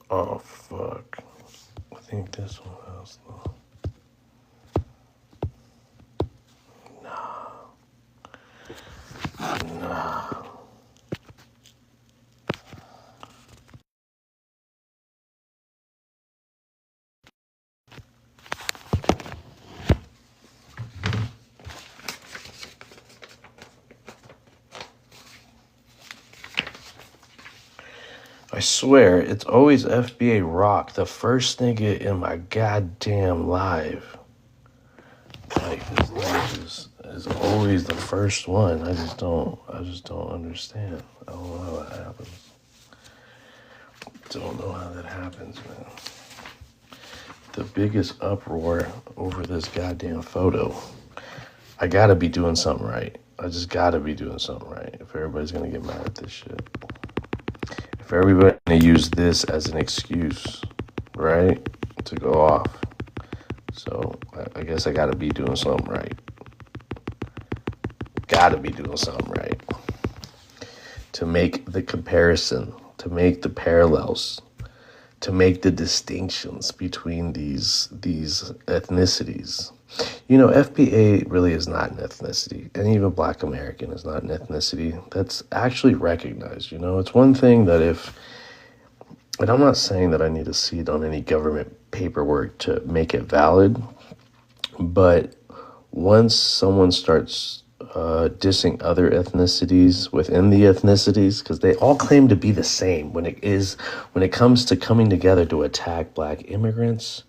Oh, fuck. I think this one has the... Nah. I swear, it's always FBA Rock, the first nigga in my goddamn live. Like, this nigga is always the first one. I just don't understand. I don't know how that happens. Don't know how that happens, man. The biggest uproar over this goddamn photo. I gotta be doing something right. I just gotta be doing something right if everybody's gonna get mad at this shit. If everybody's gonna use this as an excuse, right, to go off. So I guess I gotta be doing something right. Gotta be doing something right. To make the comparison, to make the parallels, to make the distinctions between these ethnicities. You know, FBA really is not an ethnicity, and even Black American is not an ethnicity that's actually recognized. You know, it's one thing that and I'm not saying that I need to see it on any government paperwork to make it valid, but once someone starts dissing other ethnicities within the ethnicities, because they all claim to be the same when it comes to coming together to attack Black immigrants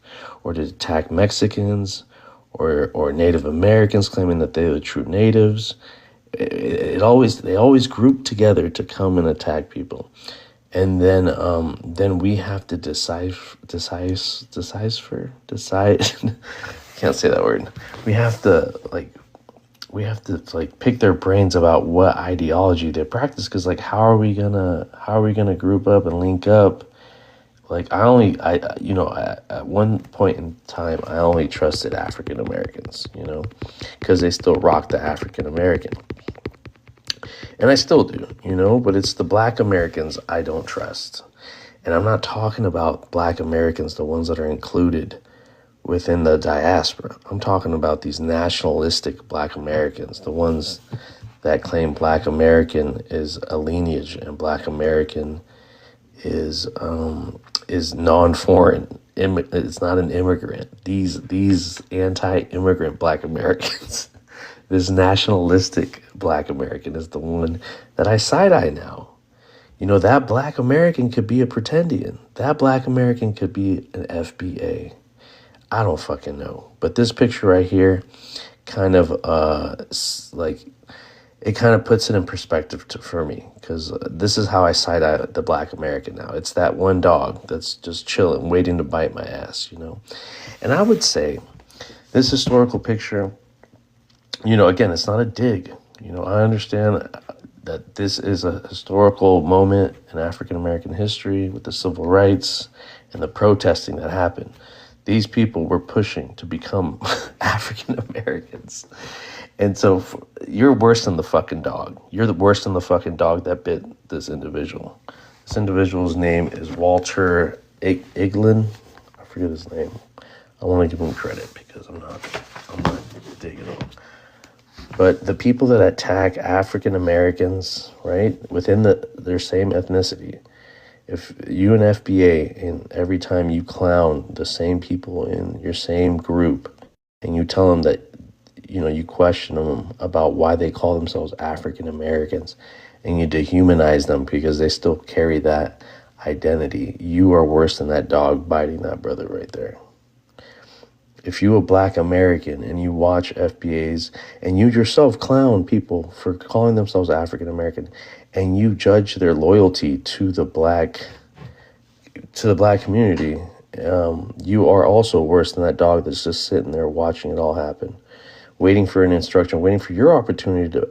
or to attack Mexicans or Native Americans, claiming that they're the true natives. They always group together to come and attack people, and then we have to decide. Can't say that word. We have to pick their brains about what ideology they practice, because how are we gonna group up and link up? At one point in time, I only trusted African Americans, because they still rock the African American, and I still do, but it's the Black Americans I don't trust. And I'm not talking about Black Americans, the ones that are included within the diaspora. I'm talking about these nationalistic Black Americans, the ones that claim Black American is a lineage and Black American is non-foreign. It's not an immigrant. These anti-immigrant Black Americans, this nationalistic Black American is the one that I side-eye now. That Black American could be a pretendian. That Black American could be an FBA. I don't fucking know. But this picture right here kind of it kind of puts it in perspective for me, because this is how I side-eye the Black American now. It's that one dog that's just chilling, waiting to bite my ass, And I would say this historical picture, again, it's not a dig. I understand that this is a historical moment in African American history with the civil rights and the protesting that happened. These people were pushing to become African Americans. And so you're worse than the fucking dog. You're the worse than the fucking dog that bit this individual. This individual's name is Walter Eglin. I forget his name. I want to give him credit because I'm not digging him. But the people that attack African Americans, right, within their same ethnicity, if you and FBA, and every time you clown the same people in your same group and you tell them that, you question them about why they call themselves African Americans, and you dehumanize them because they still carry that identity, you are worse than that dog biting that brother right there. if you a black American and you watch FBAs and you yourself clown people for calling themselves African American and you judge their loyalty to the black community, you are also worse than that dog that's just sitting there watching it all happen, waiting for an instruction, waiting for your opportunity to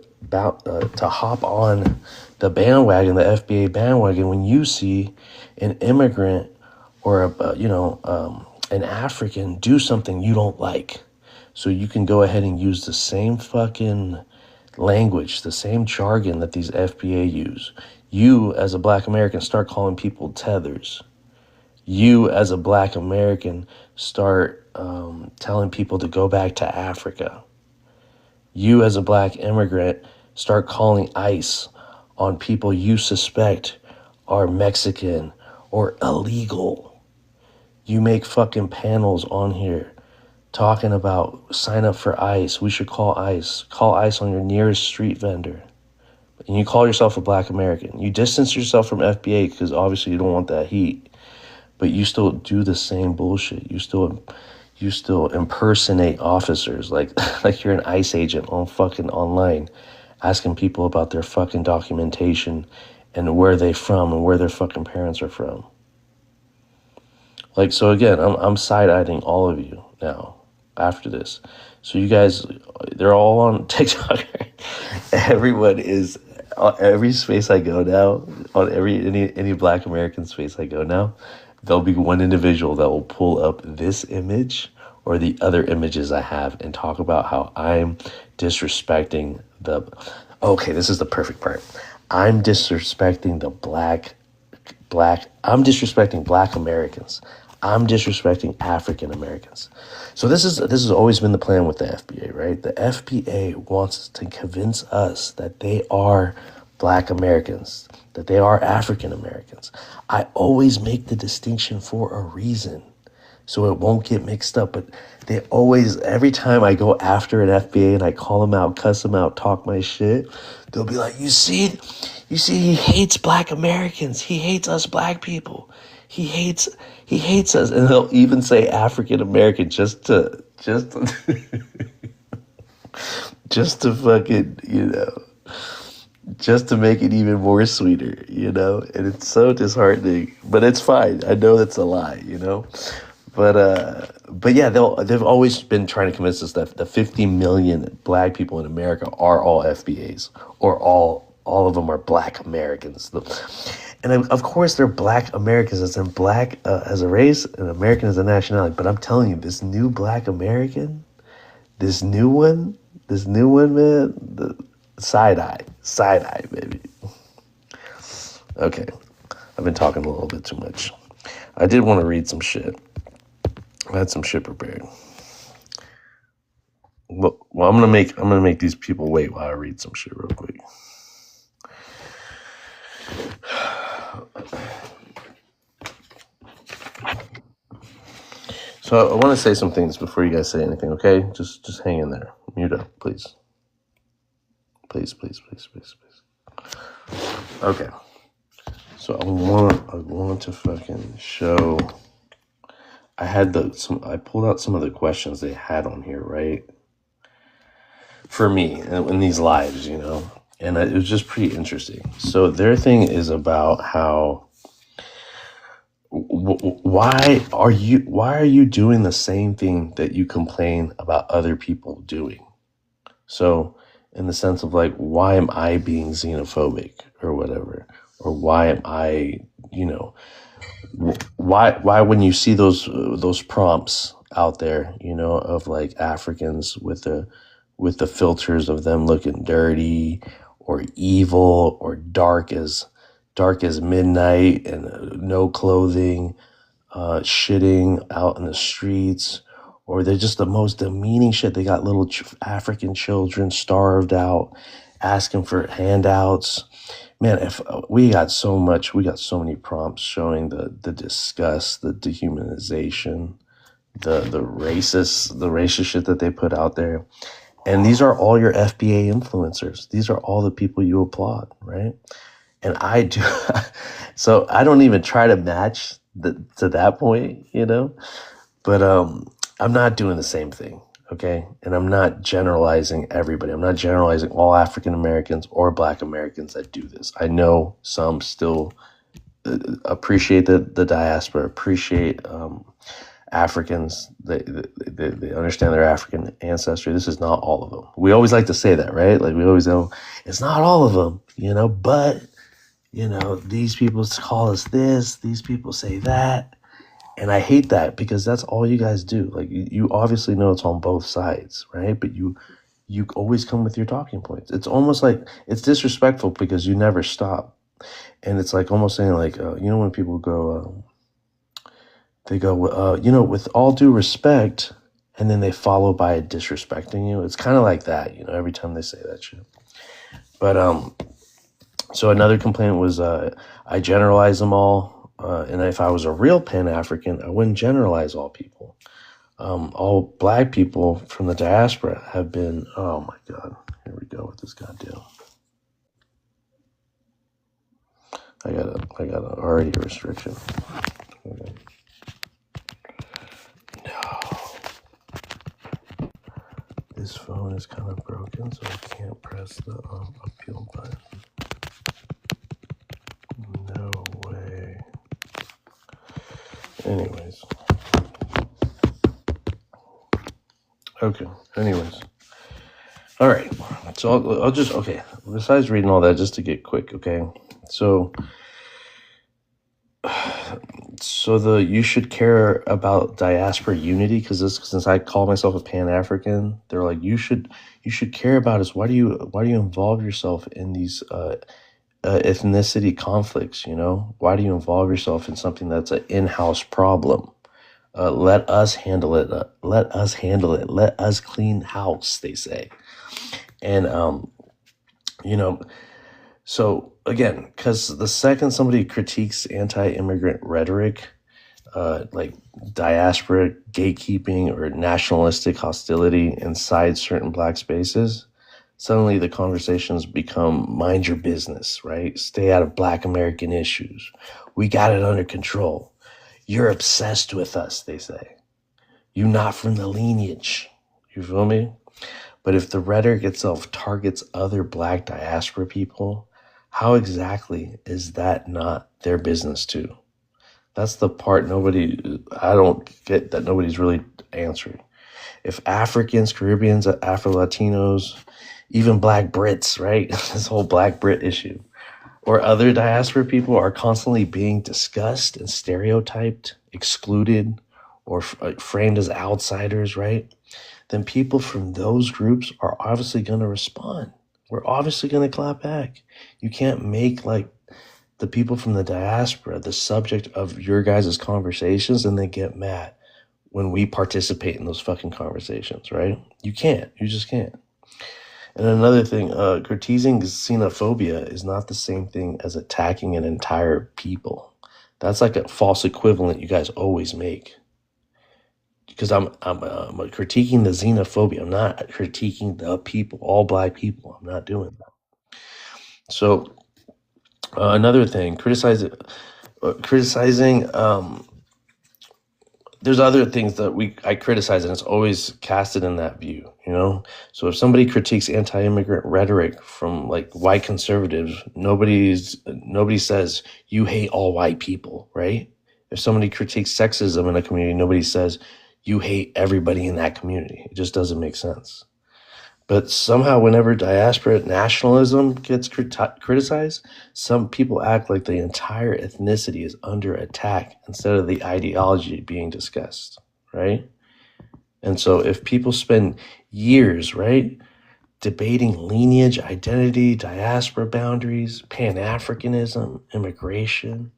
hop on the bandwagon, the FBA bandwagon, when you see an immigrant or an African do something you don't like. So you can go ahead and use the same fucking language, the same jargon that these FBA use. You, as a black American, start calling people tethers. You, as a black American, start telling people to go back to Africa. You, as a black immigrant, start calling ICE on people you suspect are Mexican or illegal. You make fucking panels on here talking about sign up for ICE. We should call ICE. Call ICE on your nearest street vendor. And you call yourself a black American. You distance yourself from FBA because obviously you don't want that heat. But you still do the same bullshit. You still impersonate officers like you're an ICE agent on fucking online, asking people about their fucking documentation and where they from and where their fucking parents are from. Like, so again, I'm side-eyeing all of you now after this. So you guys, they're all on TikTok. Everyone is, every space I go now, on any black American space I go now, there'll be one individual that will pull up this image or the other images I have and talk about how I'm disrespecting okay, this is the perfect part. I'm disrespecting I'm disrespecting black Americans. I'm disrespecting African Americans. So this has always been the plan with the FBA, right? The FBA wants to convince us that they are black Americans, that they are African Americans. I always make the distinction for a reason, so it won't get mixed up. But they always, every time I go after an FBA and I call them out, cuss them out, talk my shit, they'll be like, you see, he hates black Americans. He hates us black people. He hates us. And they'll even say African American just to just to fucking, just to make it even more sweeter, and it's so disheartening, but it's fine. I know that's a lie, but yeah, they've always been trying to convince us that the 50 million black people in America are all FBAs, or all of them are black Americans. And of course they're black Americans, as in black as a race and American as a nationality. But I'm telling you, this new black American, this new one, man, the side eye, baby. Okay, I've been talking a little bit too much. I did want to read some shit. I had some shit prepared. Well, I'm gonna make these people wait while I read some shit real quick. So I want to say some things before you guys say anything, okay? Just hang in there. Mute up, please. Please. Okay. So I want to fucking show. I pulled out some of the questions they had on here, right? For me in these lives, and it was just pretty interesting. So their thing is about how. Why are you doing the same thing that you complain about other people doing? So in the sense of like, why am I being xenophobic or whatever? Or why am I, why when you see those prompts out there, of like Africans with the filters of them looking dirty or evil or dark as midnight and no clothing, shitting out in the streets, or they're just the most demeaning shit. They got little African children starved out, asking for handouts. Man, if we got so many prompts showing the disgust, the dehumanization, the racist shit that they put out there. And these are all your FBA influencers. These are all the people you applaud, right? And I do, so I don't even try to match to that point, But I'm not doing the same thing, okay? And I'm not generalizing everybody. I'm not generalizing all African Americans or Black Americans that do this. I know some still appreciate the diaspora, appreciate Africans. They understand their African ancestry. This is not all of them. We always like to say that, right? Like we always know it's not all of them, but these people call us this, these people say that. And I hate that because that's all you guys do. Like you obviously know it's on both sides, right? But you always come with your talking points. It's almost like it's disrespectful because you never stop. And it's like almost saying like, when people go, they go, with all due respect, and then they follow by disrespecting you. It's kind of like that, every time they say that shit. But so another complaint was I generalize them all. And if I was a real Pan-African, I wouldn't generalize all people. All Black people from the diaspora have been, oh my God, here we go with this goddamn. I got already a restriction. Okay. No. This phone is kind of broken, so I can't press the appeal button. No way. Anyways. Okay. Anyways. All right. So I'll just, okay. Besides reading all that, just to get quick, okay? So you should care about diaspora unity, because since I call myself a Pan-African, they're like, you should care about us. Why do you involve yourself in these ethnicity conflicts? Why do you involve yourself in something that's an in-house problem? Let us handle it. Let us clean house, they say. And so again, because the second somebody critiques anti-immigrant rhetoric, like diaspora gatekeeping or nationalistic hostility inside certain Black spaces, suddenly the conversations become mind your business, right? Stay out of Black American issues. We got it under control. You're obsessed with us, they say. You're not from the lineage. You feel me? But if the rhetoric itself targets other Black diaspora people, how exactly is that not their business too? That's the part I don't get, that nobody's really answering. If Africans, Caribbeans, Afro-Latinos, even Black Brits, right? This whole Black Brit issue, or other diaspora people are constantly being discussed and stereotyped, excluded, or framed as outsiders, right? Then people from those groups are obviously going to respond. We're obviously going to clap back. You can't make like the people from the diaspora the subject of your guys' conversations and they get mad when we participate in those fucking conversations, right? You can't. You just can't. And another thing, critiquing xenophobia is not the same thing as attacking an entire people. That's like a false equivalent you guys always make. Because I'm critiquing the xenophobia. I'm not critiquing the people, all Black people. I'm not doing that. So another thing, criticizing. There's other things that I criticize, and it's always casted in that view, So if somebody critiques anti-immigrant rhetoric from like white conservatives, nobody says you hate all white people, right? If somebody critiques sexism in a community, nobody says you hate everybody in that community. It just doesn't make sense. But somehow whenever diaspora nationalism gets criticized, some people act like the entire ethnicity is under attack instead of the ideology being discussed, right? And so if people spend years, right, debating lineage, identity, diaspora boundaries, Pan-Africanism, immigration,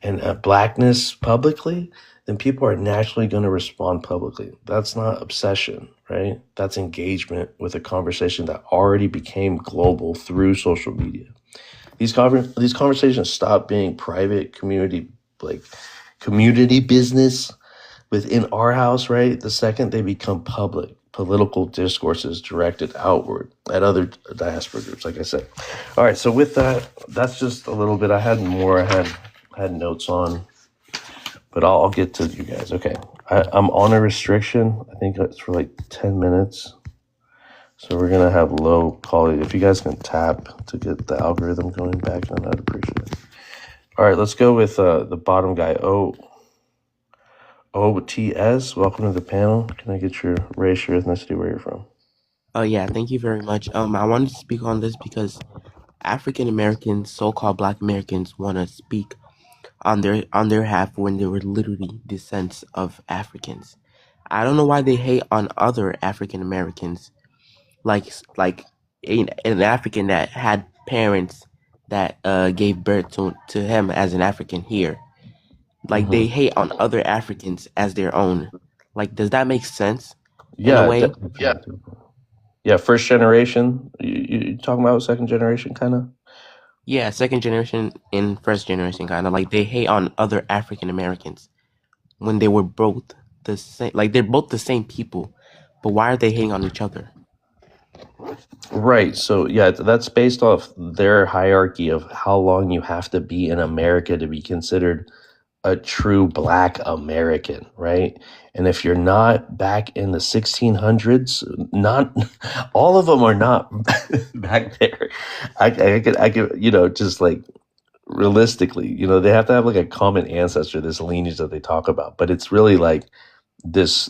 and Blackness publicly, then people are naturally going to respond publicly. That's not obsession, right? That's engagement with a conversation that already became global through social media. These conversations stop being private community business within our house, right? The second they become public political discourses directed outward at other diaspora groups, like I said. All right, so with that, that's just a little bit. I had more. I had notes on, but I'll get to you guys. Okay. I'm on a restriction. I think it's for like 10 minutes. So we're gonna have low quality. If you guys can tap to get the algorithm going back, then I'd appreciate it. All right, let's go with the bottom guy. OTS. Welcome to the panel. Can I get your race, your ethnicity, where you're from? Oh yeah, thank you very much. I wanted to speak on this because African Americans, so-called Black Americans, want to speak on their half when they were literally descendants of Africans. I don't know why they hate on other African Americans, like an African that had parents that gave birth to him as an African here. Like they Mm-hmm. hate on other Africans as their own. Like, does that make sense in a Yeah, way? definitely. Yeah, first generation. You talking about second generation, kind of? Yeah, second generation and first generation kind of like they hate on other African Americans when they were both the same. Like they're both the same people, but why are they hating on each other? Right. So yeah, that's based off their hierarchy of how long you have to be in America to be considered a true Black American, right? And if you're not back in the 1600s, not all of them are not back there. I could, just like realistically, they have to have like a common ancestor, this lineage that they talk about, but it's really like this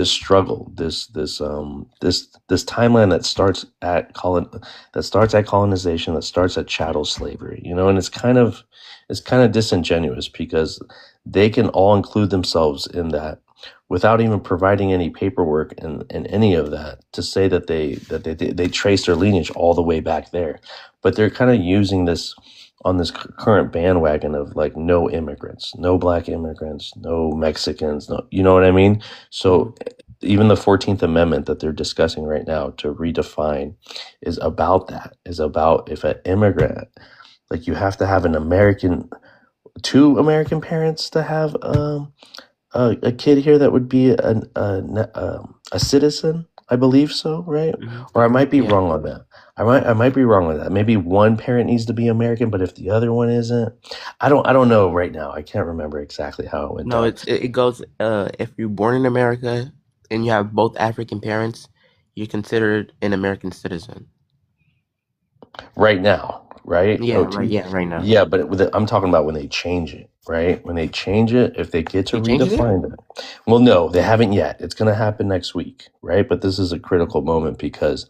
struggle, this timeline that starts at colonization, that starts at chattel slavery, and it's kind of disingenuous because they can all include themselves in that without even providing any paperwork and any of that to say that they trace their lineage all the way back there. But they're kind of using this on this current bandwagon of like no immigrants, no Black immigrants, no Mexicans, no, you know what I mean? Mhm. So even the 14th Amendment that they're discussing right now to redefine is about that, is about if an immigrant, like you have to have two American parents to have a kid here that would be a citizen, I believe so, right? Mhm. Or I might be Yeah. wrong on that. I might be wrong on that. Maybe one parent needs to be American, but if the other one isn't, I don't know right now. I can't remember exactly how it went No, down. it goes if you're born in America and you have both African parents, you're considered an American citizen. Right now, right? Yeah, right. OT. Yeah, right now. Yeah, but I'm talking about when they change it, right? When they change it, if they get to They changed it? redefine it. Well, no, they haven't yet. It's going to happen next week, right? But this is a critical moment because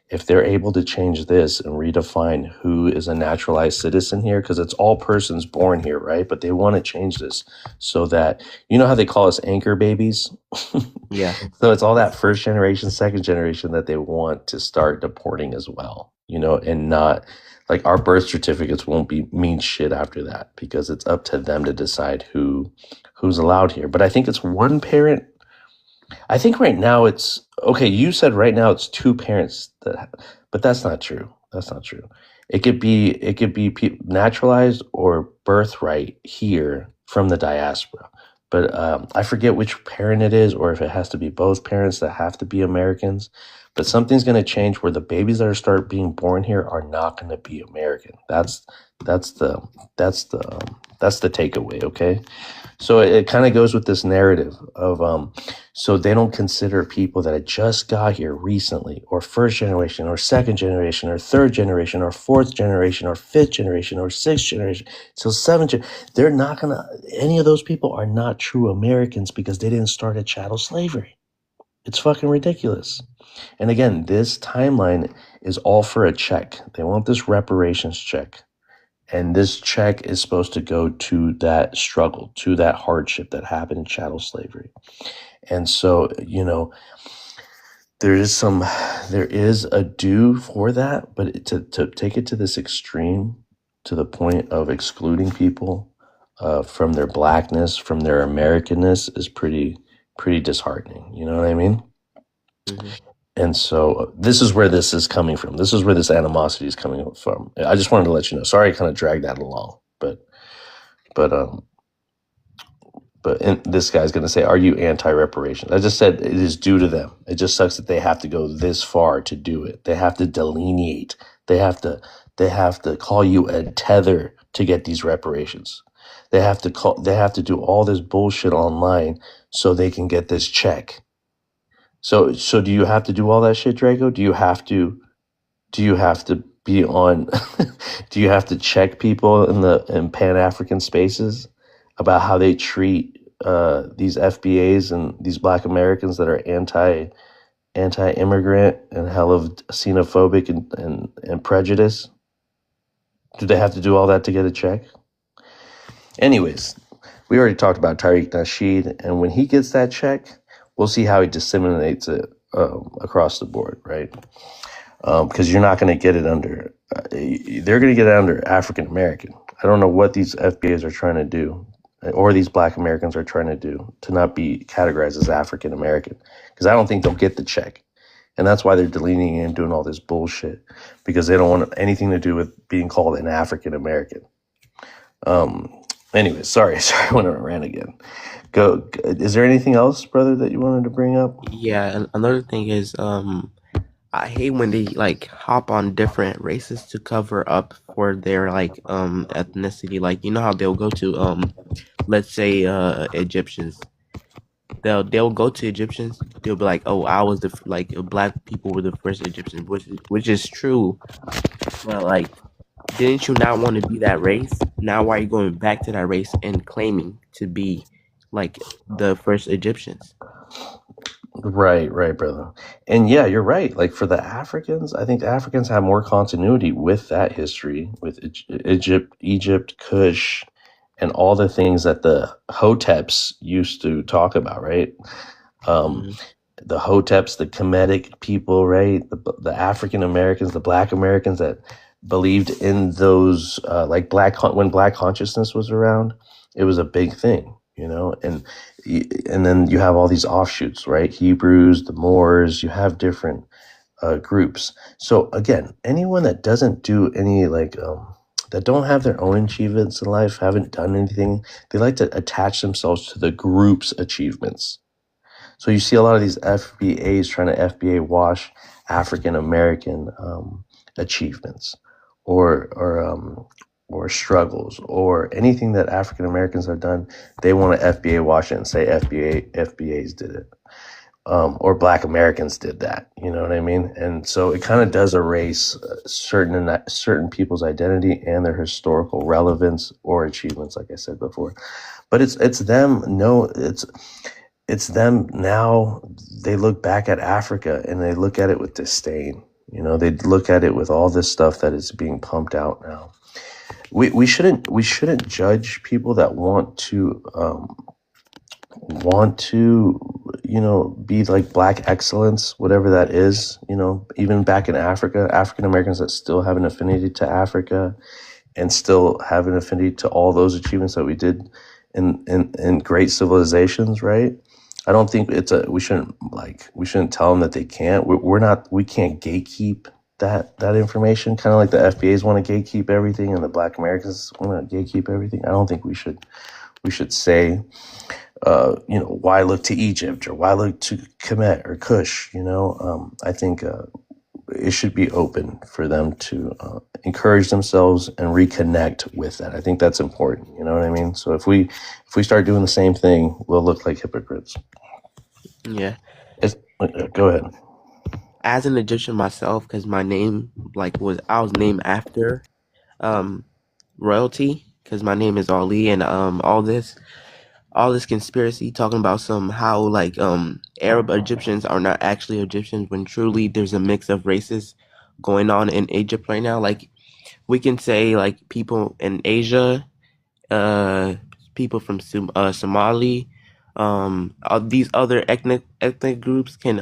if they're able to change this and redefine who is a naturalized citizen here, because it's all persons born here, right? But they want to change this so that, you know how they call us anchor babies? Yeah. So it's all that first generation, second generation that they want to start deporting as well, and not like our birth certificates won't be mean shit after that because it's up to them to decide who's allowed here. But I think it's one parent. I think right now it's okay. You said right now it's two parents but that's not true. That's not true. It could be naturalized or birthright here from the diaspora. But I forget which parent it is, or if it has to be both parents that have to be Americans. But something's going to change where the babies that are start being born here are not going to be American. That's the that's the that's the takeaway. Okay, so it kind of goes with this narrative of so they don't consider people that had just got here recently, or first generation, or second generation, or third generation, or fourth generation, or fifth generation, or sixth generation, so they're not gonna. Any of those people are not true Americans because they didn't start at chattel slavery. It's fucking ridiculous. And again, this timeline is all for a check. They want this reparations check. And this check is supposed to go to that struggle, to that hardship that happened in chattel slavery. And so, there is a due for that, but to take it to this extreme, to the point of excluding people from their blackness, from their Americanness, is pretty disheartening. You know what I mean? Hmm. And so this is where this is coming from. This is where this animosity is coming from. I just wanted to let you know. Sorry, I kind of dragged that along, but and this guy's going to say, "Are you anti-reparations?" I just said it is due to them. It just sucks that they have to go this far to do it. They have to delineate. They have to call you a tether to get these reparations. They have to do all this bullshit online so they can get this check. So do you have to do all that shit, Draco? Do you have to be on do you have to check people in Pan African spaces about how they treat these FBAs and these black Americans that are anti immigrant and hell of xenophobic and prejudice? Do they have to do all that to get a check? Anyways, we already talked about Tariq Nasheed, and when he gets that check, we'll see how he disseminates it across the board, right? Because you're not going to get it under, they're going to get it under African American. I don't know what these FBAs are trying to do, or these black Americans are trying to do to not be categorized as African American, because I don't think they'll get the check. And that's why they're deleting it and doing all this bullshit, because they don't want anything to do with being called an African American. Anyway, sorry, I went on a rant again. Go. Is there anything else, brother, that you wanted to bring up? Yeah, and another thing is, I hate when they like hop on different races to cover up for their like ethnicity. Like, you know how they'll go to let's say Egyptians. They'll go to Egyptians. They'll be like, "Oh, I was like black people were the first Egyptians," which is true. But like, didn't you not want to be that race? Now why are you going back to that race and claiming to be like the first Egyptians? Right, brother. And yeah, you're right. Like for the Africans, I think the Africans have more continuity with that history, with Egypt, Kush, and all the things that the Hoteps used to talk about, right? Um, the Hoteps, the Kemetic people, right? The African Americans, the Black Americans that believed in those, like when Black consciousness was around, it was a big thing, you know. And then you have all these offshoots, right? Hebrews, the Moors. You have different groups. So again, anyone that doesn't do any that don't have their own achievements in life, haven't done anything, they like to attach themselves to the group's achievements. So you see a lot of these FBAs trying to FBA wash African American achievements or struggles or anything that African Americans have done. They want to FBA wash it and say FBAs did it. Or Black Americans did that, you know what I mean? And so it kind of does erase certain people's identity and their historical relevance or achievements, like I said before. But it's them. No, it's them now. They look back at Africa and they look at it with disdain. You know, they look at it with all this stuff that is being pumped out now. We shouldn't judge people that want to be like Black excellence, whatever that is. You know, even back in Africa, African Americans that still have an affinity to Africa and still have an affinity to all those achievements that we did in great civilizations, right? I don't think we shouldn't tell them that they can't. We can't gatekeep that information, kind of like the FBAs want to gatekeep everything and the Black Americans want to gatekeep everything. I don't think we should say, why look to Egypt or why look to Kemet or Kush, you know. I think it should be open for them to encourage themselves and reconnect with that. I think that's important, you know what I mean? So if we start doing the same thing, we'll look like hypocrites. Yeah. Go ahead. As an Egyptian myself, because my name I was named after royalty, because my name is Ali, and all this conspiracy talking about somehow like Arab Egyptians are not actually Egyptians when truly there's a mix of races going on in Egypt right now. Like we can say like people in Asia, people from Somali, these other ethnic groups can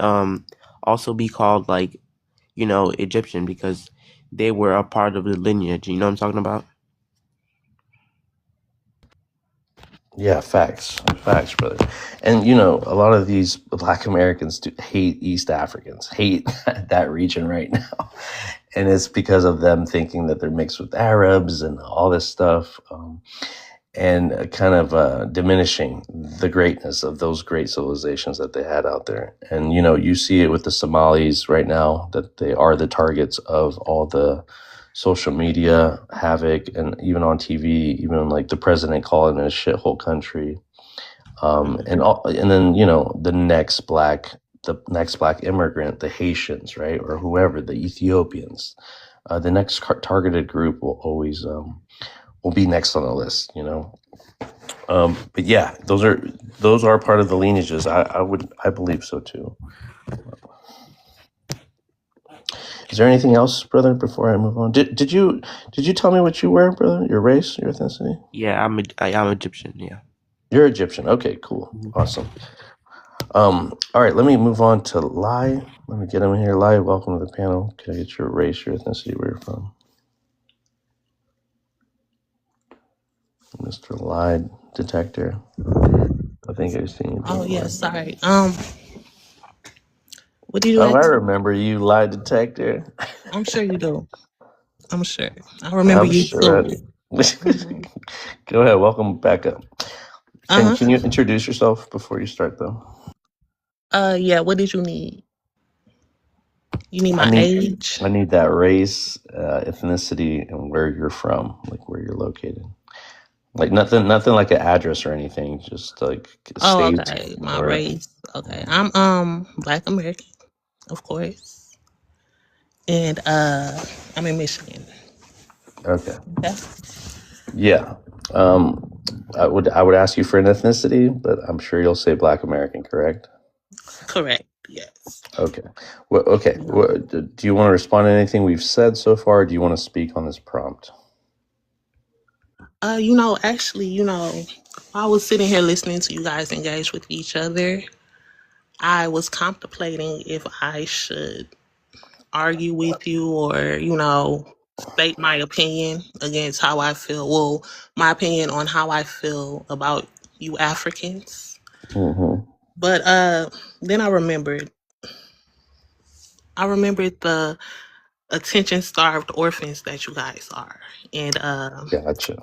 also be called like, you know, Egyptian because they were a part of the lineage. You know what I'm talking about? Yeah, facts, brother. And you know, a lot of these Black Americans hate East Africans, hate that region right now, and it's because of them thinking that they're mixed with Arabs and all this stuff, and kind of diminishing the greatness of those great civilizations that they had out there. And you know, you see it with the Somalis right now that they are the targets of all the social media havoc, and even on TV, even like the president calling it a shithole country. And then the next black immigrant, the Haitians, right, or whoever, the Ethiopians, the next targeted group will always will be next on the list, but yeah, those are part of the lineages. I believe so too. Is there anything else, brother, before I move on? Did you tell me what you were, brother? Your race, your ethnicity? Yeah, I am Egyptian. Yeah. You're Egyptian. Okay, cool, awesome. All right, let me move on to Lai. Let me get him in here. Lai, welcome to the panel. Can I get your race, your ethnicity, where you're from? Mr. Lie Detector. I think I've seen you. Oh yeah, sorry. What did you I ask? remember you, Lie Detector. I'm sure you do. I'm sure. I remember I'm you sure. too. Mhm. Go ahead. Welcome back up. Uh-huh. Can you introduce yourself before you start, though? Yeah, what did you need? You need my I age? need that race, ethnicity, and where you're from, like where you're located. Like nothing like an address or anything. Just like Oh, state okay. My or. race. Okay. I'm Black American, of course. And I'm in Michigan. Okay. Okay. Yeah. I would ask you for an ethnicity, but I'm sure you'll say Black American, correct? Correct. Yes. Okay. Well, okay. Do you want to respond to anything we've said so far? Or do you want to speak on this prompt? Actually, I was sitting here listening to you guys engage with each other. I was contemplating if I should argue with you or, state my opinion against how I feel. Well, my opinion on how I feel about you Africans. Mm-hmm. But then I remembered the attention starved orphans that you guys are. And Gotcha.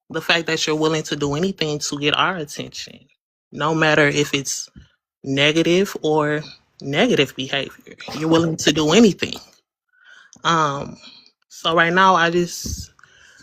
the fact that you're willing to do anything to get our attention, no matter if it's negative or negative behavior. You're willing to do anything. So right now I just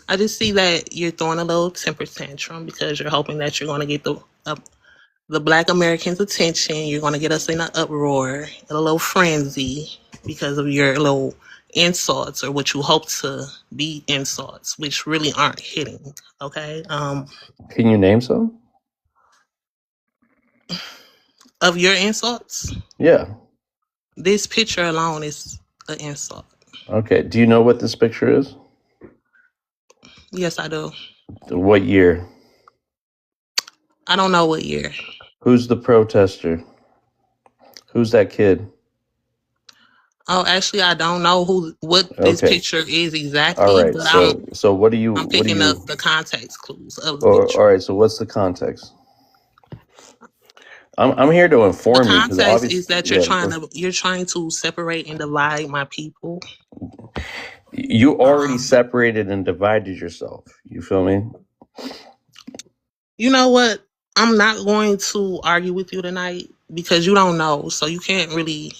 see that you're throwing a little temper tantrum because you're hoping that you're going to get the Black Americans' attention. You're going to get us in an uproar, in a little frenzy because of your little insults or what you hope to be insults, which really aren't hitting. Okay. Can you name some? Of your insults, Yeah. this picture alone is an insult. Okay. Do you know what this picture is? Yes, I do. What year? I don't know what year. Who's the protester? Who's that kid? Oh, actually, I don't know what this Okay. picture is exactly, All right. but So what do you I'm picking up the context clues of the All picture. right. So what's the context? I'm here to The inform you because context is obviously, that you're trying to separate and divide my people. you already separated and divided yourself. You feel me? You know what? I'm not going to argue with you tonight because you don't know, so you can't really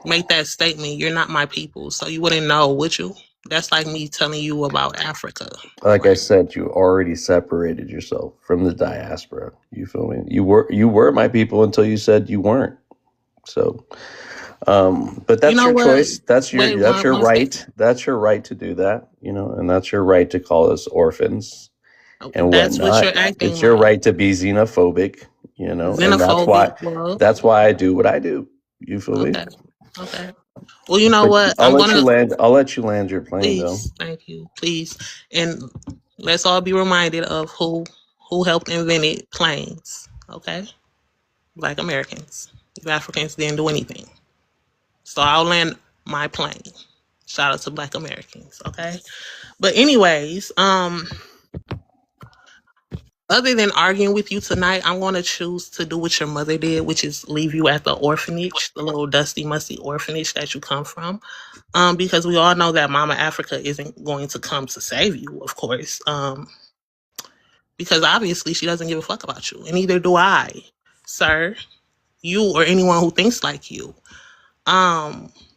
make that statement. You're not my people, so you wouldn't know, would you? That's like me telling you about Africa. Like I said, you already separated yourself from the diaspora. You feel me? You were my people until you said you weren't. So, but that's your what? choice. That's your Wait, right. Second. That's your right to do that. And that's your right to call us orphans and That's whatnot. what you're acting It's your like. right to be xenophobic. And Xenophobic. that's why I do what I do. You feel me? Okay. Well, you know what? I'll let you land your plane, though. Please, thank you, please, and let's all be reminded of who helped invent planes. Okay, Black Americans. You Africans didn't do anything, so I'll land my plane. Shout out to Black Americans. Okay, but anyways, other than arguing with you tonight, I'm going to choose to do what your mother did, which is leave you at the orphanage, the little dusty, musty orphanage that you come from. Because we all know that Mama Africa isn't going to come to save you, of course. Because obviously she doesn't give a fuck about you, and neither do I, sir, you or anyone who thinks like you.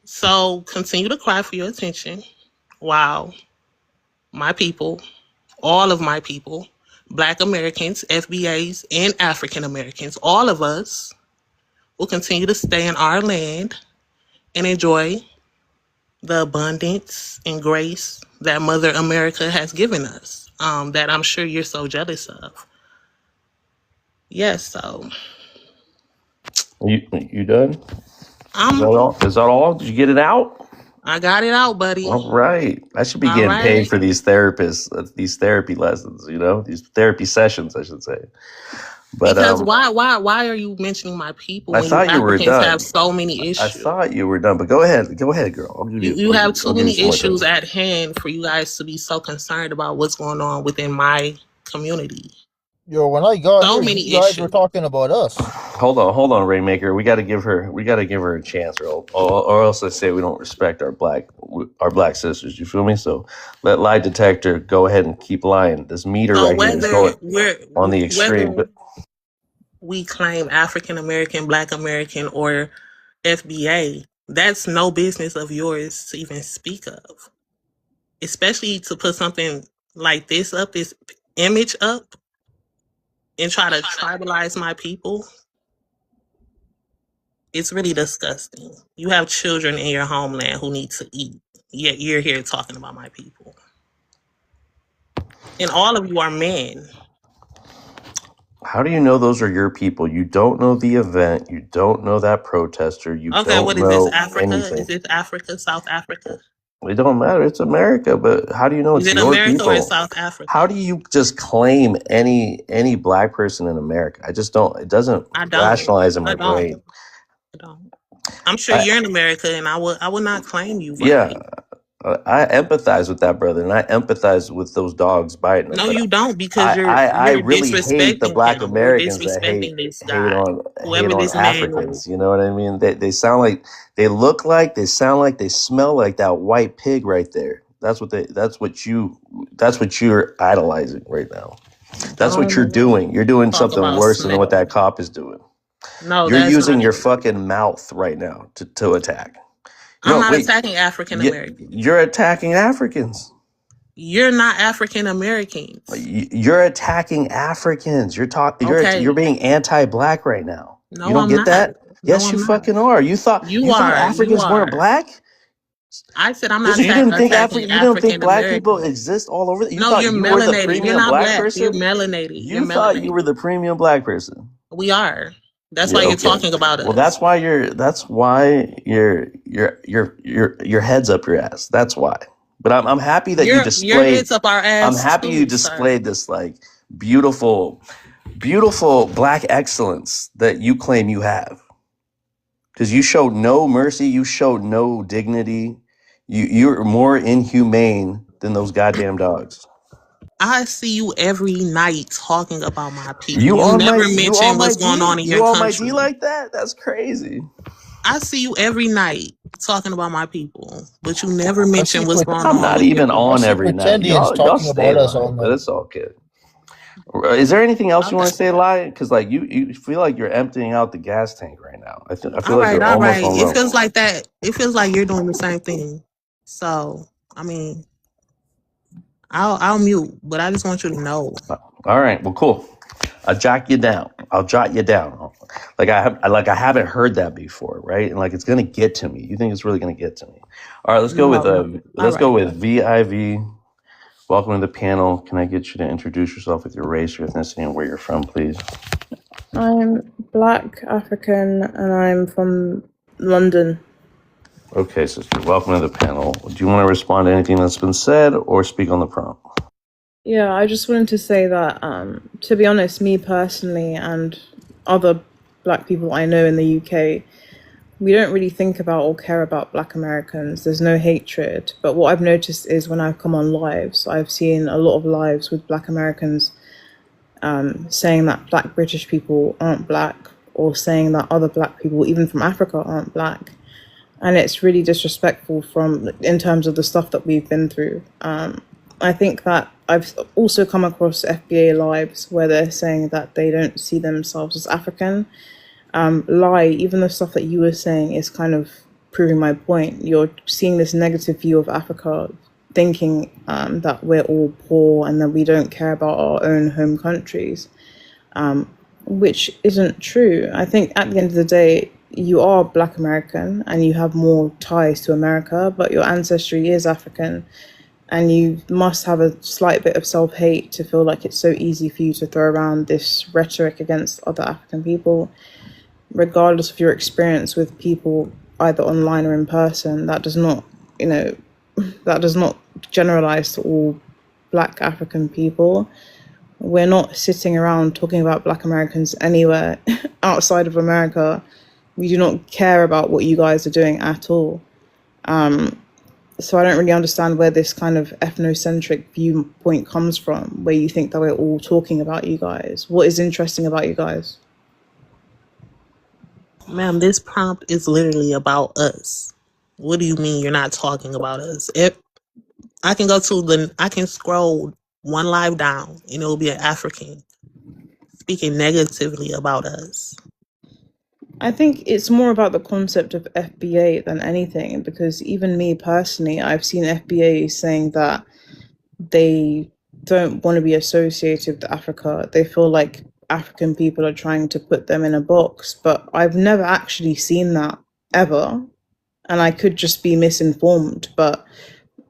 So continue to cry for your attention. Wow. my people, all of my people, Black Americans, FBAs, and African Americans, all of us will continue to stay in our land and enjoy the abundance and grace that Mother America has given us, that I'm sure you're so jealous of. Yes, so You done? Is I'm that all? Is that all? Did you get it out? I got it out, buddy. All right. I should be All getting paid right. for these therapists, these therapy lessons. These therapy sessions, I should say. But Because why are you mentioning my people I when you thought you were Africans done. have so many I issues? thought you were done. But go ahead, girl. You have too I'll give you many some more issues time. at hand for you guys to be so concerned about what's going on within my community. Yo, when I got So here, many you guys were issues. talking about us. Hold on, Rainmaker. We got to give her a chance, or else I say we don't respect our black sisters. You feel me? So let lie detector go ahead and keep lying. This meter So right here is going on the extreme. whether we claim African American, Black American, or FBA, that's no business of yours to even speak of. Especially to put something like this up, this image up, and try to tribalize my people. It's really disgusting. You have children in your homeland who need to eat, yet you're here talking about my people. And all of you are men. How do you know those are your people? You don't know the event. You don't know that protester. You Okay, don't what is know this, Africa? anything. Is this Africa, South Africa? It don't matter. It's America. But how do you know Is it's it your America or people? South Africa? How do you just claim any black person in America? I just don't. It doesn't I don't. rationalize in my I don't. brain. I don't. I'm sure you're in America, and I would not claim you. Yeah, Right? I empathize with that brother, and I empathize with those dogs biting them. No, but you don't, because I you're really hate the disrespecting black him. You're Americans that disrespecting this hate guy, on whoever this man Africans. is. You know what I mean? They sound like, they look like, they sound like, they smell like that white pig right there. That's what you're idolizing right now. That's what you're doing. You're doing Talk something about worse than what smell. that cop is doing. No, You're that's using not your it. fucking mouth right now to attack. I'm not attacking African Americans. You're attacking Africans. You're not African Americans. You're attacking Africans. Okay. You're being anti-black right now. No, You don't I'm get not. that? No, Yes, you I'm not. fucking are. You thought You are. Africans You weren't are. black? I said I'm not So you didn't think attacking you don't think African black people Americans. exist all over? You No, thought you're you were the melanated. You're premium not black black. person? You're melanated. You're You thought you melanated. were the premium black person. We are. That's Yeah, why you're okay. talking about us. Well, that's why your head's up your ass. That's why. But I'm happy that you your displayed. head's up our ass. I'm happy you displayed this like beautiful black excellence that you claim you have. Because you showed no mercy, you showed no dignity. You're more inhumane than those goddamn dogs. I see you every night talking about my people. You never mention what's going on in your you on my country. D like that? That's crazy. I see you every night talking about my people, but you never mention what's going I'm on. not even on every night. Y'all stay lying, but it's all good. Is there anything else you want to say, Lai? Because like you feel like you're emptying out the gas tank right now. I feel like you're almost on It feels like that. It feels like you're doing the same thing. So I mean, I'll mute, but I just want you to know. All right. Well, cool. I'll jot you down. Like I haven't heard that before, right? And like it's gonna get to me. You think it's really gonna get to me? All right. Let's go with VIV. Welcome to the panel. Can I get you to introduce yourself with your race, your ethnicity, and where you're from, please? I'm Black, African, and I'm from London. Okay, sister. Welcome to the panel. Do you want to respond to anything that's been said or speak on the prompt? Yeah, I just wanted to say that, to be honest, me personally and other Black people I know in the UK, we don't really think about or care about Black Americans. There's no hatred. But what I've noticed is when I've come on lives, I've seen a lot of lives with Black Americans saying that Black British people aren't Black, or saying that other Black people, even from Africa, aren't Black. And it's really disrespectful in terms of the stuff that we've been through. I think that I've also come across FBA lives where they're saying that they don't see themselves as African. Lie, even the stuff that you were saying is kind of proving my point. You're seeing this negative view of Africa thinking that we're all poor and that we don't care about our own home countries, which isn't true. I think at the end of the day, you are Black American and you have more ties to America, but your ancestry is African. And you must have a slight bit of self-hate to feel like it's so easy for you to throw around this rhetoric against other African people, regardless of your experience with people either online or in person. That does not, that does not generalize to all Black African people. We're not sitting around talking about Black Americans anywhere outside of America. We do not care about what you guys are doing at all. So I don't really understand where this kind of ethnocentric viewpoint comes from, where you think that we're all talking about you guys. What is interesting about you guys? Ma'am, this prompt is literally about us. What do you mean you're not talking about us? If I can scroll one live down and it'll be an African speaking negatively about us. I think it's more about the concept of FBA than anything, because even me personally, I've seen FBA saying that they don't want to be associated with Africa. They feel like African people are trying to put them in a box, but I've never actually seen that ever, and I could just be misinformed. But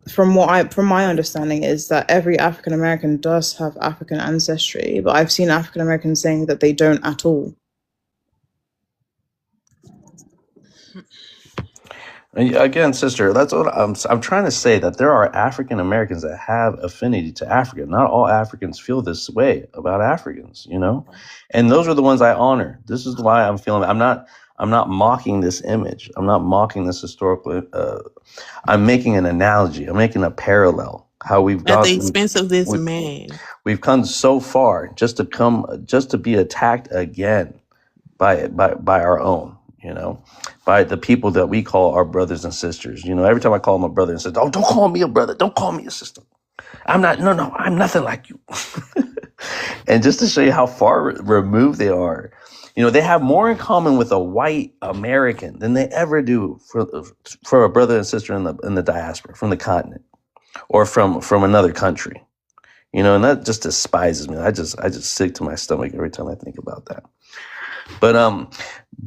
from my understanding is that every African American does have African ancestry, but I've seen African Americans saying that they don't at all. And again, sister, that's what I'm trying to say, that there are African Americans that have affinity to Africa. Not all Africans feel this way about Africans, and those are the ones I honor. This is why I'm feeling. I'm not mocking this image. I'm not mocking this historical. I'm making an analogy. I'm making a parallel. How we've At gone the expense of this man. We've come so far just to be attacked again by our own, by the people that we call our brothers and sisters. Every time I call them a brother and sister, oh, don't call me a brother, don't call me a sister. I'm nothing like you. And just to show you how far removed they are, they have more in common with a white American than they ever do for a brother and sister in the diaspora, from the continent, or from another country. And that just despises me. I just sick to my stomach every time I think about that.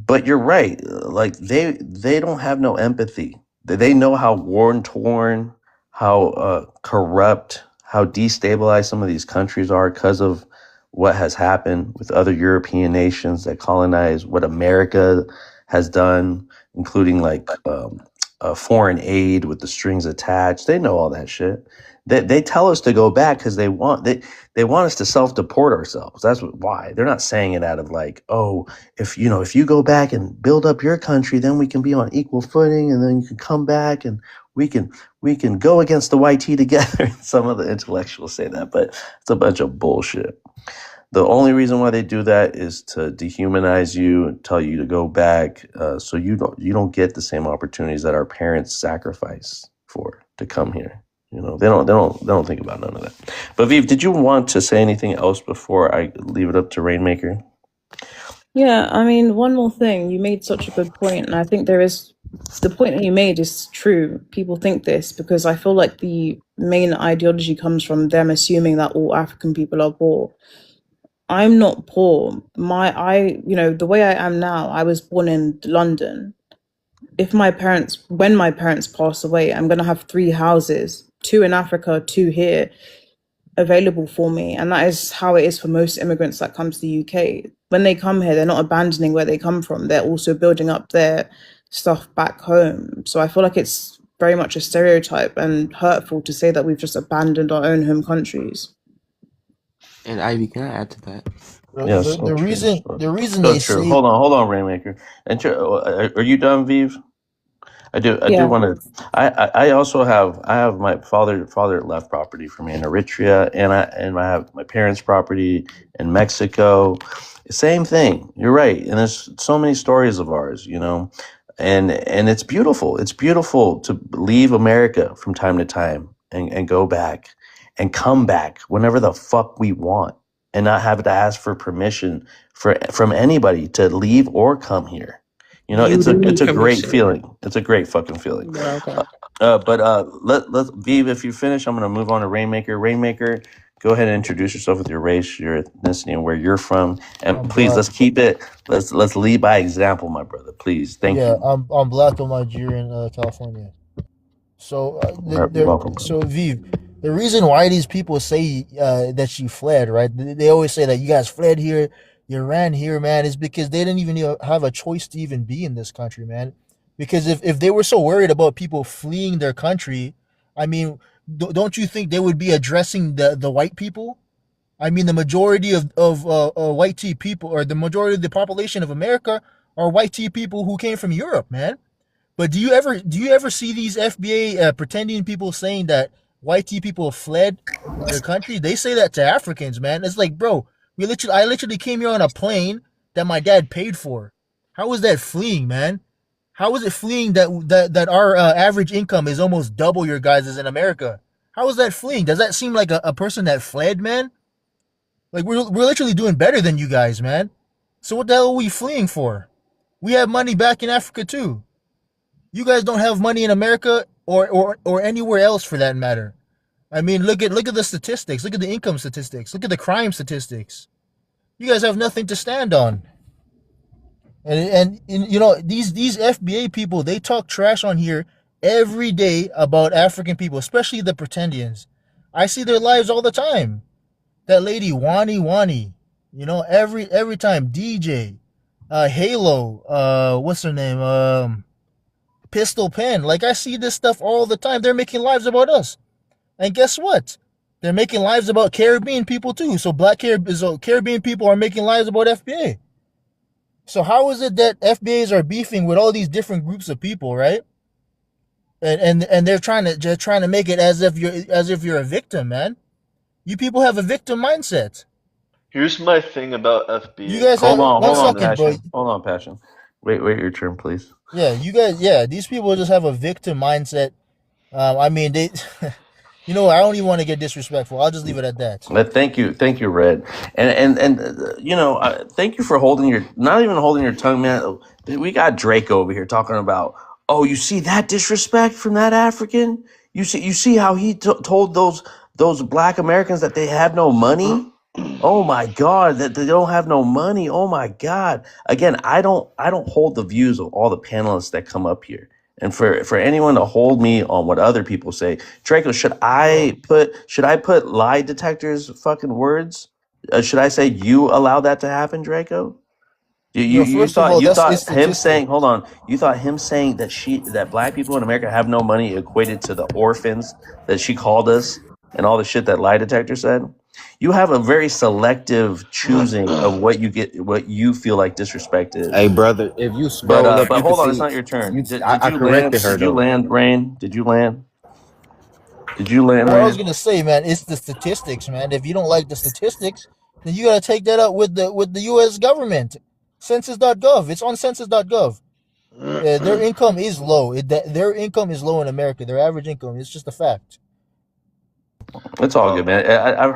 But you're right. Like they don't have no empathy. They know how worn-torn, how corrupt, how destabilized some of these countries are because of what has happened with other European nations that colonize what America has done, including foreign aid with the strings attached. They know all that shit. They tell us to go back because they want us to self-deport ourselves. That's why. They're not saying it out of if you go back and build up your country, then we can be on equal footing, and then you can come back and we can go against the YT together. Some of the intellectuals say that, but it's a bunch of bullshit. The only reason why they do that is to dehumanize you and tell you to go back, so you don't get the same opportunities that our parents sacrifice for to come here. They don't think about none of that. But Viv, did you want to say anything else before I leave it up to Rainmaker? Yeah, I mean, one more thing. You made such a good point, and I think the point that you made is true. People think this because I feel like the main ideology comes from them assuming that all African people are poor. I'm not poor. The way I am now, I was born in London. When my parents pass away, I'm going to have 3 houses, 2 in Africa, 2 here, available for me. And that is how it is for most immigrants that come to the UK. When they come here, they're not abandoning where they come from. They're also building up their stuff back home. So I feel like it's very much a stereotype and hurtful to say that we've just abandoned our own home countries. And Ivy, can I add to that? Yes. The reason So they true. say Hold on, Rainmaker. And are you done, Viv? I do want to. I also have my father left property for me in Eritrea, and I have my parents' property in Mexico. Same thing. You're right. And there's so many stories of ours, and it's beautiful. It's beautiful to leave America from time to time and go back and come back whenever the fuck we want, and not have to ask for permission from anybody to leave or come here. You know, You do it's need a great permission. feeling. It's a great fucking feeling. But okay. Let's Vive, if you finish, I'm gonna move on to Rainmaker. Rainmaker, go ahead and introduce yourself with your race, your ethnicity, and where you're from. And I'm please, black. let's keep it. Let's lead by example, my brother. Please, thank Yeah, you. I'm black and Nigerian, California. So Welcome. so Viv, the reason why these people say that she fled, right? They always say that you guys fled here, you ran here, man, is because they didn't even have a choice to even be in this country, man. Because if they were so worried about people fleeing their country, I mean, don't you think they would be addressing the white people? I mean, the majority of white tea people, or the majority of the population of America, are white tea people who came from Europe, man. But do you ever see these FBA pretending people saying that white tea people fled their country? They say that to Africans, man. It's like, bro, I literally came here on a plane that my dad paid for. How is that fleeing, man? How is it fleeing that our average income is almost double your guys' in America? How is that fleeing? Does that seem like a person that fled, man? Like we're literally doing better than you guys, man. So what the hell are we fleeing for? We have money back in Africa too. You guys don't have money in America or anywhere else for that matter. I mean, look at the statistics. Look at the income statistics. Look at the crime statistics. You guys have nothing to stand on. And you know, these FBA people, they talk trash on here every day about African people, especially the pretendians. I see their lives all the time. That lady Wani, you know, every time DJ, Halo, what's her name? Pistol Pen. Like, I see this stuff all the time. They're making lives about us. And guess what? They're making lives about Caribbean people too. So Caribbean people are making lives about FBA. So how is it that FBAs are beefing with all these different groups of people, right? And they're trying to make it as if you're a victim, man. You people have a victim mindset. Here's my thing about You FBA. guys have Hold one on, second, bro. Passion. Hold on, Passion. Wait your turn, please. Yeah, you guys. Yeah, these people just have a victim mindset. I mean, they. You know, I don't even want to get disrespectful. I'll just leave it at that. Thank you, Red, and you know, thank you for not even holding your tongue, man. We got Drake over here talking about, oh, you see that disrespect from that African? You see how he told those Black Americans that they have no money. Oh my God, that they don't have no money. Oh my God. Again, I don't hold the views of all the panelists that come up here. And for anyone to hold me on what other people say, Draco, should I put lie detectors fucking words? Should I say you allow that to happen, Draco? No, You first of thought all, you that's a thought him saying, statistic. hold on, you thought him saying that Black people in America have no money equated to the orphans that she called us and all the shit that lie detector said? You have a very selective choosing of what you feel like disrespect is. Hey, brother, if you scroll up, But you can hold on, it's see. not your turn. Did I you land? corrected her Did you though. land, Rain? Did you land? Did you land, What I was Rain? gonna say, man, it's the statistics, man. If you don't like the statistics, then you gotta take that up with the U.S. government. Census.gov. It's on census.gov. Their income is low. Their income is low in America. Their average income. It's just a fact. It's all good, man. I've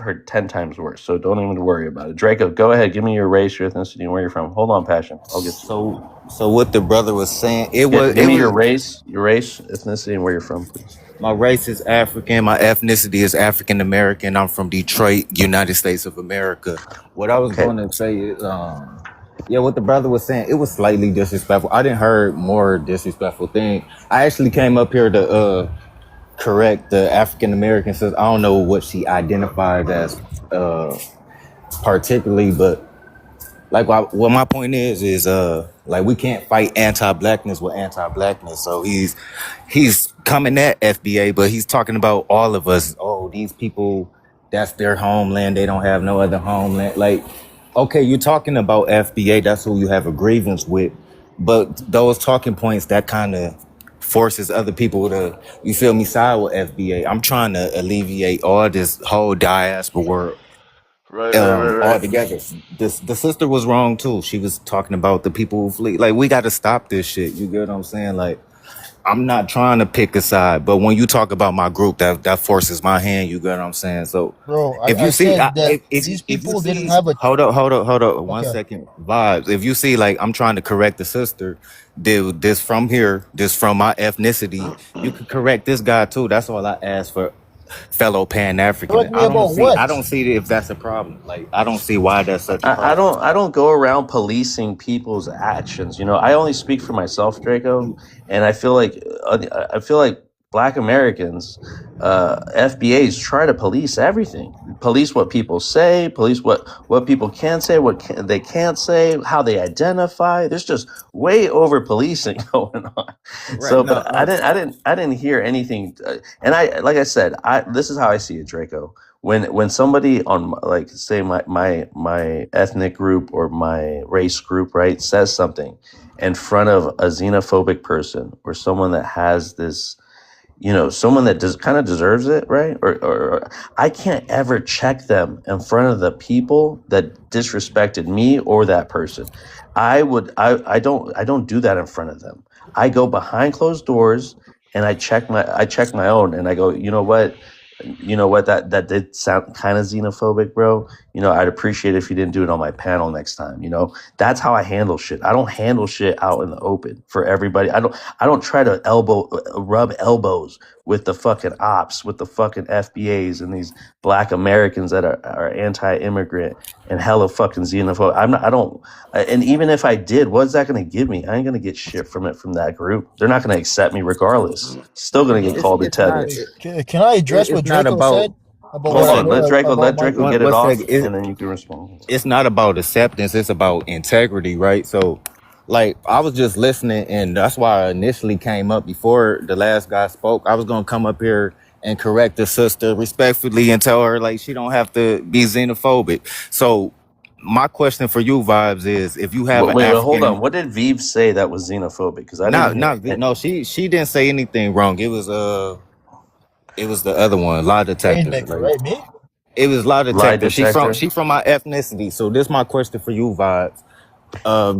heard 10 times worse, so don't even worry about it. Draco, go ahead. Give me your race, your ethnicity, and where you're from. Hold on, Passion. I'll get to you. So what the brother was saying, Give me your race, ethnicity, and where you're from, please. my race is African, my ethnicity is African American. I'm from Detroit, United States of America. What I was Okay. going to say is, yeah, what the brother was saying, it was slightly disrespectful. I didn't heard more disrespectful thing. I actually came up here to correct the African American says I don't know what she identified as particularly, but like what my point is like we can't fight anti-blackness with anti-blackness. So he's coming at FBA, but he's talking about all of us. Oh, these people, that's their homeland. They don't have no other homeland. Like, okay, you're talking about FBA. That's who you have a grievance with. But those talking points, that kind of forces other people to, you feel me, side with FBA. I'm trying to alleviate all this whole diaspora Right. all together. The sister was wrong too. She was talking about the people who flee. Like, we got to stop this shit. You get what I'm saying? Like, I'm not trying to pick a side, but when you talk about my group, that forces my hand. You get what I'm saying? So Bro, if I you see, said that these if you people didn't see, have a hold up, one okay. second, vibes. If you see, like I'm trying to correct the sister, dude, this from here, this from my ethnicity, you could correct this guy too. That's all I ask for, fellow Pan African. Correct me about what? I don't see if that's a problem. Like I don't see why that's such a problem. I don't go around policing people's actions. You know, I only speak for myself, Draco, and I feel like Black Americans, FBAs try to police everything. Police what people say, police what people can say, they can't say, how they identify. There's just way over policing going on. Right. So, No, but I didn't hear anything. And like I said, this is how I see it, Draco. When somebody on like say my ethnic group or my race group, right, says something in front of a xenophobic person or someone that has this, you know, someone that kind of deserves it, right? Or I can't ever check them in front of the people that disrespected me or that person. I don't do that in front of them. I go behind closed doors and I check my own and I go, you know what, that did sound kind of xenophobic, bro. You know, I'd appreciate if you didn't do it on my panel next time. You know, that's how I handle shit. I don't handle shit out in the open for everybody. I don't try to rub elbows with the fucking ops, with the fucking FBAs and these Black Americans that are anti-immigrant and hella fucking xenophobic. And even if I did, what's that going to give me? I ain't going to get shit from that group. They're not going to accept me regardless. Still going to get called a tether. Can I address what it's not Draco said about Hold what I on, let heard Draco about my get group? it one off, second. and then you can respond. It's not about acceptance, it's about integrity, right? So like I was just listening and that's why I initially came up before the last guy spoke. I was gonna come up here and correct the sister respectfully and tell her like she don't have to be xenophobic. So my question for you, Vibes, is if you have an Wait, hold on. African What did Vive say that was xenophobic? Because I didn't hear. no, she didn't say anything wrong. It was the other one, lie detector. Rainmaker, Like right? Me? it was lie Lie detector. detector. She from my ethnicity. So this my question for you, Vibes.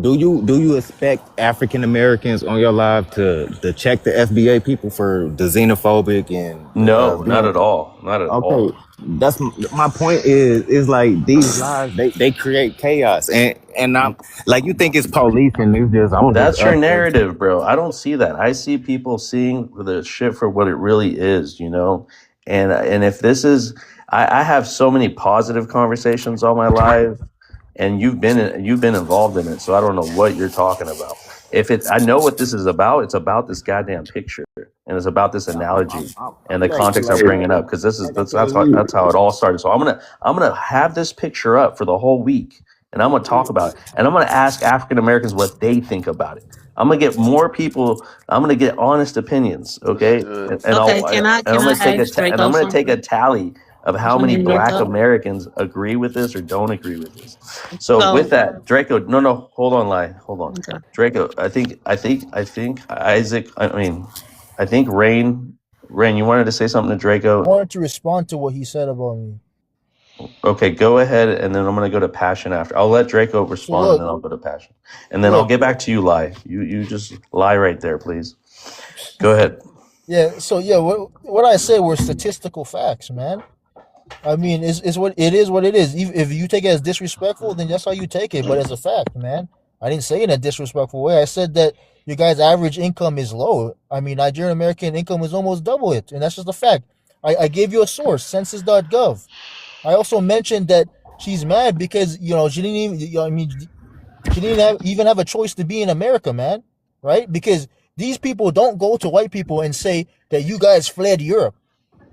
Do you expect African Americans on your live to check the FBA people for the xenophobic and No, not being at all. Not at all. okay? That's my point. Is like these lies they create chaos and I'm like you think it's police and it's just I'm just That's your up there. narrative, bro. I don't see that. I see people seeing the shit for what it really is, you know. And if this is, I have so many positive conversations on my live, and you've been involved in it, so I don't know what you're talking about. I know what this is about. It's about this goddamn picture, and it's about this analogy and the context I'm bringing up because that's how it all started. So I'm gonna have this picture up for the whole week, and I'm gonna talk about it, and I'm gonna ask African Americans what they think about it. I'm gonna get more people. I'm gonna get honest opinions, Let's okay? do it. And Okay, I'm gonna ask and I'm Draco gonna take a something? tally of how What's your many name, Black Draco? Americans agree with this or don't agree with this. So with So, that, Draco, no, hold on, okay. Draco. I think Isaac. I think Rain. You wanted to say something to I Draco. wanted to respond to what he said about me. Okay, go ahead, and then I'm gonna go to Passion after. I'll let Draco So respond, and then look, I'll go to Passion, and then I'll look, get back to you, Lie. You just lie right there, please. Go ahead. yeah. So yeah, what I said were statistical facts, man. I mean, is what it is. What it is. If you take it as disrespectful, then that's how you take it. But as a fact, man, I didn't say it in a disrespectful way. I said that your guys' average income is low. I mean, Nigerian American income is almost double it, and that's just a fact. I gave you a source, census.gov. I also mentioned that she's mad because she didn't even. I mean, she didn't even have a choice to be in America, man. Right? Because these people don't go to white people and say that you guys fled Europe.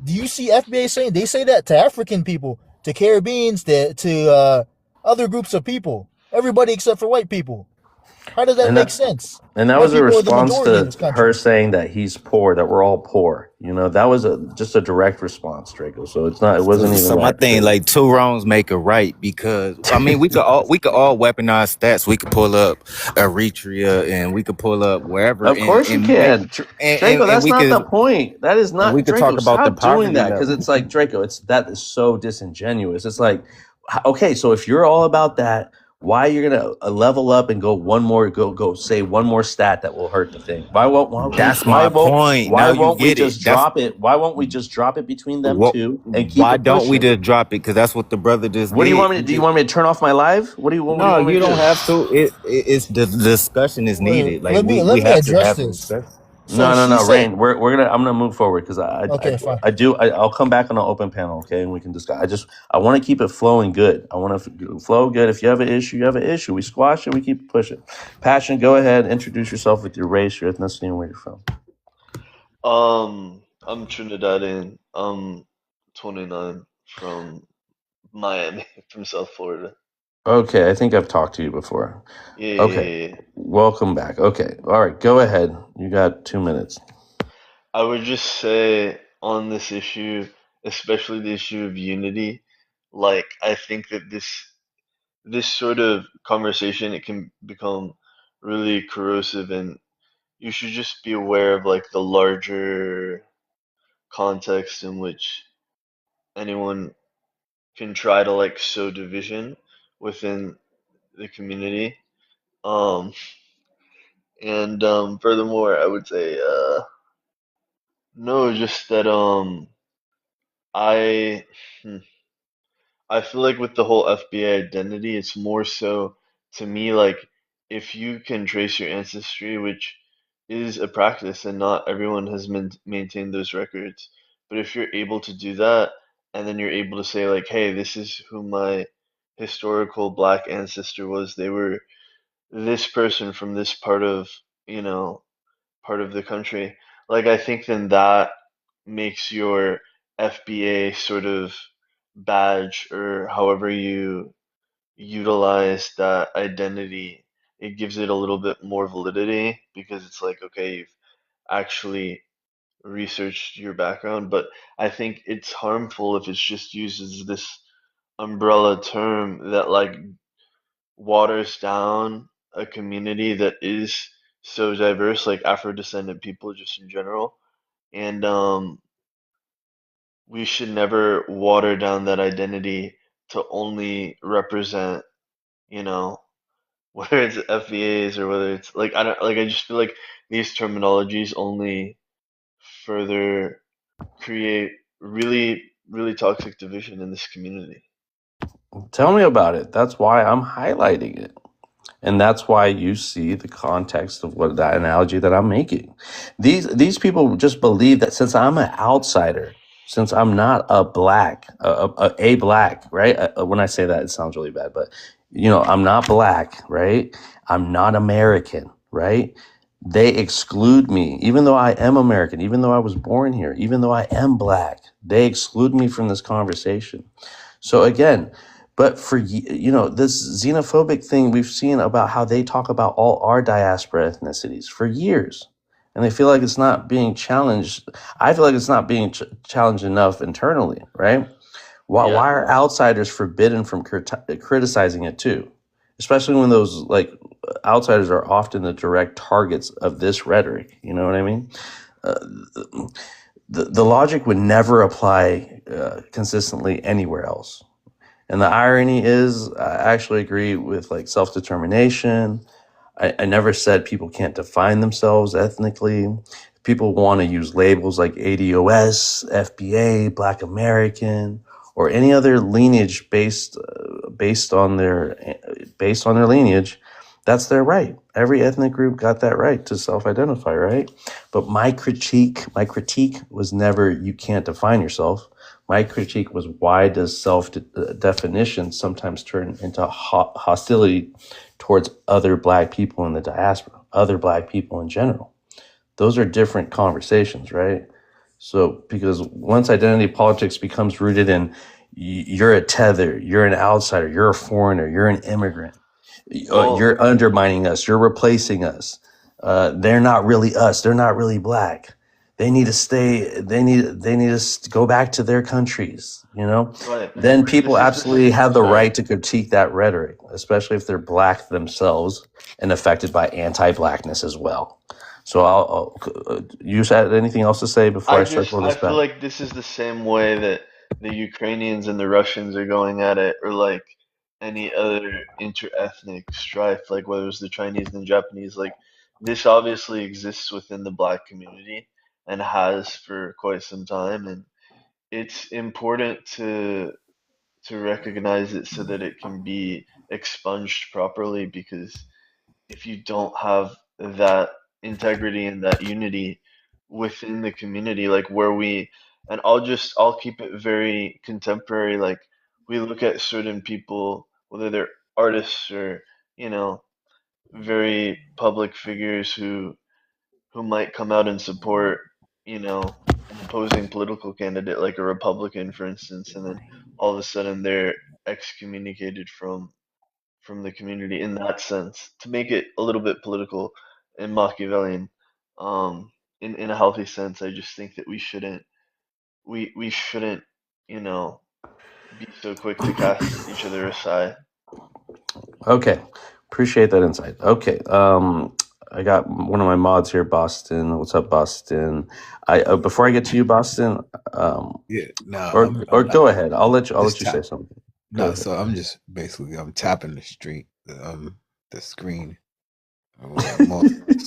Do you see FBA saying they say that to African people, to Caribbeans, to other groups of people, everybody except for white people? How does that And make that sense? and that White was a people are the response majority in to this her country. saying that he's poor, that we're all poor. That was just a direct response, Draco. So it wasn't even So my like thing, to. like two wrongs make a right, because I mean we could all weaponize stats. We could pull up Eritrea and we could pull up wherever Of course you and make can, Draco. and That's we not the could point. That is and we not could Draco. talk about the Stop doing poverty that because level. it's like Draco. That is so disingenuous. It's like, okay, so if you're all about that, why you're gonna level up and go say one more stat that will hurt the thing? That's my point. Why Now you won't we get just it. That's drop it? Why won't we just drop it between them what. two and keep Why it don't we pushing? just drop it? Because that's what the brother just What do you did. want me to do? You want me to turn off my live? What do you No, want me you to don't do? have to. It's the discussion is Wait, needed. Like let me we have to address have a this. discussion. So she No, said, Rain. I'm gonna move forward because okay, fine. I'll come back on an open panel, okay, and we can discuss. I want to keep it flowing good. I want to flow good. If you have an issue, you have an issue. We squash it. We keep pushing. Passion, go ahead. Introduce yourself with your race, your ethnicity, and where you're from. I'm Trinidadian. I'm 29 from Miami, from South Florida. Okay, I think I've talked to you before. Yeah. Okay, welcome back. Okay, all right, go ahead. You got 2 minutes. I would just say on this issue, especially the issue of unity, like I think that this sort of conversation, it can become really corrosive, and you should just be aware of like the larger context in which anyone can try to like sow division within the community. Um, and furthermore, I would say no, just that I hmm, I feel like with the whole FBA identity, it's more so to me like if you can trace your ancestry, which is a practice and not everyone has maintained those records, but if you're able to do that and then you're able to say like, hey, this is who my historical black ancestor was. They were this person from this part of, you know, part of the country. Like I think then that makes your FBA sort of badge or however you utilize that identity, it gives it a little bit more validity because it's like, okay, you've actually researched your background. But I think it's harmful if it's just used as this umbrella term that like waters down a community that is so diverse, like Afro-descendant people just in general. And we should never water down that identity to only represent, you know, whether it's FVAs or whether it's like I don't like I just feel like these terminologies only further create really toxic division in this community. Tell me about it. That's why I'm highlighting it. And that's why you see the context of what that analogy that I'm making. These people just believe that since I'm an outsider, since I'm not a black, a black, right? When I say that, it sounds really bad, but I'm not black, right? I'm not American, right? They exclude me, even though I am American, even though I was born here, even though I am black. They exclude me from this conversation. So again, but for this xenophobic thing we've seen about how they talk about all our diaspora ethnicities for years, and they feel like it's not being challenged. I feel like it's not being challenged enough internally, right? Why are outsiders forbidden from criticizing it too? Especially when those like outsiders are often the direct targets of this rhetoric. You know what I mean? The logic would never apply consistently anywhere else. And the irony is, I actually agree with like self-determination. I never said people can't define themselves ethnically. People want to use labels like ADOS, FBA, Black American, or any other lineage based on their lineage. That's their right. Every ethnic group got that right to self-identify, right? But my critique was never you can't define yourself. My critique was why does self-definition sometimes turn into hostility towards other black people in the diaspora, other black people in general. Those are different conversations, right? So because once identity politics becomes rooted in you're a tether, you're an outsider, you're a foreigner, you're an immigrant, you're undermining us, you're replacing us. They're not really us. They're not really black. They need to stay. They need to go back to their countries. Right. Then people absolutely have the right to critique that rhetoric, especially if they're black themselves and affected by anti-blackness as well. So you had anything else to say before I circle this back? I feel like this is the same way that the Ukrainians and the Russians are going at it, or like any other inter-ethnic strife, like whether it's the Chinese and the Japanese. Like this obviously exists within the black community and has for quite some time, and it's important to recognize it so that it can be expunged properly, because if you don't have that integrity and that unity within the community, like where we, and I'll keep it very contemporary, like we look at certain people, whether they're artists or, you know, very public figures who might come out and support, you know, an opposing political candidate like a Republican, for instance, and then all of a sudden they're excommunicated from the community in that sense, to make it a little bit political and Machiavellian. Um, in a healthy sense, I just think that we shouldn't, you know, be so quick to cast each other aside. Okay, appreciate that insight. Okay, I got one of my mods here, Boston. What's up, Boston? I before I get to you, Boston, Yeah, no, or go ahead. I'll let just you say tap. something. Go No, ahead. so I'm just basically I'm tapping the screen. More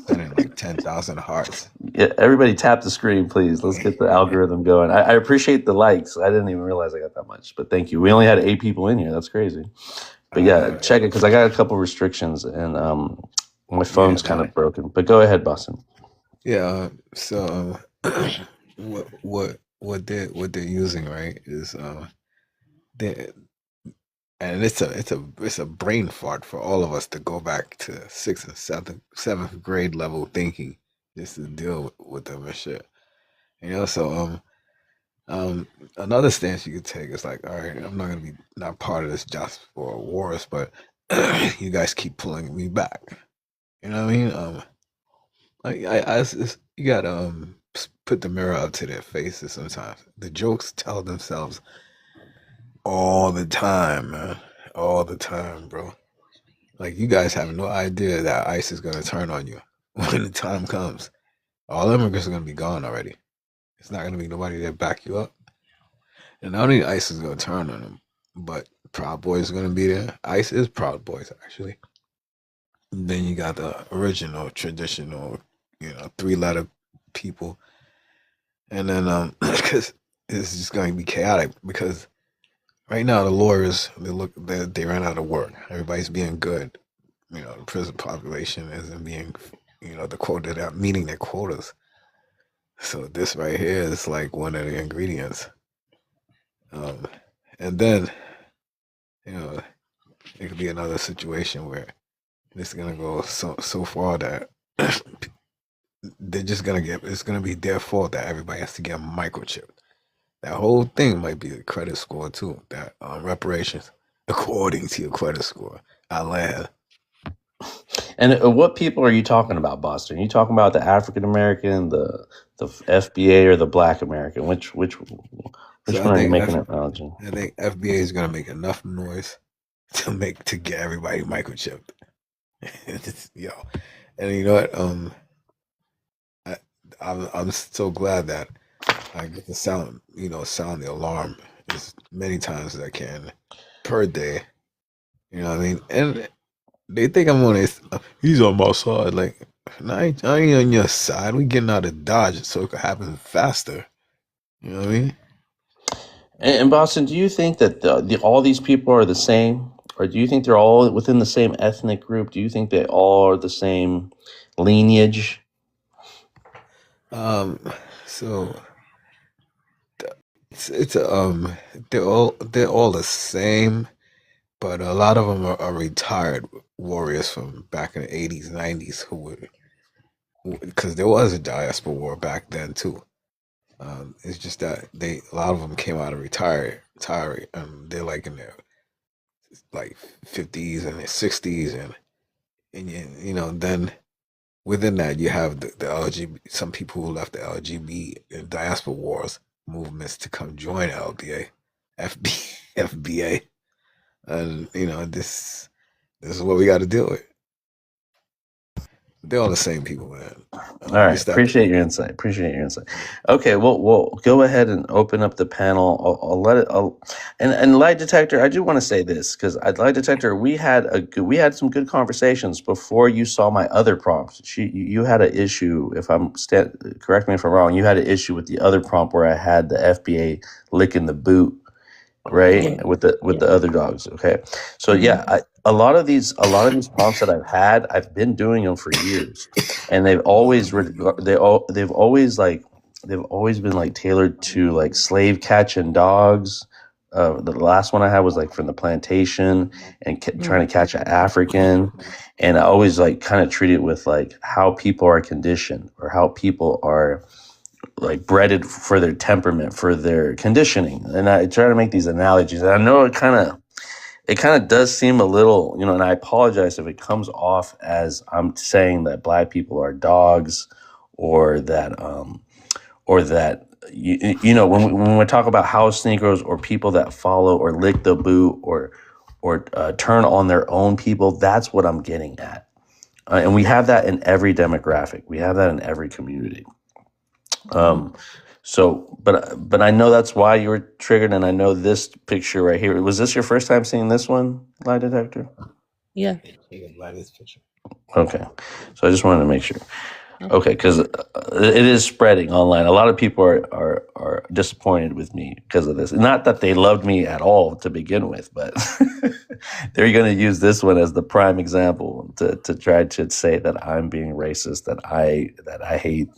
sending like 10,000 hearts. Yeah, everybody tap the screen, please. Let's get the algorithm going. I appreciate the likes. I didn't even realize I got that much, but thank you. We only had 8 people in here. That's crazy. But yeah, check it because I got a couple restrictions and my phone's kind of broken. But go ahead, Boston. Yeah. So what they're using, right, is they, and it's a brain fart for all of us to go back to 6th and 7th grade level thinking just to deal with them and shit. You know, so another stance you could take is like, all right, I'm not gonna be not part of this just for wars, but you guys keep pulling me back. You know what I mean? You gotta put the mirror up to their faces sometimes. The jokes tell themselves all the time, man. All the time, bro. Like you guys have no idea that ICE is gonna turn on you when the time comes. All immigrants are gonna be gone already. It's not gonna be nobody there to back you up. And not only ICE is gonna turn on them, but Proud Boys are gonna be there. ICE is Proud Boys actually. And then you got the original, traditional, 3-letter people. And then because it's just going to be chaotic because right now the lawyers they ran out of work. Everybody's being good. The prison population isn't being the quota that meeting their quotas. So this right here is like one of the ingredients. And then it could be another situation where it's gonna go so far that they're just gonna it's gonna be their fault that everybody has to get microchipped. That whole thing might be a credit score too. That reparations according to your credit score. Alan. And what people are you talking about, Boston? Are you talking about the African American, the FBA, or the Black American? Which one are you making an analogy? I think FBA is gonna make enough noise to get everybody microchipped. Yo, and you know what? I'm so glad that I get to sound the alarm as many times as I can per day. You know what I mean? And they think I'm on this. He's on my side. Like, I ain't on your side. We getting out of Dodge so it could happen faster. You know what I mean? And Boston, do you think that all these people are the same? Or do you think they're all within the same ethnic group? Do you think they all are the same lineage? So it's they're all the same, but a lot of them are retired warriors from back in the 80s, 90s who would, because there was a diaspora war back then too. It's just that a lot of them came out of retirement. They're like in their like 50s and their 60s, and then within that you have the LGBT, some people who left the LGBT and diaspora wars movements to come join LBA, FBA, and this is what we got to deal with. They're all the same people, man. All right. It's that Appreciate your insight. Okay. Well, we'll go ahead and open up the panel. I'll let it. And lie detector. I do want to say this because lie detector. We had some good conversations before you saw my other prompts. You had an issue. If correct me if I'm wrong. You had an issue with the other prompt where I had the FBA licking the boot, right? Yeah. With the other dogs. Okay. So yeah, a lot of these prompts that I've been doing them for years, and they've always they've always been like tailored to like slave catching dogs. The last one I had was like from the plantation and trying to catch an African, and I always like kind of treat it with like how people are conditioned or how people are like bred for their temperament, for their conditioning, and I try to make these analogies. And I know it kind of does seem a little, and I apologize if it comes off as I'm saying that black people are dogs, or that when we talk about house Negroes or people that follow or lick the boot or turn on their own people, that's what I'm getting at. And we have that in every demographic. We have that in every community. So, but I know that's why you were triggered, and I know this picture right here. Was this your first time seeing this one, lie detector? Yeah. Okay, so I just wanted to make sure. Okay, because it is spreading online. A lot of people are disappointed with me because of this. Not that they loved me at all to begin with, but they're going to use this one as the prime example to try to say that I'm being racist, that I hate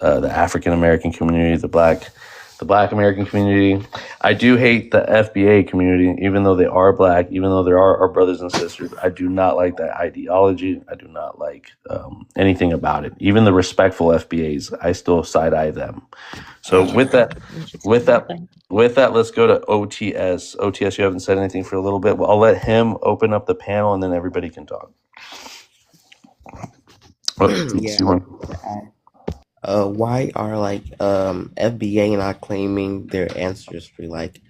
the African American community, the black American community. I do hate the FBA community, even though they are black, even though they are our brothers and sisters. I do not like that ideology. I do not like anything about it. Even the respectful FBAs, I still side eye them. So with that, let's go to OTS. OTS, you haven't said anything for a little bit. Well, I'll let him open up the panel, and then everybody can talk. Why are like FBA not claiming their ancestry? Like,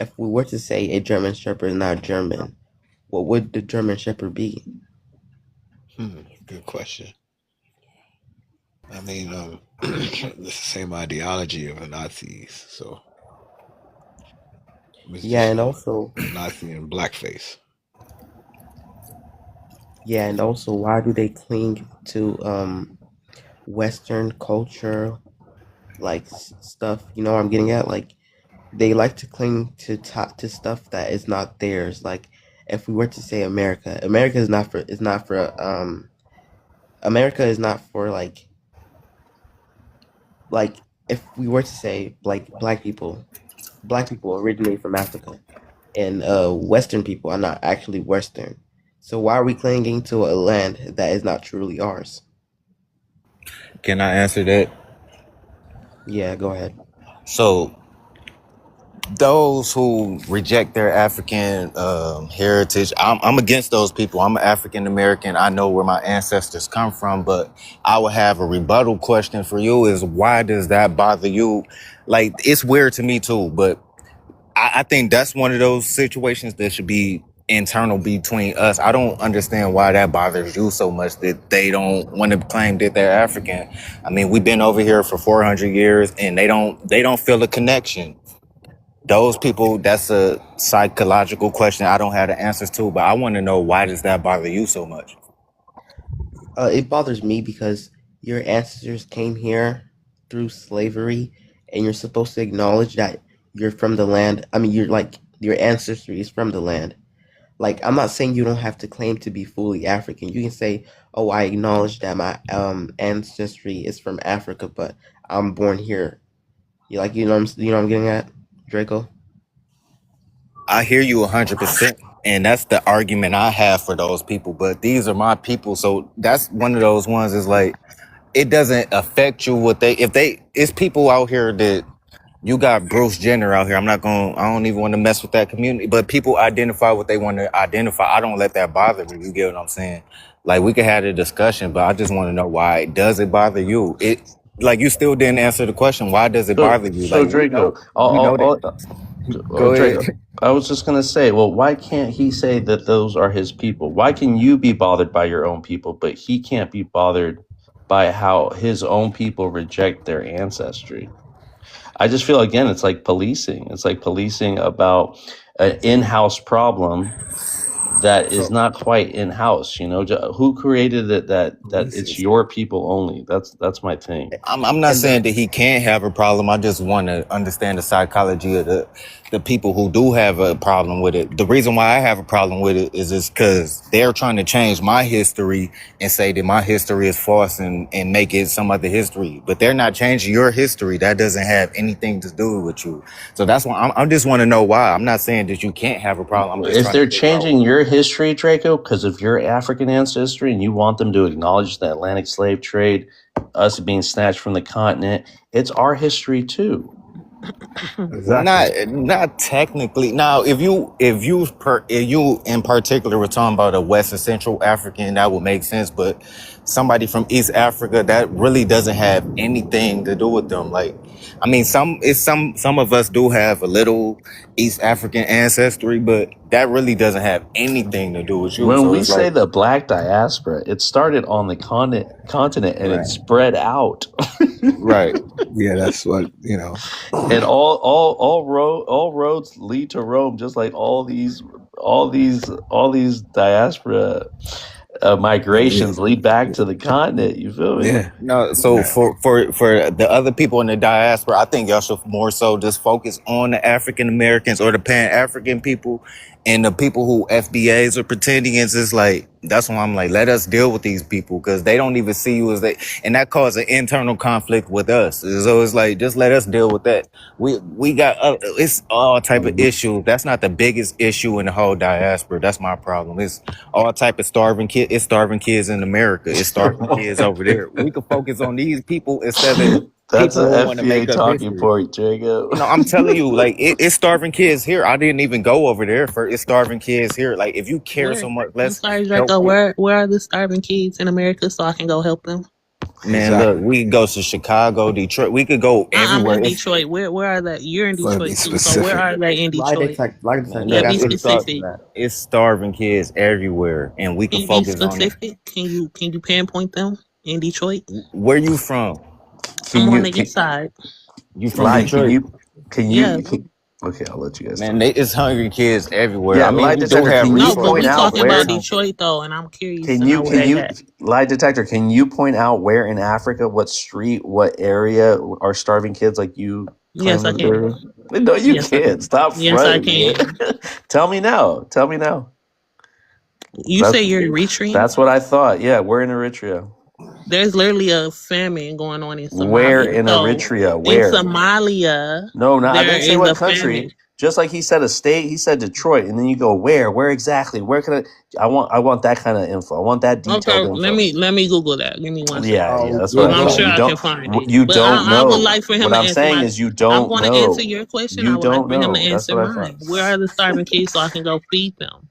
if we were to say a German Shepherd is not German, what would the German Shepherd be? Good question. I mean, it's the same ideology of the Nazis, so and also Nazi and blackface. Yeah, and also why do they cling to Western culture, like stuff? You know what I'm getting at? Like, they like to cling to stuff that is not theirs. Like, if we were to say America is not for America is not for like if we were to say like black people originate from Africa, and Western people are not actually Western. So why are we clinging to a land that is not truly ours? Can I answer that? Yeah, go ahead. So those who reject their African heritage, I'm against those people. I'm an African American. I know where my ancestors come from, but I would have a rebuttal question for you is why does that bother you? Like, it's weird to me too, but I think that's one of those situations that should be internal between us. I don't understand why that bothers you so much that they don't want to claim that they're African. I mean, we've been over here for 400 years and they don't feel a connection. Those people, that's a psychological question I don't have the answers to, but I want to know, why does that bother you so much? It bothers me because your ancestors came here through slavery, and you're supposed to acknowledge that you're from the land. I mean, you're like, your ancestry is from the land. Like, I'm not saying you don't have to claim to be fully African. You can say, oh, I acknowledge that my ancestry is from Africa, but I'm born here. You know what I'm getting at, Draco? I hear you 100%. And that's the argument I have for those people. But these are my people. So that's one of those ones is like, it doesn't affect you it's people out here that you got Bruce Jenner out here. I don't even want to mess with that community, but people identify what they want to identify. I don't let that bother me. You get what I'm saying? Like, we could have a discussion, but I just want to know, why does it bother you? Like, you still didn't answer the question. Why does it bother you? So Like, Draco, Go Drake, ahead. I was just gonna say, well, why can't he say that those are his people? Why can you be bothered by your own people, but he can't be bothered by how his own people reject their ancestry? I just feel again, it's like policing. It's like policing about an in-house problem that is So not quite in-house. Who created it that police it's is your people only? That's my thing. I'm not And the saying that he can't have a problem. I just want to understand the psychology of the people who do have a problem with it. The reason why I have a problem with it is just because they're trying to change my history and say that my history is false and make it some other history. But they're not changing your history. That doesn't have anything to do with you. So that's why I just want to know why. I'm not saying that you can't have a problem. I'm just If trying to they're figure out. changing your history, Draco, because of your African ancestry, and you want them to acknowledge the Atlantic slave trade, us being snatched from the continent, it's our history too. Exactly. Not technically. Now, if you in particular were talking about a West and Central African, that would make sense. But somebody from East Africa, that really doesn't have anything to do with them. Like, I mean, some of us do have a little East African ancestry, but that really doesn't have anything to do with you. When So we it's say like, the black diaspora, it started on the continent and it right, spread out. right. Yeah, that's what And all roads lead to Rome, just like all these diaspora Yeah, migrations lead back to the continent. You feel me? yeah. No, so Yeah. for the other people in the diaspora, I think y'all should more so just focus on the African Americans or the Pan African people and the people who FBAs are pretending. It's just like, that's why I'm like, let us deal with these people because they don't even see you as they, and that causes an internal conflict with us. So it's like, just let us deal with that. We got it's all type of issues. That's not the biggest issue in the whole diaspora. That's my problem. It's all type of starving kids. It's starving kids in America. It's starving kids over there. We could focus on these people instead of That's people an who want to FBA make up talking history. point, Jacob. No, I'm telling you, like it's starving kids here. I didn't even go over there for it's starving kids here. Like if you care Where? so much, I'm let's sorry, help. Draco. Where are the starving kids in America so I can go help them? Man, look, Exactly. we can go to Chicago, Detroit. We could go I'm everywhere. in Detroit. Where are they? You're in Gotta be Detroit too. So where specific. are they in Detroit? Man, Yeah, look, be That's what specific. it's starving kids everywhere, and we Can can you be focus on it. specific? Can you pinpoint them in Detroit? Where you from? I'm on the east side. You from Lie? Can Detroit? you? Can Yeah. you? Okay, I'll let you guys Man, talk. it's hungry kids everywhere. Yeah, I mean, lie we do detector. have Can you No, but point we resources, out talking but it's about where? hungry. Detroit though, and I'm curious Can to you? know where Can they you? at. Lie detector. Can you point out where in Africa, what street, what area are starving kids like you claim Yes, I them can. to? No, you Yes, I can't. can. Stop Yes, I fronting, man. can. Tell me now. Tell me now. You say That's you're Eritrean? that's what I thought. Yeah, we're in Eritrea. There's literally a famine going on in Where Somalia. in So Eritrea? in Where? Somalia, No, no, I there didn't say is what a famine. country. Just like he said a state, he said Detroit, and then you go where? Where exactly? Where can I? I want that kind of info. I want that Okay, detailed let info. me Google that. Give me 1 second. Yeah, that's what Because I I'm thought. sure You I can don't, find it. you But don't I would know. like for him What to I'm answer saying my. is you I'm don't going to answer know. your question. I You would like don't for him to know. That's answer what I thought. mine. Where are the starving kids so I can go feed them?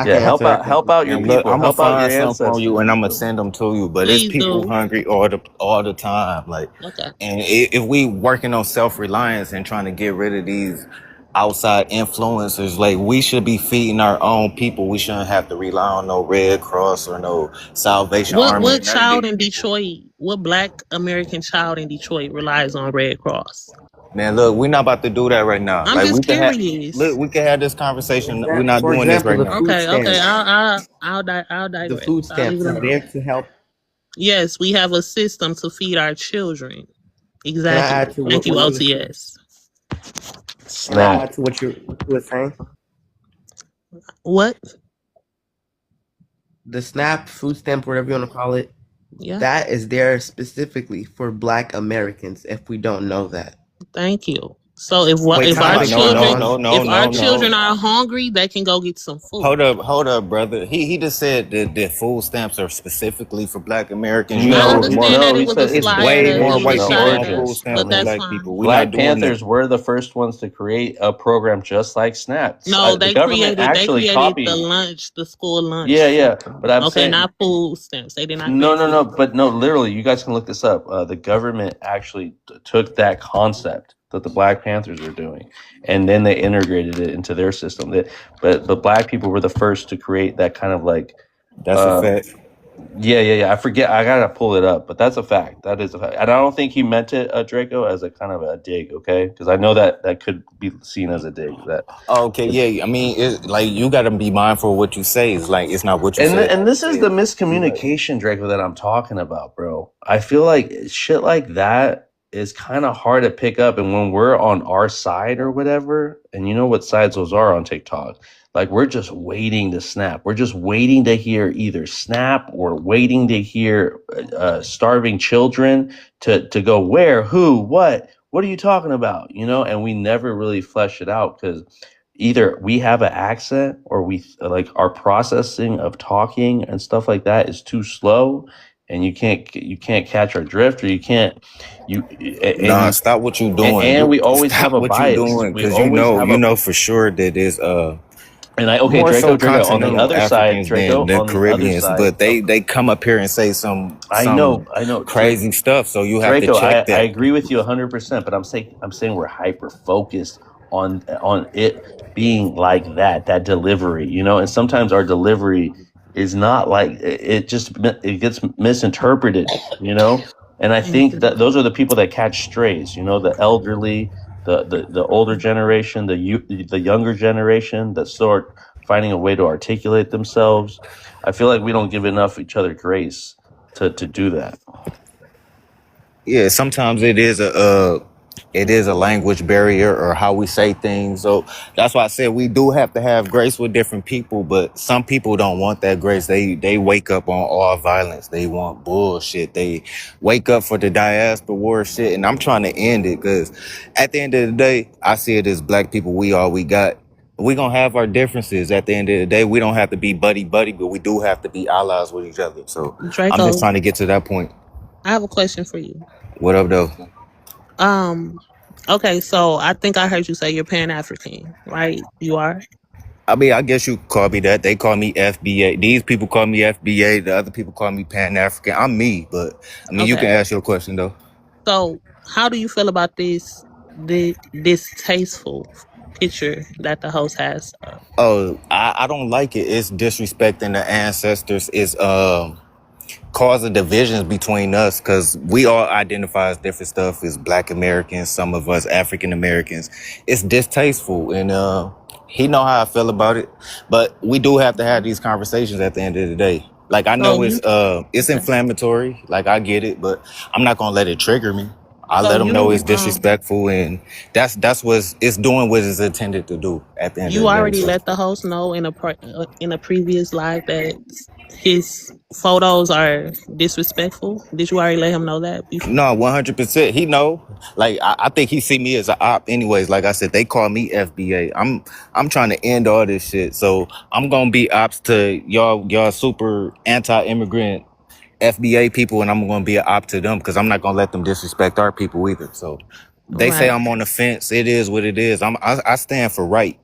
Yeah, help out your And look, people. I'm gonna Help out your find something for you, ancestors. and You I'm gonna feel me? send them to you. But it's Please people do. hungry all the time. Like, Okay. and if we working on self reliance and trying to get rid of these outside influencers, like we should be feeding our own people. We shouldn't have to rely on no Red Cross or no Salvation Army or What none of child these in people. Detroit? What Black American child in Detroit relies on Red Cross? Man, look, we're not about to do that right now. I'm Like just we can have, curious. look, we can have this conversation. We're not doing this right now. Okay, okay. I'll digress. I'll leave it alone. Yes, we have a system to feed our children. Exactly. Thank you, OTS. Snap. What? The SNAP, food stamp, whatever you want to call it, Yeah. that is there specifically for Black Americans. If we don't know that, Thank you. So if Wait, if time our out. children if our No. children are hungry, they can go get some food. Hold up, brother. He just said that food stamps are specifically for Black Americans. You I No, know, it's more. understand that he it was a said It's slide way that more he white no people on decided food to, origins. stamps but than that's Black fine. people. We're not Black doing that. Panthers were the first ones to create a program just like SNAP. No, The they government actually created copied. the school lunch. Yeah, but I'm Okay, saying not food stamps. They did not no, create food. but no, literally, you guys can look this up. The government actually took that concept, that the Black Panthers were doing, and then they integrated it into their system. But Black people were the first to create that kind of like, That's a uh, fact. yeah. I forget. I gotta pull it up, but that's a fact. That is a fact, and I don't think he meant it, Draco, as a kind of a dig. Okay, because I know that could be seen as a dig. That Okay, yeah. I mean, it's like you got to be mindful of what you say. It's like it's not what you say. and this is the You're right. miscommunication, Draco, that I'm talking about, bro. I feel like shit like that is kind of hard to pick up, and when we're on our side or whatever, and you know what sides those are on TikTok, like we're just waiting to snap. We're just waiting to hear either snap or waiting to hear starving children to go where, who, what are you talking about? You know, and we never really flesh it out because either we have an accent or we like our processing of talking and stuff like that is too slow, and you can't catch our drift, or you can't you and Nah, you stop what you doing. and You we always have stop a what you bias. doing We because always have you a know for sure that it's and I okay, more so Draco on the continental other side, Africans Draco than on the other Caribbeans, side. but they come up here and say some I know, crazy stuff. So you have to Draco. I check that. agree with you 100%, but I'm saying we're hyper focused on it being like that delivery, you know. And sometimes our delivery is not like it gets misinterpreted, you know. And I think that those are the people that catch strays, you know, the elderly, the older generation, the younger generation that start finding a way to articulate themselves. I feel like we don't give enough each other grace to do that. Yeah, sometimes it is a language barrier or how we say things. So that's why I said we do have to have grace with different people, but some people don't want that grace. They wake up on all violence. They want bullshit. They wake up for the diaspora war shit, and I'm trying to end it because at the end of the day, I see it as black people. We all we got. We gonna have our differences. At the end of the day, we don't have to be buddy, but we do have to be allies with each other. So I'm Draco, just trying to get to that point. I have a question for you. What up, though? Okay, so I think I heard you say you're Pan-African, right? You are? I mean, I guess you could call me that. They call me FBA. These people call me FBA. The other people call me Pan-African. I'm me, but I mean, you can Okay. ask your question though. So how do you feel about this distasteful picture that the host has up? Oh, I don't like it. It's disrespecting the ancestors. It's causing divisions between us because we all identify as different stuff as Black Americans, some of us African Americans. It's distasteful, and he know how I feel about it. But we do have to have these conversations at the end of the day. Like I know So it's inflammatory. Like I get it, but I'm not gonna let it trigger me. I so let them know you it's disrespectful, and that's what it's doing what it's intended to do at the end of you the day. already So. let the host know in a previous live that his photos are disrespectful. Did you already let him know that before? No, 100%. He know. Like I think he see me as an op. Anyways, like I said, they call me FBA. I'm trying to end all this shit. So I'm gonna be ops to y'all super anti-immigrant FBA people, and I'm gonna be an op to them because I'm not gonna let them disrespect our people either. So they say Right. I'm on the fence. It is what it is. I stand for right.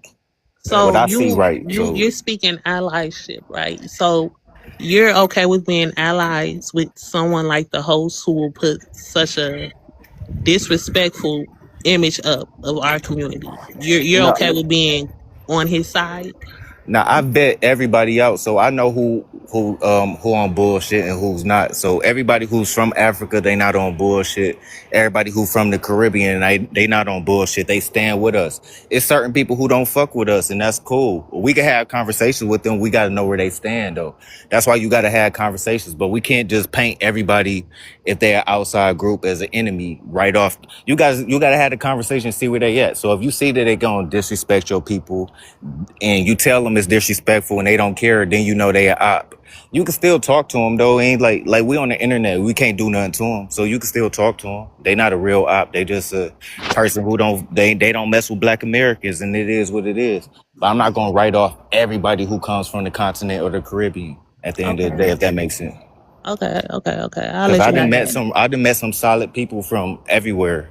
What So I see right. So you're speaking allyship, right? So you're okay with being allies with someone like the host who will put such a disrespectful image up of our community. You're no. okay with being on his side? Now I vet everybody out, so I know who on bullshit and who's not. So everybody who's from Africa, they not on bullshit. Everybody who from the Caribbean, they not on bullshit. They stand with us. It's certain people who don't fuck with us, and that's cool. We can have conversations with them. We got to know where they stand, though. That's why you got to have conversations. But we can't just paint everybody if they're an outside group as an enemy right off. You got to have the conversation, see where they at. So if you see that they gonna disrespect your people, and you tell them it's disrespectful and they don't care, then you know they a op. You can still talk to them though. It ain't like we on the internet. We can't do nothing to them. So you can still talk to them. They not a real op. They just a person who they don't mess with Black Americans, and it is what it is. But I'm not gonna write off everybody who comes from the continent or the Caribbean at the end of the day, if that makes sense. Okay. I'll Because let you have that. I done met some solid people from everywhere.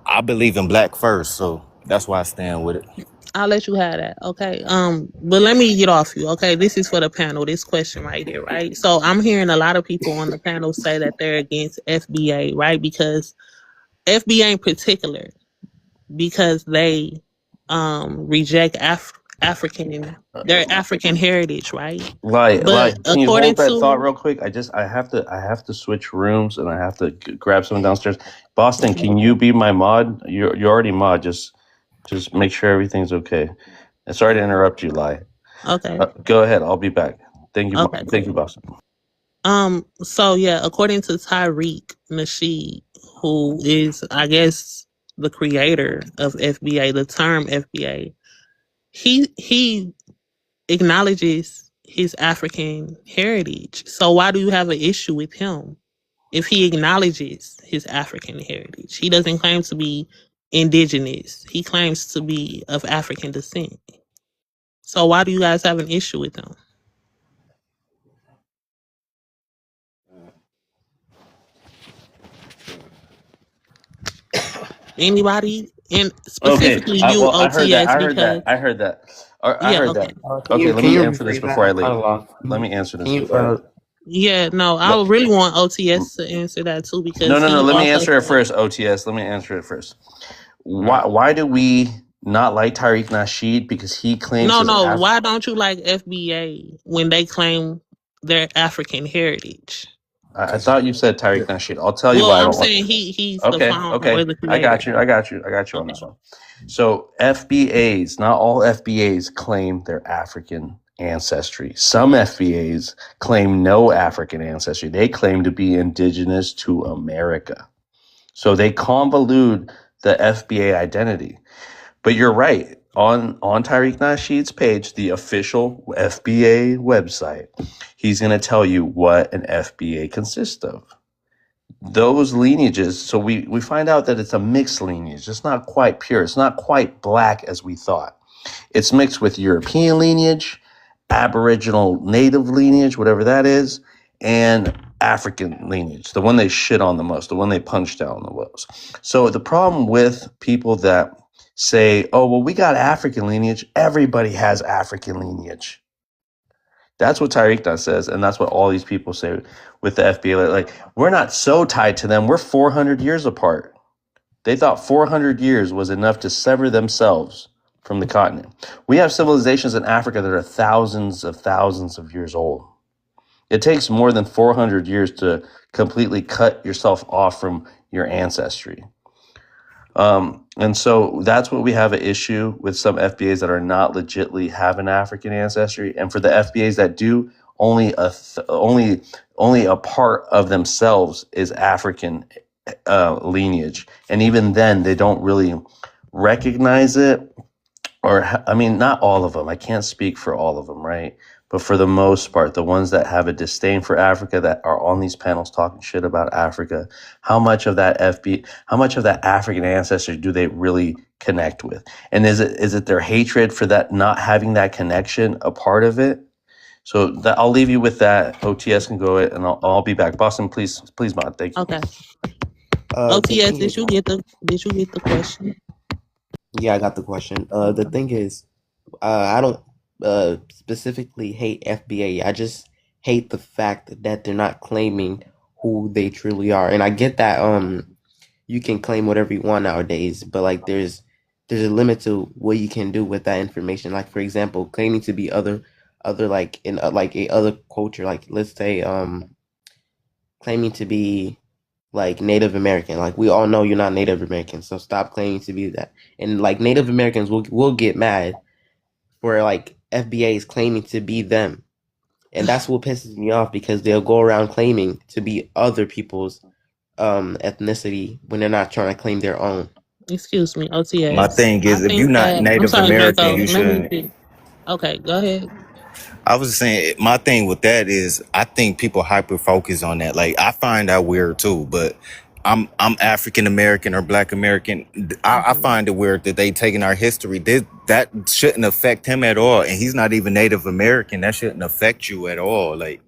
I believe in black first, so that's why I stand with it. I'll let you have that. Okay. But let me get off you. Okay. This is for the panel, this question right here, right? So I'm hearing a lot of people on the panel say that they're against FBA, right? Because FBA in particular, because they reject their African heritage, right? Like, But can you hold according that thought to real quick? I have to switch rooms and I have to grab someone downstairs. Boston, can you be my mod? You're already mod. Just make sure everything's okay. And sorry to interrupt you, Lai. okay, Go ahead. I'll be back. Thank you. okay, Thank cool. you, Boston. So yeah, according to Tyreek Nasheed, who is, I guess, the creator of FBA, the term FBA, he acknowledges his African heritage. So why do you have an issue with him if he acknowledges his African heritage? He doesn't claim to be indigenous. He claims to be of African descent. So why do you guys have an issue with him? Anybody? And specifically you, Well, I heard that. OTS, I heard because that. I heard that. I yeah, heard okay. that. Can Okay, you let can me you answer this rephrase before I that? leave. Let me answer this Can you before I leave. Yeah, no, I Let- really want OTS to answer that too, because No. he Let me also answer it said, first, OTS. Let me answer it first. Why do we not like Tariq Nasheed? Because he claims no, why don't you like FBA when they claim their African heritage? I thought you said Tariq Nasheed. I'll tell you Well, why I I'm don't like. saying he's the Okay, founder or the I got creator. you. I got you on this one. So FBAs, not all FBAs claim their African ancestry. Some FBAs claim no African ancestry. They claim to be indigenous to America. So they convolute the FBA identity. But you're right. On Tariq Nasheed's page, the official FBA website, he's going to tell you what an FBA consists of. Those lineages, so we find out that it's a mixed lineage. It's not quite pure. It's not quite black as we thought. It's mixed with European lineage, Aboriginal native lineage, whatever that is, and African lineage, the one they shit on the most, the one they punch down the most. So the problem with people that say, oh, well, we got African lineage, everybody has African lineage. That's what Tariq says, and that's what all these people say with the FBA. Like, we're not so tied to them. We're 400 years apart. They thought 400 years was enough to sever themselves from the continent. We have civilizations in Africa that are thousands of years old. It takes more than 400 years to completely cut yourself off from your ancestry. And so that's what we have an issue with some FBAs that are not legitly have an African ancestry. And for the FBAs that do, only a part of themselves is African lineage. And even then, they don't really recognize it. Or, I mean, not all of them. I can't speak for all of them, right? But for the most part, the ones that have a disdain for Africa, that are on these panels talking shit about Africa, how much of that African ancestry do they really connect with? And is it their hatred for that, not having that connection, a part of it? So I'll leave you with that. OTS can go it, and I'll be back. Boston, please, mod. Thank you. Okay. OTS, did you get the question? Yeah, I got the question. The thing is, I don't specifically hate FBA. I just hate the fact that they're not claiming who they truly are. And I get that you can claim whatever you want nowadays, but like there's a limit to what you can do with that information. Like, for example, claiming to be other like in like a other culture, like let's say claiming to be like Native American. Like, we all know you're not Native American, so stop claiming to be that. And like Native Americans will get mad for like FBAs claiming to be them. And that's what pisses me off, because they'll go around claiming to be other people's ethnicity when they're not trying to claim their own. Excuse me, OTS. My thing is, if you're not Native American, you shouldn't. Okay, go ahead. I was saying, my thing with that is, I think people hyper focus on that. Like, I find that weird too, but I'm African American or Black American. I find it weird that they taking our history. That shouldn't affect him at all, and he's not even Native American. That shouldn't affect you at all. Like,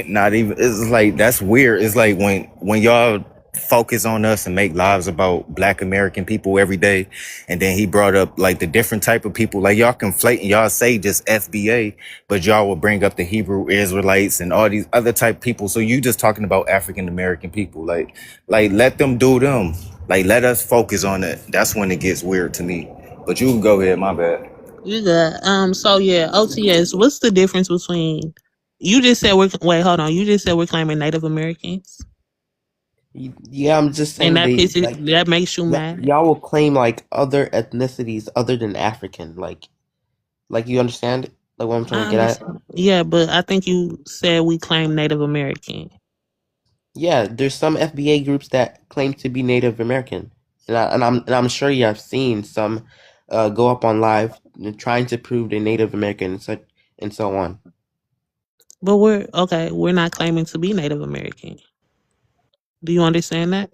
not even. It's like, that's weird. It's like when y'all focus on us and make lives about Black American people every day, and then he brought up like the different type of people. Like, y'all conflate and y'all say just FBA, but y'all will bring up the Hebrew Israelites and all these other type people. So you just talking about African American people. Like let them do them. Like, let us focus on it. That's when it gets weird to me. But you can go ahead, my bad. You good. So yeah, OTS, what's the difference between you just said hold on. You just said we're claiming Native Americans? Yeah, I'm just And saying that makes you mad? y'all will claim like other ethnicities other than African, like you understand like what I'm trying I to get at? understand. Yeah, but I think you said we claim Native American. Yeah, there's some FBA groups that claim to be Native American, and I'm sure you have seen some go up on live trying to prove they're Native American and so on. But we're not claiming to be Native American. Do you understand that?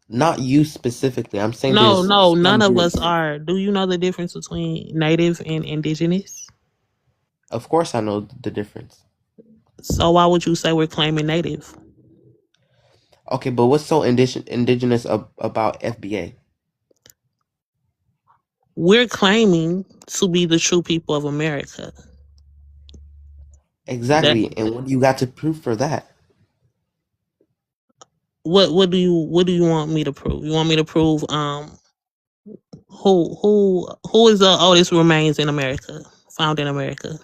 Not you specifically. I'm saying No, there's some none of us groups. are. Do you know the difference between Native and Indigenous? Of course, I know the difference. So why would you say we're claiming Native? Okay, but what's so indigenous about FBA? We're claiming to be the true people of America. Exactly, and what do you got to prove for that? What do you want me to prove? You want me to prove who is the oldest remains in America, found in America?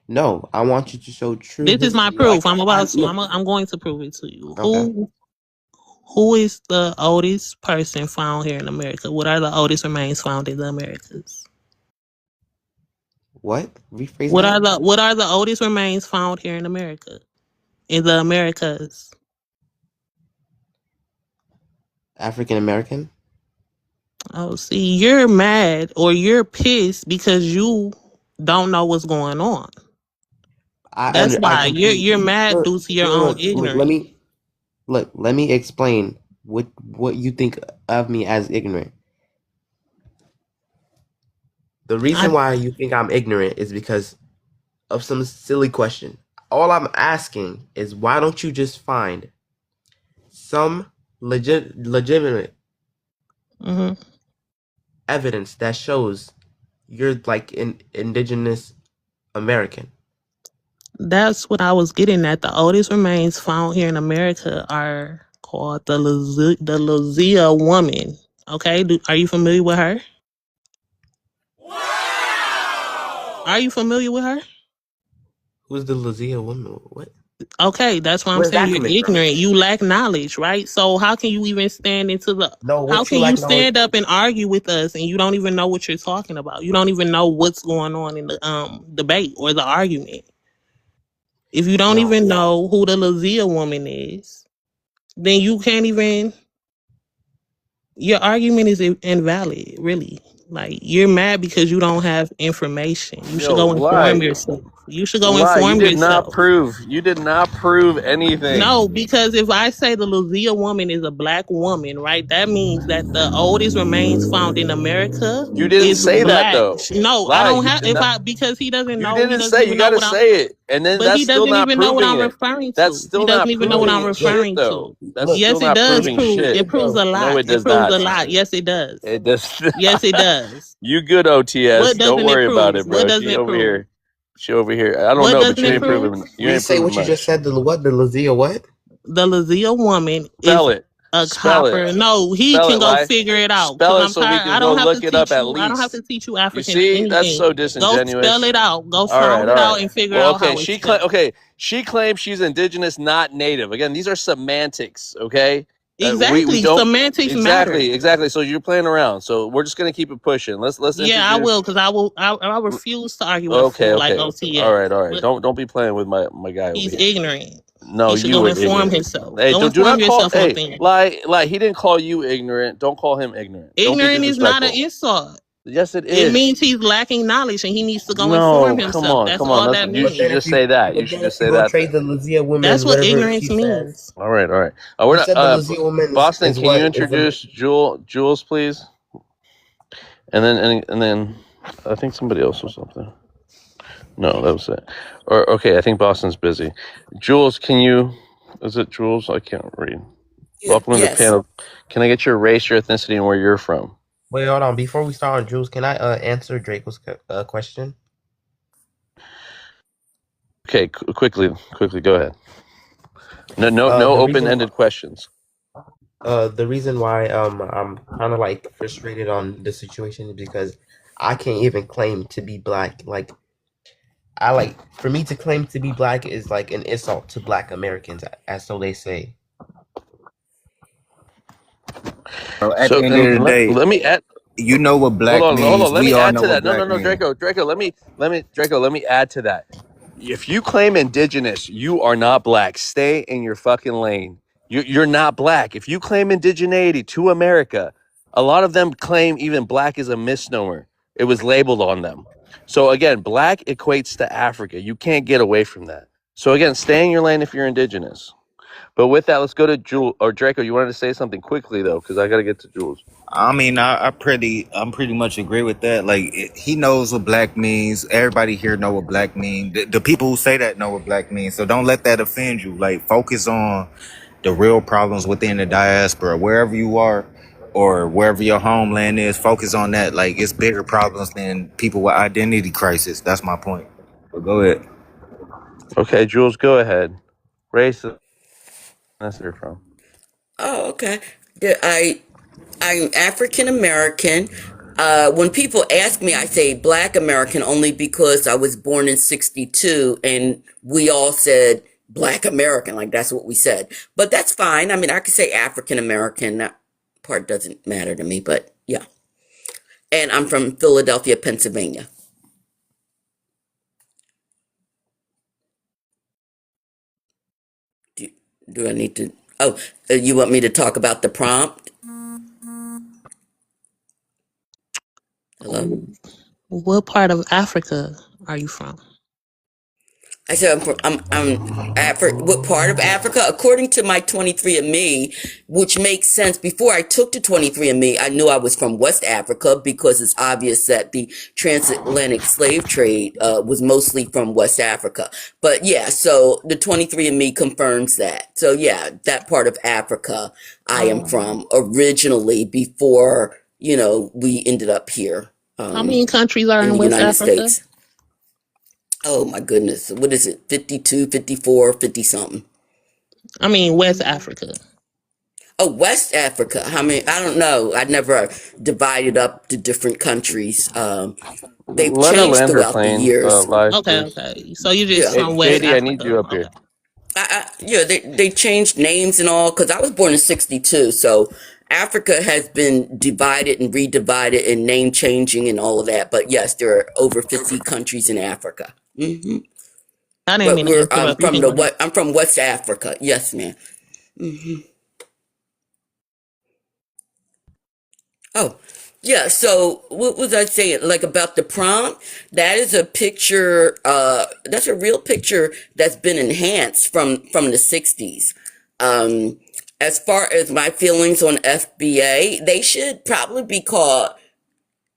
No, I want you to show true This is my history. proof. Like, I'm going to prove it to you. okay. Who is the oldest person found here in America? What are the oldest remains found in the Americas? What? Rephrase that. What are the oldest remains found here in America? In the Americas? African American. Oh, see, you're mad or you're pissed because you don't know what's going on. That's why you're mad due to your own ignorance. Let me explain what you think of me as ignorant. The reason why you think I'm ignorant is because of some silly question. All I'm asking is why don't you just find some legitimate evidence that shows you're like an indigenous American? That's what I was getting at. The oldest remains found here in America are called the Luzia woman. Okay, are you familiar with her? Wow! Are you familiar with her? Who's the Luzia woman? What? Okay, that's why I'm saying you're ignorant. You lack knowledge, right? So how can you even stand into the? How can you stand up and argue with us and you don't even know what you're talking about? You don't even know what's going on in the debate or the argument. If you don't even know who the Luzia woman is, then you can't even. Your argument is invalid, really. Like, you're mad because you don't have information. You should go inform yourself. You should go inform yourself. You did not prove anything. No, because if I say the Luzia woman is a black woman, right, that means that the oldest remains found in America. You didn't say black. That though. No, I don't have. Because he doesn't know. You didn't say. You gotta say it, and then but he doesn't even know what I'm referring to. That's still he doesn't even know what I'm referring to. Yes, it does prove. It proves a lot. No, it does proves not. a lot. Yes, it does. It does. Yes, it does. You good, OTS? What doesn't Don't worry it prove? about it, bro. What doesn't it prove? She over here. I don't What know, but doesn't you it ain't prove? proving. You ain't say proving what you much. just said. The Luzia what? The Luzia woman Spell is it. a Spell copper. it. No, he Spell can it, go right? figure it out. Spell it I'm so we tired. can I don't go have look to it up teach at you. I don't have least. to teach you You African see, anything. that's so Go disingenuous. spell it out. Go All sound right, it all out right. and figure Well, out how okay. it's spelled. She claims she's indigenous, not native. Again, these are semantics. Okay. Exactly. We don't Semantics matter. exactly. So you're playing around. So we're just gonna keep it pushing. Let's Yeah, I introduce. will, because I refuse to argue with a Okay, fool like okay. OTS. All right. But Don't be playing with my guy over he's here. ignorant. No, he should you go were inform ignorant. himself. Hey, Go do inform not call. yourself on Hey, things. lie. He didn't call you ignorant. Don't call him ignorant. Ignorant is not an disrespectful. insult. Yes, it is. It means he's lacking knowledge and he needs to go No, inform himself. come on, That's come all on. that You means. should just say that. You should just say that. Trade the Luzia woman. That's what whatever ignorance she means. says. All right. We're You said the Luzia woman Boston, is can what? you introduce Jules, please? And then I think somebody else or something. No, that was it. Or okay, I think Boston's busy. Jules, can you? Is it Jules? I can't read. Welcome to the panel. Can I get your race, your ethnicity, and where you're from? Wait, hold on. Before we start on Jules, can I answer Draco's question? Okay, quickly, go ahead. No open-ended questions. The reason why I'm kind of like frustrated on the situation is because I can't even claim to be black. Like I like for me to claim to be black is like an insult to Black Americans, as so they say. Bro, at So the end of and the day, let me add. you know what Hold black on, hold on. means. Let We me all add know to what that. No, no, black no, means. Draco. Let me add to that. If you claim indigenous, you are not black. Stay in your fucking lane. You're not black. If you claim indigeneity to America, a lot of them claim even black is a misnomer. It was labeled on them. So again, black equates to Africa. You can't get away from that. So again, stay in your lane if you're indigenous. But with that, let's go to Jules or Draco. You wanted to say something quickly though, because I got to get to Jules. I mean, I'm pretty much agree with that. Like, he knows what black means. Everybody here know what black means. The people who say that know what black means. So don't let that offend you. Like, focus on the real problems within the diaspora, wherever you are, or wherever your homeland is. Focus on that. Like, it's bigger problems than people with identity crisis. That's my point. But go ahead. Okay, Jules, go ahead. Race. That's where you're from. Oh, okay. I'm African American. When people ask me, I say Black American only because I was born in '62, and we all said Black American, like that's what we said. But that's fine. I mean, I could say African American. That part doesn't matter to me. But yeah, and I'm from Philadelphia, Pennsylvania. Do, do I need to? Oh, you want me to talk about the prompt? Hello. What part of Africa are you from? I said what part of Africa? According to my 23andMe, which makes sense. Before I took the 23andMe, I knew I was from West Africa because it's obvious that the transatlantic slave trade was mostly from West Africa. But yeah, so the 23andMe confirms that. So yeah, that part of Africa I am Um, from originally before, we ended up here how many countries are in in the West United Africa? States. Oh my goodness. What is it? 52, 54, 50 something. I mean, West Africa. Oh, West Africa. How many? I don't know. I never divided up the different countries. They've Let her changed land her throughout the plane years. live Okay, first. okay. So you're just Yeah. from West Katie, I need you Africa. up Okay. here. Yeah, they changed names and all because I was born in '62. So Africa has been divided and redivided and name changing and all of that. But yes, there are over 50 countries in Africa. I didn't But mean to I'm interrupt. You from can go ahead. I'm from West Africa. Yes, ma'am. Oh, yeah. So what was I saying? Like about the prompt? That is a picture. That's a real picture that's been enhanced from the '60s. As far as my feelings on FBA, they should probably be called,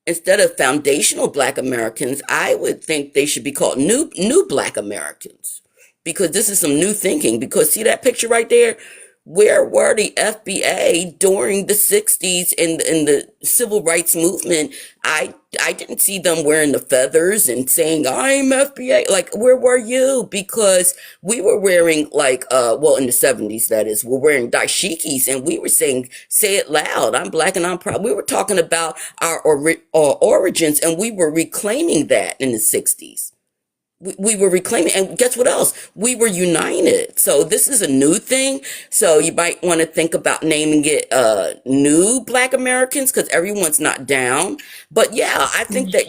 instead of foundational Black Americans, I would think they should be called new Black Americans, because this is some new thinking. Because see that picture right there? Where were the FBA during the '60s in the civil rights movement? I didn't see them wearing the feathers and saying I'm FBA. Like, where were you? Because we were wearing, like, well, in the '70s, that is, we're wearing dashikis, and we were saying, say it loud, I'm Black and I'm proud. We were talking about our origins, and we were reclaiming that in the '60s. We were reclaiming, and guess what else? We were united. So this is a new thing. So you might want to think about naming it new Black Americans, because everyone's not down. But yeah, I think that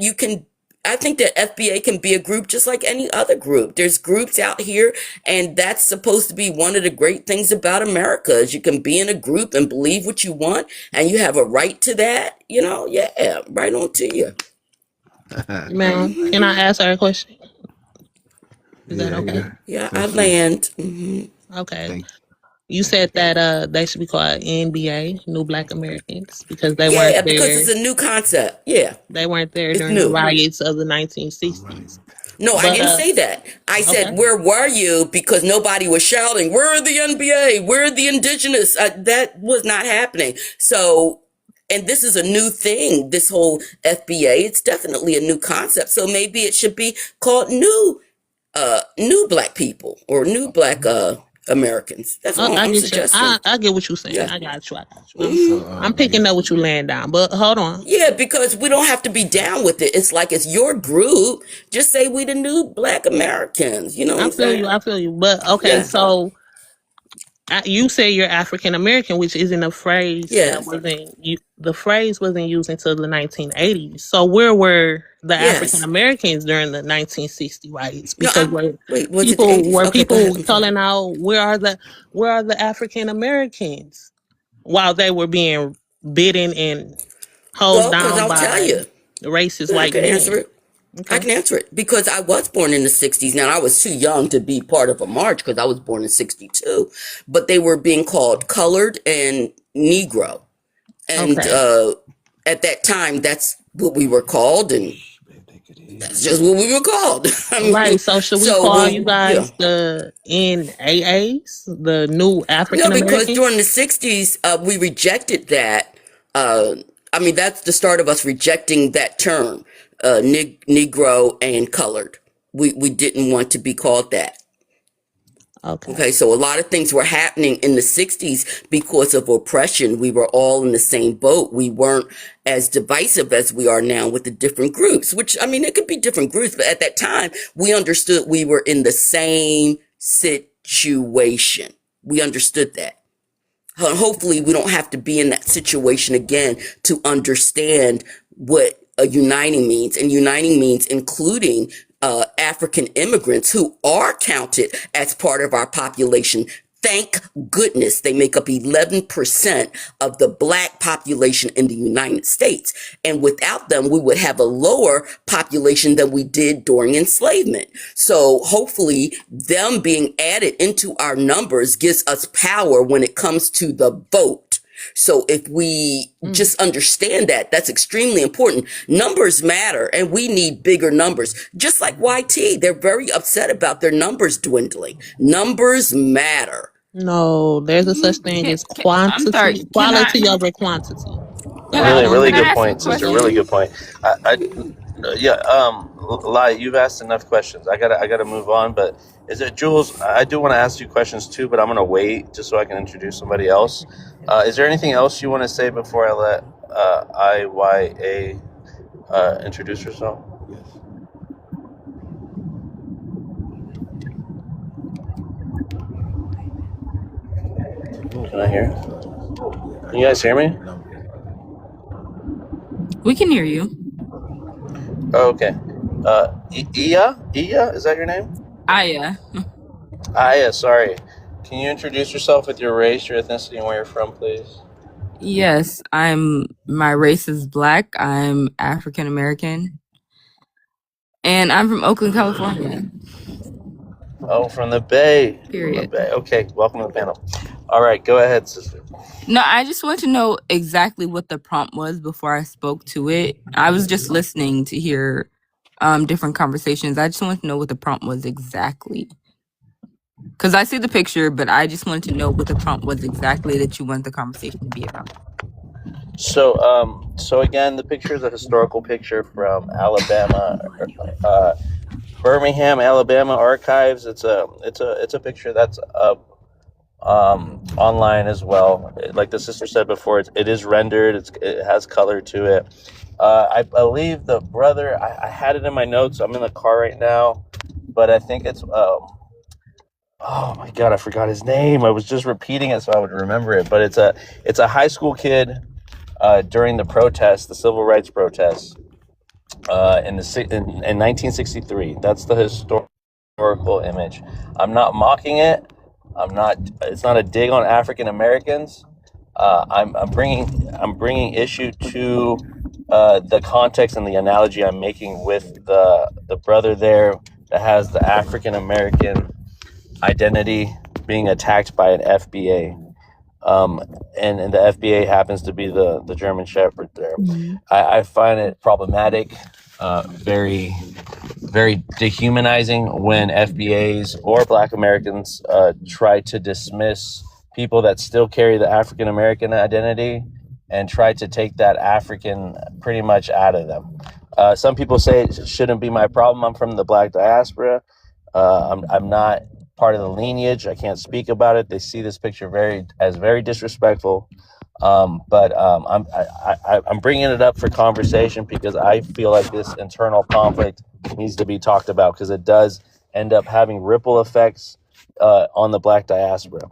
FBA can be a group just like any other group. There's groups out here, and that's supposed to be one of the great things about America is you can be in a group and believe what you want, and you have a right to that. Yeah, right on to you. Ma'am, can I ask her a question? Is that Yeah, okay? yeah. Yeah, Feel I free. land. Okay. Thank You said that they should be called NBA, New Black Americans, because they weren't Yeah, because there. it's a new concept. Yeah, They weren't there it's during the new. riots of the I'm 1960s. running. No, I But didn't say that. I okay. said, where were you? Because nobody was shouting, where are the NBA? Where are the indigenous? That was not happening. So, and this is a new thing, this whole FBA. It's definitely a new concept. So maybe it should be called new Black people, or new Black Americans. That's all I I'm get you. suggesting. I get what you're saying. Yeah. I got you. Mhm. So I'm picking up what you laying down, but hold on. Yeah, because we don't have to be down with it. It's like it's your group. Just say we the new Black Americans. You know what I'm saying? I feel you. But okay, Yeah. so you say you're African American, which isn't a phrase that Yes. wasn't the phrase wasn't used until the 1980s. So where were the African Yes. Americans during the 1960 riots? No, Because wait, was it the 80s? were Okay, go ahead. people calling out where are the African Americans while they were being beaten and held Well, because down I'll tell by you. racist I white can answer men? it. I can answer it because I was born in the 60s. Now, I was too young to be part of a march because I was born in 62. But they were being called colored and Negro. And Okay. at that time, that's what we were called. And that's just what we were called. I mean, Right. So should we so call you when, yeah. guys the NAAs, the new African No, because Americans? during the 60s, we rejected that. I mean, that's the start of us rejecting that term, Negro and colored. We didn't want to be called that. Okay. Okay, so a lot of things were happening in the 60s because of oppression. We were all in the same boat. We weren't as divisive as we are now with the different groups, which, I mean, it could be different groups, but at that time, we understood we were in the same situation. We understood that. Hopefully, we don't have to be in that situation again to understand what uniting means. And uniting means including African immigrants who are counted as part of our population. Thank goodness they make up 11% of the Black population in the United States. And without them, we would have a lower population than we did during enslavement. So hopefully them being added into our numbers gives us power when it comes to the vote. So if we just understand that, that's extremely important. Numbers matter and we need bigger numbers. Just like YT, they're very upset about their numbers dwindling. Numbers matter. No, there's a such thing as I'm sorry. quality over quantity. Really Can I good ask a point, sister. Really good point. Yeah. Lai, you've asked enough questions. I gotta move on. But is it Jules? I do want to ask you questions too, but I'm gonna wait just so I can introduce somebody else. Is there anything else you want to say before I let IYA introduce herself? Can I hear? Can you guys hear me? We can hear you. Oh, okay. Iya, is that your name? Aya. Aya, sorry. Can you introduce yourself with your race, your ethnicity, and where you're from, please? Yes, my race is Black. I'm African American. And I'm from Oakland, California. Oh, from the Bay. Period. From the Bay. Okay, welcome to the panel. All right, go ahead, sister. No, I just want to know exactly what the prompt was before I spoke to it. I was just listening to hear different conversations. I just want to know what the prompt was exactly. Because I see the picture, but I just wanted to know what the prompt was exactly that you want the conversation to be about. So again, the picture is a historical picture from Alabama, Birmingham, Alabama archives. It's a picture that's up online as well. Like the sister said before, it is rendered. It has color to it. I believe the brother. I had it in my notes. I'm in the car right now, but I think it's. Oh my God, I forgot his name. I was just repeating it so I would remember it. But it's a high school kid during the protests, the civil rights protests, in 1963. That's the historical image. I'm not mocking it. It's not a dig on African Americans. I'm bringing issue to the context and the analogy I'm making with the brother there that has the African American identity being attacked by an FBA. And the FBA happens to be the German Shepherd there. Mm-hmm. I find it problematic, very, very dehumanizing when FBAs or Black Americans try to dismiss people that still carry the African American identity and try to take that African pretty much out of them. Some people say it shouldn't be my problem. I'm from the Black diaspora. I'm not part of the lineage. I can't speak about it. They see this picture very disrespectful. I'm bringing it up for conversation because I feel like this internal conflict needs to be talked about because it does end up having ripple effects on the Black diaspora.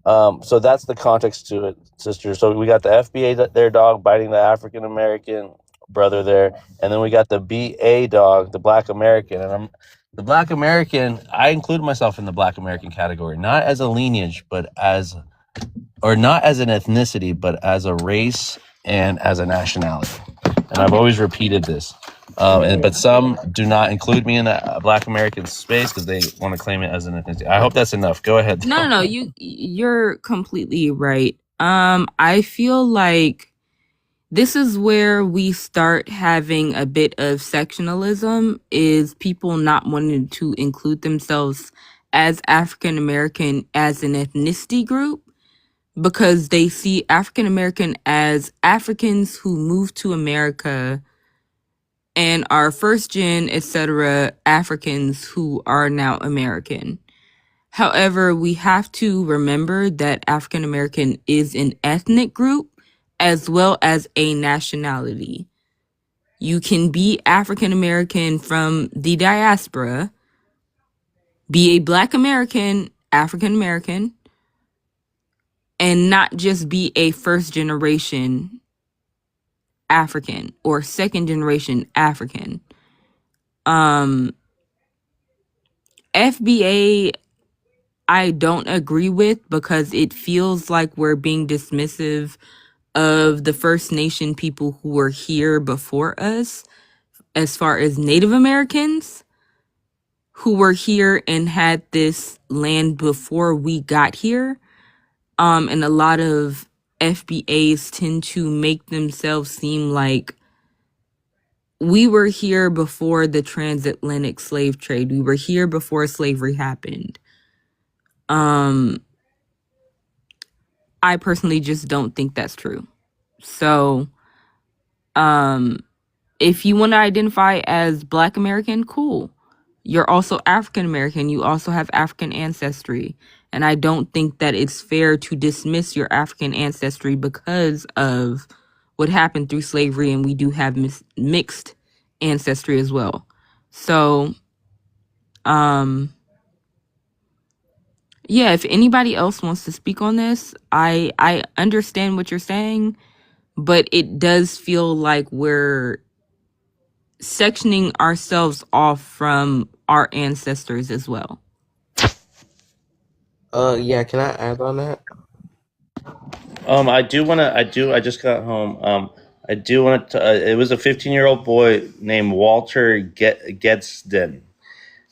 So that's the context to it, sister. So we got the FBA, their dog biting the African American brother there, and then we got the BA dog, the Black American, and the Black American. I include myself in the Black American category, not as a lineage, but not as an ethnicity, but as a race and as a nationality. And I've always repeated this. But some do not include me in the Black American space because they want to claim it as an ethnicity. I hope that's enough. Go ahead. No. You're completely right. I feel like this is where we start having a bit of sectionalism, is people not wanting to include themselves as African American as an ethnicity group because they see African American as Africans who moved to America and are first gen, etc., Africans who are now American. However, we have to remember that African American is an ethnic group as well as a nationality. You can be African American from the diaspora, be a Black American, African American, and not just be a first generation African or second generation African. FBA, I don't agree with because it feels like we're being dismissive of the First Nation people who were here before us, as far as Native Americans who were here and had this land before we got here. And a lot of FBAs tend to make themselves seem like we were here before the transatlantic slave trade. We were here before slavery happened. I personally just don't think that's true. So, if you want to identify as Black American, cool. You're also African American. You also have African ancestry. And I don't think that it's fair to dismiss your African ancestry because of what happened through slavery. And we do have mixed ancestry as well. So, yeah, if anybody else wants to speak on this, I understand what you're saying, but it does feel like we're sectioning ourselves off from our ancestors as well. Yeah, can I add on that? I just got home. I do want to, it was a 15-year-old boy named Walter Gedsden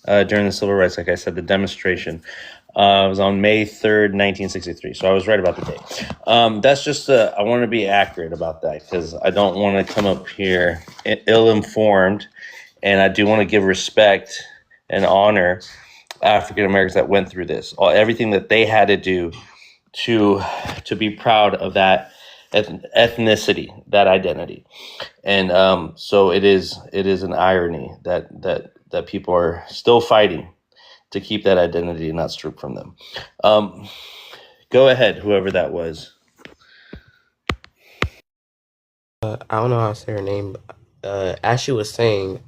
during the Civil Rights, like I said, the demonstration. It was on May 3rd, 1963. So I was right about the date. That's just, I want to be accurate about that because I don't want to come up here ill-informed. And I do want to give respect and honor African Americans that went through this, everything that they had to do to be proud of that ethnicity, that identity. And so it is an irony that people are still fighting to keep that identity not stripped from them. Go ahead, whoever that was. I don't know how to say her name. As she was saying,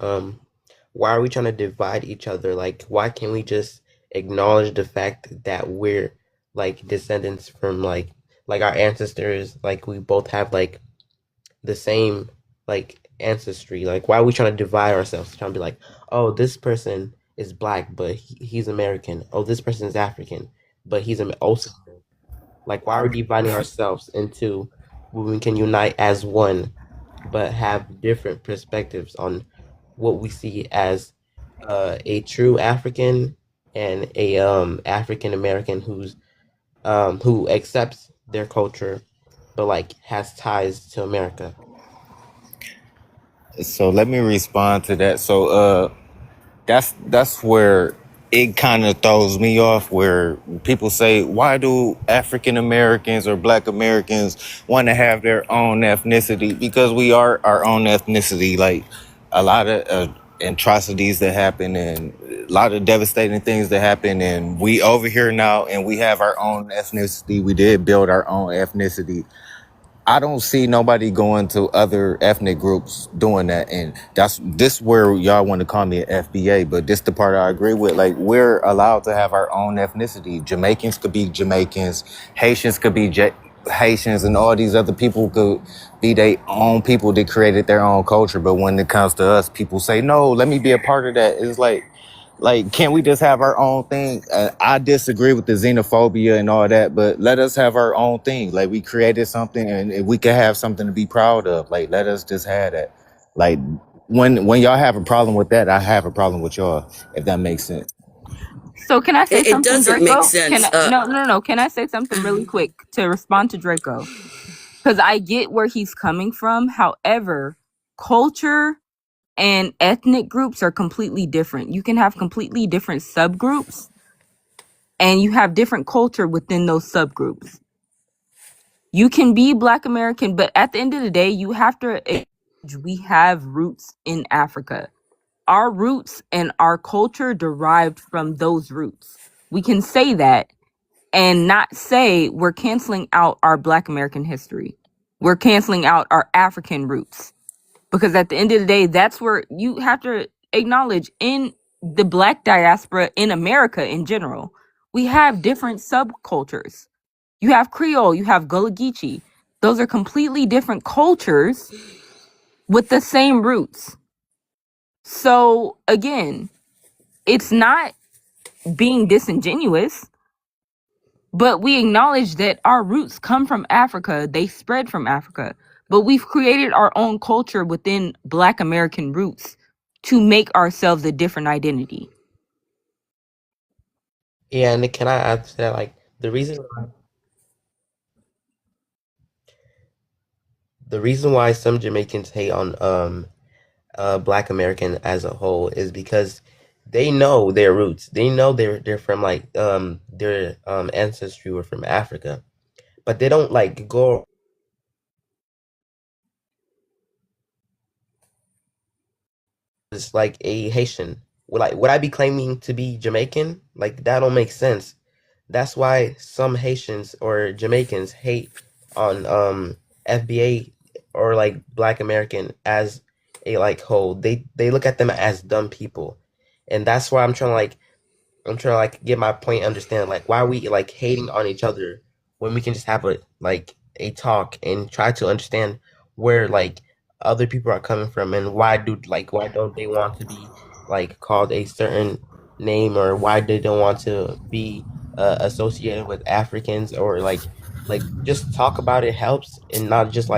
why are we trying to divide each other? Like, why can't we just acknowledge the fact that we're like descendants from like our ancestors? Like, we both have like the same like ancestry. Like, why are we trying to divide ourselves? Trying to be like, oh, this person is Black, but he's American. Oh, this person is African, but he's also like, why are we dividing ourselves into when we can unite as one, but have different perspectives on what we see as a true African and a African American who accepts their culture, but like has ties to America. So let me respond to that. So that's where it kind of throws me off, where people say, why do African Americans or Black Americans want to have their own ethnicity? Because we are our own ethnicity. Like, a lot of atrocities that happen in lot of devastating things that happen, and we over here now, and we have our own ethnicity. We did build our own ethnicity. I don't see nobody going to other ethnic groups doing that, and this where y'all want to call me an FBA, but this the part I agree with. Like, we're allowed to have our own ethnicity. Jamaicans could be Jamaicans, Haitians could be Haitians, and all these other people could be their own people that created their own culture. But when it comes to us, people say, no, let me be a part of that. It's like, can't we just have our own thing? I disagree with the xenophobia and all that, but let us have our own thing. Like, we created something, and we can have something to be proud of. Like, let us just have that. Like, when y'all have a problem with that, I have a problem with y'all, if that makes sense. So can I say It something, doesn't make Draco? sense. No. Can I say something really quick to respond to Draco? Because I get where he's coming from. However, culture and ethnic groups are completely different. You can have completely different subgroups, and you have different culture within those subgroups. You can be Black American, but at the end of the day, you have to acknowledge we have roots in Africa. Our roots and our culture derived from those roots. We can say that and not say we're canceling out our Black American history. We're canceling out our African roots. Because at the end of the day, that's where you have to acknowledge in the Black diaspora in America in general, we have different subcultures. You have Creole, you have Gullah Geechee. Those are completely different cultures with the same roots. So again, it's not being disingenuous, but we acknowledge that our roots come from Africa. They spread from Africa. But we've created our own culture within Black American roots to make ourselves a different identity. Yeah, and can I add to that? Like, the reason why some Jamaicans hate on Black American as a whole is because they know their roots. They know they're from like their ancestry were from Africa, but they don't like go. It's like a Haitian. Would I be claiming to be Jamaican? Like, that don't make sense. That's why some Haitians or Jamaicans hate on FBA or like Black American as a like whole. They look at them as dumb people, and that's why I'm trying to get my point, understand like why we like hating on each other when we can just have a talk and try to understand where like other people are coming from, and why don't they want to be like called a certain name, or why they don't want to be associated with Africans, or like just talk about it helps, and not just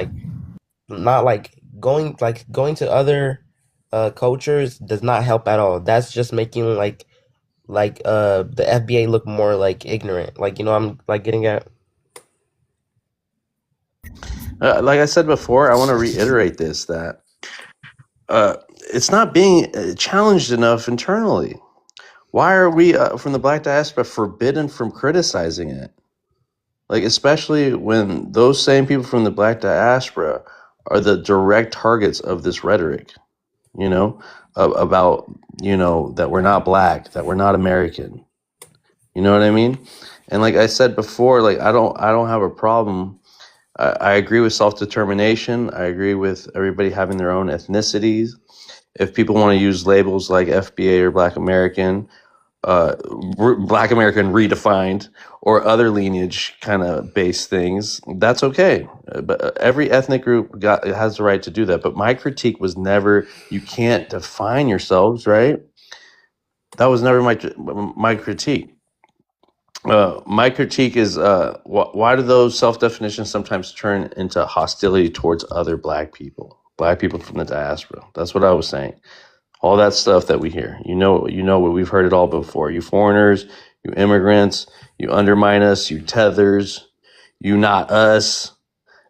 not going to other cultures does not help at all. That's just making the FBA look more like ignorant. Like, I'm like getting at. Like I said before, I want to reiterate this, that it's not being challenged enough internally. Why are we from the Black diaspora forbidden from criticizing it? Like, especially when those same people from the Black diaspora are the direct targets of this rhetoric, about, that we're not Black, that we're not American. You know what I mean? And like I said before, like, I don't have a problem. I agree with self-determination. I agree with everybody having their own ethnicities. If people want to use labels like FBA or Black American, Black American redefined, or other lineage kind of based things, that's okay. But every ethnic group has the right to do that. But my critique was never, you can't define yourselves, right? That was never my critique. My critique is why do those self-definitions sometimes turn into hostility towards other Black people from the diaspora? That's what I was saying. All that stuff that we hear, what we've heard it all before. You foreigners, you immigrants, you undermine us, you tethers, you not us.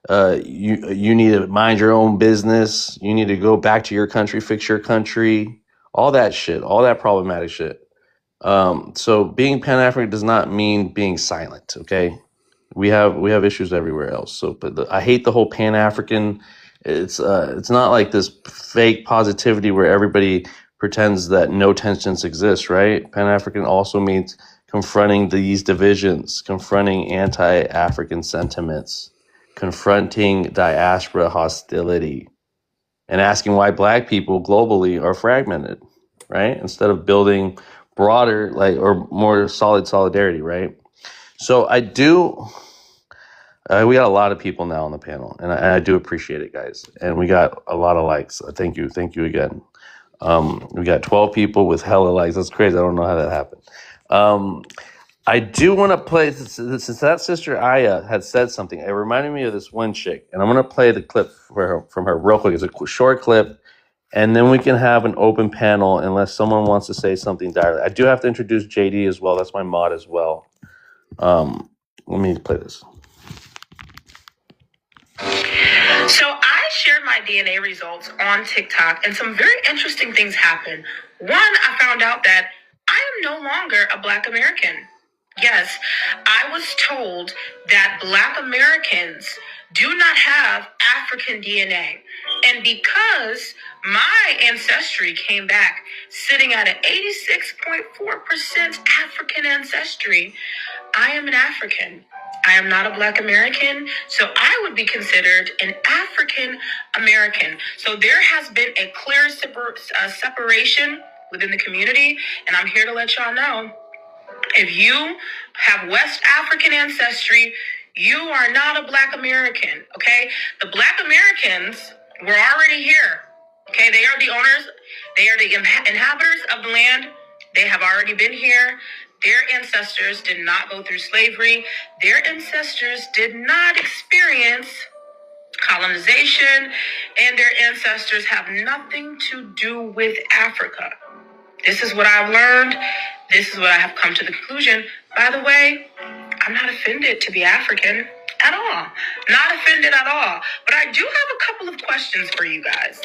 You need to mind your own business. You need to go back to your country, fix your country. All that shit, all that problematic shit. So being Pan-African does not mean being silent. Okay, we have issues everywhere else. So, but I hate the whole Pan-African. It's not like this fake positivity where everybody pretends that no tensions exist, right? Pan-African also means confronting these divisions, confronting anti-African sentiments, confronting diaspora hostility, and asking why Black people globally are fragmented, right? Instead of building broader, like, or more solid solidarity, right? So I do. We got a lot of people now on the panel, and I do appreciate it, guys. And we got a lot of likes. Thank you again. We got 12 people with hella likes. That's crazy. I don't know how that happened. I do want to play, since that sister Aya had said something, it reminded me of this one chick, and I'm going to play the clip from her real quick. It's a short clip, and then we can have an open panel unless someone wants to say something directly. I do have to introduce JD as well. That's my mod as well. Let me play this. So I shared my DNA results on TikTok, and some very interesting things happened. One, I found out that I am no longer a Black American. Yes, I was told that Black Americans do not have African DNA. And because my ancestry came back sitting at an 86.4% African ancestry, I am an African. I am not a Black American, so I would be considered an African American. So there has been a clear separation within the community, and I'm here to let y'all know, if you have West African ancestry, you are not a Black American, okay? The Black Americans were already here, okay? They are the owners, they are the inhabitants of the land. They have already been here. Their ancestors did not go through slavery. Their ancestors did not experience colonization, and their ancestors have nothing to do with Africa. This is what I've learned. This is what I have come to the conclusion. By the way, I'm not offended to be African at all. Not offended at all. But I do have a couple of questions for you guys.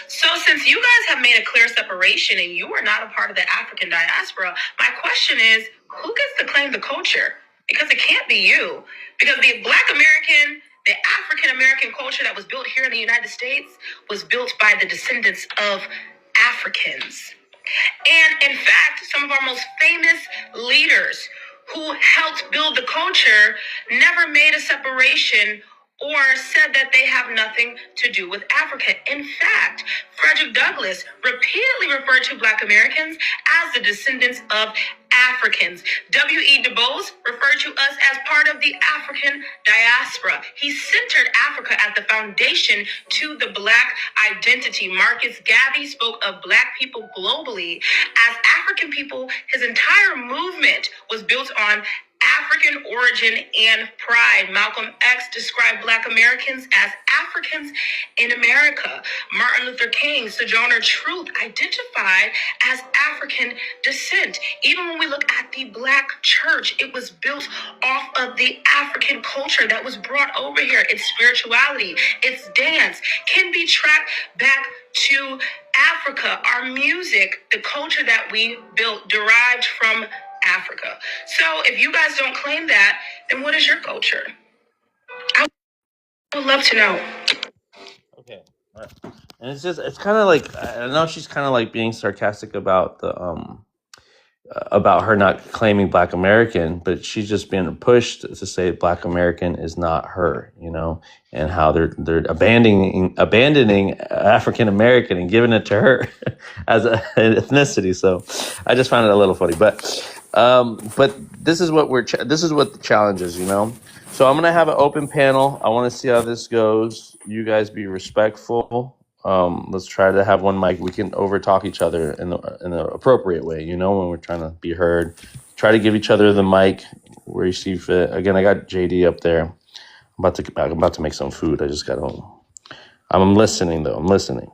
So since you guys have made a clear separation and you are not a part of the African diaspora, my question is, who gets to claim the culture? Because it can't be you. Because the Black American, the African American culture that was built here in the United States was built by the descendants of Africans. And in fact, some of our most famous leaders who helped build the culture never made a separation or said that they have nothing to do with Africa. In fact, Frederick Douglass repeatedly referred to Black Americans as the descendants of Africans. W.E. Du Bois referred to us as part of the African diaspora. He centered Africa as the foundation to the Black identity. Marcus Garvey spoke of Black people globally as African people. His entire movement was built on African origin and pride. Malcolm X described Black Americans as Africans in America. Martin Luther King, Sojourner Truth, identified as African descent. Even when we look at the Black church, it was built off of the African culture that was brought over here. Its spirituality, its dance can be tracked back to Africa. Our music, the culture that we built, derived from Africa. So if you guys don't claim that, then what is your culture? I would love to know. Okay. All right. And it's kind of like, I know she's kind of like being sarcastic about about her not claiming Black American, but she's just being pushed to say Black American is not her, you know, and how they're abandoning African American and giving it to her as an ethnicity. So I just found it a little funny, but this is what this is what the challenge is, you know. So I'm gonna have an open panel. I want to see how this goes. You guys be respectful. Let's try to have one mic. We can overtalk each other in the appropriate way, you know, when we're trying to be heard. Try to give each other the mic where you see fit. Again, I got JD up there. I'm about to make some food. I just got home. I'm listening though. I'm listening.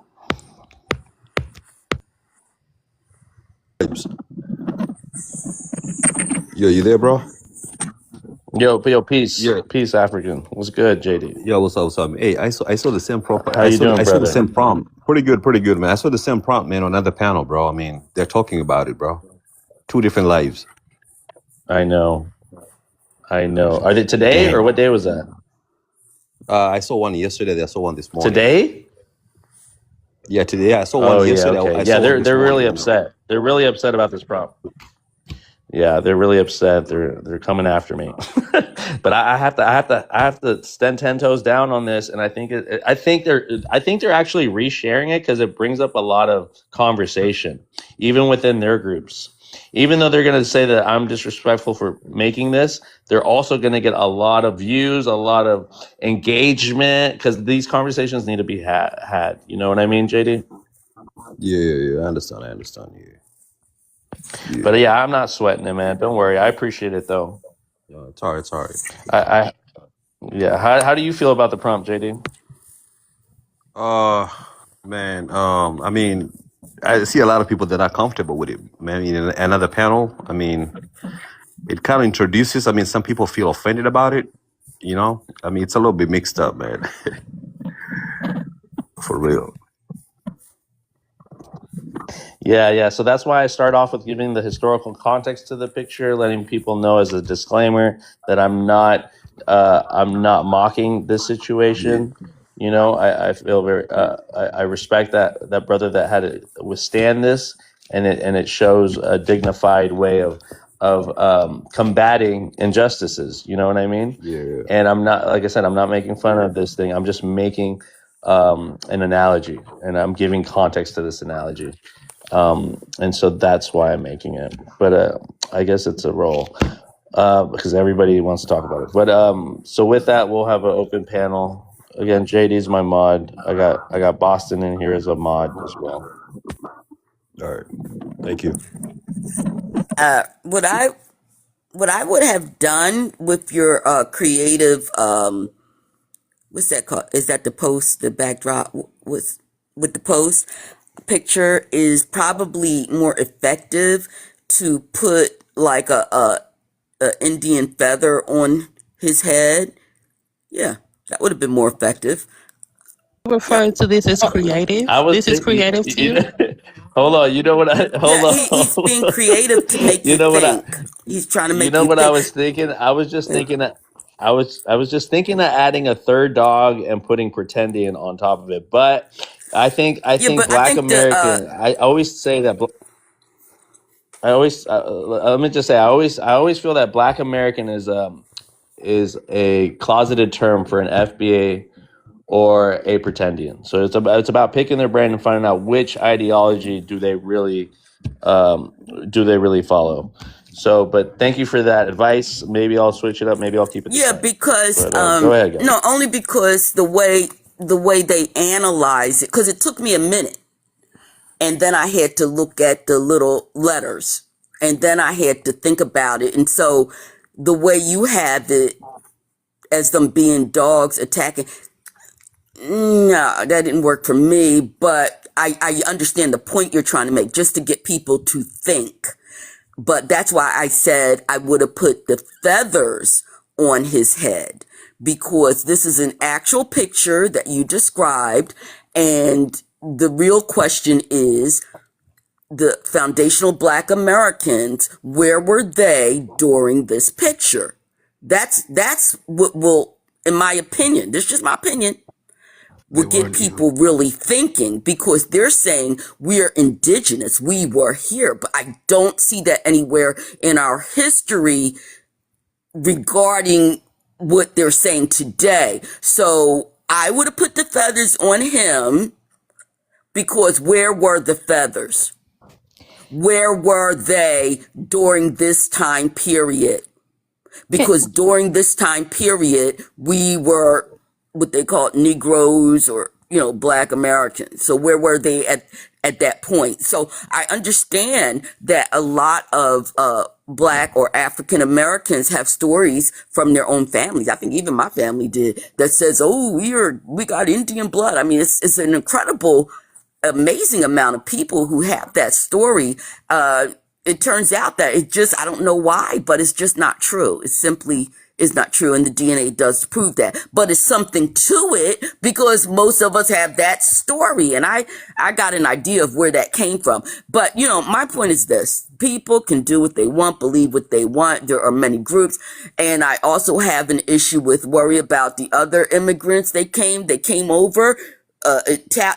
Yo, you there, bro? Yo, peace. Yeah. Peace, African. What's good, JD? Yo, what's up? Hey, I saw the same profile. How you doing, I saw the brother? same prompt. Pretty good, man. I saw the same prompt, man, on another panel, bro. I mean, they're talking about it, bro. 2 different lives. I know. Are they today or what day was that? I saw one yesterday. I saw one this morning. Today? Yeah, today I saw one Oh yeah, yesterday. okay. I Yeah, saw one they're this they're morning. really You know. upset. They're really upset about this prompt. Yeah, they're really upset. They're coming after me. But I have to stand 10 toes down on this, and I think they're actually resharing it because it brings up a lot of conversation, even within their groups. Even though they're going to say that I'm disrespectful for making this, they're also going to get a lot of views, a lot of engagement, because these conversations need to be had. You know what I mean, JD? Yeah. I understand. Yeah. But yeah, I'm not sweating it, man. Don't worry. I appreciate it though. It's all right. It's all right. I yeah. How do you feel about the prompt, JD? Man. I mean, I see a lot of people that are comfortable with it. Man, in another panel. I mean, it kind of introduces. I mean, some people feel offended about it. You know. I mean, it's a little bit mixed up, man. For real. Yeah. So that's why I start off with giving the historical context to the picture, letting people know as a disclaimer that I'm not mocking this Yeah. situation. You know, I feel very I respect that brother that had to withstand this, and it shows a dignified way of combating injustices. You know what I mean? Yeah. And I'm not, like I said, I'm not making fun of this thing. I'm just making an analogy, and I'm giving context to this analogy. And so that's why I'm making it. But I guess it's a role because everybody wants to talk about it. But so with that, we'll have an open panel. Again, JD's my mod. I got Boston in here as a mod as well. All right. Thank you. What I would have done with your creative what's that called? Is that the post, the backdrop with the post picture is probably more effective to put like a Indian feather on his head. Yeah, that would have been more effective. Referring to this as creative. I was This is creative to you. hold on. You know what hold Yeah, on. he's being creative to make You you know what think. He's trying to you make know you what I think. was thinking? I was just thinking that I was just thinking of adding a third dog and putting pretending on top of it. But I think Yeah, but I Black think the American. I always say that. I always let me just say I always feel that Black American is a closeted term for an FBA or a pretendian. So it's about picking their brain and finding out which ideology do they really follow. So, but thank you for that advice. Maybe I'll switch it up. Maybe I'll keep it the yeah, same. because But go ahead, guys. no, only because the way they analyze it, because it took me a minute, and then I had to look at the little letters, and then I had to think about it, and so the way you have it as them being dogs attacking, no, that didn't work for me. But I understand the point you're trying to make, just to get people to think. But that's why I said I would have put the feathers on his head, because this is an actual picture that you described. And the real question is, the foundational Black Americans, where were they during this picture? That's what will, in my opinion, this is just my opinion, They will get weren't even. people really thinking, because they're saying we're indigenous, we were here, but I don't see that anywhere in our history regarding what they're saying today. So I would have put the feathers on him, because where were the feathers? Where were they during this time period? Because during this time period, we were what they call Negroes, or, Black Americans. So where were they at that point? So I understand that a lot of Black or African Americans have stories from their own families. I think even my family did, that says, "Oh, we got Indian blood." I mean, it's an incredible, amazing amount of people who have that story. It turns out that I don't know why, but it's just not true. It simply is not true, and the DNA does prove that. But it's something to it, because most of us have that story, and I got an idea of where that came from. But, my point is this. People can do what they want, believe what they want. There are many groups, and I also have an issue with worry about the other immigrants they came over.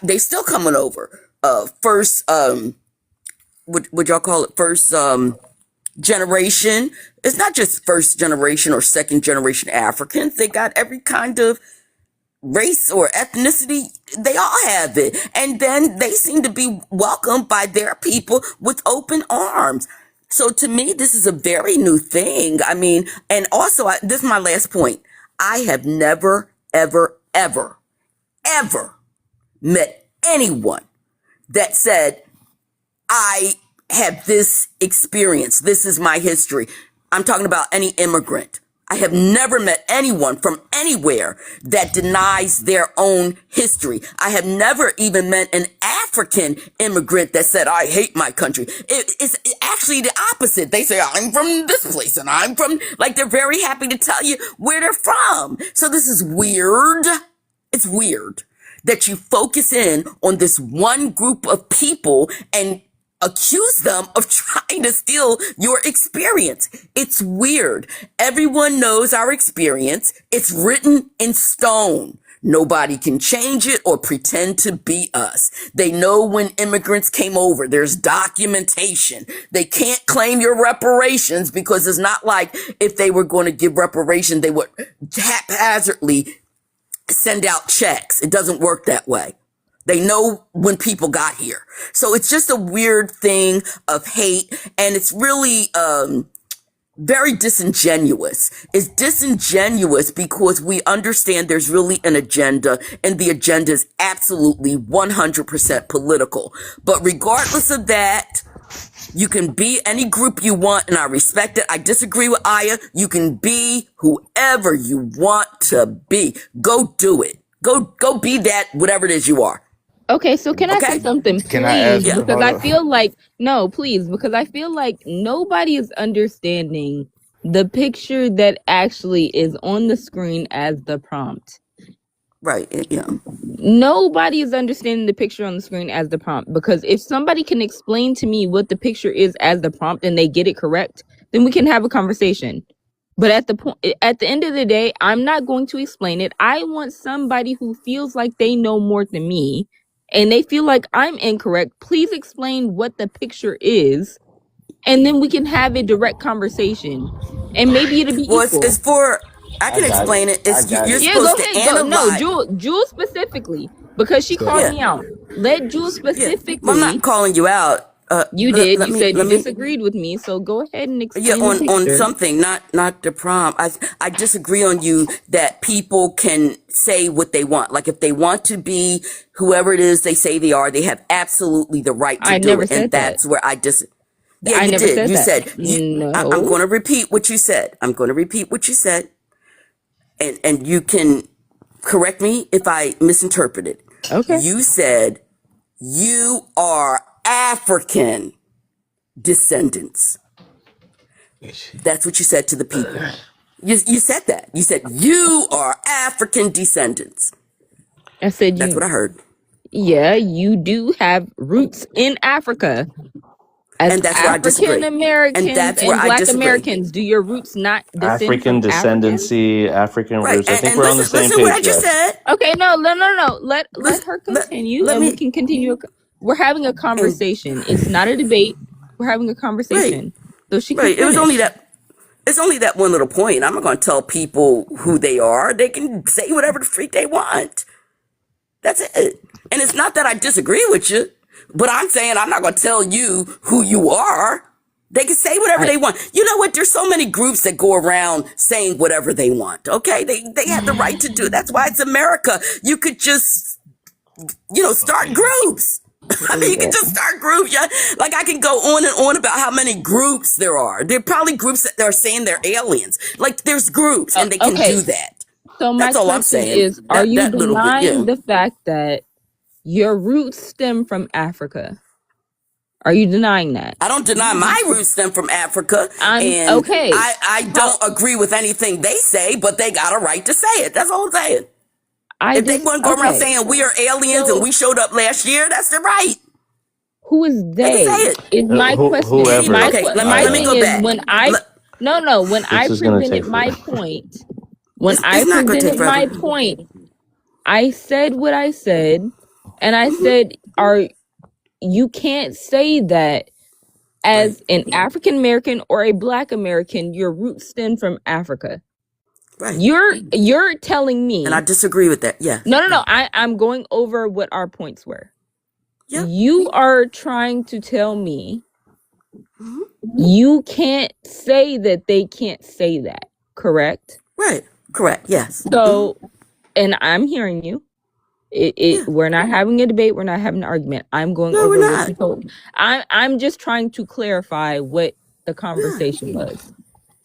they still coming over. First, would y'all call it first generation? It's not just first generation or second generation Africans. They got every kind of race or ethnicity. They all have it, and then they seem to be welcomed by their people with open arms. So to me, this is a very new thing. I mean, and also, this is my last point. I have never, ever, ever, ever met anyone that said, I have this experience. This is my history. I'm talking about any immigrant. I have never met anyone from anywhere that denies their own history. I have never even met an African immigrant that said, I hate my country. It's actually the opposite. They say, I'm from this place and I'm from, like, they're very happy to tell you where they're from. So this is weird. It's weird that you focus in on this one group of people and accuse them of trying to steal your experience. It's weird. Everyone knows our experience. It's written in stone. Nobody can change it or pretend to be us. They know when immigrants came over. There's documentation. They can't claim your reparations because it's not like if they were going to give reparations, they would haphazardly send out checks. It doesn't work that way. They know when people got here. So it's just a weird thing of hate, and it's really very disingenuous. It's disingenuous because we understand there's really an agenda, and the agenda is absolutely 100% political. But regardless of that, you can be any group you want, and I respect it. I disagree with Aya. You can be whoever you want to be. Go do it. Go be that, whatever it is you are. Okay, so can I say Okay? something, Can I ask? please? Yeah. Because I feel like, no, please, because I feel like nobody is understanding the picture that actually is on the screen as the prompt. Right. Yeah. Nobody is understanding the picture on the screen as the prompt, because if somebody can explain to me what the picture is as the prompt and they get it correct, then we can have a conversation. But at the end of the day, I'm not going to explain it. I want somebody who feels like they know more than me and they feel like I'm incorrect. Please explain what the picture is, and then we can have a direct conversation, and maybe it'll be Well, equal. it's for. I I can got explain it. it. I got You're it. Yeah, go supposed to ahead. Go. No, analyze. Jewel specifically, because she So called Yeah. me out. Let Jewel Yeah. Well, I'm specifically. not calling you out. You did. Let You me. said Let you me. disagreed with me, so go ahead and Yeah, explain the on picture. something, not the prompt. I disagree on you that people can say what they want. Like if they want to be whoever it is they say they are, they have absolutely the right to I do never it. And said that. that's where I Yeah, I you never did. said You that. said I'm No. going to repeat what you said. I'm going to repeat what you said, and you can correct me if I misinterpreted. Okay. You said you are African descendants. That's what you said to the people. You said that. You said you are African descendants. I said That's what I you. heard. Yeah, you do have roots in Africa. As And that's where I African disagree. And Americans that's where and I Black disagree. Americans, do your roots not descend African from Africans? descendancy, African Right. roots. I think And we're on the same listen what I page, just guys. said. Okay, no. Let Listen, her continue, let and we me. can continue. We're having a And conversation. It's not a debate. We're having a right, conversation, so she can right. It was only finish. that. It's only that one little point. I'm not going to tell people who they are. They can say whatever the freak they want. That's it. And it's not that I disagree with you, but I'm saying I'm not going to tell you who you are. They can say whatever I they want. You know what? There's so many groups that go around saying whatever they want. Okay. They have the right to do it. That's why it's America. You could just, start groups. I mean, you can just start groups. Yeah. Like I can go on and on about how many groups there are. There are probably groups that are saying they're aliens. Like there's groups and they can okay. do that. So my That's all I'm question saying. is: are you That little bit, denying yeah. the fact that your roots stem from Africa? Are you denying that? I don't deny my roots stem from Africa, I'm and okay. I How don't agree with anything they say, but they got a right to say it. That's all I'm saying. If they want to go around okay. saying we are aliens and So we showed up last year, that's their right. who is They can say they? it. Is my question. Whoever. My Okay, let my me thing go is back. when I Let- when I This is gonna presented take my forever. point, when it's I not going to take presented my forever. point, I said what I said. And I said, you can't say that as Right. an African American or a Black American, your roots stem from Africa. Right. You're telling me, And I disagree with that. Yeah. no. I'm going over what our points were. Yeah. You are trying to tell me Mhm. you can't say that they can't say that, correct? Right. Correct. Yes. So, and I'm hearing you. Yeah. We're not having a debate. We're not having an argument. I'm going No, over we're what not. you told. I'm just trying to clarify what the Yeah. conversation was,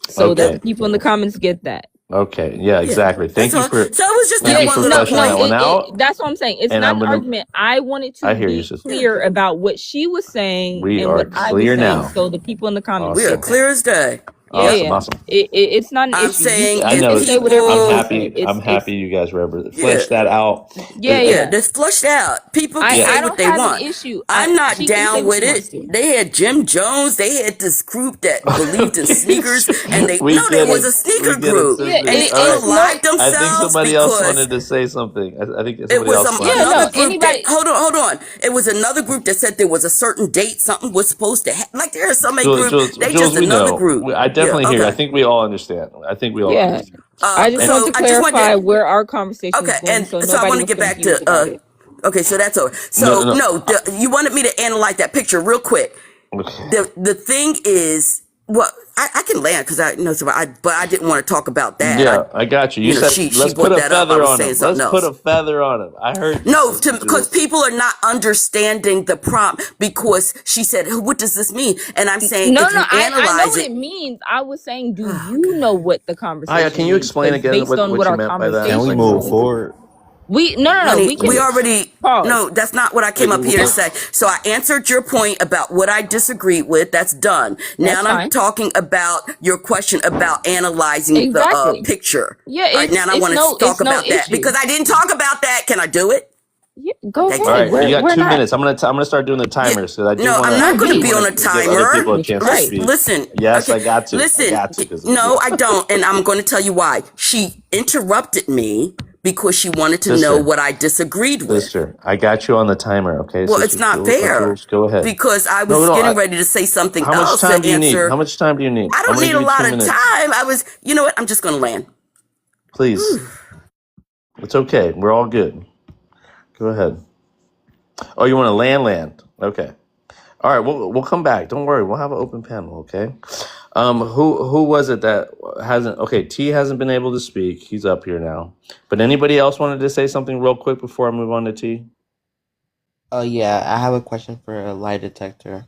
so that Okay. the people in the comments get that. Okay. Yeah. Yeah. Exactly. That's Thank you all. for So it was just thank that you one for little fleshing that point. one out. That's what I'm saying. It's And not I'm an gonna. argument. I wanted I to hear you, be sister. Yeah. clear about what she was saying We and are what I was clear saying, now. so the people in the comments We are Awesome. get that. clear as day. Yeah, Awesome. yeah. Awesome. It's not an I'm issue. saying I You if know. can say whatever you I'm want to say. happy. I'm happy you guys were able to yeah, flesh that out. Yeah, yeah, yeah. that's flushed out. People can Yeah. say I what don't they have an want. issue. I'm not She can say down what with she wants it. to. They had Jim Jones. They had this group that believed in sneakers, and they We no, there get was it. a sneaker We get it, group, Yeah, sister. and they All right. it's no. unalived I think themselves somebody else because wanted to say something. I think it somebody was else Yeah, wanted. another no. group that Anybody. hold on. It was another group that said there was a certain date something was supposed to happen. Like there are so many groups. They just Jules, we another know. group. I Yeah. definitely hear you. I Okay. think we all understand. I think we all Yeah. understand. I just And want So to I just wanted clarify to. where our conversation is Okay, going, and so so I nobody want to was get back confused about it. okay, so that's over. no, So no. no, you wanted me to analyze that picture real quick. The thing is, well, I can land because I know so but I didn't want to talk about that. Yeah, I got you. You said She let's put brought a that up. I feather was on saying him. something Let's put else. a feather on him. I heard you, No, sister because Jules. people are not understanding the prompt because she said, "What does this mean?" And I'm saying, No, if you I know analyze what it, it means. I was saying, do oh you know god, what the Aya, conversation can you means? explain Because again based on what what you our meant by that? Can we conversation move was, forward? no. honey, We can we already. pause. No, that's not what I came up here to say. So I answered your point about what I disagreed with. That's done. Now That's I'm fine. talking about your question about analyzing the Exactly. picture. Yeah, All right, now I want to talk about that issue. because I didn't talk about that. Can I do it? Yeah, go Thank All ahead. right, you got We're 2 not. minutes. I'm gonna start doing the timers because I do No, want I'm to. not going to No, be on a give other people timer. a chance to Right. speak. Listen. Yes, Okay. I got to. Listen. I got to because No, I don't, and I'm going to tell you why. She interrupted me because she wanted to know sister, what I disagreed with. sister, I got you on the timer. Okay, Well, sister it's not Jules, fair Jules, go ahead. because I No, was no. getting ready to say something How much else time to do you need? How answer. much time do you need? I I'm don't gonna need give a you lot 2 of minutes. time. You know what? I'm just going to land. Please, it's okay. We're all good. Go ahead. Oh, you want to land? Okay. All right. We'll come back. Don't worry. We'll have an open panel. Okay. Who was it that hasn't? Okay, T hasn't been able to speak. He's up here now. But anybody else wanted to say something real quick before I move on to T? Yeah, I have a question for a lie detector.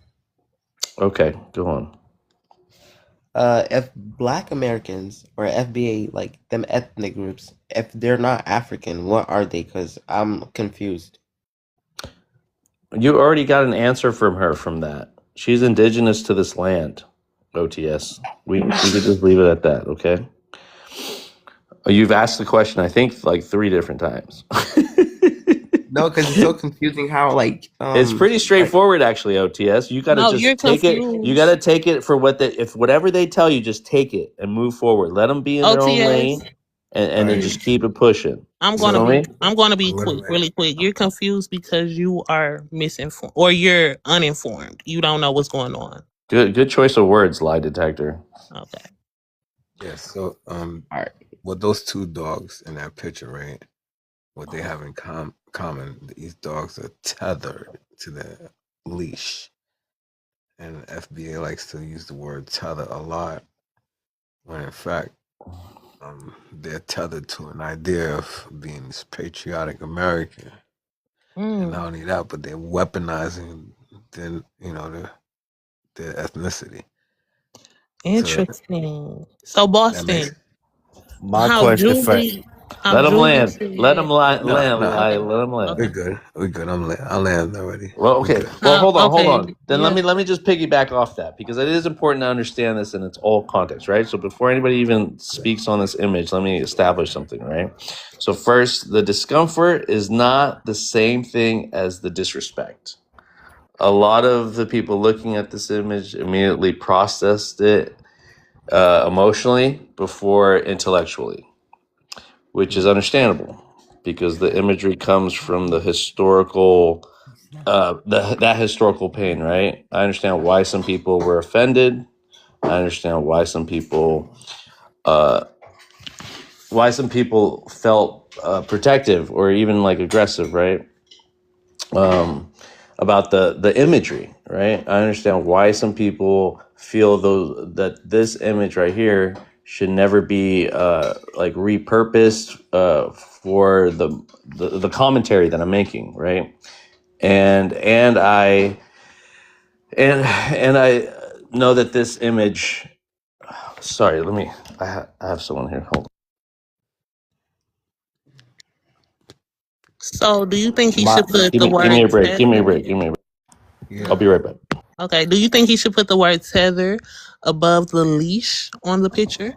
Okay, go on. If Black Americans or FBA, like them ethnic groups, if they're not African, what are they? Because I'm confused. You already got an answer from her from that. She's indigenous to this land. OTS. We could just leave it at that. Okay. You've asked the question, I think, like 3 different times. No, because it's so confusing how like It's pretty straightforward, actually. OTS. You gotta No, just you're take it. You confused. gotta take it for whatever they tell you. Just take it and move forward. Let them be in their own lane, OTS. and then just keep it pushing. I'm You gonna feel me? be Wait a quick, minute. really quick. You're confused because you are misinformed or you're uninformed. You don't know what's going on. Good choice of words, lie detector. Okay. Yeah, so Alright. with those 2 dogs in that picture, right? What they have in common, these dogs are tethered to the leash. And FBA likes to use the word tether a lot, when in fact, they're tethered to an idea of being this patriotic American. And not only that, but they're weaponizing their ethnicity. Interesting. So That Boston, makes My how question for Julie, Let them land. said- Let them land. No, Land. no. Lie. Let them land. we're good. We're good. I landed already. Well, We're okay. good. Well, hold on. okay, Then yeah. let me just piggyback off that because it is important to understand this in its all context, right? So before anybody even speaks on this image, let me establish something, right? So first, the discomfort is not the same thing as the disrespect. A lot of the people looking at this image immediately processed it emotionally before intellectually, which is understandable. because the imagery comes from the historical, that historical pain, right? I understand why some people were offended. I understand why some people felt protective or even like aggressive, right? About the imagery, right? I understand why some people feel that this image right here should never be like repurposed for the commentary that I'm making, right? And I know that this image. Sorry, let me. I have someone here. Hold on. So, do you think he My should put Give the me word a break. Give me a tether? break. Give me a break. Yeah. I'll be right back. Okay. Do you think he should put the word tether above the leash on the picture?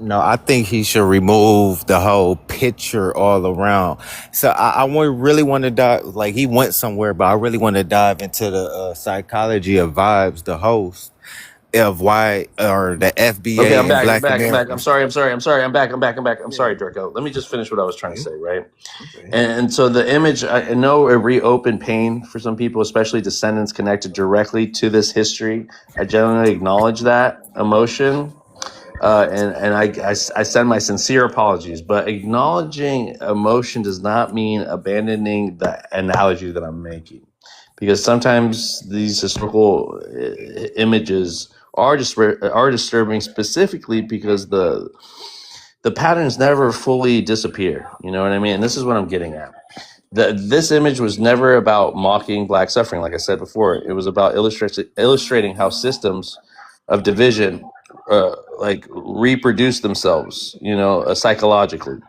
No, I think he should remove the whole picture all around. So really want to dive, like he went somewhere, but I really want to dive into the psychology of Vibes, the host of why, or the Okay, FBA I'm and back. I'm Black back. I'm back. I'm Americans. sorry. I'm sorry. I'm sorry. I'm back. I'm back. I'm back. I'm Yeah. sorry, Draco. Let me just finish what I was trying to Okay. say, right? Okay. And so the image, I know it reopened pain for some people, especially descendants connected directly to this history. I genuinely acknowledge that emotion. And I send my sincere apologies, but acknowledging emotion does not mean abandoning the analogy that I'm making, because sometimes these historical images are disturbing, specifically because the patterns never fully disappear. You know what I mean? And this is what I'm getting at. This image was never about mocking black suffering, like I said before. It was about illustrating how systems of division like reproduce themselves, psychologically,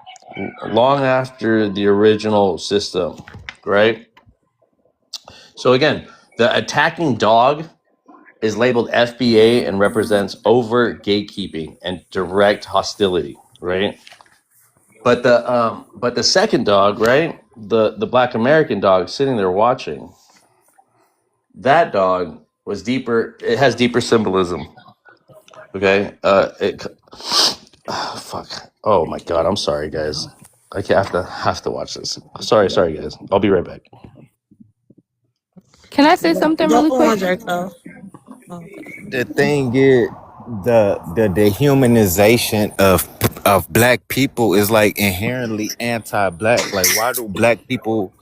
long after the original system, right? So again, the attacking dog is labeled FBA and represents overt gatekeeping and direct hostility, right? But the second dog, right? The Black American dog sitting there watching, that dog was deeper. It has deeper symbolism. Okay. Fuck. Oh my god. I'm sorry, guys. I have to watch this. Sorry, guys. I'll be right back. Can I say something Go really quick? on, Draco. Okay. The thing is, the dehumanization of black people is like inherently anti-black. Like, why do black people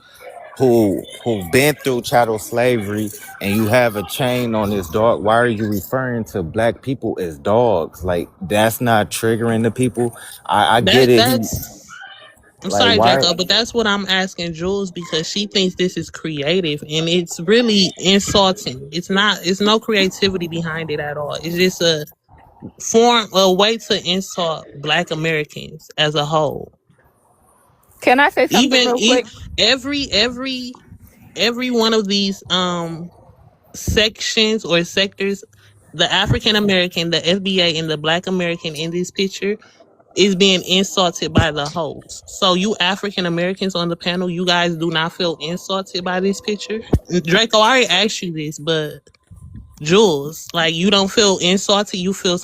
who've been through chattel slavery, and you have a chain on this dog, why are you referring to black people as dogs? Like, that's not triggering the people. I get it. I'm Like, sorry, why? Draco, but that's what I'm asking Jules, because she thinks this is creative and it's really insulting. It's not, it's no creativity behind it at all. It's just a way to insult Black Americans as a whole. Can I say something Even real quick? every one of these sections or sectors, the African American, the FBA, and the Black American in this picture is being insulted by the host. So you African Americans on the panel, you guys do not feel insulted by this picture? Draco, I already asked you this, but Jules, like, you don't feel insulted, you feel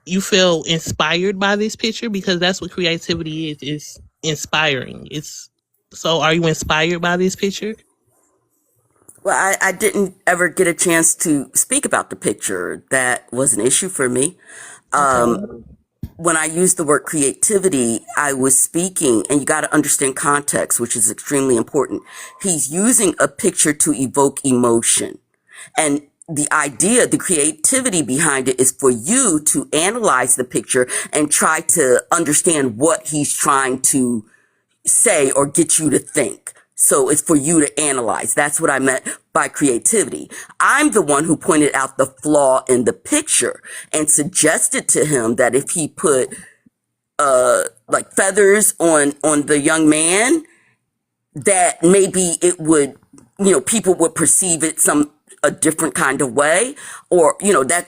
you feel inspired by this picture, because that's what creativity is inspiring. So are you inspired by this picture? Well, I didn't ever get a chance to speak about the picture. That was an issue for me. Okay. When I used the word creativity, I was speaking, and you got to understand context, which is extremely important. He's using a picture to evoke emotion. And the idea, the creativity behind it is for you to analyze the picture and try to understand what he's trying to say or get you to think. So it's for you to analyze. That's what I meant by creativity. I'm the one who pointed out the flaw in the picture and suggested to him that if he put like feathers on the young man, that maybe it would, people would perceive it a different kind of way, or that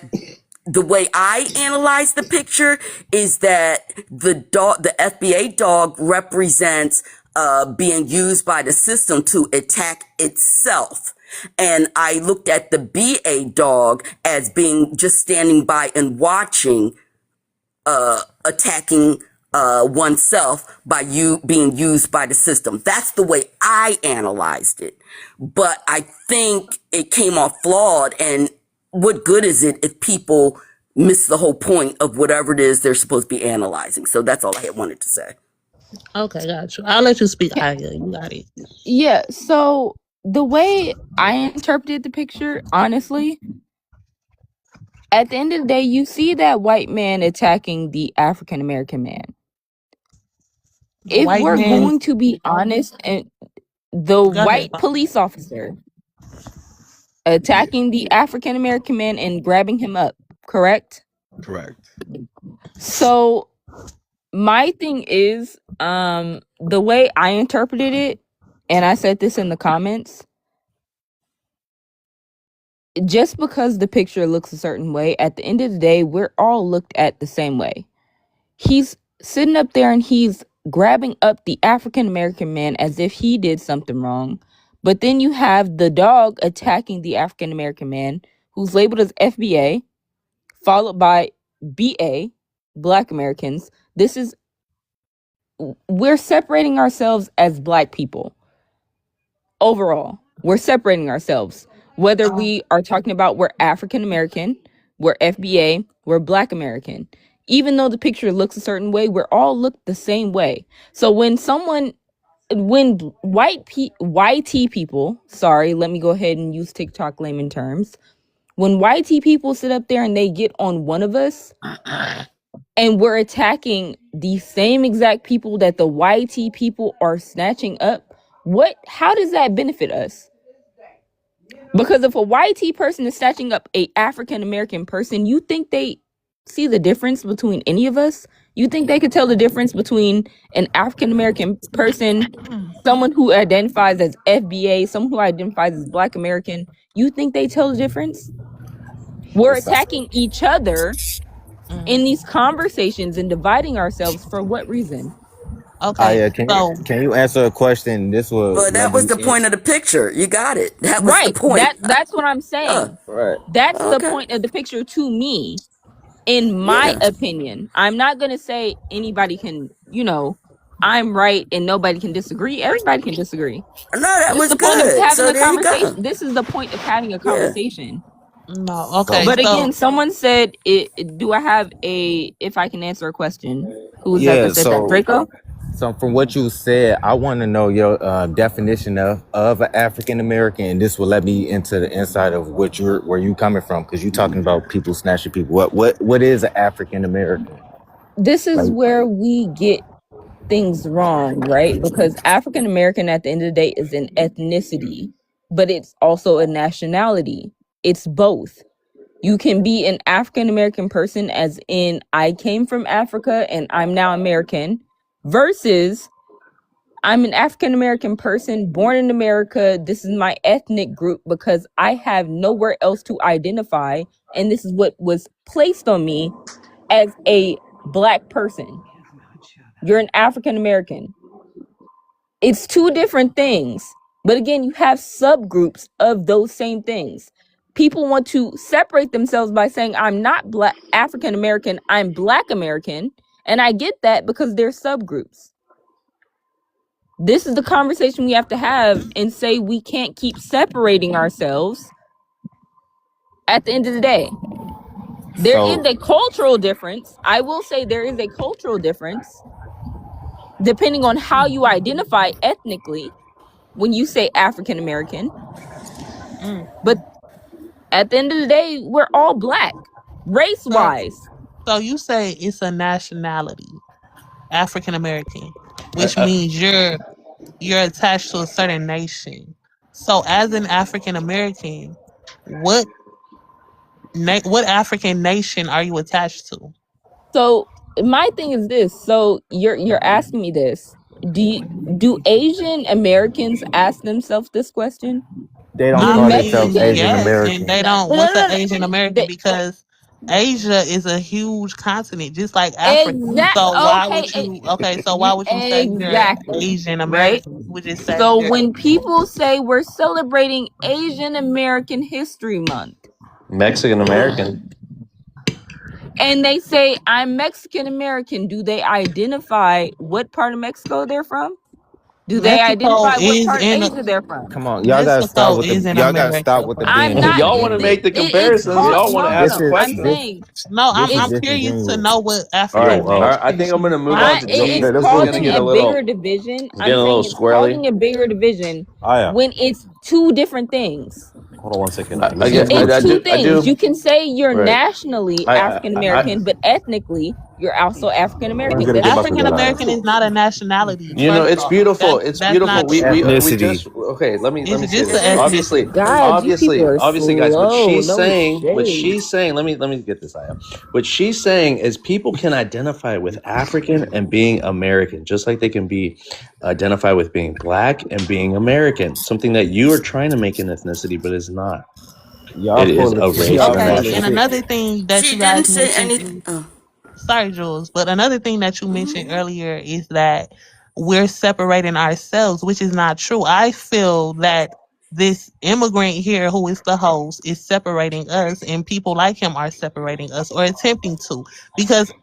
the way I analyze the picture is that the FBA dog represents being used by the system to attack itself. And I looked at the BA dog as being just standing by and watching, attacking oneself by you being used by the system. That's the way I analyzed it. But I think it came off flawed. And what good is it if people miss the whole point of whatever it is they're supposed to be analyzing? So that's all I had wanted to say. Okay, got you. I'll let you speak, Aya. You got it. Yeah, so the way I interpreted the picture, honestly, at the end of the day, you see that white man attacking the African American man. The If white we're man. going to be honest, and the Go ahead. white police officer attacking the African American man and grabbing him up, correct? Correct. So my thing is, the way I interpreted it, and I said this in the comments, just because the picture looks a certain way, at the end of the day, we're all looked at the same way. He's sitting up there and he's grabbing up the African American man as if he did something wrong. But then you have the dog attacking the African American man who's labeled as FBA, followed by BA, Black Americans. We're separating ourselves as Black people. Overall, we're separating ourselves. Whether we are talking about we're African American, we're FBA, we're Black American. Even though the picture looks a certain way, we're all looked the same way. So when YT people, sorry, let me go ahead and use TikTok layman terms. When YT people sit up there and they get on one of us and we're attacking the same exact people that the YT people are snatching up, how does that benefit us? Because if a YT person is snatching up a African American person, you think they see the difference between any of us? You think they could tell the difference between an African American person, someone who identifies as FBA, someone who identifies as Black American? You think they tell the difference? We're attacking each other in these conversations and dividing ourselves for what reason? Okay, so can you answer a question? This will But that was the point of the picture. You got it. That was the point. That's what I'm saying. right. That's the Okay. point of the picture to me, in my opinion. I'm not gonna say anybody can, I'm right and nobody can disagree. Everybody can disagree. No, that was The point of good. having So a there you go. conversation. This is the point of having a conversation. no, okay. But so again, someone said, "Do I have if I can answer a question?" Who was that Yeah, that said that? Draco? So from what you said, I want to know your definition of an African American, and this will let me into the inside of where you coming from, because you're talking about people snatching people. What is an African American? This is where we get things wrong, right? Because African American at the end of the day is an ethnicity, but it's also a nationality. It's both. You can be an African American person, as in I came from Africa and I'm now American, versus I'm an African American person born in America. This is my ethnic group because I have nowhere else to identify. And this is what was placed on me as a Black person. You're an African American. It's two different things. But again, you have subgroups of those same things. People want to separate themselves by saying, I'm not Black African American, I'm Black American. And I get that because they're subgroups. This is the conversation we have to have and say we can't keep separating ourselves at the end of the day. There is a cultural difference. I will say there is a cultural difference depending on how you identify ethnically when you say African American. But at the end of the day, we're all Black, race-wise. So you say it's a nationality, African American, which means you're attached to a certain nation. So as an African American, what African nation are you attached to? So my thing is this. So you're asking me this. Do Asian Americans ask themselves this question? They don't call themselves Asian American. And they don't. What's an Asian American? Because Asia is a huge continent, just like Africa. So why would you? Okay, so why would you say you're Asian American? Right? Would just say so when people say we're celebrating Asian American History Month, Mexican American. and they say I'm Mexican American, do they identify what part of Mexico they're from? Do they Mexico identify what is part of in Asia they're from? Come on, Mexico is in y'all gotta stop America, with the first being I'm of all. not. Y'all want to disingenuous. make the It's comparisons. called. Y'all want to No, ask This no. is I'm this questions. saying No, this is I'm it's. curious to disingenuous. know what All African right. It, All American right. I think I'm going to she's move on from. to T it's Let's because it's move going to causing get a a to it. bigger little, division. I'm getting a little saying it's squirrely. causing a bigger division Ah, yeah. when it's two different things. Hold on one second. I, I Let's get. move It's to two I things. do. You can say you're Right. nationally African I American, but ethnically you're also African I'm American. gonna They're get back to two African that. different American is groups. not a nationality, You know, first it's off. beautiful. It's That's beautiful. not it's true. We ethnicity. just okay. Let me It's say just this. an Obviously, ethnicity. God, you people are obviously, guys. What slow. she's No saying, shade. let me get this. I am. What she's saying is people can identify with African and being American, just like they can be identify with being black and being American. Something that you are trying to make an ethnicity, but is not. Y'all It is full of a race y'all or Okay, full of and shit. nationality. another thing that She you didn't guys say mentioned anything. is, sorry, Jules, but another thing that you mentioned earlier is that we're separating ourselves, which is not true. I feel that this immigrant here, who is the host, is separating us, and people like him are separating us or attempting to. Because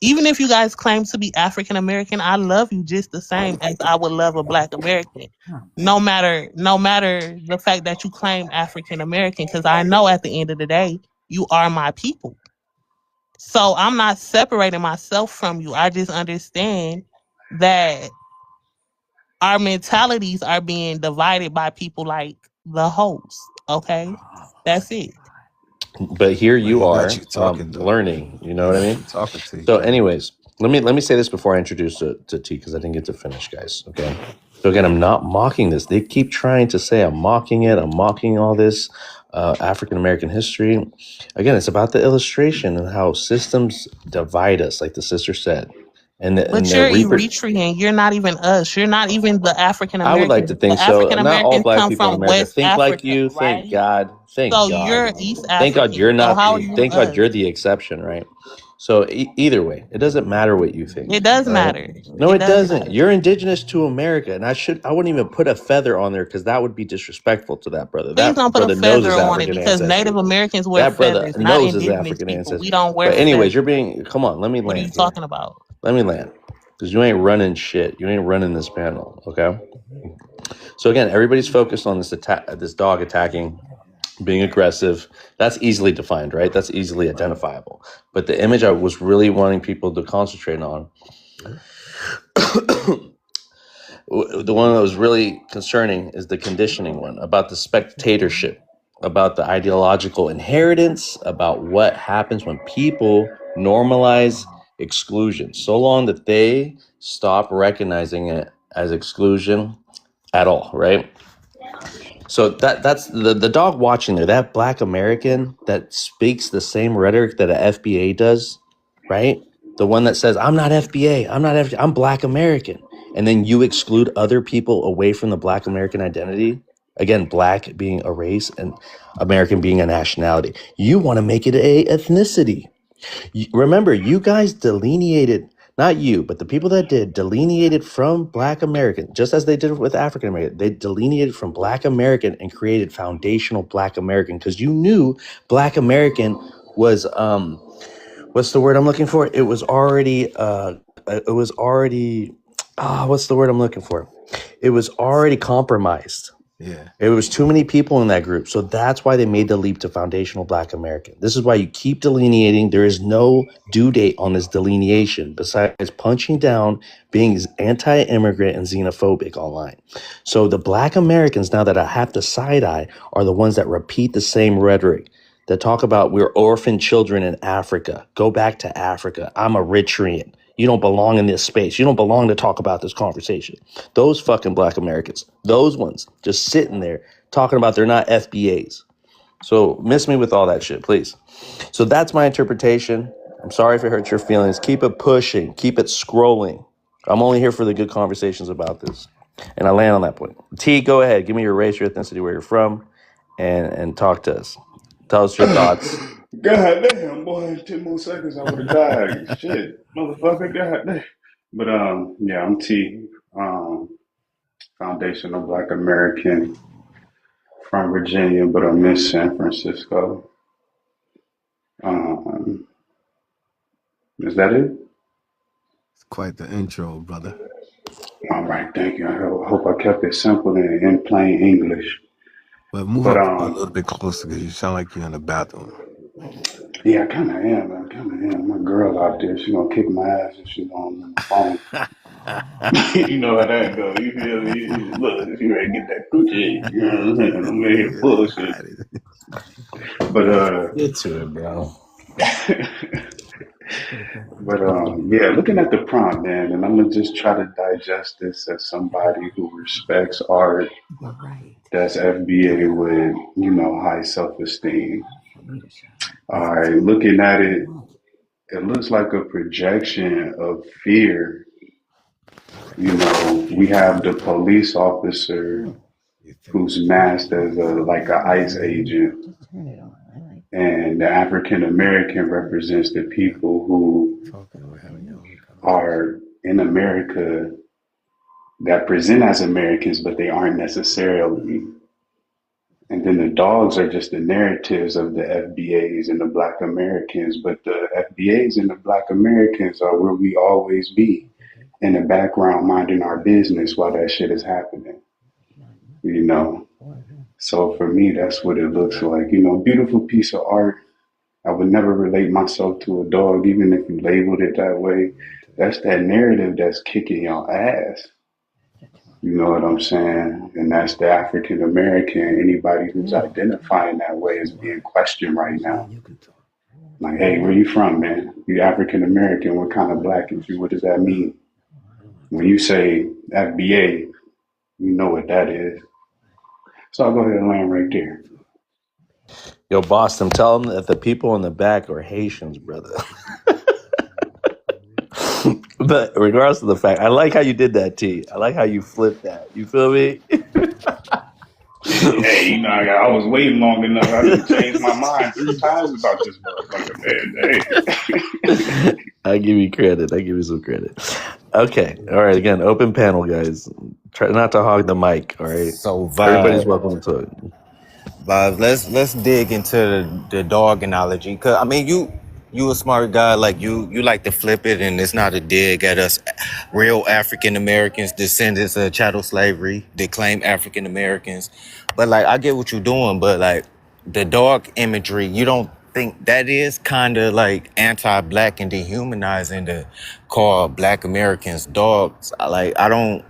even if you guys claim to be African American, I love you just the same as I would love a Black American. No matter the fact that you claim African American, because I know at the end of the day, you are my people. So I'm not separating myself from you. I just understand that our mentalities are being divided by people like the host. Okay? That's it. But here But you he got are you talking though. learning. You know He what I got mean? you talking to you. So, anyways, let me say this before I introduce to T because I didn't get to finish, guys. Okay. So again, I'm not mocking this. They keep trying to say I'm mocking it. I'm mocking all this African American history. Again, it's about the illustration and how systems divide us, like the sister said, and But the you're reaper. Eritrean. You're not even us. You're not even the African I would like to Americans. think The so. African Not all Americans black come people in from America West think like Africa, you. Thank right? God. Thank So God. you're East Thank God African. you're So not how are the. you Thank God us? you're the exception, right? So either way, it doesn't matter what you think. It does All right. matter. No, It it does doesn't. matter. You're indigenous to America, and I wouldn't even put a feather on there because that would be disrespectful to that brother. Please That don't put a brother knows feather his on it African because Native ancestry. Americans wear That brother feathers, not knows his indigenous African people. We ancestry. don't wear But anyways, feathers. you're being. Come on, let me What are land you here. talking about? Let me land because you ain't running shit. You ain't running this panel, okay? So again, everybody's focused on this this dog attacking, being aggressive. That's easily defined, right? That's easily identifiable. But the image I was really wanting people to concentrate on, the one that was really concerning, is the conditioning one about the spectatorship, about the ideological inheritance, about what happens when people normalize exclusion, so long that they stop recognizing it as exclusion at all, right? So that's the dog watching there, that black American that speaks the same rhetoric that a FBA does, right? The one that says, I'm not FBA, I'm not FBA, I'm black American. And then you exclude other people away from the black American identity. Again, black being a race and American being a nationality. You want to make it a ethnicity. Remember, you guys delineated, not you, but the people that did, delineated from Black American, just as they did with African American. They delineated from Black American and created foundational Black American because you knew Black American was, what's the word I'm looking for? What's the word I'm looking for? It was already compromised. Yeah. It was too many people in that group. So that's why they made the leap to foundational Black American. This is why you keep delineating. There is no due date on this delineation besides punching down, being anti-immigrant and xenophobic online. So the Black Americans, now that I have to side eye, are the ones that repeat the same rhetoric that talk about we're orphan children in Africa. Go back to Africa. I'm Eritrean. You don't belong in this space. You don't belong to talk about this conversation. Those fucking Black Americans, those ones just sitting there talking about they're not FBAs. So miss me with all that shit, please. So that's my interpretation. I'm sorry if it hurts your feelings. Keep it pushing. Keep it scrolling. I'm only here for the good conversations about this. And I land on that point. T, go ahead. Give me your race, your ethnicity, where you're from, and talk to us. Tell us your thoughts. God damn, boy, 10 more seconds I would have died. Shit, motherfucker, god damn. But yeah, I'm T, foundational Black American from Virginia, but I'm in San Francisco. Um, Is that it? It's quite the intro, brother. All right, thank you. I hope I kept it simple and in plain English. But move But up a little bit closer because you sound like you're in the bathroom. yeah, I kind of am. I kind of am. My girl out there, she gonna kick my ass if she know I'm on the phone. You know how that go. You feel me? Look, if you ready to get that coochie, you know what I'm saying? I'm in here bullshit. But Get to it, bro. but yeah, looking at the prompt, man, and I'm gonna just try to digest this as somebody who respects art, that's FBA with, you know, high self-esteem. All right, looking at it, it looks like a projection of fear. You know, we have the police officer who's masked as like an ICE agent, and the African American represents the people who are in America that present as Americans, but they aren't necessarily. And then the dogs are just the narratives of the FBAs and the Black Americans, but the FBAs and the Black Americans are where we always be, in the background minding our business while that shit is happening, you know? So for me, that's what it looks like. You know, beautiful piece of art. I would never relate myself to a dog, even if you labeled it that way. That's that narrative that's kicking your ass. You know what I'm saying? And that's the African American, anybody who's identifying that way is being questioned right now. Like, hey, where you from, man? You African American, what kind of black is you? What does that mean? When you say FBA, you know what that is. So I'll go ahead and land right there. Yo, Boston, tell them that the people in the back are Haitians, brother. But regardless of the fact, I like how you did that, T. I like how you flipped that. You feel me? Hey, you know, I was waiting long enough. I done changed my mind 3 times about this motherfucker, man. Hey. I give you credit. I give you some credit. Okay. All right. Again, open panel, guys. Try not to hog the mic. All right. So Everybody's welcome to it. Vibes, let's dig into the dog analogy. Cause I mean, you a smart guy. Like you like to flip it, and it's not a dig at us, real African Americans, descendants of chattel slavery. They claim African Americans, but like I get what you're doing. But like the dog imagery, you don't think that is kind of like anti-black and dehumanizing to call Black Americans dogs? Like I don't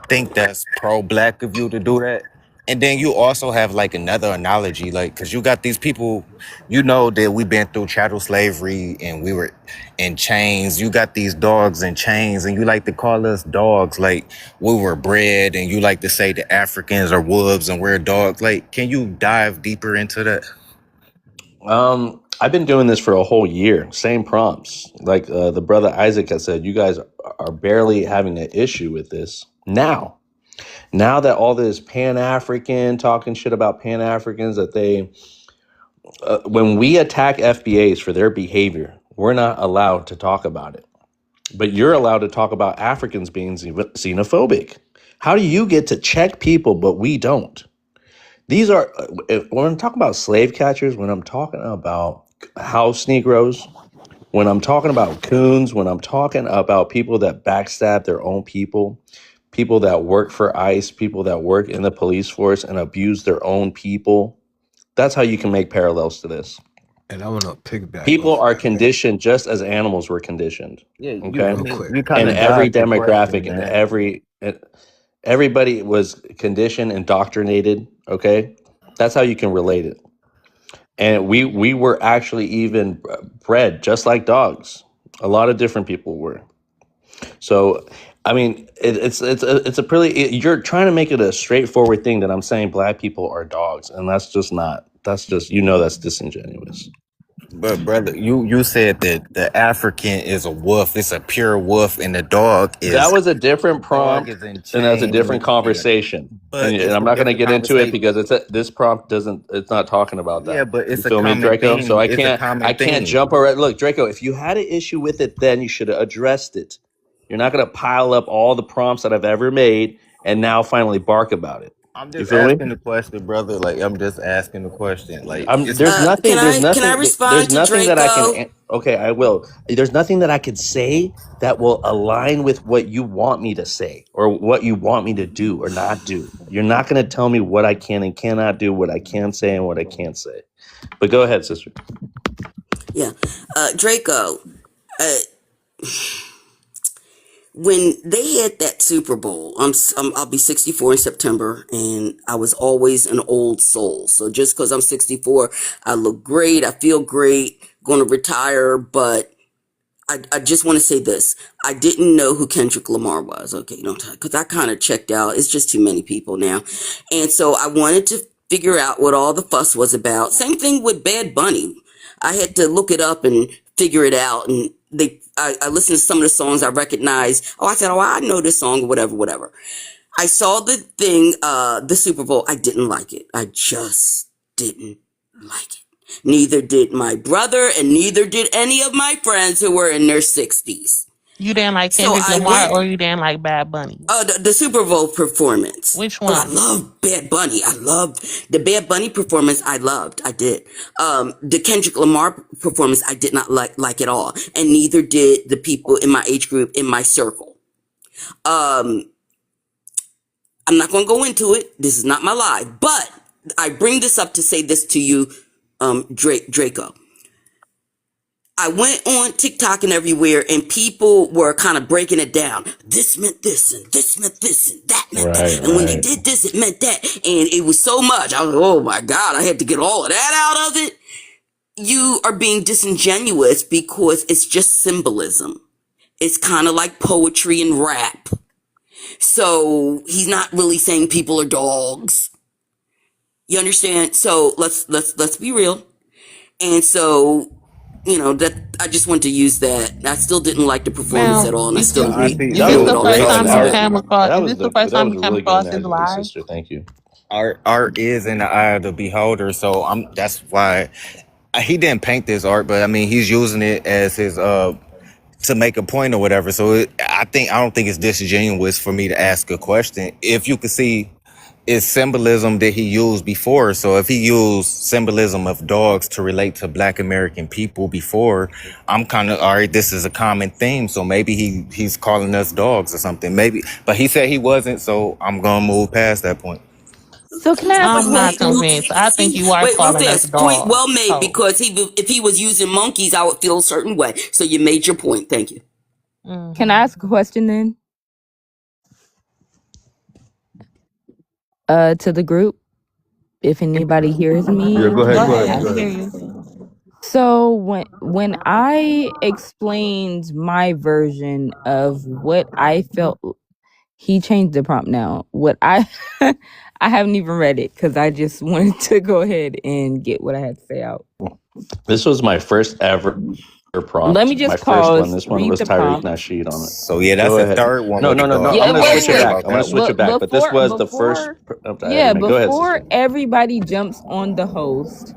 think that's pro-black of you to do that. And then you also have like another analogy, like, because you got these people, you know, that we've been through chattel slavery and we were in chains. You got these dogs in chains, and you like to call us dogs like we were bred, and you like to say the Africans are wolves and we're dogs. Like, can you dive deeper into that? I've been doing this for a whole year. Same prompts. Like the brother Isaac has said, you guys are barely having an issue with this now. Now that all this Pan-African, talking shit about Pan-Africans, that they, when we attack FBAs for their behavior, we're not allowed to talk about it. But you're allowed to talk about Africans being xenophobic. How do you get to check people, but we don't? These are, when I'm talking about slave catchers, when I'm talking about house Negroes, when I'm talking about coons, when I'm talking about people that backstab their own people, people that work for ICE, people that work in the police force and abuse their own people. That's how you can make parallels to this. And I want to piggyback. People are conditioned just as animals were conditioned. Yeah, okay. And every demographic and everybody was conditioned, indoctrinated. Okay. That's how you can relate it. And we were actually even bred just like dogs. A lot of different people were. So, I mean, it's a pretty, you're trying to make it a straightforward thing that I'm saying Black people are dogs, and that's just not. That's just, that's disingenuous. But brother, you said that the African is a wolf. It's a pure wolf, and the dog is. That was a different prompt, and that's a different conversation. And I'm not going to get into it because this prompt doesn't. It's not talking about that. Yeah, but it's you feel me, Draco? Thing. So I can't jump around. Look, Draco, if you had an issue with it, then you should have addressed it. You're not going to pile up all the prompts that I've ever made and now finally bark about it. I'm just asking the question, brother. Like, I'm just asking the question. Like, there's nothing. Can I respond there's to nothing Draco? that I can. Okay, I will. There's nothing that I could say that will align with what you want me to say or what you want me to do or not do. You're not going to tell me what I can and cannot do, what I can say and what I can't say. But go ahead, sister. Yeah. Draco, uh, when they had that Super Bowl, I'll be 64 in September, and I was always an old soul. So just because I'm 64, I look great, I feel great, going to retire, but I just want to say this. I didn't know who Kendrick Lamar was. Okay, because I kind of checked out. It's just too many people now. And so I wanted to figure out what all the fuss was about. Same thing with Bad Bunny. I had to look it up and figure it out. And I listened to some of the songs I recognized. Oh, I said, I know this song or whatever. I saw the thing, the Super Bowl. I didn't like it. I just didn't like it. Neither did my brother, and neither did any of my friends who were in their 60s. You didn't like So Kendrick I Lamar, went, or you didn't like Bad Bunny? the Super Bowl performance. Which Oh, I one? love Bad Bunny. I loved the Bad Bunny performance. I loved. I did. The Kendrick Lamar performance, I did not like at all, and neither did the people in my age group in my circle. Um, I'm not going to go into it. This is not my live, but I bring this up to say this to you, Draco. I went on TikTok and everywhere, and people were kind of breaking it down. This meant this, and this meant this, and that meant that. And when they did this, it meant that. And it was so much. I was like, oh my God, I had to get all of that out of it. You are being disingenuous because it's just symbolism. It's kind of like poetry and rap. So he's not really saying people are dogs. You understand? So let's be real. And so, that I just want to use that. I still didn't like the performance Now, at all, and I is still this Yeah, I agree see. is That this was feel it the all the first great time time. you analogy. came across? That Is was this the first that time was you a came really good across his analogy, live? sister. Thank you. Art is in the eye of the beholder, so that's why he didn't paint this art, but I mean he's using it as his to make a point or whatever. So I don't think it's disingenuous for me to ask a question. If you could see, it's symbolism that he used before. So if he used symbolism of dogs to relate to Black American people before, I'm kind of all right. This is a common theme, so maybe he's calling us dogs or something. Maybe, but he said he wasn't, so I'm gonna move past that point. So can I ask a I'm not question? convinced. I think you are Wait, real calling us fast. Point well dogs. made, So, because if he was using monkeys, I would feel a certain way. So you made your point. Thank you. Can I ask a question then? To the group, if anybody hears Yeah, me, go go ahead, can I go ahead. ahead, go We ask? hear ahead. you. So when I explained my version of what I felt, he changed the prompt now. What I I haven't even read it because I just wanted to go ahead and get what I had to say out. This was my first ever Let me prompt. My just first one. pause, This one read was the Tariq prompt. Nasheed on it. So yeah, that's Go the ahead. third one No, where the no, no, no. dog. I'm Yeah, We gonna gotta wait, switch it talk wait. back. about I'm gonna that one. switch it back. But this was the first prompt I ever made. Go ahead, Before sister. everybody jumps on the host,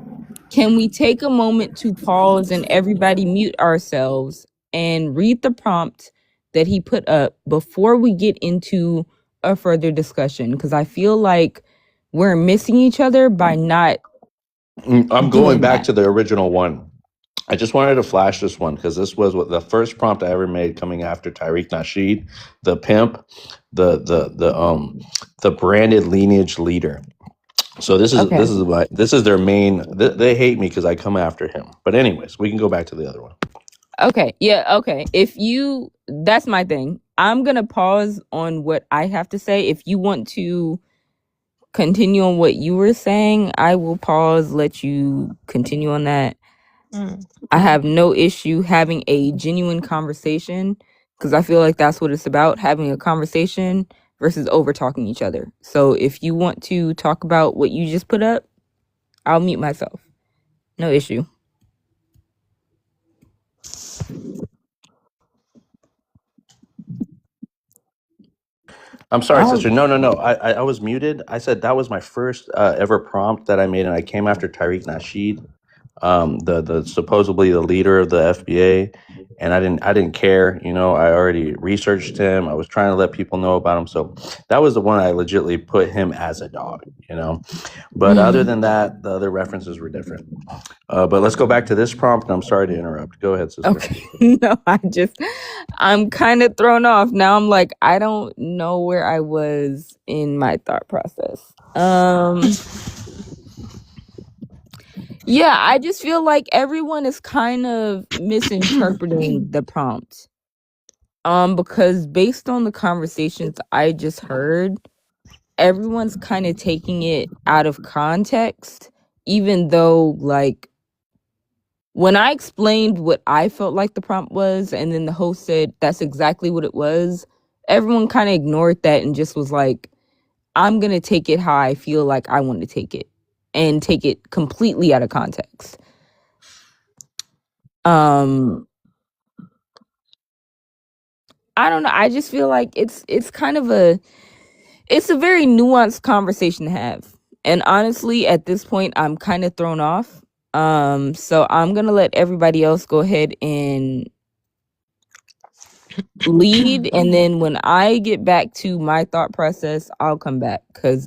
can we take a moment to pause and everybody mute ourselves and read the prompt that he put up before we get into a further discussion? Because I feel like we're missing each other by not I'm going doing back that. to the original one. I just wanted to flash this one because this was what the first prompt I ever made coming after Tariq Nasheed, the pimp, the branded lineage leader. So this Okay. is their main. They hate me because I come after him. But anyways, we can go back to the other one. Okay. Yeah. Okay. That's my thing. I'm going to pause on what I have to say. If you want to continue on what you were saying, I will pause, let you continue on that. I have no issue having a genuine conversation because I feel like that's what it's about, having a conversation versus over talking each other. So if you want to talk about what you just put up, I'll mute myself. No issue. I'm sorry, Oh, sister. No, no, no. I was muted. I said that was my first ever prompt that I made, and I came after Tariq Nasheed. the supposedly the leader of the FBA, and I didn't care. You know, I already researched him. I was trying to let people know about him, so that was the one I legitimately put him as a dog. You know, but other than that, the other references were different. But let's go back to this prompt. And I'm sorry to interrupt. Go ahead, sister. Okay. No, I'm kind of thrown off. Now I'm like, I don't know where I was in my thought process. Yeah, I just feel like everyone is kind of misinterpreting the prompt. Because based on the conversations I just heard, everyone's kind of taking it out of context, even though, like, when I explained what I felt like the prompt was, and then the host said that's exactly what it was, everyone kind of ignored that and just was like, I'm going to take it how I feel like I want to take it, and take it completely out of context. I don't know. I just feel like it's kind of it's a very nuanced conversation to have. And honestly, at this point, I'm kind of thrown off. So I'm going to let everybody else go ahead and lead. And then when I get back to my thought process, I'll come back. Because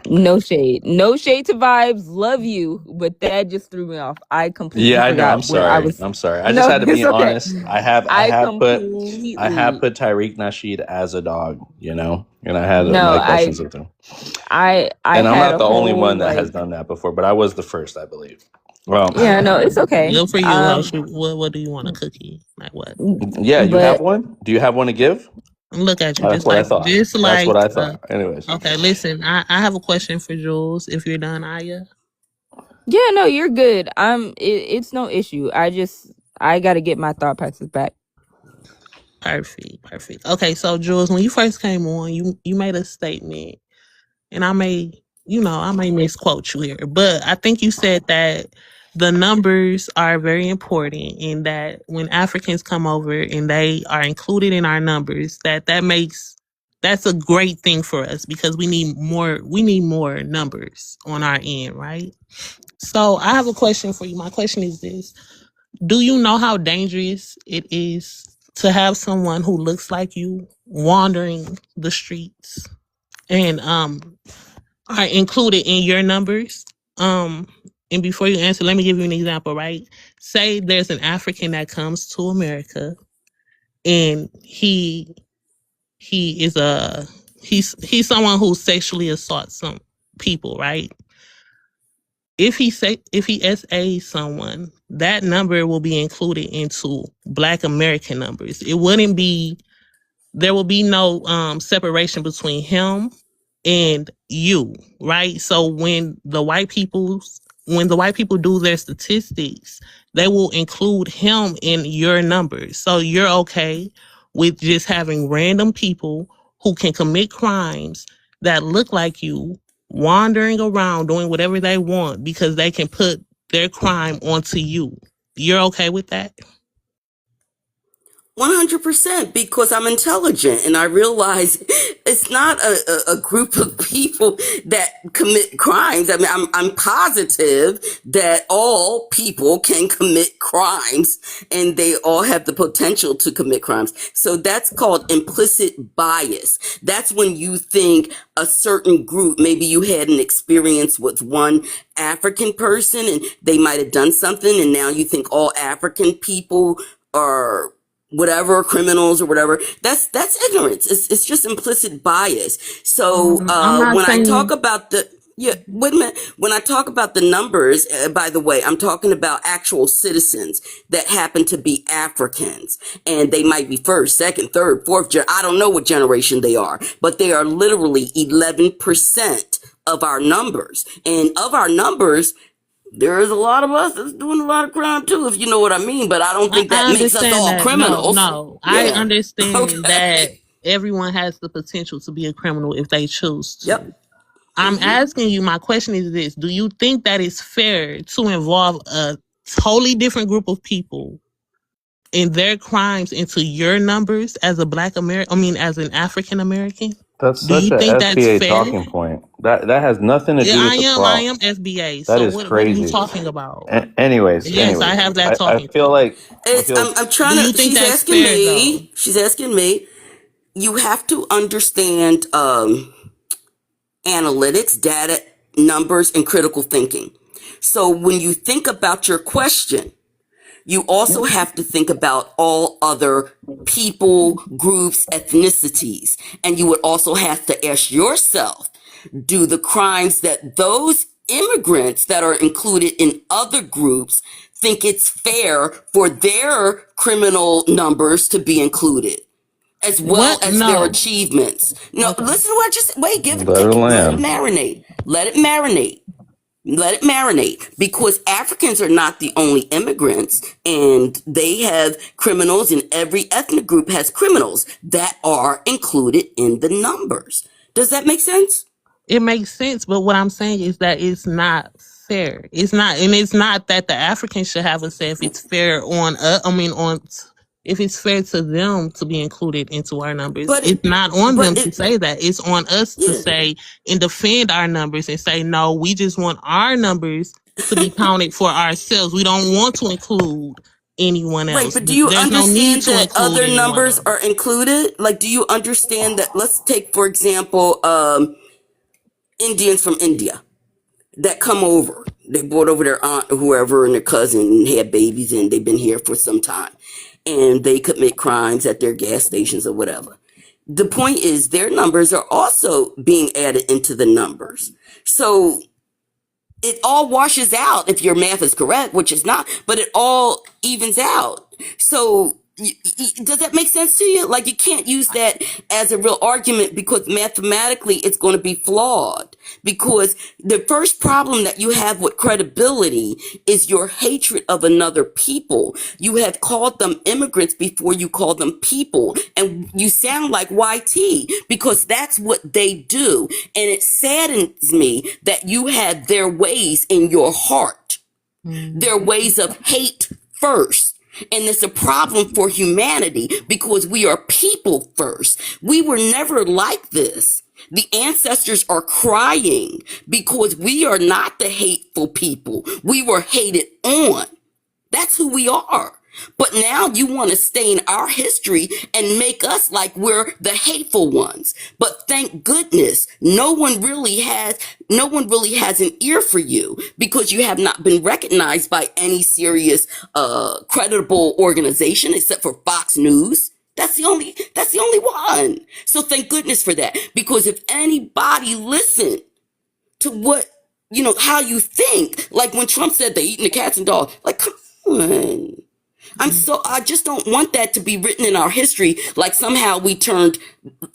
no shade to Vibes, love you, but that just threw me off. I completely Yeah, I know. forgot where I was. I'm sorry. I No, just had to be it's okay. honest. I have completely put Tyreek Nasheed as a dog, you know, and I had No, my questions with him. I And I'm had not a the only whole, one that like, has done that before, but I was the first, I believe. Well, yeah, no, it's okay. Good for you. What do you want, a cookie? Like what? yeah, you But have one? Do you have one to give? Look at you, That's just what I like, thought. just That's like. what I thought. Anyways. Okay, listen. I have a question for Jules. If you're done, Aya. yeah, no, you're good. It's no issue. I got to get my thought process back. Perfect. Okay, so Jules, when you first came on, you made a statement, and I may misquote you here, but I think you said that the numbers are very important, and that when Africans come over and they are included in our numbers, that's a great thing for us because we need more numbers on our end, right? So I have a question for you. My question is this: do you know how dangerous it is to have someone who looks like you wandering the streets and are included in your numbers? And before you answer, let me give you an example, right? Say there's an African that comes to America and he's someone who sexually assaults some people, right? If he SA someone, that number will be included into Black American numbers. There will be no separation between him and you, right? So when the white people do their statistics, they will include him in your numbers. So you're okay with just having random people who can commit crimes that look like you wandering around doing whatever they want because they can put their crime onto you. You're okay with that? 100%, because I'm intelligent and I realize it's not a group of people that commit crimes. I mean, I'm positive that all people can commit crimes and they all have the potential to commit crimes. So that's called implicit bias. That's when you think a certain group, maybe you had an experience with one African person and they might have done something, and now you think all African people are whatever, criminals or whatever. That's ignorance. It's just implicit bias. So when I talk about wait a minute. When I talk about the numbers, by the way, I'm talking about actual citizens that happen to be Africans, and they might be first, second, third, fourth. I don't know what generation they are, but they are literally 11% of our numbers, and of our numbers, there is a lot of us that's doing a lot of crime too, if you know what I mean. But I don't think that makes us all criminals. No, I understand that everyone has the potential to be a criminal if they choose to. Yep. I'm asking you, my question is this: do you think that it's fair to involve a totally different group of people in their crimes into your numbers as a Black American? I mean, as an African American? That's Do such you a think that's FBA fair? talking point. That has nothing to Yeah, do with the I prompt. am FBA. That So is what are you crazy. talking about? Anyways, Yes, I have that I talking feel point. like I feel I'm Do trying you to. think She's that's asking fair though? me. She's asking me. You have to understand analytics, data, numbers, and critical thinking. So when you think about your question, you also have to think about all other people, groups, ethnicities. And you would also have to ask yourself, do the crimes that those immigrants that are included in other groups think it's fair for their criminal numbers to be included, as well What? as their No. achievements? No, Okay. listen to what I just wait. let her Let it land. marinate. Let it marinate. Let it marinate, because Africans are not the only immigrants, and they have criminals, and every ethnic group has criminals that are included in the numbers. Does that make sense? It makes sense, but what I'm saying is that it's not fair. It's not, and it's not that the Africans should have a say if it's fair on if it's fair to them to be included into our numbers. But It's not on them to it, say that. It's on us to yeah, say and defend our numbers and say, no, we just want our numbers to be counted for ourselves. We don't want to include anyone right. else. But do you There's no need understand to that include other anyone numbers else. are included? Like, do you understand that? Let's take, for example, Indians from India that come over. They brought over their aunt or whoever and their cousin and had babies, and they've been here for some time. And they commit crimes at their gas stations or whatever. The point is, their numbers are also being added into the numbers. So it all washes out if your math is correct, which is not, but it all evens out. So does that make sense to you? Like, you can't use that as a real argument, because mathematically it's going to be flawed. Because the first problem that you have with credibility is your hatred of another people. You have called them immigrants before you call them people. And you sound like YT, because that's what they do. And it saddens me that you have their ways in your heart, their ways of hate first. And it's a problem for humanity, because we are people first. We were never like this. The ancestors are crying because we are not the hateful people. We were hated on. That's who we are. But now you want to stain our history and make us like we're the hateful ones. But thank goodness, no one really has an ear for you, because you have not been recognized by any serious, credible organization except for Fox News. That's the only one. So thank goodness for that. Because if anybody listened to what, how you think, like when Trump said they eating the cats and dogs, like, come on. I just don't want that to be written in our history, like somehow we turned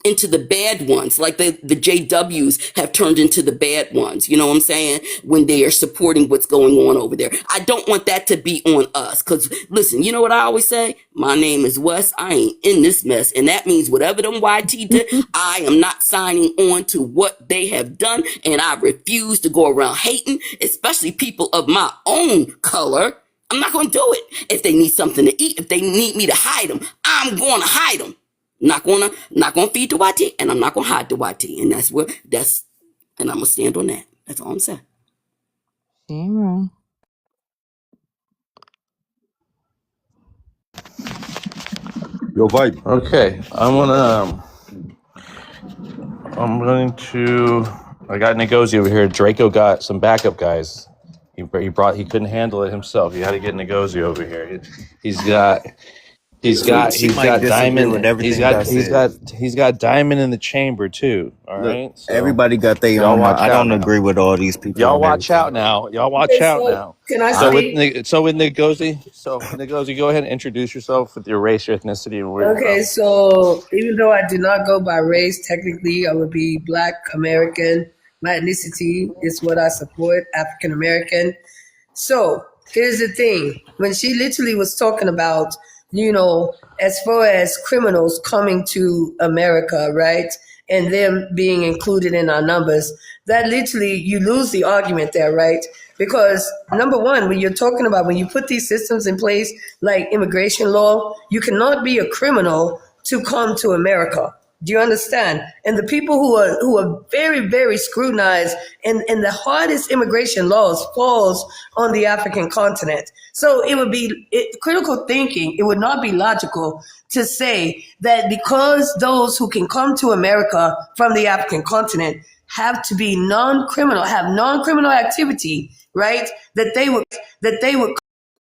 into the bad ones, like the JWs have turned into the bad ones. You know what I'm saying? When they are supporting what's going on over there. I don't want that to be on us. Cause listen, you know what I always say? My name is Wes. I ain't in this mess. And that means whatever them YT did, I am not signing on to what they have done. And I refuse to go around hating, especially people of my own color. I'm not going to do it. If they need something to eat, if they need me to hide them, I'm going to hide them. Not going to feed the YT, and I'm not going to hide the YT. And and I'm going to stand on that. That's all I'm saying. Zero. Yo, vibe. Okay, I got Ngozi over here. Draco got some backup guys. He couldn't handle it himself. He had to get Ngozi over here. He's got She might disagree Diamond. with everything I said. He's got Diamond in the chamber too. All Look, right. So everybody got their y'all own. watch I out don't now. agree with all these people. Y'all and watch everything. out now. Y'all watch Okay, out so now. can I So with speak? Ngozi, go ahead and introduce yourself with your race, your ethnicity, and where you're Okay, from. so even though I do not go by race, technically I would be Black American. My ethnicity is what I support, African American. So here's the thing. When she literally was talking about, as far as criminals coming to America, right? And them being included in our numbers, that literally you lose the argument there, right? Because number one, when you put these systems in place, like immigration law, you cannot be a criminal to come to America. Do you understand? And the people who are very, very scrutinized and the hardest immigration laws falls on the African continent. So it would be critical thinking. It would not be logical to say that because those who can come to America from the African continent have to be non-criminal, have non-criminal activity, right? That they would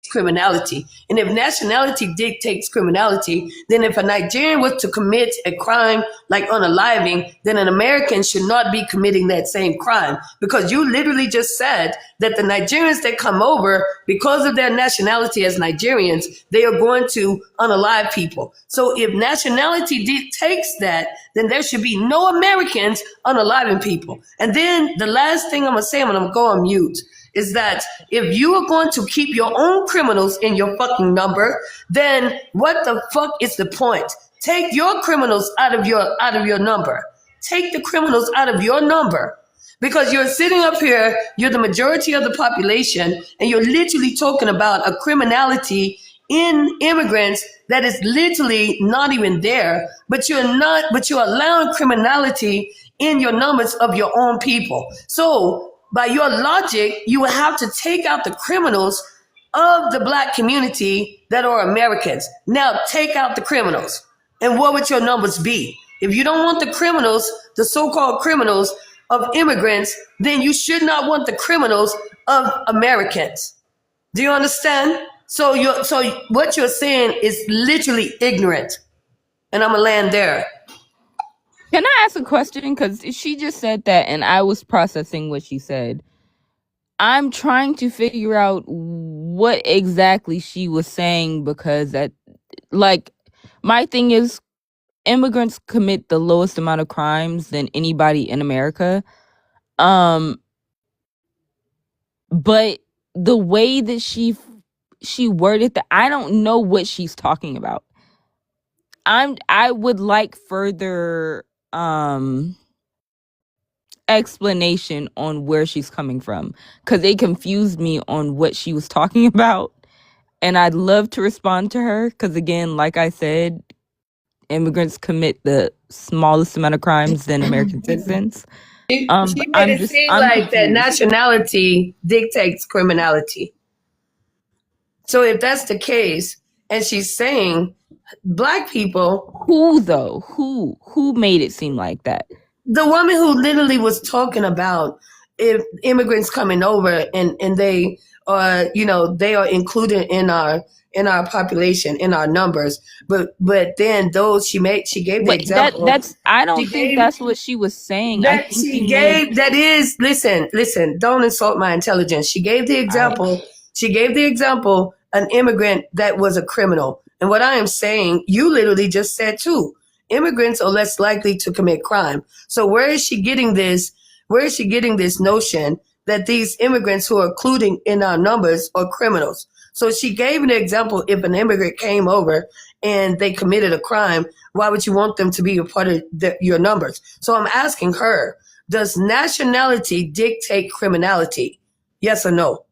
criminality. And if nationality dictates criminality, then if a Nigerian was to commit a crime like unaliving, then an American should not be committing that same crime. Because you literally just said that the Nigerians that come over, because of their nationality as Nigerians, they are going to unalive people. So if nationality dictates that, then there should be no Americans unaliving people. And then the last thing I'm going to say, I'm going to go on mute, is that if you are going to keep your own criminals in your fucking number, then what the fuck is the point? Take your criminals out of your number. Take the criminals out of your number. Because you're sitting up here, you're the majority of the population, and you're literally talking about a criminality in immigrants that is literally not even there, but you're allowing criminality in your numbers of your own people. So by your logic, you would have to take out the criminals of the black community that are Americans. Now take out the criminals. And what would your numbers be? If you don't want the criminals, the so-called criminals of immigrants, then you should not want the criminals of Americans. Do you understand? So what you're saying is literally ignorant. And I'm gonna land there. Can I ask a question? Because she just said that, and I was processing what she said. I'm trying to figure out what exactly she was saying, because my thing is, immigrants commit the lowest amount of crimes than anybody in America. But the way that she worded that, I don't know what she's talking about. I would like further explanation on where she's coming from, because it confused me on what she was talking about, and I'd love to respond to her, because again, like I said, immigrants commit the smallest amount of crimes than American citizens. She made it seem like that nationality dictates criminality. So if that's the case, and she's saying black people, who though? Who made it seem like that? The woman who literally was talking about if immigrants coming over and they are, they are included in our population, in our numbers, but then those she gave the example. I don't think that's what she was saying. Listen, don't insult my intelligence. She gave the example. She gave the example, an immigrant that was a criminal. And what I am saying, you literally just said too. Immigrants are less likely to commit crime. So where is she getting this? Where is she getting this notion that these immigrants who are including in our numbers are criminals? So she gave an example. If an immigrant came over and they committed a crime, why would you want them to be a part of your numbers? So I'm asking her, does nationality dictate criminality? Yes or no?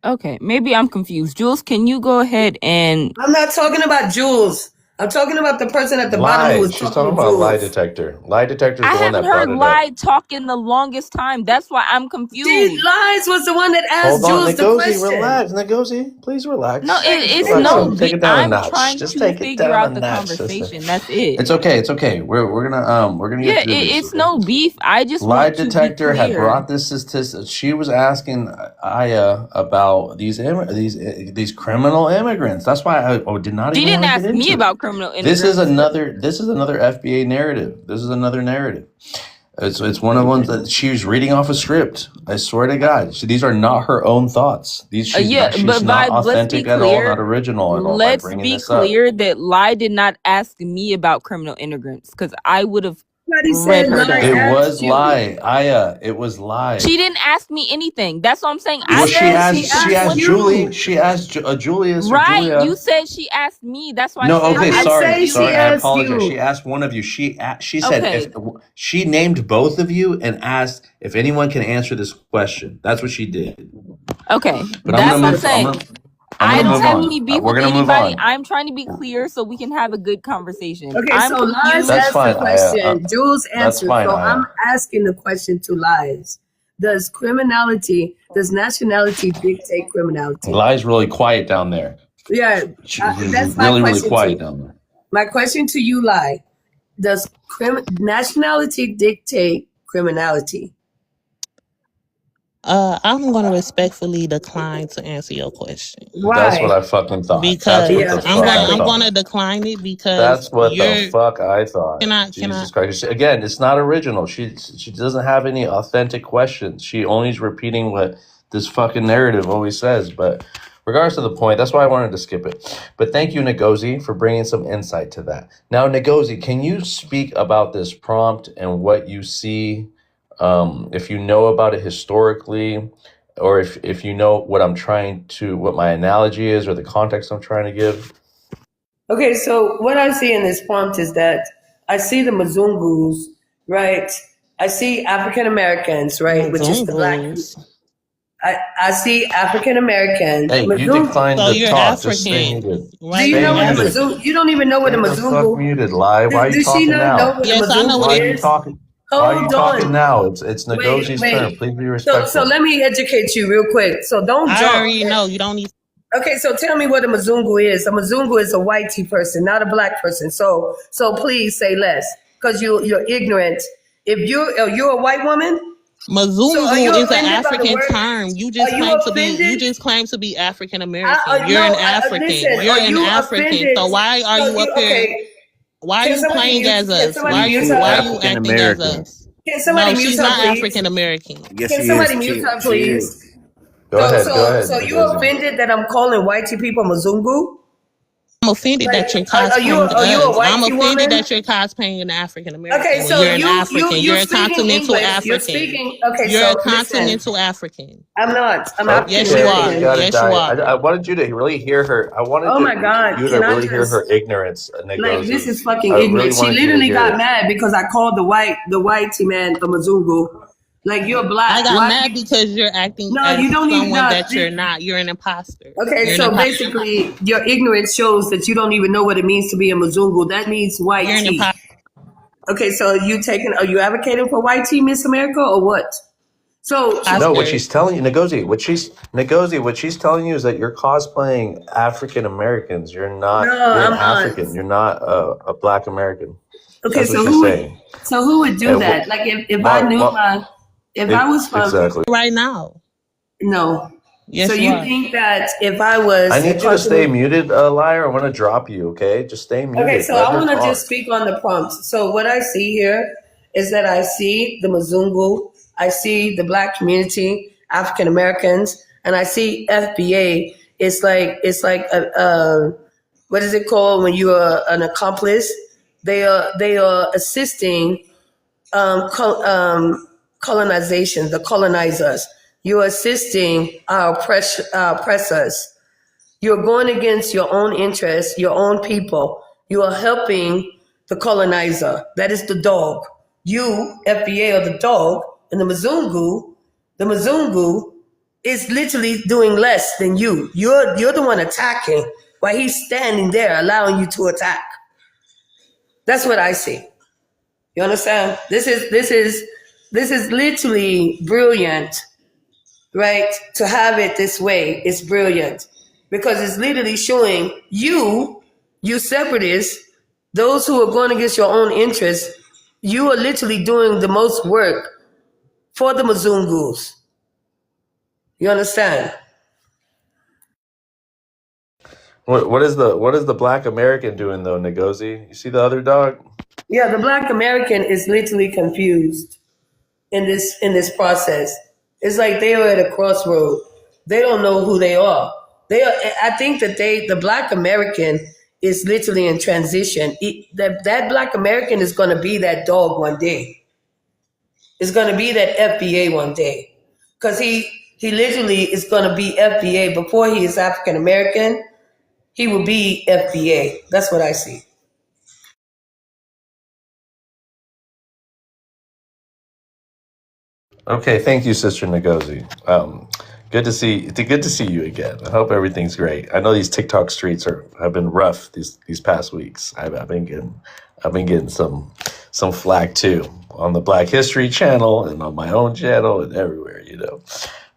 Okay, maybe I'm confused. Jules, can you go ahead and... I'm not talking about Jules. I'm talking about the person at the bottom who was She's talking about lie detector. Lie detector is the one that brought it up. I haven't heard lie talking the longest time. That's why I'm confused. Lies was the one that asked Jules the question. Relax, Ngozi, please relax. No, it's no. Take it down a notch. Trying to figure out the conversation. That's it. It's okay. We're gonna get through this. It's no beef. I just lie detector had brought this statistic. She was asking Aya about these criminal immigrants. That's why I did not. She didn't ask me about criminal immigrants. This is another FBA narrative. This is another narrative. It's one of the ones that she was reading off a script. I swear to God, these are not her own thoughts. She's not authentic at all, not original at all. Let's be clear that Lie did not ask me about criminal immigrants, because I would have read her down. It was Lie, Aya. It was Lie. She didn't ask me anything. That's what I'm saying. She asked Julie. She asked Julius. Right? Julia. You said she asked me. That's why. No, okay, sorry. I apologize. She asked one of you. She said if she named both of you and asked if anyone can answer this question. That's what she did. Okay, but that's what I'm saying. I gonna don't move have on. any beef We're with gonna move anybody. on. I'm trying to be clear so we can have a good conversation. Okay, I'm so Lies confused. That's asked the fine, Aya. question. Jules That's answered. fine, So I'm Aya. asking the question to Lies. Does nationality dictate criminality? Lie's really quiet down there. Yeah, She's that's my really, really question quiet too. down there. My question to you, Lie. Does nationality dictate criminality? I'm gonna respectfully decline to answer your question That's what Why? I fucking thought. That's what because Yeah, the fuck I I'm exactly. gonna thought. decline it because That's what the you're fuck I thought. can I Jesus Christ. Again, it's not original. She doesn't have any authentic questions. She only is repeating what this fucking narrative always says. But regardless of the point, that's why I wanted to skip it. But thank you, Ngozi, for bringing some insight to that. Now, Ngozi, can you speak about this prompt and what you see, if you know about it historically, or if you know what my analogy is or the context I'm trying to give? Okay, so what I see in this prompt is that I see the Mzungus, right? I see African Americans, right, which is the black. Mzungus. I see African American. Hey, you Mzungu. declined So to you're talk. Just stay African, muted. Do right? you Stay know You're what a muted. African. Mzungu? You don't even know what a Stay the fuck Mzungu. muted, Lie. Why are you Does she talking not know now? what a Yes, I know Mzungu what Why it are you is? talking? Why are you Hold talking on. now? It's Wait, Ngozi's turn. wait. Please be So respectful. let me educate you real quick. So don't I jump. already know. You don't need. Okay, so tell me what a Mzungu is. A Mzungu is a whitey person, not a black person. So please say less, because you're ignorant. If you're a white woman, so are you Mazungu is an offended by the African word? term. You Are just you claim to be. You offended? just claim to be African American. You're an No, African. listen. You're Are an you African. offended? So why are No, you up you here? okay? Why are Can you somebody playing mute? as Can us? somebody mute Why her? are you African acting as American. us? Can somebody No, mute she's her, not please? African American. Yes, Can she is. somebody mute her, She please? is. Go ahead. Go ahead, So you Ngozi. offended that I'm calling whitey people Mzungu? I'm offended Like, that you're are you cosplaying a us. I'm whitey offended woman? that you're cosplaying an African Okay, American when so you're an African. you You're a speaking continental English. You're African. speaking. Okay, You're a so listen. continental African. I'm not. I'm African Yes, you Okay, you are. American. gotta Yes, you die. are. I wanted you to really hear her. I wanted Oh my God! you to Can I really hear her just ignorance, like this Ngozi. is fucking I really ignorant. She wanted you to literally hear got it. mad because I called the whitey man a Mzungu. Like you're I black. got Why? mad because you're acting No, as you don't even someone know. that you're not. You're an imposter. Okay, You're an so imposter. basically, your ignorance shows that you don't even know what it means to be a Mzungu. That means white You're an tea. imposter. Okay, so are you advocating for white tea, Miss America, or what? So No, what she's telling you, Ngozi, what she's telling you is that you're cosplaying African Americans. You're not. no, You're an I'm not. African. You're not a Black American. Okay, That's what she's saying. so who would do And that? Like if I knew if I was from exactly. right now. no. Yes, So you you are. think that if I was I a need you to stay continent- muted, Liar. I want to drop you. Okay, just stay muted. Okay, so Let I her want to talk. just speak on the prompt. So what I see here is that I see the Mzungu, I see the Black community, African Americans, and I see FBA. It's like a what is it called when you are an accomplice? They are assisting colonization, the colonizers. You're assisting our oppressors. You're going against your own interests, your own people. You are helping the colonizer. That is the dog. You, FBA, are the dog, and the Mzungu is literally doing less than you. You're the one attacking while he's standing there allowing you to attack. That's what I see. You understand? This is literally brilliant, right? To have it this way is brilliant because it's literally showing you separatists, those who are going against your own interests, you are literally doing the most work for the Mzungus. You understand? What is the Black American doing though, Ngozi? You see the other dog? Yeah, the Black American is literally confused in this process. It's like they are at a crossroad. They don't know who they are. I think that the Black American is literally in transition. That Black American is going to be that dog one day. It's going to be that FBA one day, because he literally is going to be FBA before he is African American. He will be FBA. That's what I see. Okay, thank you, Sister Ngozi. Good to see. Good to see you again. I hope everything's great. I know these TikTok streets have been rough these past weeks. I've been getting some flack too on the Black History channel and on my own channel and everywhere, you know.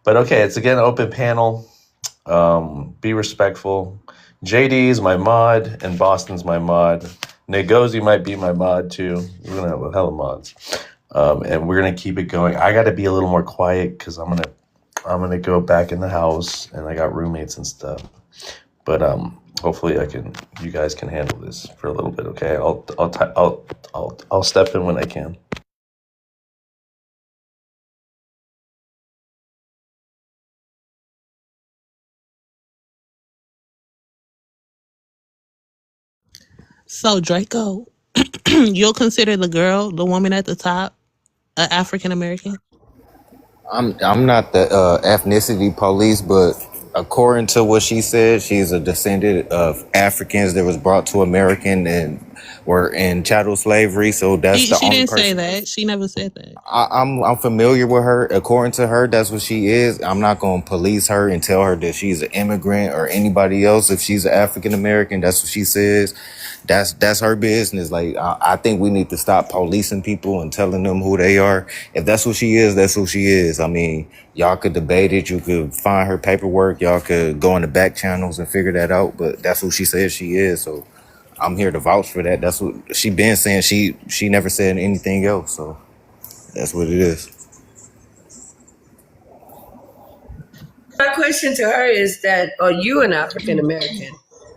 But okay, it's again open panel. Be respectful. JD is my mod and Boston's my mod. Ngozi might be my mod too. We're gonna have a hell of mods, and we're gonna keep it going. I got to be a little more quiet because I'm gonna go back in the house and I got roommates and stuff. But hopefully you guys can handle this for a little bit. Okay, I'll step in when I can. So Draco, you'll consider the woman at the top, an African American? I'm not the ethnicity police, but according to what she said, she's a descendant of Africans that was brought to American and were in chattel slavery. So that's the She only didn't say person. that. She never said that. I'm familiar with her. According to her, that's what she is. I'm not going to police her and tell her that she's an immigrant or anybody else. If she's an African American, that's what she says. That's her business. Like I think we need to stop policing people and telling them who they are. If that's who she is, that's who she is. I mean, y'all could debate it. You could find her paperwork. Y'all could go in the back channels and figure that out. But that's who she says she is. So I'm here to vouch for that. That's what she been saying. She never said anything else. So that's what it is. My question to her is that, are you an African American?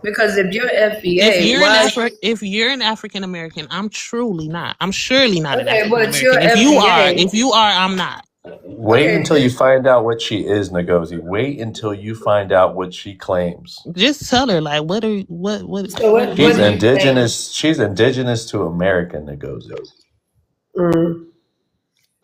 Because if you're FBA, why? If you're an African American, I'm truly not. I'm surely not an Okay, African but you're American. FBA. If you are, I'm not. Wait Okay. until you find out what she is, Ngozi. Wait until you find out what she claims. Just tell her, like, what? So what She's do you indigenous. She's indigenous to America, Ngozi.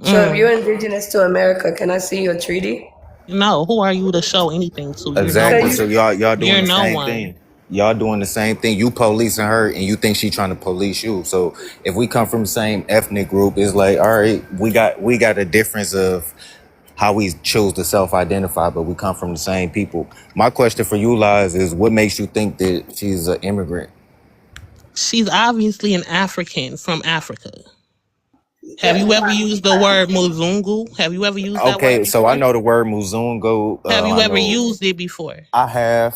So if you're indigenous to America, can I see your treaty? No, who are you to show anything to? Exactly. So So y'all doing You're the no same one. thing. Y'all doing the same thing. You policing her, and you think she trying to police you. So if we come from the same ethnic group, it's like, all right, we got a difference of how we choose to self-identify, but we come from the same people. My question for you, Liz, is what makes you think that she's an immigrant? She's obviously an African from Africa. Have you ever used the word Muzungu? Have you ever used that word Okay, before? so I know the word Muzungo. Have you I ever know used it before? I have.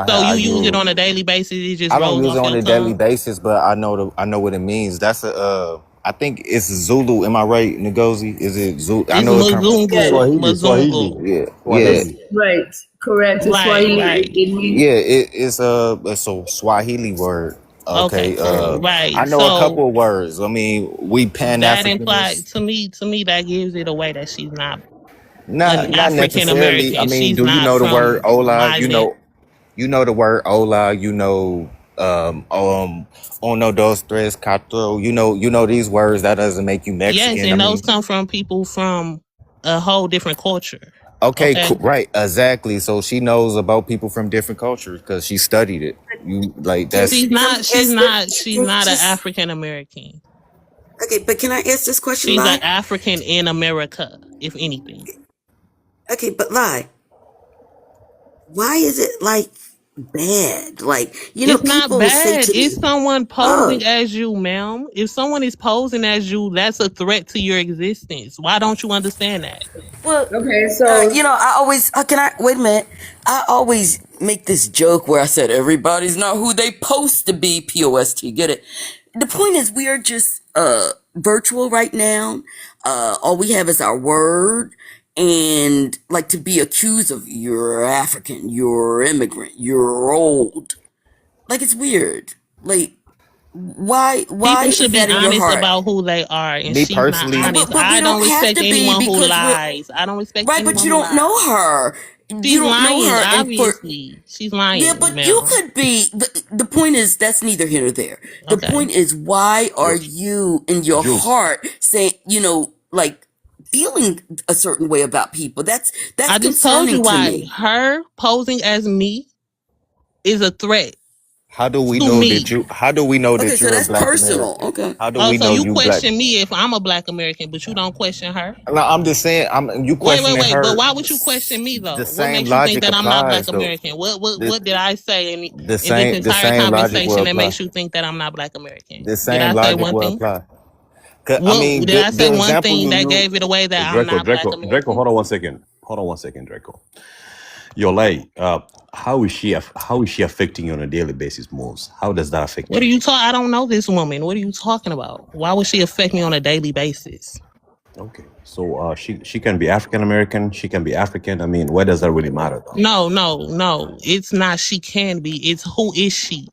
So you use it on a daily basis? It just I don't rolls use it off on your a daily tongue? basis, but I know what it means. That's I think it's Zulu. Am I right, Ngozi? Is it Zulu? I It's know it comes from Yeah, Swahili, Muzungu. yeah, Swahili. right. Correct. It's Right, Swahili. right. It means yeah. It's a Swahili word. Okay. Okay, right. I know a couple of words. I mean, we Pan That implies Africanists. to me that gives it away that she's not an Not African necessarily. I American. mean, She's do you not know the word from Ola? my vet. You know the word Ola. You know uno dos tres cuatro. You know these words. That doesn't make you Yes, Mexican. I and those mean, come from people from a whole different culture. okay, Okay. cool, right, exactly. So she knows about people from different cultures because she studied it. You like that's She's not an Just African American. okay, but can I ask this question She's an live? African in America, if anything. Okay, but live. Why is it like bad? Like, It's not people will say bad. to me, It's someone "Oh, posing as you, ma'am. If someone is posing as you, that's a threat to your existence. Why don't you understand that? well, okay. So I always can I wait a minute? I always make this joke where I said everybody's not who they post to be. POST, get it? The point is, we are just virtual right now. All we have is our word, and like to be accused of you're African, you're immigrant, you're old. Like it's weird. Like why People is should be that in your honest heart? about who they are, and me she's not personally. honest. But we I don't don't have respect to be anyone who because we're lies. I don't respect right. But anyone you who don't know lies. her. She's You don't know lying, her, and for obviously. She's lying, yeah, but you ma'am. could be. The point is that's neither here nor there. The Okay. point is, why are Juice. you in your Juice. heart saying, like feeling a certain way about people? That's I just told concerning you to why. me. Her posing as me is a threat How do we to know me. that you? How do we know Okay, that so you're a that's black personal. American? Okay. How do Oh, we so know you you black? question me if I'm a black American, but you don't question her? No, I'm just saying. You questioning Wait. But her. why would you question me The though? What same makes you think logic that I'm not black applies, though. American? What what The what did I say in this the entire same logic will conversation that apply. makes you think that I'm not black American? The Did same I say logic one will thing? apply. 'Cause, I What mean, did I say the one example thing you that use. gave it away that I'm Draco, not black Draco, American? hold on one second. Hold on one second, Draco. Yole, how is she affecting you on a daily basis most? How does that affect What are you? you talking? I don't know this woman. What are you talking about? Why would she affect me on a daily basis? Okay, so she can be African American, she can be African. I mean, where does that really matter though? No. It's not she can be. It's who is she?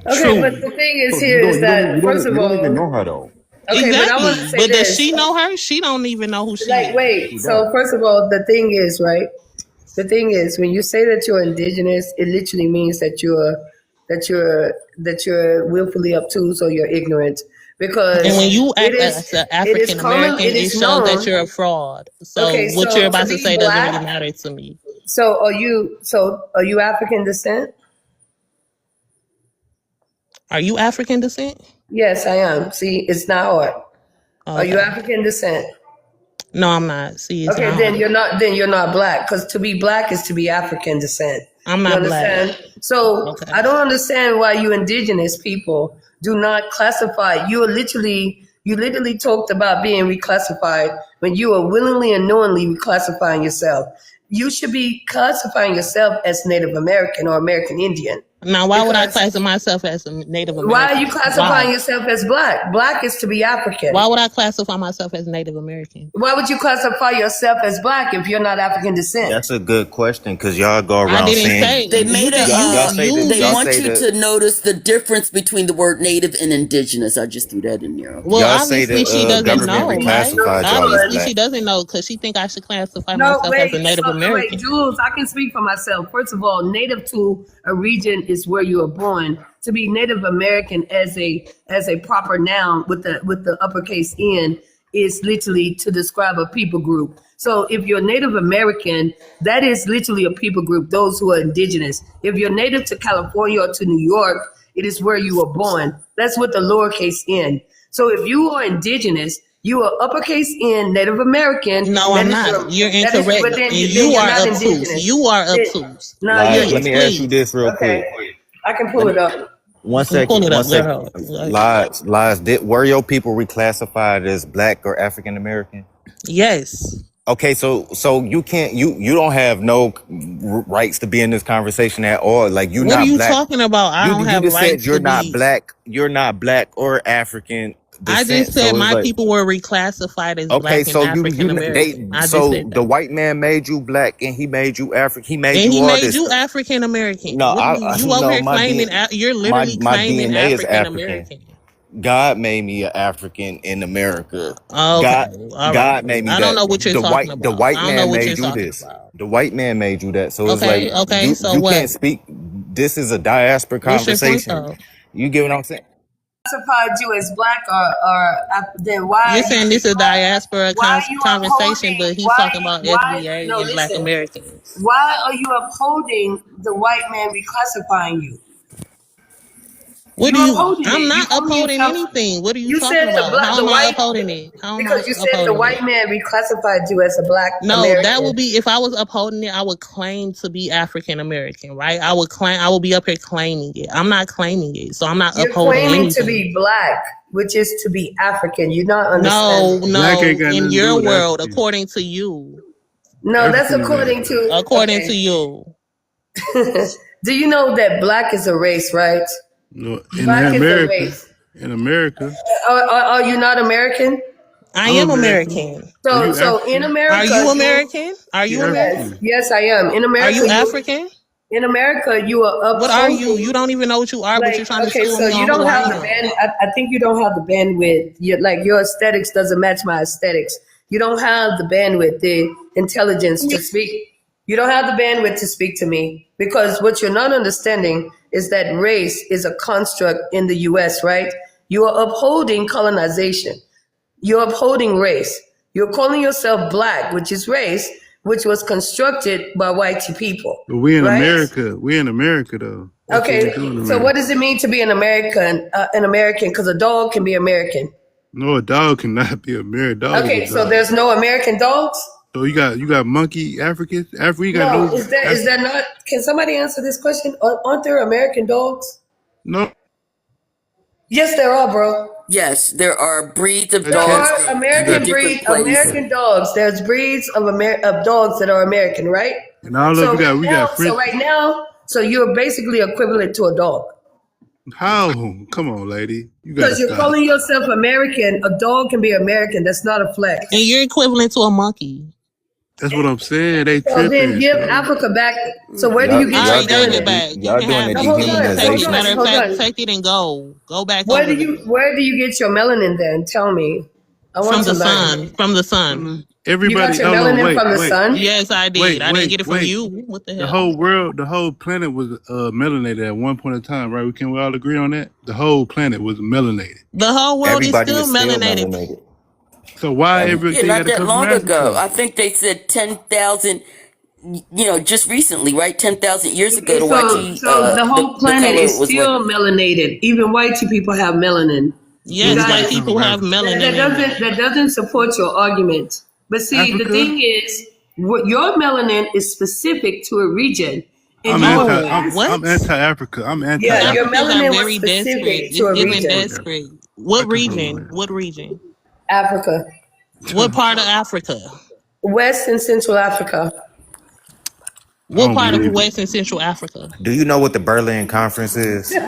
Okay, but Truly. the thing is So here is that first of you don't even all, know her though. okay, but I want to Exactly. say But does this. she know her? She don't even know who she Like, is. wait. She So does. first of all, the thing is, right? The thing is, when you say that you're indigenous, it literally means that you're willfully obtuse or you're ignorant, And because when you it act as an is African common, American, it it is shows that known. you're a fraud. So Okay, what you're so to about to be say doesn't really black, matter to me. so are you African descent? Are you African descent? Yes, I am. See, it's not hard. Are you Okay. African descent? No, I'm not. See, it's Okay, not then hard. you're not black, because to be black is to be African descent. I'm You not black. understand? So Okay. I don't understand why you indigenous people do not classify. You literally talked about being reclassified when you are willingly and knowingly reclassifying yourself. You should be classifying yourself as Native American or American Indian. Now, why would I Because classify myself as a Native why are you American? classifying Why? yourself as black? Black is to be African. Why would I classify myself as Native American? Why would you classify yourself as black if you're not African descent? That's a good question because y'all go I around didn't saying say They you made just y'all say that they y'all want say you that to notice the difference between the word native and indigenous. I just threw that in there. Okay. Well, y'all say obviously she the doesn't government know, right? reclassified y'all as Obviously black. she doesn't know because she think I should classify No, myself as wait. a Native Wait, American. Jules, I can speak for myself. First of all, native to a region is where you were born. To be Native American as a proper noun with the uppercase N is literally to describe a people group. So if you're Native American, that is literally a people group, those who are indigenous. If you're native to California or to New York, it is where you were born. That's with the lowercase n. So if you are indigenous, you are uppercase N, Native American. No, I'm not. You're incorrect. But And then you you're are not obtuse. indigenous. You are Then- obtuse. No, Like, let Please, me ask you please. this real okay. quick. I can pull it up. One Pull second. it One up, second. girl. Lies. Were your people reclassified as black or African American? Yes. Okay, so you can't you don't have no rights to be in this conversation at all. Like you're What are not you black. talking about? I don't You have just said rights you're to not be. black. You're not black or African I descent. just said So it's my like, people were reclassified as okay, black and so African American. I just said the that. white man made you black and he made you African. He made And you he all made this you stuff. African American. No, What do you over no, here claiming? You're literally my claiming DNA is African African. American. God made me an African in America. Okay, all God right. made me I that. don't know what you're talking The about. white I don't know man what you're made you talking this. about. The white man made you that. So it's like Okay. So you what? can't speak. This is a diaspora What's your point conversation. though? You get what I'm saying? Classified you as black, or then why You're are saying this is a diaspora why are you conversation, upholding? but he's talking about Why? FBA No, and Black listen. Americans. Why are you upholding the white man reclassifying you? What do You're you? upholding I'm it. You not calling upholding yourself. anything. What are you You talking said about? How the am I white, upholding it? How am I because you said the upholding white it? man reclassified you as a black No, that American. would be if I was upholding it. I would claim to be African American, right? I would be up here claiming it. I'm not claiming it, so I'm not You're upholding claiming to anything. be black, which is to be African. You're not No, understanding. Black ain't got in nothing to do your with world, African. according to you, No, that's African is according to. according Okay. to you. Do you know that black is a race, right? No, in Black is a America, race. in America, Are you not American? I I'm am American. American. Are So you in African? America, Are you American? Are She you yes, American? African. yes, I am. In Are America, you African? in America, you are What are you? upholding. You don't even know what you are, but Like, you're trying to okay, school so me you on who don't I have the am. band. I think you don't have the bandwidth. Your aesthetics doesn't match my aesthetics. You don't have the bandwidth, the intelligence to speak. You don't have the bandwidth to speak to me, because what you're not understanding is that race is a construct in the U.S., right? You are upholding colonization. You're upholding race. You're calling yourself black, which is race, which was constructed by white people, But we in right? America. We in America though. That's what we Okay, do in so America. what does it mean to be an American? Because a dog can be American. No, a dog cannot be a American. Dog Okay, is a so dog. there's no American dogs? So you got monkey Africans. You got No, no. is there not? Can somebody answer this question? Aren't there American dogs? No. Yes, there are, bro. Yes, there are breeds of There dogs are in American different places. American dogs. There's breeds of dogs that are American, right? And all So of you got we got French. so right now, so you're basically equivalent to a dog. How? Come on, lady. You gotta Because you're stop. calling yourself American, a dog can be American. That's not a flex. And you're equivalent to a monkey. That's what I'm saying. They So then tripping. give bro. Africa back. So where do you get All your right, Y'all take doing it melanin? back. You y'all can doing have the No, it. hold on, Take hold it. dehumanization. on, Matter of hold fact, on. take it and go. Go back over there. Where do you get your melanin then? Tell me. I want From to the learn. sun. From the sun. You got Everybody, your hold on, melanin from the wait. sun? Yes, I did. I didn't get it from Wait. you. What the The hell? whole world, the whole planet was melanated at one point in time, right? Can we all agree on that? The whole planet was melanated. The whole world is Everybody still is still melanated. melanated. So why Every, Yeah, everything not got to that come from long ago. I Africa? think they said 10,000, just recently, right? 10,000 years ago, the So Wachi, the whole the planet color is was what? still melanated. Even white people have melanin. You Yes, white guys, Everybody come people from have Africa. melanin in them. that doesn't support your argument. But see, the Africa? thing is, what your melanin is specific to a region, and I'm you anti. were No, I'm what? I'm anti-Africa. I'm your anti-Africa. Africans are melanin was very desperate. specific to It's a giving region. desperate. I What come from region? What region? Africa, What part of Africa? West and Central Africa. I What don't part of believe it. West and Central Africa? do you know what the Berlin Conference is?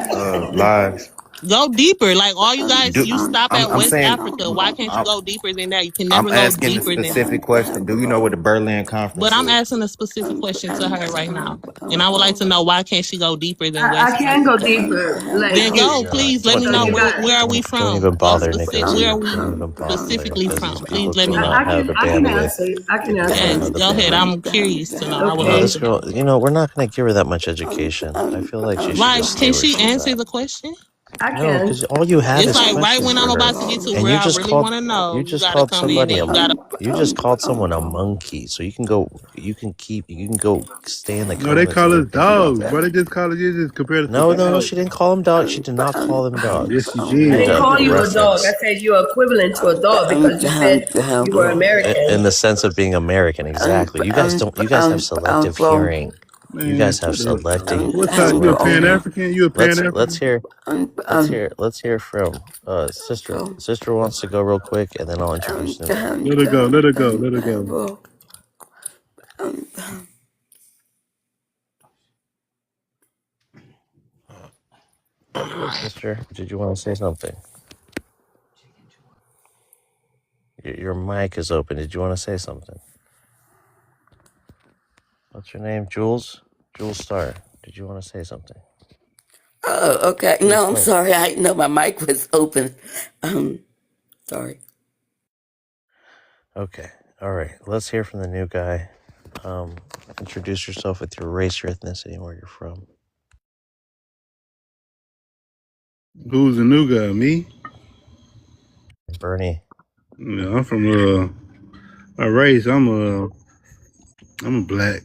Live. Go deeper. Like all you guys, Do you stop at I'm West saying Africa. Why can't you go deeper than that? You can I'm never go asking the deeper than that. specific question. Do you know what the Berlin But Conference I'm is? asking a specific question to her right now. And I would like to know why can't she go deeper than I West can go Africa? deeper. Like Then go, you, please let me because know you got. where are we Don't from? even Go bother, specific. Nicholas. Where are Don't we even bother specifically because these from? Please people let do me know. not have the I can bandwidth. answer. I can They answer. don't Yes, have the go ahead. bandwidth. I'm curious to know. I would No, love Okay. this to know. girl, we're not going to give her that much education. I feel like she should Like, just stay can where she she's answer at. the question? I No, can. because all you have It's is like right questions when for I'm her, about to get to and where I really want to know, you you just got to called come in somebody and you got to. you just called someone a monkey. So you can go stay in the No, they comments call and us get beat off dogs, bro. that. They just call us. You just compared us to No, dogs. she didn't call them dogs. She did not call them Yes, dogs. she She I made did. didn't a call you a dog. I reference said you're equivalent to a dog because you said you were American. in the sense of being American. Exactly. You guys don't. You guys have selective hearing. You Man, guys have shut up. What type? You a selective Pan hearing. African? You a Pan African? Let's hear from sister. Sister wants to go real quick, and then I'll introduce new guy. Let her go. Let her go. Let her go. Sister, did you want to say something? Your mic is open. Did you want to say something? What's your name? Jules? Jules Star. Did you want to say something? Oh, okay. Jules No, I'm Star. sorry. I didn't know my mic was open. Sorry. Okay. All right. Let's hear from the new guy. Introduce yourself with your race, your ethnicity, and where you're from. Who's the new guy? Me? Bernie. Yeah, I'm from my race. I'm a black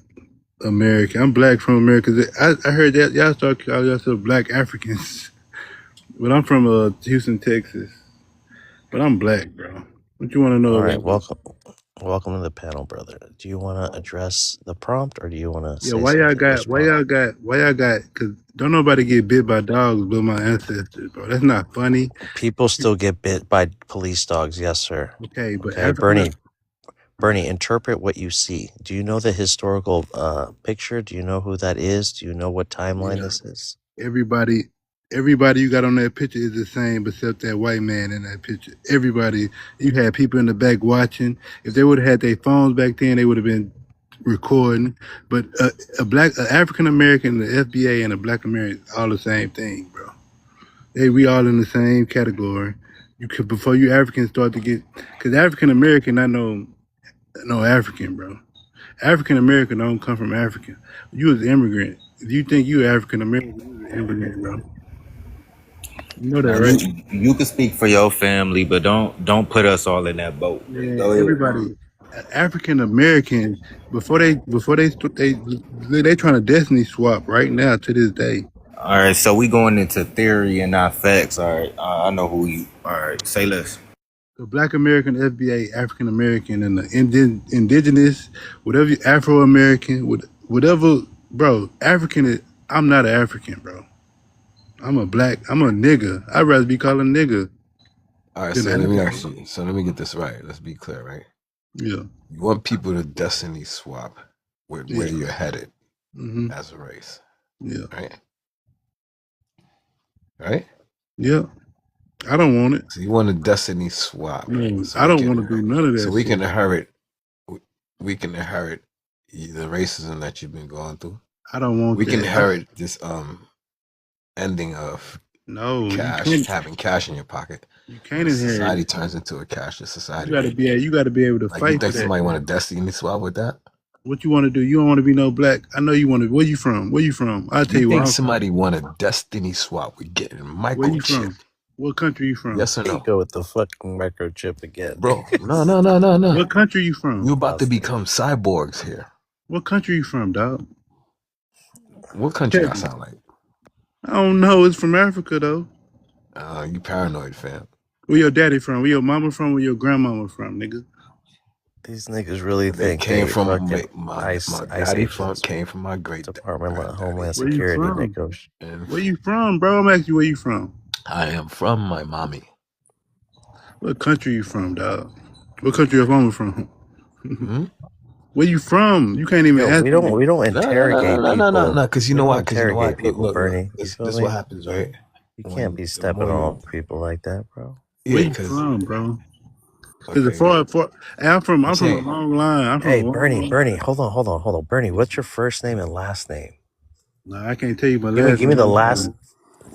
American. I'm black from America. I heard that y'all start calling yourself black Africans, but I'm from Houston, Texas. But I'm black, bro. What you want to know All right. about? Welcome to the panel, brother. Do you want to address the prompt, or do you want to Yeah, say why y'all something? got? Because don't nobody get bit by dogs but my ancestors, bro. That's not funny. People still get bit by police dogs. Yes, sir. Okay, but Okay, Bernie, interpret what you see. Do you know the historical picture? Do you know who that is? Do you know what timeline this is? everybody you got on that picture is the same except that white man in that picture. Everybody, you had people in the back watching. If they would have had their phones back then, they would have been recording. But a African American, the FBA, and a black American, all the same thing, bro. We all in the same category. You could, before you Africans start to get, because African American, I know no African, bro. African American don't come from Africa. You was an immigrant. If you think you African American, you was an immigrant, bro. You know that, Now, right? you can speak for your family, but don't put us all in that boat. Yeah, Go ahead. everybody. African American before they trying to destiny swap right now to this day. All right, so we going into theory and not facts. All right, I know who you. All right, say less. The Black American FBA, African American, and the indigenous, whatever Afro American, whatever, bro. African is. I'm not an African, bro. I'm a nigga. I'd rather be called a nigga. All right, than so an let me African. ask you. So let me get this right. Let's be clear, right? Yeah. You want people to destiny swap with where Yeah. you're headed Mm-hmm. as a race, Yeah. right? Right? Yeah. I don't want it. So you want a destiny swap. No, so I we don't can want to do none of that. So we shit. can inherit. We can inherit the racism that you've been going through. I don't want We that. can inherit this ending of No, you cash, can't. having cash in your pocket. You can't inherit. Society turns into a cashless society. You gotta be able to Like, fight you think for somebody that. want a destiny swap with that? What you want to do? You don't want to be no black. I know you want to. Where you from? Where you from? I'll tell you You where think I'm somebody want a destiny swap with getting from. Where you microchip? from? What country you from? Yes or There you no? go with the fucking microchip again. Bro, no. What country you from? You about to become cyborgs here. What country you from, dog? What country I Tell me. sound like? I don't know. It's from Africa though. You paranoid, fam. Where your daddy from? Where your mama from? Where your grandmama from, nigga? These niggas really They think came they from fucking my ICE daddy agents, came from my great Department of Homeland Where you Security, from? niggas. and Where you from, bro? I'm asking you where you from. I am from my mommy. What country you from, dog? What country your mama from? Hmm? Where you from? You can't even Yo, ask we me. don't interrogate people. No. Because you We know don't why? Because you know why? interrogate people, Look. Bernie. You This feel is me? what happens, right? You When can't be the stepping more on you, people like that, bro. Where yeah, you because from, bro? Because okay, I'm from I'm a saying long line. I'm from Hey, a long Bernie, hold on. Bernie, what's your first name and last name? Nah, I can't tell you my Give last me name. the last.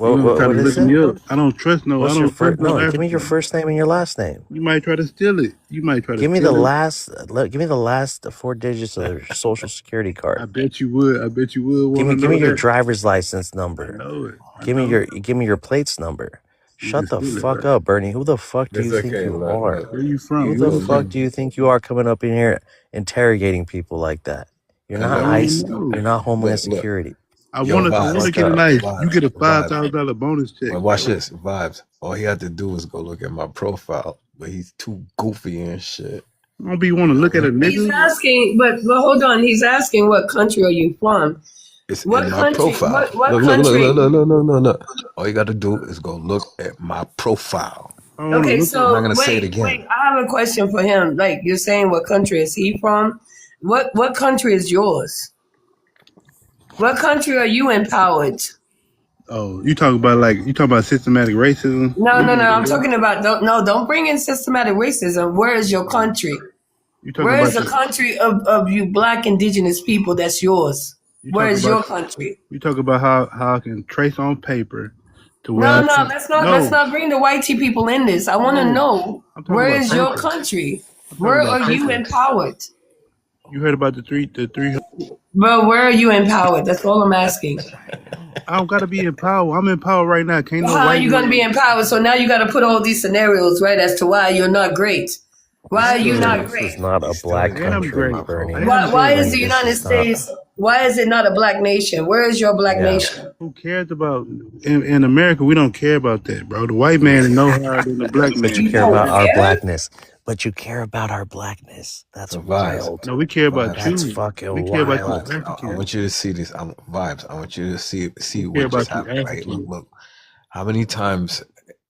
You're gonna try to What is look me it? up. I don't trust no. What's I your don't trust first? no No, give me your African. first name and your last name. You might try to steal it. You might try to Give me the steal it. last. Give me the last 4 digits of your social security I card. bet you would. I bet you would Give want to me know your that. driver's license I number. know it. Give me your plates number. You Shut can the steal it, fuck right? up, Bernie. Who the fuck do it's you think okay. you Look, are? Where you from? Who You the a fuck do you think you are coming up in here interrogating people like that? You're not I ICE. don't know. You're not Homeland look. Security. I Yo, want to vibes, get a up. nice. You vibes, get a vibes. $5,000 bonus check. Well, watch this, vibes. All he had to do was go look at my profile, but he's too goofy and shit. I don't be want to look at a He's nigga. asking, but hold on. He's asking what country are you from? It's What in my country? profile. What country? Look. All you got to do is go look at my profile. I want to Okay, look at. so I'm not gonna say it wait. again. I have a question for him. Like you're saying, what country is he from? What country is yours? What country are you empowered? Oh, you talking about systematic racism? No. I'm talking about don't bring in systematic racism. Where is your country? You talking Where about is the country of you black indigenous people that's yours? Where is your country? You talk about how I can trace on paper to where No, let's not bring the white tea people in this. I want to know where is your country? Where are you empowered? You heard about the three. But where are you empowered? That's all I'm asking. I don't gotta be in power. I'm in power right now. Can't no How are white you going to be empowered? So now you got to put all these scenarios, right, as to why you're not great. Why are you not This great? is not a black country, Bernie. Why is the United States? Why is it not a black nation? Where is your black nation? Who cares about in America? We don't care about that, bro. The white man is no higher than the black man. But you care about our blackness. But you care about our blackness. That's wild. No, we care about That's you. fucking We care wild. about you. I want you to see this. Vibes. I want you to see care what just about you, happened. Right? Look. How many times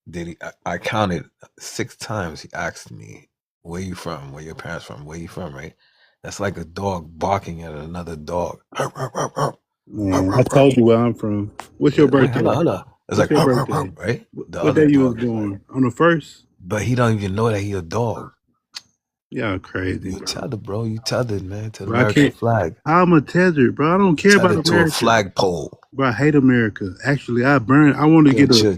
did he? I counted 6 times. He asked me, "Where you from? Where your parents from? Where you from?" Right? That's like a dog barking at another dog. Man, I told you where I'm from. What's your birthday? Hold on. It's like your birthday? right? What day you was born? On the 1st? But he don't even know that he a dog. Y'all crazy. You tethered, bro. You tethered, man, to the Bro, American flag. I'm a tethered, bro. I don't care about Tethered America. to a flagpole. Bro, I hate America. Actually, I want to get a. Chill.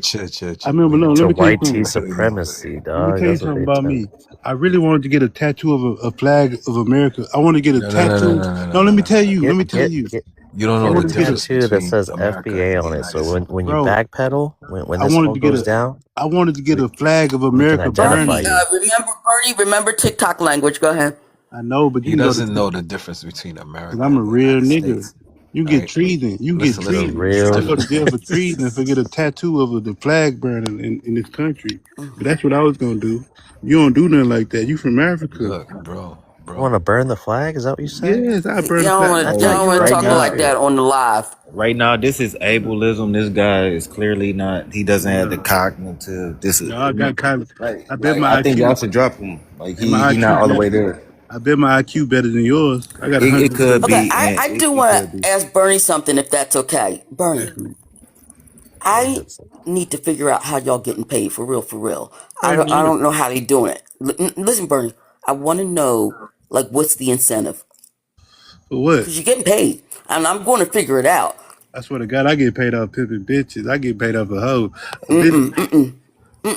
I remember. No, It's let a me tell you white tea something. supremacy, dog. Let me tell you something about me. I really wanted to get a tattoo of a flag of America. I want to get a tattoo. No, let me tell you. Let me tell you. You don't know the tattoo that says FBA on it. So when you backpedal, when this all goes down, I wanted to get a flag of America identify burning. you. Remember, Bernie, remember TikTok language. Go ahead. I know, but you He can go doesn't to know the difference between because America I'm a and the real United nigga. States. You get Right? treason. You get Listen, The listen. treason. It's I real. go to different. jail for treason if I get a tattoo of the flag burning in this country. But that's what I was gonna do. You don't do nothing like that. You from Africa. Look, bro, You want bro. to burn the flag? Is that what you said? Yes, I burn the Y'all don't flag. want I to. Y'all tell don't you want to right right talk now. now, like that on the live. right now, this is ableism. This guy is clearly not. He doesn't have the No, cognitive. This is no, I got kind of. right. I bet Like my I think y'all IQ. should drop him. Like And my he not IQ all the way better. there. I bet my IQ better than yours. I got It could 170. Okay, be, I, and I do it want could be. to ask Bernie something if that's okay. Bernie, Ask me. Go I ahead. Son. need to figure out how y'all getting paid for real, for real. Pay for I what? don't know how they doing it. Listen, Bernie, I want to know like what's the incentive For what? because you're getting paid, and I'm going to figure it out. I swear to God, I get paid off pimping bitches. I get paid off a hoe. A bitch. Mm-mm, mm-mm,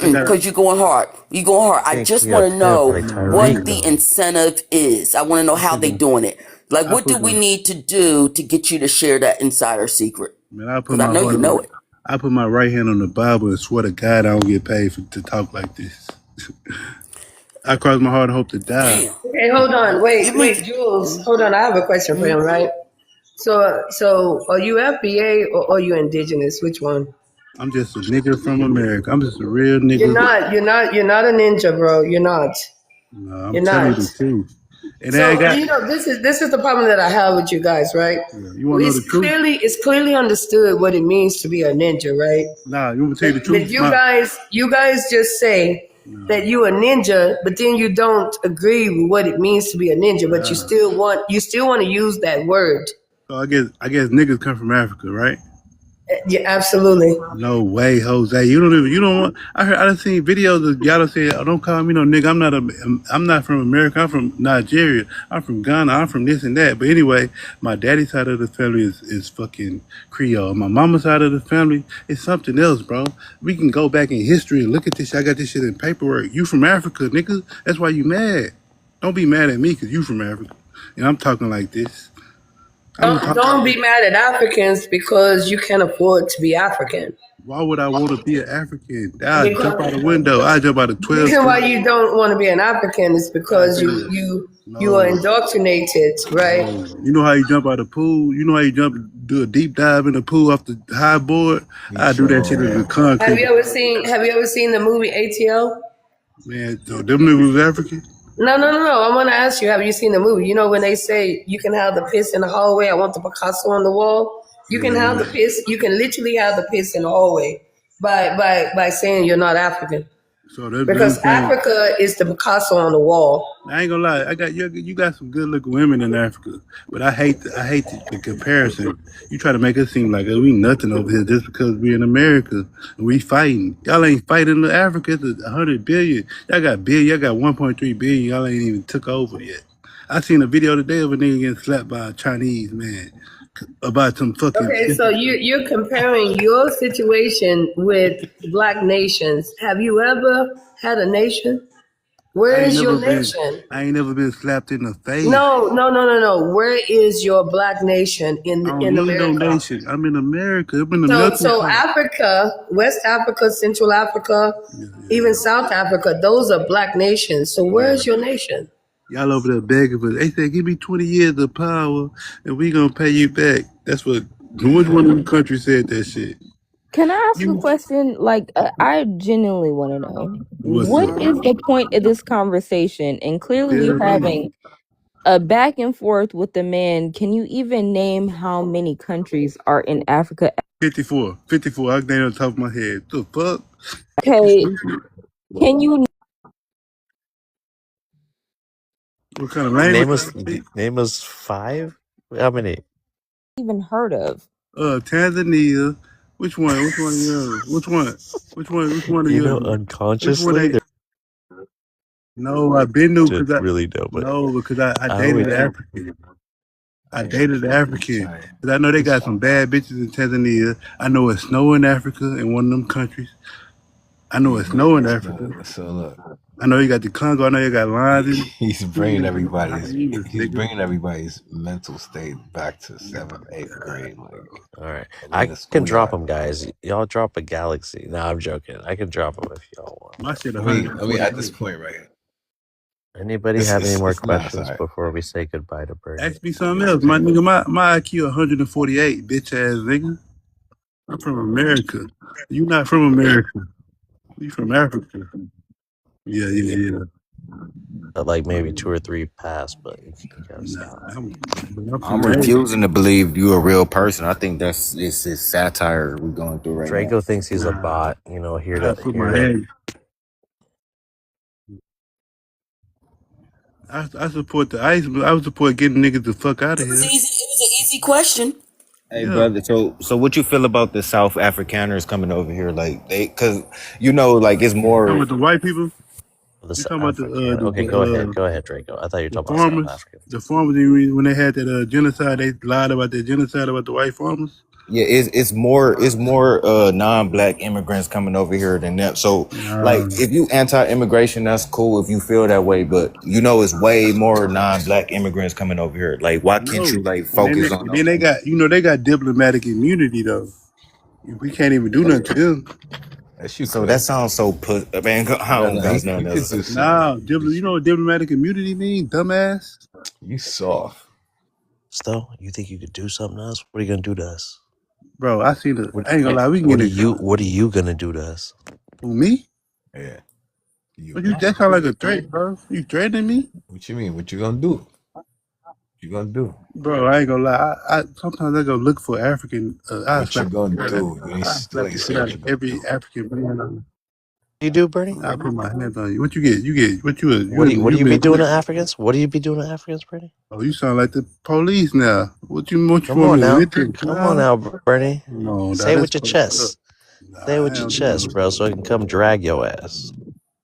I mm-mm, got. because you're going hard. You're going hard. I I think just he got want to pimped know like what Tyreek No, the though. incentive is. I want to know I how put they my. doing it. Like, I what put do we my. need to do to get you to share that insider secret? Man, I put Because I my know you heart know on. it. I put my right hand on the Bible and swear to God I don't get paid to talk like this. I cross my heart and hope to die. Damn. Okay, hold on. You mean? Wait, Jules. Hold on. I have a question for him, Mm-hmm. right? So are you FBA or are you indigenous? Which one? I'm just a nigga from America. I'm just a real You're nigga. not. You're not a ninja, bro. You're not. No, I'm You're telling you not. the truth. And I So got. you know this is the problem that I have with you guys, right? Yeah, you want to know the truth? It's clearly understood what it means to be a ninja, right? Nah, you want me to tell But you the but truth? My. you guys just say that No, you a ninja, but then you don't agree with what it means to be a ninja, but nah. you still want to use that word. So I guess niggas come from Africa, right? Yeah, absolutely. No way, Jose. You don't want. I done seen videos of y'all done say, oh, don't call me no nigga. I'm not from America. I'm from Nigeria. I'm from Ghana. I'm from this and that. But anyway, my daddy's side of the family is fucking Creole. My mama's side of the family is something else, bro. We can go back in history and look at this shit. I got this shit in paperwork. You from Africa, nigga. That's why you mad. Don't be mad at me because you from Africa. And I'm talking like this. I'm Don't talking. be mad at Africans because you can't afford to be African. Why would I want to be an African? I'd jump out Because the window. I'd jump out of the 12th reason why Street. you don't want to be an African is I because do. you are No, indoctrinated, right? no. You know how you jump out of the pool? You know how you do a deep dive in the pool off the high board? He I do that shit trolling, in the man. concrete. Have you ever seen the movie ATL? Man, so them niggas was African? No. I'm gonna ask you, have you seen the movie? You know when they say you can have the piss in the hallway, I want the Picasso on the wall. You can have the Yeah. piss, you can literally have the piss in the hallway by saying you're not African. So them Because saying, Africa is the Picasso on the wall. I ain't gonna lie, you got some good looking women in Africa, but I hate the comparison. You try to make us seem like we nothing over here just because we in America and we fighting. Y'all ain't fighting in Africa. It's 100 billion. Y'all got billion. Y'all got 1.3 billion. Y'all ain't even took over yet. I seen a video today of a nigga getting slapped by a Chinese man about some fucking. Okay, so you're comparing your situation with black nations. Have you ever had a nation? Where I ain't is your never been. nation? I ain't never been slapped in the face. No. Where is your black nation I don't in need no America? nation. I'm in America. I'm in the melting So pot. Africa, West Africa, Central Africa, Yeah, even South Africa, those are black nations. So yeah. where's your nation? Y'all over there begging for. They said, "Give me 20 years of power, and we gonna pay you back." That's what. Which one of the countries said that shit? Can I ask a You. question? Like, I genuinely want to know What's what up? is the point of this conversation? And clearly, Tell we're me. having a back and forth with the man. Can you even name how many countries are in Africa? 54. 54. I can name on top of my head. The fuck? Okay, can you What kind of language? Name us five. How many? even heard of? Tanzania. Which one? Which one of yours? Which one? Which one of You know, yours? Which one unconsciously, they? they're No, I've been to to because really know, but I I dated always an African. I Hey, dated an this African. giant. Because I know they got some bad bitches in Tanzania. I know it's snow in Africa in one of them countries. I know it's snow in Africa. So look, I know you got the Congo. I know you got lions in he's bringing everybody's nigga. mental state back to 7th, 8th grade, like all right. in I the can drop schoolyard. them, guys. Y'all drop a galaxy. No, I'm joking. I can drop them if y'all want. My shit I mean, at 140. this point, right? Anybody have any more It's nah, questions sorry. before we say goodbye to Bernie? Ask me something else, my nigga. My IQ 148, bitch ass nigga. I'm from America. You not from America. You from Africa. Yeah. Like maybe 2 or 3 past, but you gotta Nah, stop. I'm from I'm America. refusing to believe you a real person. I think it's satire we're going through right now. Draco thinks he's a Nah, bot, you know, I put my here to. head. I support the ICE, but I would support getting niggas the fuck out of It was here. easy. It was an easy question. Hey, Yeah. brother. So what you feel about the South Afrikaners coming over here? Like cause like it's Talking more. about the white people. The You South talking about African. Okay, go ahead, Draco. I thought you were the talking about South farmers. Africans. The farmers when they had that genocide, they lied about that genocide about the white farmers. Yeah, it's more non-black immigrants coming over here than that. So like Nah. if you anti-immigration, that's cool if you feel that way, but it's way more non-black immigrants coming over here. Like why can't No. you like And then focus on then they those? got they got diplomatic immunity though. We can't even do nothing to them. Yes, you So that could. sounds so man, I No, don't no, got you nothing could else to do say. something. You know what diplomatic immunity means, dumbass? You soft. So, you think you could do something to us? What are you gonna do to us? Bro, I ain't gonna lie, we can What get are it. what are you gonna do to us? Who, me? Yeah. You. But that sound like a threat, bro. You threatening me? What you mean? What you gonna do? What you gonna do? Bro, I ain't gonna lie. I sometimes I go look for African. I What you slap gonna do? I Still slap ain't the shit said out what you of gonna every do. African man. You do, Bernie? I put my hands on you. What you get? What you? What do you be doing to been? Africans? What do you be doing to Africans, Bernie? Oh, you sound like the police now. What you want Come me on to now. admit to? Come on now, Bernie. Come on, Say dog. it That's with your fucked up. chest. Nah, Say it with I your don't chest, do bro, so I can come drag your ass.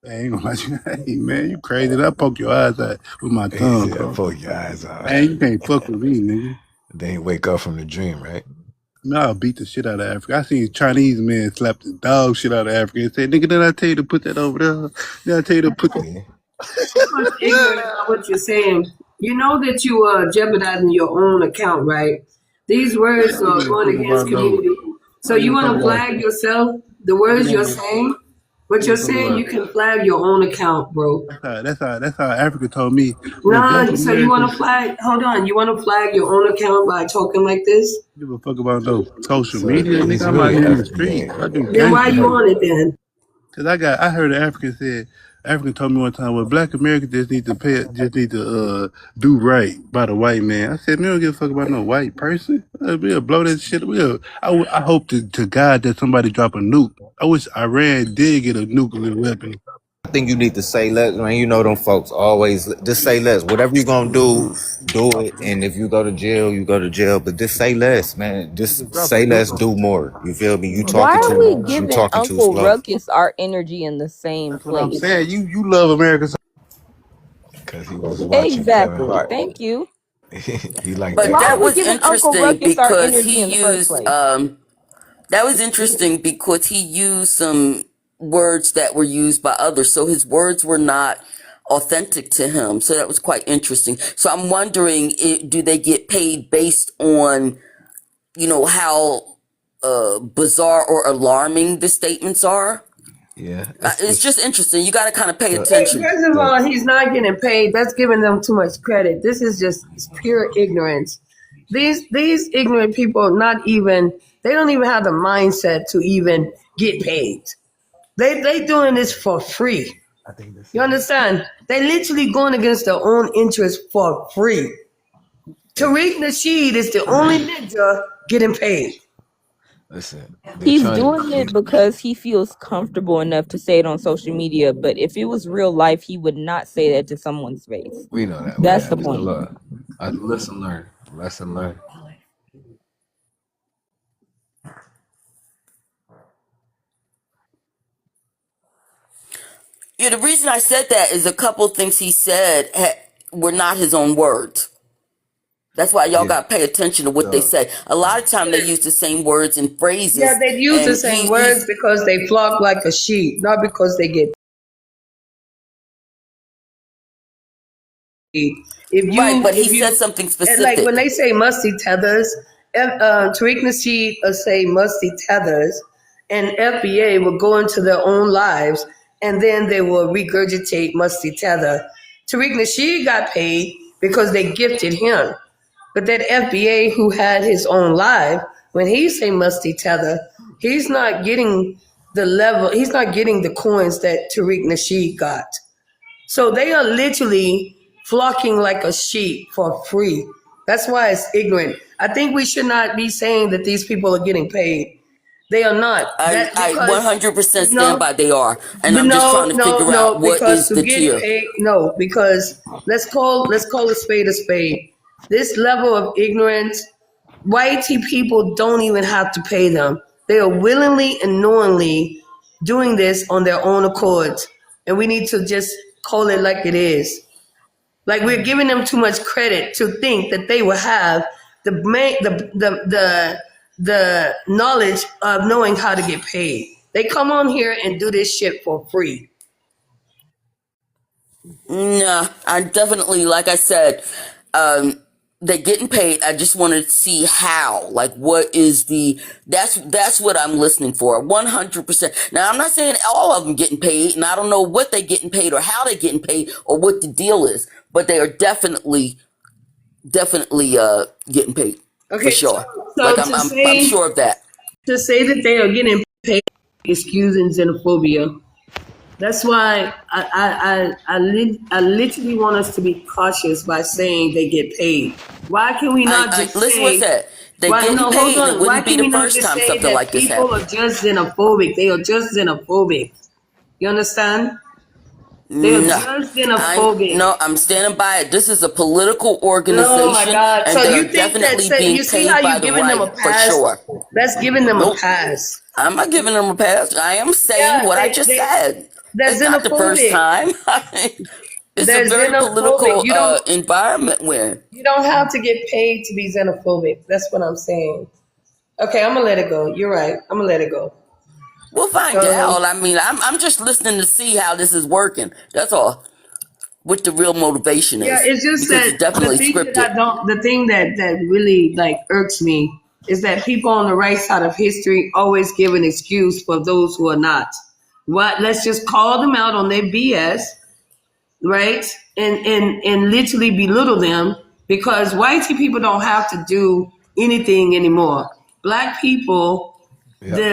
I ain't gonna let you. Hey, man, you crazy. I poke your eyes out with my He tongue, said, bro. "Pull your eyes out." Man, you can't fuck with me, nigga. They ain't wake up from the dream, right? Man, I'll beat the shit out of Africa. I seen Chinese man slap the dog shit out of Africa and say, nigga, did I tell you to put that over there? Did I tell you to put that? Yeah. So much ignorant about what you're saying. You know that you are jeopardizing your own account, right? These words are going against community. So you want to flag yourself, the words you're saying? What you're saying, you can flag your own account, bro. That's how Africa told me. Nah, so you want to flag, hold on, you want to flag your own account by talking like this? Give a fuck about no social So media, he's nigga. I'm out really here in the street. FBA. I do Then why gangster you shit. on it then? Cause I heard an African told me one time, well, black Americans just need to do right by the white man. I said, man, I don't give a fuck about no white person. We'll blow that shit. I hope to God that somebody drop a nuke. I wish Iran did get a nuclear weapon. I think you need to say less, man. Them folks always just say less. Whatever you gonna do it. And if you go to jail, you go to jail. But just say less, man. Just say less, do more. You feel me? You Why talking are too we much. You giving talking too Uncle slow. Ruckus our energy in the same That's what I'm place? saying. You love America. Because he was watching Kevin Exactly. Hart. Thank you. He liked But that Why that are we Kevin. was giving Uncle interesting Ruckus our because energy he in the first used place? that was interesting because he used some words that were used by others. So his words were not authentic to him. So that was quite interesting. So I'm wondering, do they get paid based on, how bizarre or alarming the statements are? Yeah. It's just interesting. You got to kind of pay The, Hey, attention. first of the, all, he's not getting paid. That's giving them too much credit. This is just pure ignorance. These ignorant people, they don't even have the mindset to even get paid. They doing this for free. I think this You is it. understand? They literally going against their own interests for free. Tariq Nasheed is the only ninja getting paid. Listen, they're He's trying doing to. it because he feels comfortable enough to say it on social media. But if it was real life, he would not say that to someone's face. We know that, That's man. the Just a point. look. Lesson learned. Lesson learned. Yeah, the reason I said that is a couple things he said were not his own words. That's why y'all Yeah. got to pay attention to what they The say. A lot of time they use the same words and Yeah, phrases, they use the and same words because they flock like a sheep, not because they get paid. Right, but he said something And like when specific. they say musty tethers, Tariq Nasheed will say musty tethers, and FBA will go into their own lives, and then they will regurgitate musty tether Tariq Nasheed got paid because they gifted him. But that FBA who had his own live, when he say Musty Tether, he's not getting the level, he's not getting the coins that Tariq Nasheed got. So they are literally flocking like a sheep for free. That's why it's ignorant. I think we should not be saying that these people are getting paid. They are not. I, That I because 100% stand no, by they are. And I'm just trying to figure out what because is to the get tier. paid, no, because let's call a spade a spade. This level of ignorance, white people don't even have to pay them. They are willingly and knowingly doing this on their own accords, and we need to just call it like it is. Like we're giving them too much credit to think that they will have the knowledge of knowing how to get paid. They come on here and do this shit for free. Nah, I definitely, like I said, they're getting paid. I just want to see how. Like, what is that's what I'm listening for. 100%. Now, I'm not saying all of them getting paid, and I don't know what they're getting paid or how they're getting paid or what the deal is, but they are definitely getting paid for Okay, sure. so Like, to I'm say sure of that. that they are getting paid, excusing xenophobia. That's why I literally want us to be cautious by saying they get paid. Why can we not just Listen what's say? that? They Why getting no? Hold paid, and it on. Why wouldn't be can the we not first just time say something that like this people are happened. just xenophobic? They are just xenophobic. You understand? They are Nah, just xenophobic. I'm standing by it. This is a political Oh my organization, God! So and they're you think that? definitely being You see how paid by you the giving them right a for pass? sure. That's giving them a Nope, pass. I'm not giving them a pass. I am saying Yeah, what I just said. they're It's not the first xenophobic. time. It's a They're very xenophobic. political environment where You don't have to get paid to be xenophobic. That's what I'm saying. Okay, I'm gonna let it go. You're right. I'm gonna let it go. we'll find Um, out. I mean, I'm just listening to see how this is working. That's all. What the real motivation yeah, is, it's just because that it's definitely scripted. the thing that really like irks me is that people on the right side of history always give an excuse for those who are not. What? Let's just call them out on their BS, right? And literally belittle them because white people don't have to do anything anymore. Black people, Yep.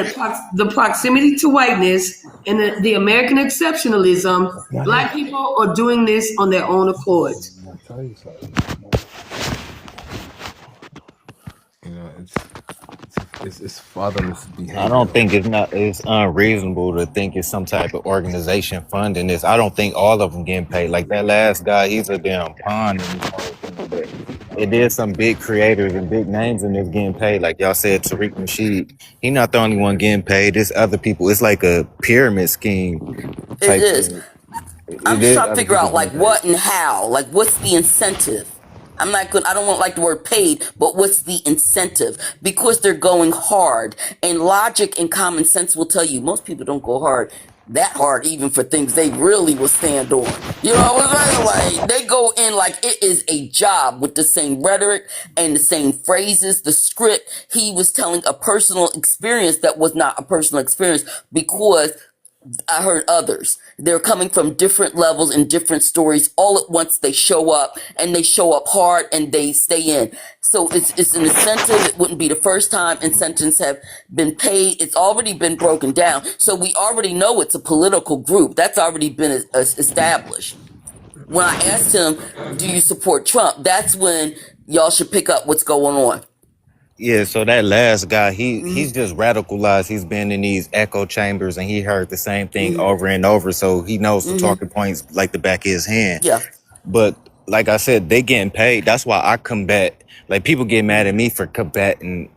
the proximity to whiteness and the American exceptionalism, black people are doing this on their own accord. I'll tell you something. You know, it's fatherless I behavior. don't think it's unreasonable to think it's some type of organization funding this. I don't think all of them getting paid. Like that last guy, he's a damn pawn in this whole thing. But it is some big creators and big names in this getting paid. Like y'all said, Tariq Nasheed, he not the only one getting paid. There's other people. It's like a pyramid scheme It type is. thing. I'm It just is trying to other figure people out like getting paid. what and how. Like what's the incentive? I don't want like the word paid, but what's the incentive? Because they're going hard. And logic and common sense will tell you most people don't go that hard even for things they really will stand on. You know what I'm saying? Like they go in like it is a job with the same rhetoric and the same phrases, the script. He was telling a personal experience that was not a personal experience because I heard others. They're coming from different levels and different stories. All at once, they show up and they show up hard and they stay in. So it's an incentive. It wouldn't be the first time incentives have been paid. It's already been broken down. So we already know it's a political group. That's already been established. When I asked him, "Do you support Trump?" That's when y'all should pick up what's going on. Yeah, so that last guy, he's just radicalized. He's been in these echo chambers and he heard the same thing over and over. So he knows the talking points like the back of his hand. Yeah. But like I said, they getting paid. That's why I combat. Like people get mad at me for combating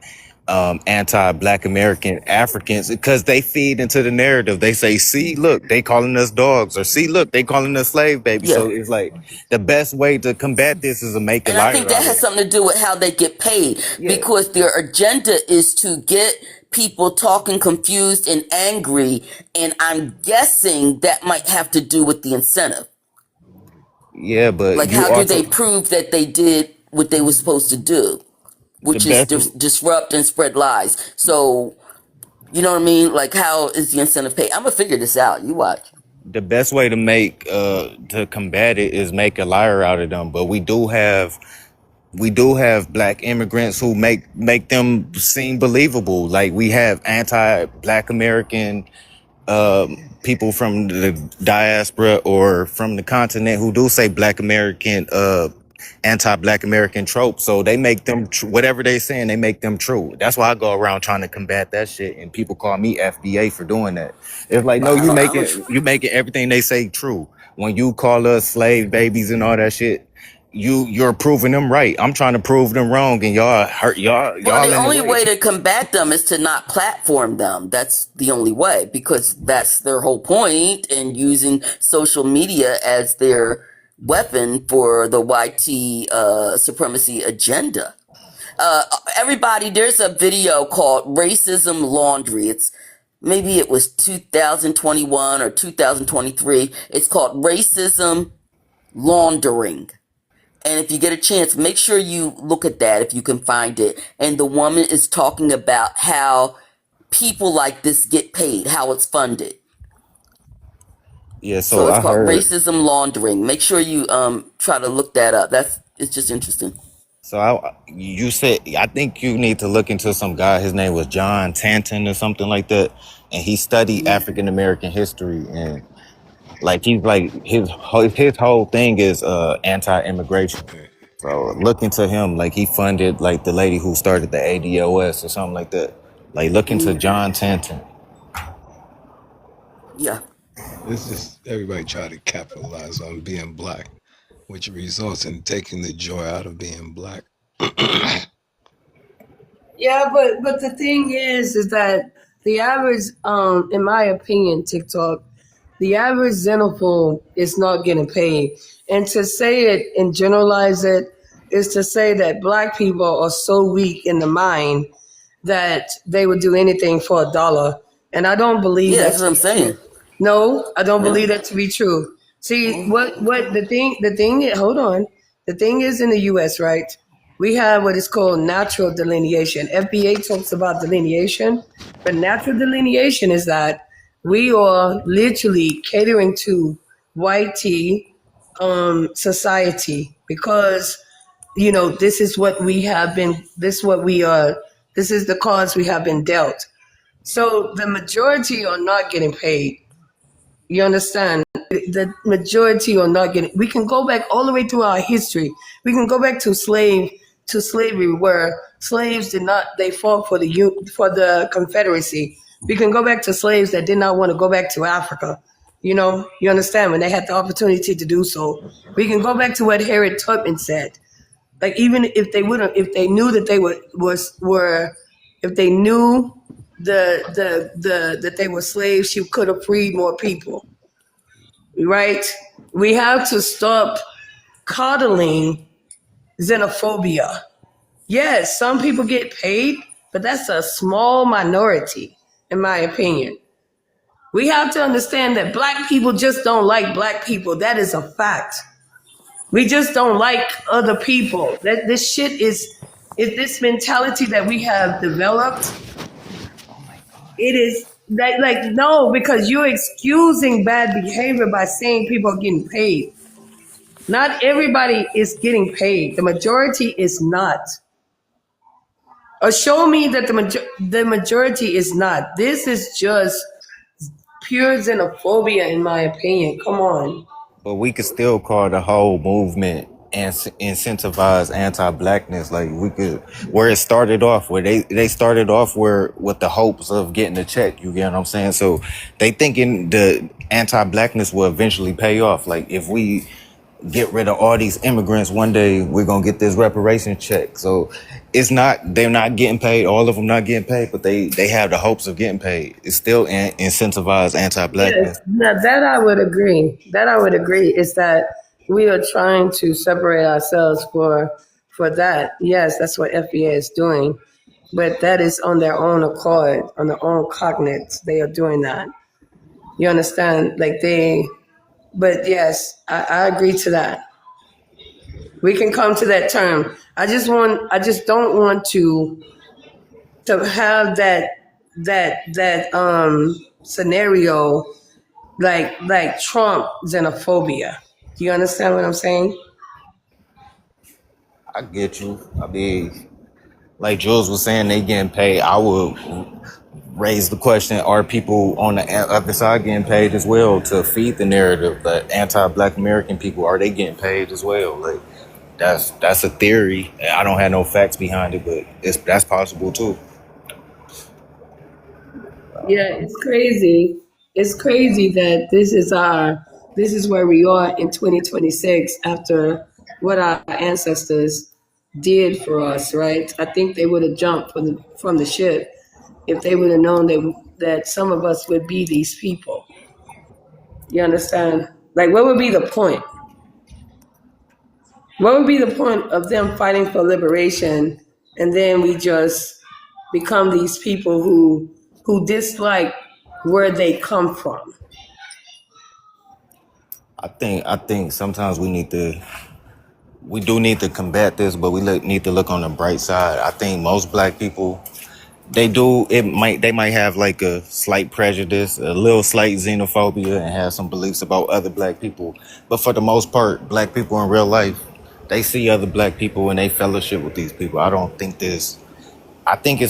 anti-Black American Africans because they feed into the narrative. They say, "See, look, they calling us dogs," or "See, look, they calling us slave babies." Yeah. So it's like the best way to combat this is to make a And I liar think that out of has it. something to do with how they get paid Yeah. because their agenda is to get people talking confused and angry. And I'm guessing that might have to do with the incentive. Yeah, but Like, you how do they also prove that they did what they were supposed to do, the which is best. disrupt and spread lies? So, you know what I mean? Like, how is the incentive paid? I'm going to figure this out. You watch. the best way to make to combat it is make a liar out of them. But we do have black immigrants who make them seem believable. Like we have anti-black American people from the diaspora or from the continent who do say black American anti-black American tropes. So they make them whatever they saying, they make them true. That's why I go around trying to combat that shit, and people call me FBA for doing that. It's like, no, you Wow, I making was you making everything they say true. When you call us slave babies and all that shit, you're proving them right. I'm trying to prove them wrong, and y'all hurt well. y'all The in the only way. way to combat them is to not platform them. That's the only way, because that's their whole point in using social media as their weapon for the YT supremacy agenda. Everybody, there's a video called Racism Laundry. Maybe it was 2021 or 2023. It's called Racism Laundering. And if you get a chance, make sure you look at that if you can find it. And the woman is talking about how people like this get paid, how it's funded. Yeah, So so it's I called heard. Racism Laundering. Make sure you try to look that up. It's just interesting. So you said, I think you need to look into some guy. His name was John Tanton or something like that, and he studied African American history, and like he's like his whole thing is anti-immigration. So look into him. Like he funded like the lady who started the ADOS or something like that. Like look into John Tanton. Yeah. It's just everybody try to capitalize on being black, which results in taking the joy out of being black. Yeah, but the thing is that the average, in my opinion, TikTok, the average xenophobe is not getting paid. And to say it and generalize it is to say that black people are so weak in the mind that they would do anything for $1. And I don't believe Yeah, that that's to what I'm be true. saying. No, I don't Yeah. believe that to be true. See, what the thing is, hold on. The thing is in the US, right? We have what is called natural delineation. FBA talks about delineation, but natural delineation is that we are literally catering to white tea society because this is what we have been, this is what we are, this is the cards we have been dealt. So the majority are not getting paid. You understand? The majority are not getting. We can go back all the way through our history. We can go back to slavery, where slaves did not. They fought for the Confederacy. We can go back to slaves that did not want to go back to Africa. You understand, when they had the opportunity to do so. We can go back to what Harriet Tubman said. Like, even if they knew that they if they knew that they were slaves, she could have freed more people. Right? We have to stop coddling xenophobia. Yes, some people get paid, but that's a small minority, in my opinion. We have to understand that black people just don't like black people. That is a fact. We just don't like other people. That this shit is this mentality that we have developed. It is that, like, no, because you're excusing bad behavior by saying people are getting paid. Not everybody is getting paid. The majority is not. Or show me that the majority is not. This is just pure xenophobia, in my opinion. Come on. But we could still call the whole movement and incentivize anti-blackness. Like we could, where it started off, where they started off where with the hopes of getting a check. You get what I'm saying? So they thinking the anti-blackness will eventually pay off. Like if we get rid of all these immigrants, one day we're gonna get this reparation check. So they're not getting paid, all of them not getting paid, but they have the hopes of getting paid. It's still incentivized Yes, anti-blackness. now that I would agree. That I would agree is that we are trying to separate ourselves for that. Yes, that's what FBA is doing, but that is on their own accord, on their own cognate. They are doing that. You understand? But yes, I agree to that. We can come to that term. I just don't want to have that scenario like Trump xenophobia. Do you understand what I'm saying? I get you. I mean, like Jules was saying, they getting paid. I would raise the question: are people on the other side getting paid as well to feed the narrative? The anti-Black American people, are they getting paid as well? Like that's a theory. I don't have no facts behind it, but that's possible too. Yeah, it's crazy. It's crazy that this is where we are in 2026 after what our ancestors did for us, right? I think they would have jumped from the ship if they would have known that some of us would be these people. You understand? Like, what would be the point? What would be the point of them fighting for liberation and then we just become these people who dislike where they come from? I think sometimes we do need to combat this, but we need to look on the bright side. I think most Black people, they might have like a slight prejudice, a little slight xenophobia, and have some beliefs about other Black people. But for the most part, Black people in real life, they see other Black people and they fellowship with these people. I think it's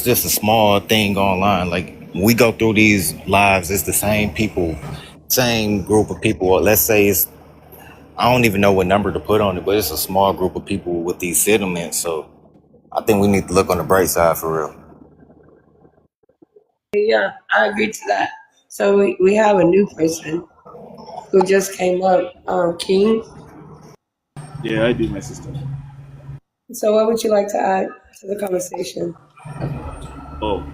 just a small thing online. Like, we go through these lives, it's the same people, same group of people. Or let's say I don't even know what number to put on it, but it's a small group of people with these sentiments. So I think we need to look on the bright side for real. Yeah, I agree to that. So we have a new person who just came up, King. Yeah, I did, my sister. So what would you like to add to the conversation? Oh,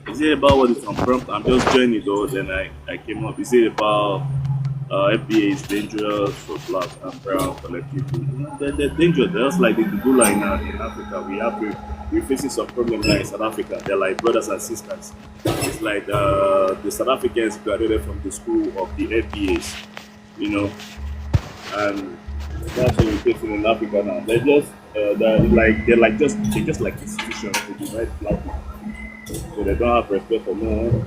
is it about what is on prompt? I'm just joining though. Then I came up. Is it about FBA is dangerous for black and brown collectively? They're dangerous. They're just like the Dugula in Africa. We're facing some problems now in South Africa. They're like brothers and sisters. It's like the South Africans graduated from the school of the FBAs, you know, and that's what we're facing in Africa now. They're just they're just like institutions to divide black people. So they don't have respect for no one,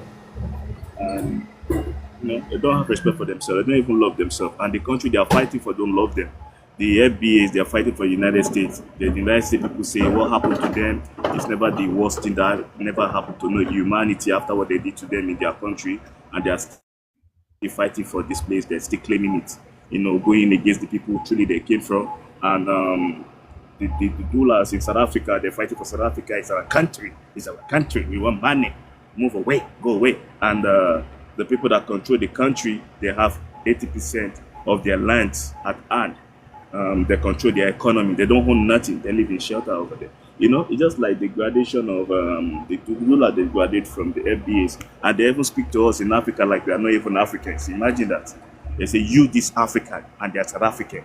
and they don't have respect for themselves. They don't even love themselves, and the country they are fighting for don't love them. The FBAs, they are fighting for the United States. The United States people say what happened to them is never the worst thing that never happened to no humanity after what they did to them in their country, and they are still fighting for this place. They're still claiming it, going against the people truly they came from, and the rulers in South Africa, they're fighting for South Africa. It's our country. It's our country. We want money. Move away. Go away. And the people that control the country, they have 80% of their lands at hand. They control their economy. They don't own nothing. They live in shelter over there. It's just like the gradation of the ruler they graduate from the FBAs. And they even speak to us in Africa like we are not even Africans. Imagine that. They say, you this African, and they're South African.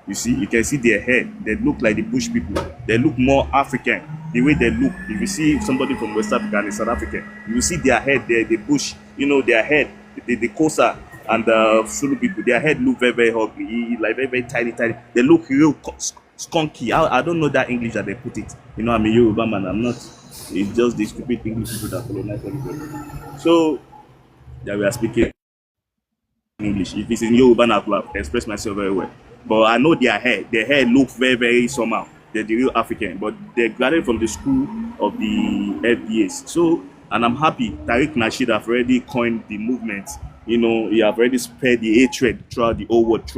You see, you can see their head. They look like the bush people. They look more African. The way they look. If you see somebody from West Africa and South African, you see their head, the bush, their head, the Kosa and the Zulu people, their head look very, very ugly, like very, very tiny. They look real skunky. I don't know that English that they put it. I'm a Yoruba man. I'm not. It's just the stupid English people that colonize everybody. So, that we are speaking English. If it's in Yoruba, I could express myself very well. But I know their hair look very, very somehow. They're the real African, but they graduated from the school of the FBAs. So, and I'm happy Tariq Nasheed have already coined the movement. He have already spread the hatred throughout the whole world,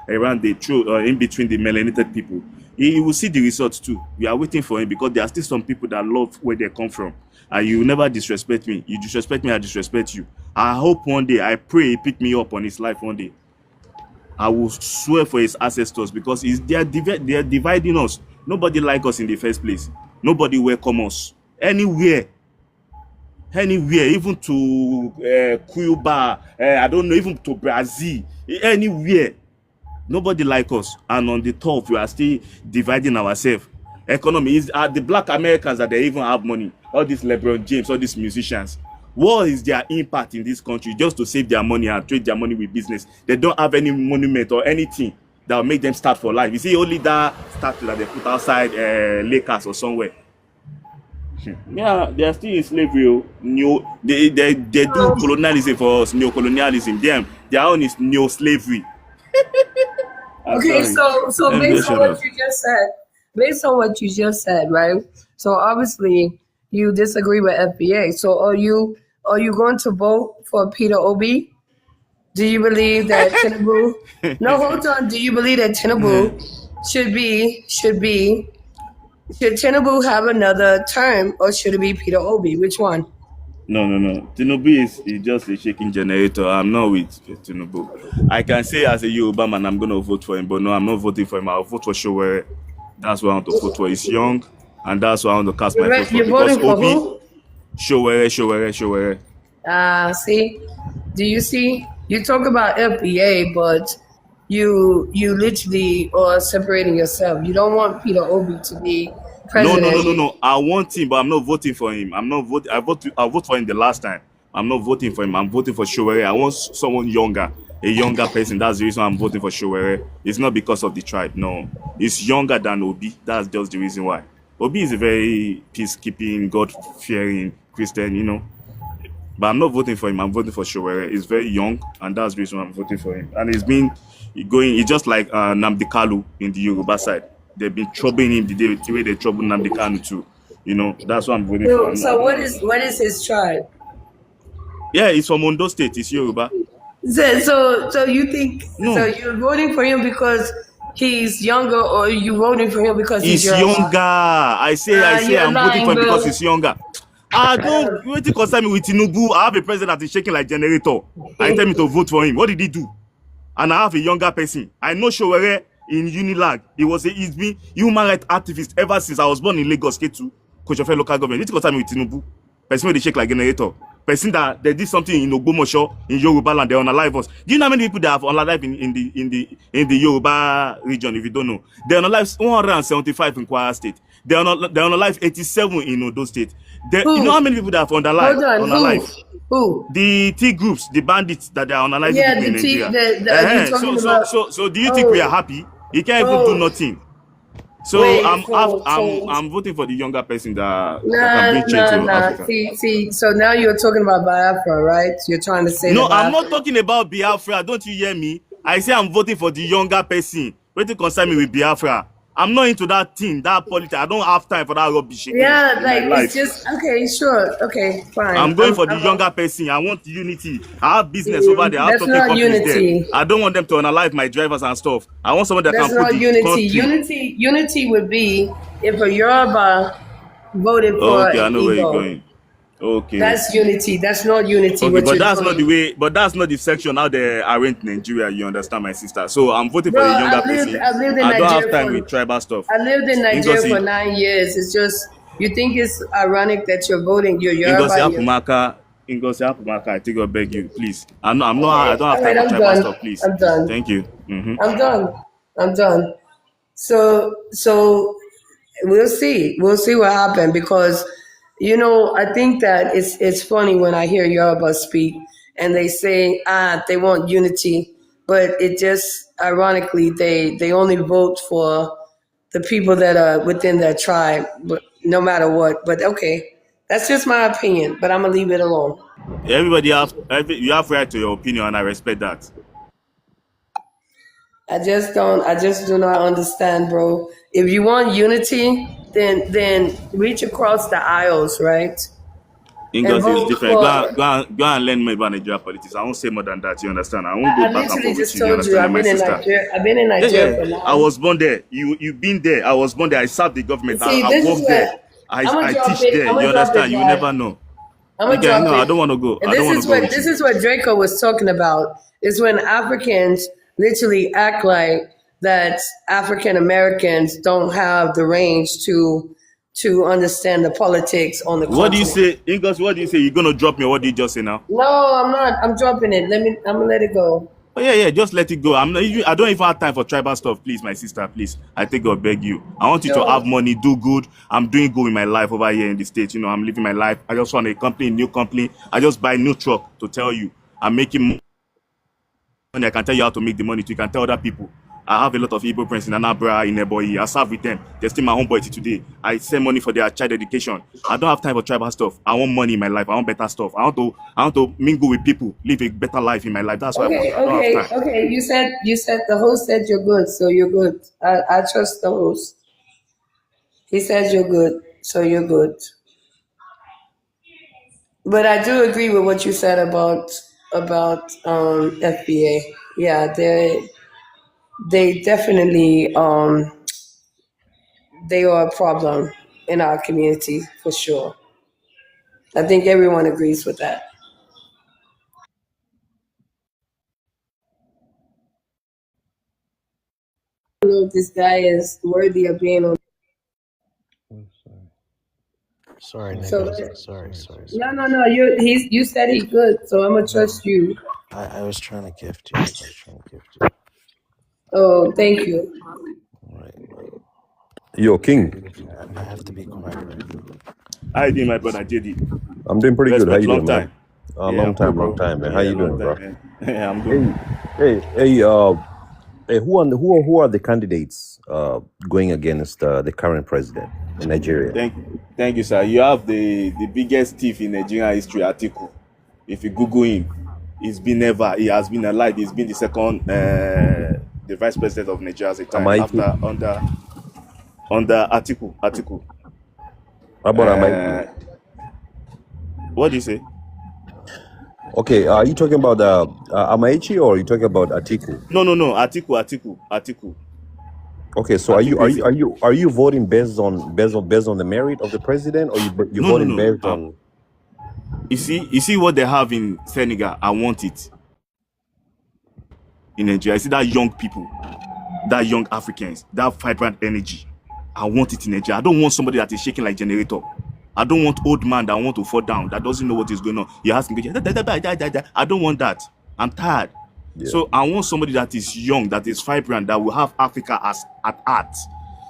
in between the melanated people. He will see the results too. We are waiting for him because there are still some people that love where they come from. And you never disrespect me. You disrespect me, I disrespect you. I hope one day, I pray he pick me up on his life one day. I will swear for his ancestors because they are dividing us. Nobody like us in the first place. Nobody welcome us. Anywhere, even to Cuba, I don't know, even to Brazil, anywhere. Nobody like us. And on the top, we are still dividing ourselves. Economy is the black Americans that they even have money. All these LeBron James, all these musicians. What is their impact in this country just to save their money and trade their money with business? They don't have any monument or anything that will make them start for life. You see, only that statue that they put outside Lakers or somewhere. Yeah, they are still in slavery. Oh. They do colonialism for us, neo-colonialism. Their own is neo-slavery. I'm Okay, sorry. so Let me based just on shut what up. you just said, right? So obviously you disagree with FBA. So are you going to vote for Peter Obi? Do you believe that Tinubu? No, hold on. Do you believe that Tinubu should Tinubu have another term, or should it be Peter Obi? Which one? No. Tinubu is just a shaking generator. I'm not with Tinubu. I can say as a Yoruba man, I'm going to vote for him, but no, I'm not voting for him. I'll vote for Showere. That's what I want to vote for. He's young, and that's what I want to cast my vote for. You're Because voting for Obi, who? Showere. See, do you see? You talk about FBA, but you literally are separating yourself. You don't want Peter Obi to be president. No. I want him, but I'm not voting for him. I'm not voting. I vote for him the last time. I'm not voting for him. I'm voting for Showere. I want someone younger, a younger person. That's the reason I'm voting for Showere. It's not because of the tribe. No, it's younger than Obi. That's just the reason why. Obi is a very peacekeeping, God-fearing Christian, you know. But I'm not voting for him. I'm voting for Showere. He's very young, and that's the reason why I'm voting for him. And he's been going. He's just like Nnamdi Kalu in the Yoruba side. They've been troubling him the way they troubled Nnamdi Kanu too. You know, that's what I'm voting for. So what is his tribe? Yeah, he's from Ondo State. He's Yoruba. So you think No. so you're voting for him because he's younger, or are you voting for him because He's Yoruba? younger. I say You're I'm voting for him lying, because bro. he's younger. I don't wait to concern me with Tinubu. I have a president that is shaking like generator. I tell me to vote for him. What did he do? And I have a younger person. I know Showere in Unilag. He's been human rights activist ever since I was born in Lagos, K2, Kochofe local government. It concern me with Tinubu. Person where they shake like generator. Person that they did something in Ogbomoso, in Yoruba land, they unalive us. Do you know how many people that have unalive in the Yoruba region? If you don't know, they unalive 175 in Kwara State. They unalive 87 in Ondo State. You know how many people that have unalive? Who? The T groups, the bandits that they are unaliving Yeah, people in the T. Nigeria. You're talking about. So do you think we are happy? He can't even do nothing. So Wait, I'm voting for the younger person that can bring change to Africa. See. So now you're talking about Biafra, right? You're trying to say. No, I'm not talking about Biafra. Don't you hear me? I say I'm voting for the younger person. What to concern me with Biafra? I'm not into that thing, that politics. I don't have time for that rubbish. Yeah, like it's just okay, sure, okay, fine. I'm going for the younger person. I want unity. I have business over there. I have That's not companies unity. there. I don't want them to unalive my drivers and stuff. I want someone that That's can put not the unity. country. Unity would be if a Yoruba voted for Okay, I know where you're Igbo. going. Okay. That's unity. That's not unity. Okay, what but you're that's doing. not the way. But that's not the section how they arrange Nigeria. You understand, my sister? So I'm voting for Bro, the younger I've lived person. in I don't have Nigeria time for with tribal stuff. I lived in Nigeria Ngozi, for 9 years. It's just you think it's ironic that you're voting. You're Ngozi Yoruba. Apumaka, I think I beg you, please. I don't have All time right, for I'm tribal done. stuff, please. I'm done. Thank you. I'm done. So we'll see. We'll see what happens because, I think that it's funny when I hear Yoruba speak and they say, they want unity, but it just ironically they only vote for the people that are within their tribe, but no matter what. But okay, that's just my opinion. But I'm gonna leave it alone. You have right to your opinion, and I respect that. I just do not understand, bro. If you want unity, then reach across the aisles, right? English is vote different. for- Go and learn more about Nigeria politics. I won't say more than that. You understand? I won't go I back and literally forth just with you. You told you understand, I've my been in sister? Nigeria. I've been in Nigeria for now. I was born there. You've been there. I was born there. I served the government. See, I this is worked what there. I teach there. You understand? You never know. I'm gonna drop No, it. I don't want to go. And I don't want to go with this you. is what Draco was talking about. Is when Africans literally act like that African Americans don't have the range to understand the politics on the What do you continent. say, Ingos? What do you say? You're gonna drop me? What did you just say now? No, I'm not. I'm dropping it. I'm gonna let it go. Oh yeah, just let it go. I don't even have time for tribal stuff, please, my sister, please. I think God beg you. I want you to Sure. have money, do good. I'm doing good in my life over here in the States. I'm living my life. I just want a new company. I just buy a new truck to tell you. I'm making money. I can tell you how to make the money. You can tell other people. I have a lot of Igbo friends in Anambra, in Ebonyi. I serve with them. They're still my homeboy till today. I send money for their child education. I don't have time for tribal stuff. I want money in my life. I want better stuff. I want to mingle with people, live a better life in my life. That's what I want. I don't have time. Okay. You said the host said you're good, so you're good. I trust the host. He says you're good, so you're good. But I do agree with what you said about FBA. Yeah, they definitely they are a problem in our community for sure. I think everyone agrees with that. I don't know if this guy is worthy of being on. Sorry, So Nicholas. Sorry. no. You said he's good, so I'm gonna trust you. I was trying to gift you. Oh, thank you. Right. Yo, King. I have to be quiet right now. How you doing, my brother JD? I'm doing pretty good. How Respect, you long doing, time. man? Yeah, Long I'm good, bro. time, man. How Yeah, you doing, long bro? time, man. Yeah, I'm good. Hey, who are the candidates going against the current president in Nigeria? Thank you, sir. You have the biggest thief in Nigerian history, Atiku. If you Google him, he has been alive. He's been the second, the vice president of Nigeria at a time Amaiki? under Atiku. How about Amaiki? What do you say? Okay, are you talking about Amaichi or are you talking about Atiku? No. Atiku. Okay, so are you voting based on the merit of the president, or you voting based on? You see what they have in Senegal. I want it in Nigeria. I see that young people, that young Africans, that vibrant energy. I want it in Nigeria. I don't want somebody that is shaking like generator. I don't want old man that want to fall down, that doesn't know what is going on. You're asking, I don't want that. I'm tired. Yeah. So I want somebody that is young, that is vibrant, that will have Africa as at heart.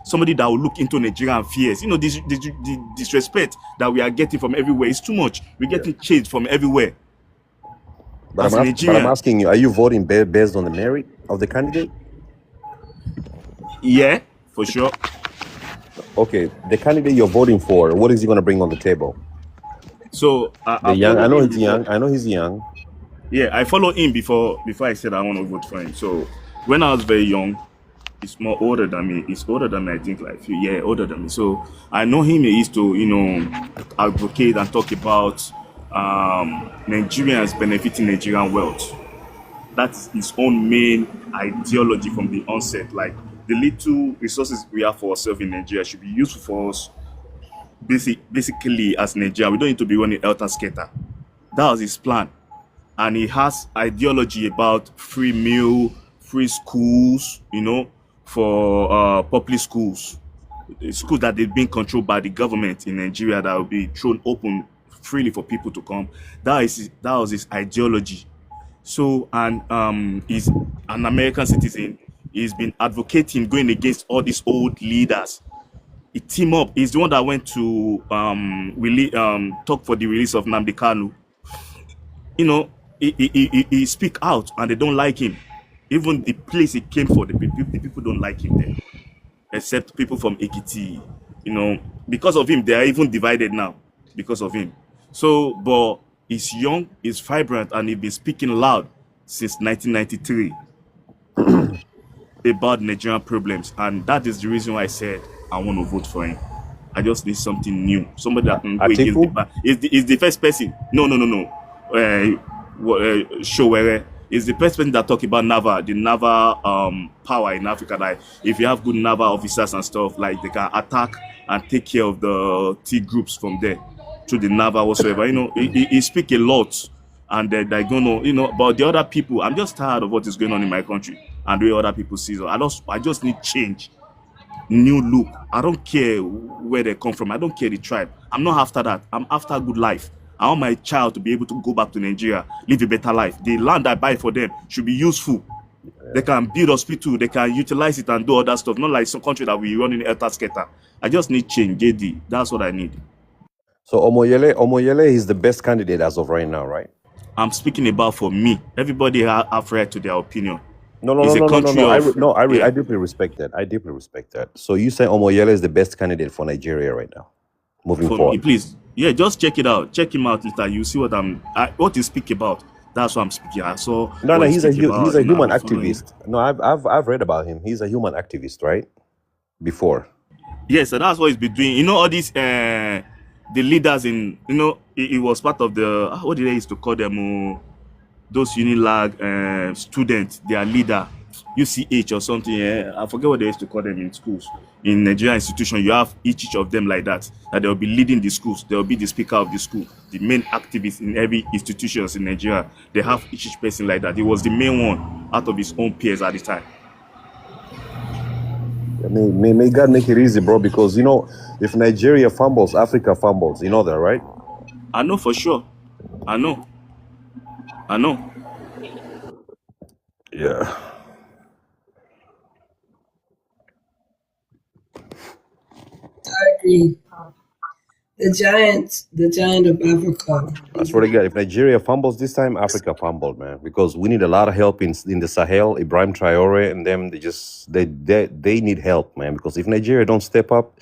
Somebody that will look into Nigerian fears. You know, the disrespect that we are getting from everywhere is too much. We're getting chased from everywhere. But I'm asking you, are you voting based on the merit of the candidate? Yeah, for sure. Okay, the candidate you're voting for, what is he going to bring on the table? So I know he's young. Yeah, I followed him before I said I want to vote for him. So when I was very young, he's more older than me. He's older than me, I think, like a few years older than me. So I know him. He used to, advocate and talk about Nigerians benefiting Nigerian wealth. That's his own main ideology from the onset. Like, the little resources we have for ourselves in Nigeria should be useful for us. Basically, as Nigeria, we don't need to be running elter skater. That was his plan. And he has ideology about free meal, free schools, for public schools that they've been controlled by the government in Nigeria, that will be thrown open freely for people to come. That was his ideology. So, and he's an American citizen. He's been advocating, going against all these old leaders. He team up. He's the one that went to talk for the release of Nnamdi Kanu. He speak out, and they don't like him. Even the place he came for, the people don't like him there, except people from Ekiti. Because of him, they are even divided now because of him. So, but he's young, he's vibrant, and he's been speaking loud since 1993 about Nigerian problems, and that is the reason why I said I want to vote for him. I just need something new, somebody that can go against the back. Is the first person? No. Showere is the first person that talk about the naval power in Africa. Like, if you have good naval officers and stuff, like, they can attack and take care of the T groups from there through the naval whatsoever. He speak a lot, and they're going to, about the other people. I'm just tired of what is going on in my country and the way other people see it. I just need change, new look. I don't care where they come from. I don't care the tribe. I'm not after that. I'm after a good life. I want my child to be able to go back to Nigeria, live a better life. The land I buy for them should be useful. They can build hospital, they can utilize it and do other stuff. Not like some country that we run in elter skater. I just need change, JD. That's what I need. So Omoyele is the best candidate as of right now, right? I'm speaking about for me. Everybody have right to their opinion. No, no, It's no, a no, no, no, country no. of I yeah. deeply respect that. I deeply respect that. So you say Omoyele is the best candidate for Nigeria right now, moving For me, forward. please, yeah, just check it out. Check him out later. You see what he speak about. That's what I'm speaking. I saw No, what no, he he's a speak he's about, a and I've human been following. activist. No, I've read about him. He's a human activist, right? Before. Yes, so that's what he's been doing. You know, all these the leaders in, you know, it was part of the what did they used to call them? Those Unilag students, their leader, UCH or something. I forget what they used to call them in schools. In Nigerian institution, you have each of them like that. That they'll be leading the schools. They'll be the speaker of the school, the main activist in every institutions in Nigeria. They have each person like that. He was the main one out of his own peers at the time. May God make it easy, bro. Because you know, if Nigeria fumbles, Africa fumbles. You know that, right? I know for sure. I know. Yeah. I agree. The giant of Africa. I swear to God, if Nigeria fumbles this time, Africa fumbled, man. Because we need a lot of help in the Sahel. Ibrahim Traore and them, they need help, man. Because if Nigeria don't step up,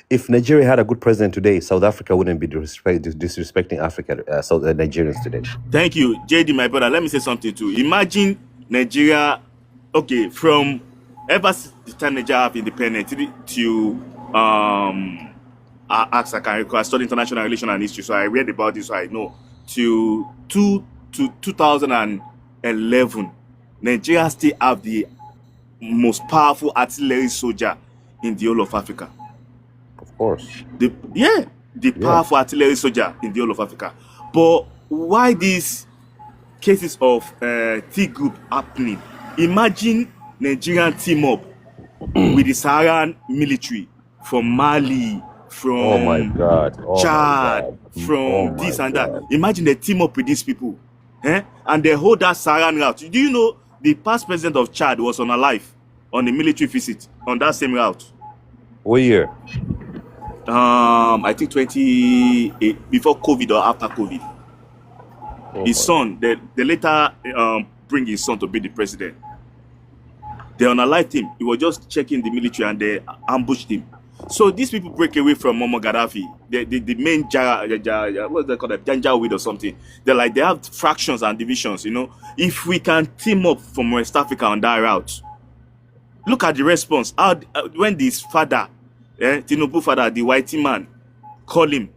if Nigeria had a good president today, South Africa wouldn't be disrespecting Nigerians today. Thank you, JD, my brother. Let me say something too. Imagine Nigeria, okay, from ever since the time Nigeria have independence to I studied international relations and history, so I read about this, so I know. To 2011, Nigeria still have the most powerful artillery soldier in the whole of Africa. Of course. The powerful artillery soldier in the whole of Africa. But why these cases of T group happening? Imagine Nigerian team up with the Saharan military from Mali, from Chad, from this and that. Imagine they team up with these people, and they hold that Saharan route. Do you know the past president of Chad was alive on a military visit on that same route? What year? I think 28 before COVID or after COVID. His son, they later bring his son to be the president. They unalived him. He was just checking the military and they ambushed him. So these people break away from Muammar Gaddafi. The main what's they called, Janjaweed or something. They're like, they have fractions and divisions. You know, if we can team up from West Africa on that route, look at the response. When this father, Tinubu father, the whitey man, call him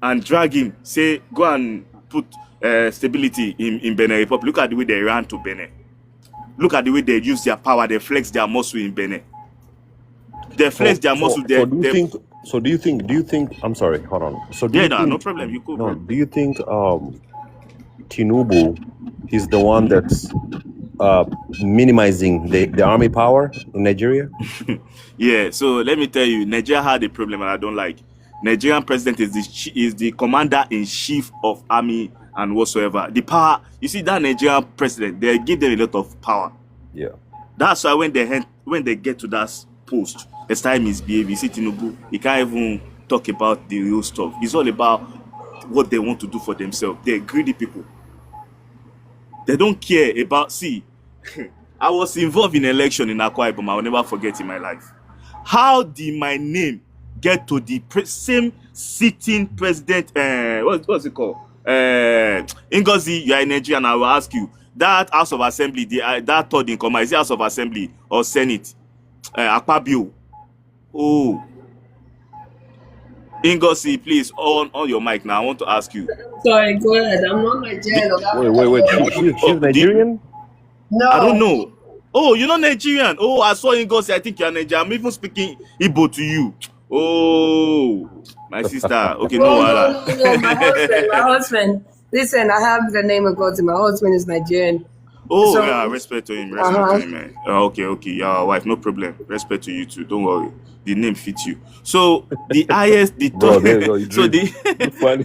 and drag him, say, go and put stability in Benin Republic. Look at the way they ran to Benin. Look at the way they use their power. They flex their muscle in Benin. They flex their muscle. Do you think? I'm sorry. Hold on. So do you think, no problem. You could. No. Do you think Tinubu is the one that's minimizing the army power in Nigeria? Yeah. So let me tell you, Nigeria had a problem, and I don't like. Nigerian president is the commander in chief of army and whatsoever. The power. You see that Nigerian president, they give them a lot of power. Yeah. That's why when they get to that post, it's time misbehave. You see Tinubu, he can't even talk about the real stuff. It's all about what they want to do for themselves. They're greedy people. They don't care about. See, I was involved in an election in Akwa Ibom. I will never forget in my life. How did my name get to the same sitting president? What's it called? Ngozi, you are in Nigeria, and I will ask you, that House of Assembly, that third in command, is it House of Assembly or Senate? Akpabio. Oh. Ngozi, please, on your mic now. I want to ask you. Sorry, go ahead. I'm not Nigerian. Wait. She's Nigerian? No. I don't know. Oh, you're not Nigerian. Oh, I saw Ngozi. I think you're Nigerian. I'm even speaking Igbo to you. Oh, my sister. Okay, no, my husband. Listen, I have the name of God. My husband is Nigerian. Oh, so, yeah, respect to him. To him, man. Okay, your wife, no problem. Respect to you too. Don't worry. The name fits you. So the highest, the top. So the funny.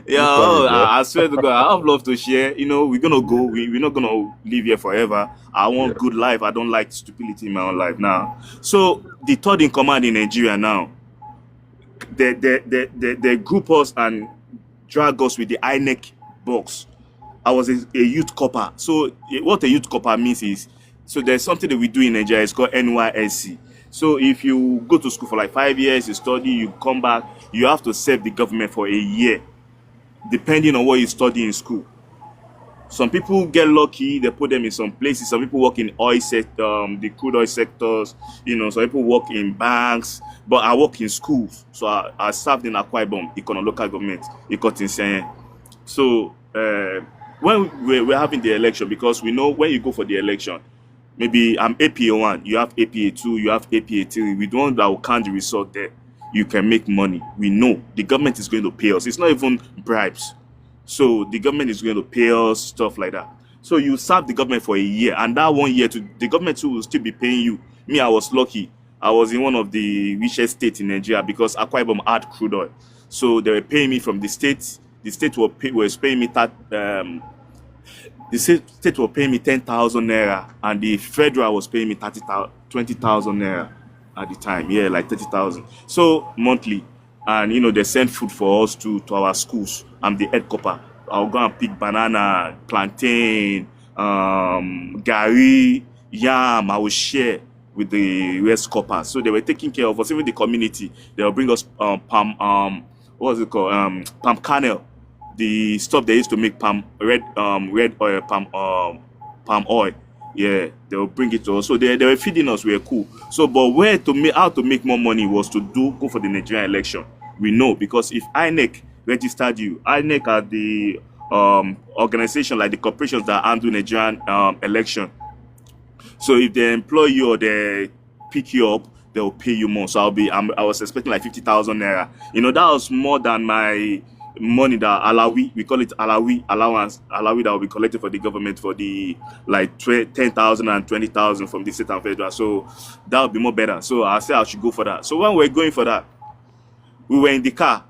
Yeah, funny, I swear to God, I have love to share. You know, we're gonna go. We're not gonna live here forever. I want good life. I don't like stupidity in my own life now. So the third in command in Nigeria now, they group us and drag us with the INEC box I was a youth corper. So what a youth corper means is, so there's something that we do in Nigeria. It's called NYSC. So if you go to school for like 5 years, you study, you come back, you have to serve the government for a year, depending on what you study in school. Some people get lucky, they put them in some places. Some people work in oil sector, the crude oil sectors. Some people work in banks, but I work in schools. So I served in Akwa Ibom, Ikono local government, Ikotinsen. So when we're having the election, because we know when you go for the election, maybe I'm APA 1, you have APA 2, you have APA 3. We don't that will count the result there. You can make money. We know the government is going to pay us. It's not even bribes. So the government is going to pay us, stuff like that. So you serve the government for a year, and that 1 year, the government too will still be paying you. Me, I was lucky. I was in one of the richest states in Nigeria because Akwa Ibom had crude oil. So they were paying me from the state. The state was paying me that. The state was paying me 10,000 naira, and the federal was paying me 20,000 naira at the time. Yeah, like 30,000. So monthly. And they send food for us to our schools. I'm the head copper. I'll go and pick banana, plantain, gari, yam. I will share with the rest coppers. So they were taking care of us, even the community. They'll bring us palm, what's it called? Palm kernel. The stuff they used to make red oil, palm oil. Yeah, they will bring it to us. So they were feeding us. We were cool. So, but how to make more money was to go for the Nigerian election. We know, because if INEC registered you, INEC are the organization, like the corporations that handle Nigerian election. So if they employ you or they pick you up, they will pay you more. So I was expecting like 50,000 naira. That was more than my money that Alawi, we call it Alawi allowance, Alawi that will be collected for the government for the like 10,000 and 20,000 from the state and federal. So that would be more better. So I said I should go for that. So when we're going for that, we were in the car.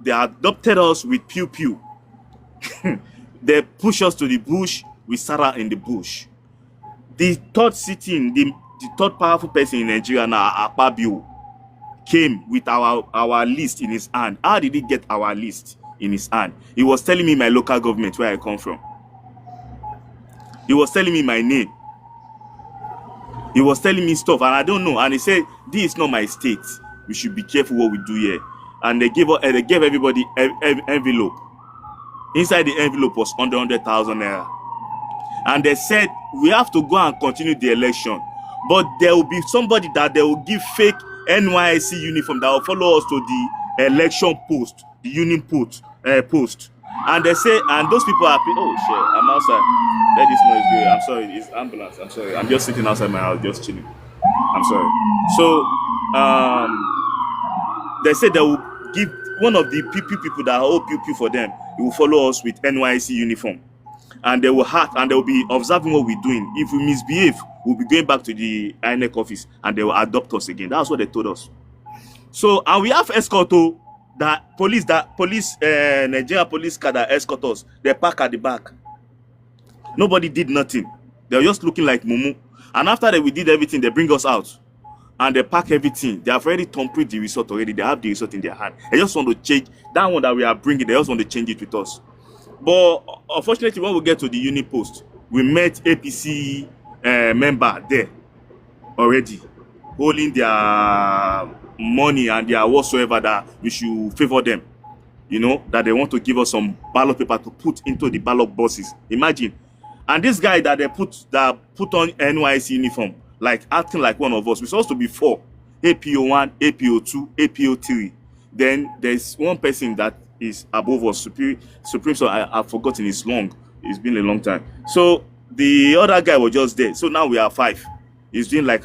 They adopted us with pew pew. They pushed us to the bush. We sat out in the bush. The third sitting, the third powerful person in Nigeria now, Akpabio, came with our list in his hand. How did he get our list in his hand? He was telling me my local government, where I come from. He was telling me my name. He was telling me stuff, and I don't know. And he said, "This is not my state. We should be careful what we do here." And they gave everybody envelope. Inside the envelope was 100,000 naira. And they said, we have to go and continue the election, but there will be somebody that they will give fake NYSC uniform that will follow us to the election post, the union post. And they say, and those people are, oh shit, I'm outside. Let this noise go. I'm sorry, it's ambulance. I'm sorry. I'm just sitting outside my house, just chilling. I'm sorry. So, they said they will give one of the people that hold pew for them. He will follow us with NYSC uniform, and they will be observing what we're doing. If we misbehave, we'll be going back to the INEC office, and they will adopt us again. That's what they told us. So, and we have escort Nigeria police car that escort us. They park at the back. Nobody did nothing. They were just looking like mumu. And after that, we did everything. They bring us out. And they pack everything. They have already thumbprint the result already. They have the result in their hand. They just want to change that one that we are bringing. They just want to change it with us. But unfortunately, when we get to the unit post, we met APC member there already, holding their money and their whatsoever that we should favor them. That they want to give us some ballot paper to put into the ballot boxes. Imagine. And this guy that they put on NYSC uniform, like acting like one of us. We're supposed to be 4. APO 1, APO 2, APO 3. Then there's one person that is above us, supreme. So I've forgotten. It's long. It's been a long time. So the other guy was just there. So now we are 5. He's doing like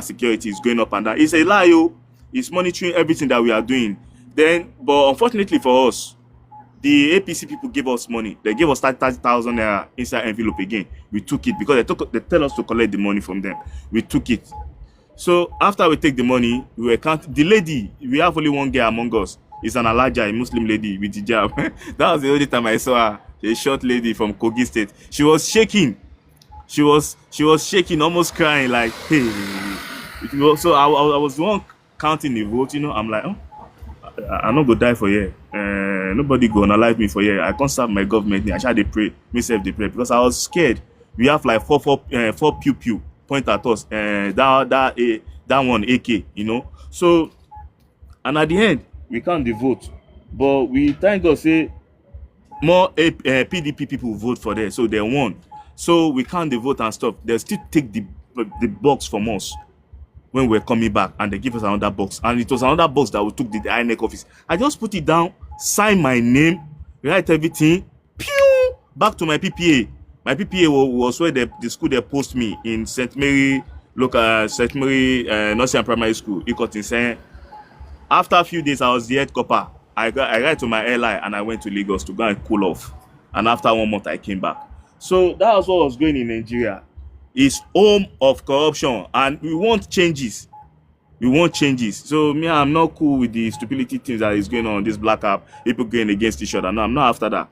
security. He's going up and down. It's a lie, yo. He's monitoring everything that we are doing. But unfortunately for us, the APC people gave us money. They gave us 30,000 naira inside envelope again. We took it because they tell us to collect the money from them. We took it. So after we take the money, we were counting. The lady, we have only one girl among us. It's an Alaja, a Muslim lady with hijab. That was the only time I saw her. A short lady from Kogi State. She was shaking. She was shaking, almost crying, like, hey. So I was the one counting the vote. I'm like, oh. I no go die for here. Nobody go unalive me for here. I can't serve my government. I try to pray. Myself they pray because I was scared. We have like four pew pew point at us. That one AK, you know. So and at the end we can't vote, but we thank God say more PDP people vote for them, so they won. So we can't vote and stuff. They still take the box from us when we're coming back, and they give us another box, and it was another box that we took the INEC office. I just put it down, sign my name, write everything, pew, back to my PPA. My PPA was where the school they post me in St. Mary Nursery Primary School, Ikotin. After a few days, I was the head copper. I got to my airline and I went to Lagos to go and cool off. And after 1 month, I came back. So that was what was going in Nigeria. It's home of corruption, and we want changes. We want changes. So me, I'm not cool with the stupidity things that is going on this black app. People going against each other. No, I'm not after that.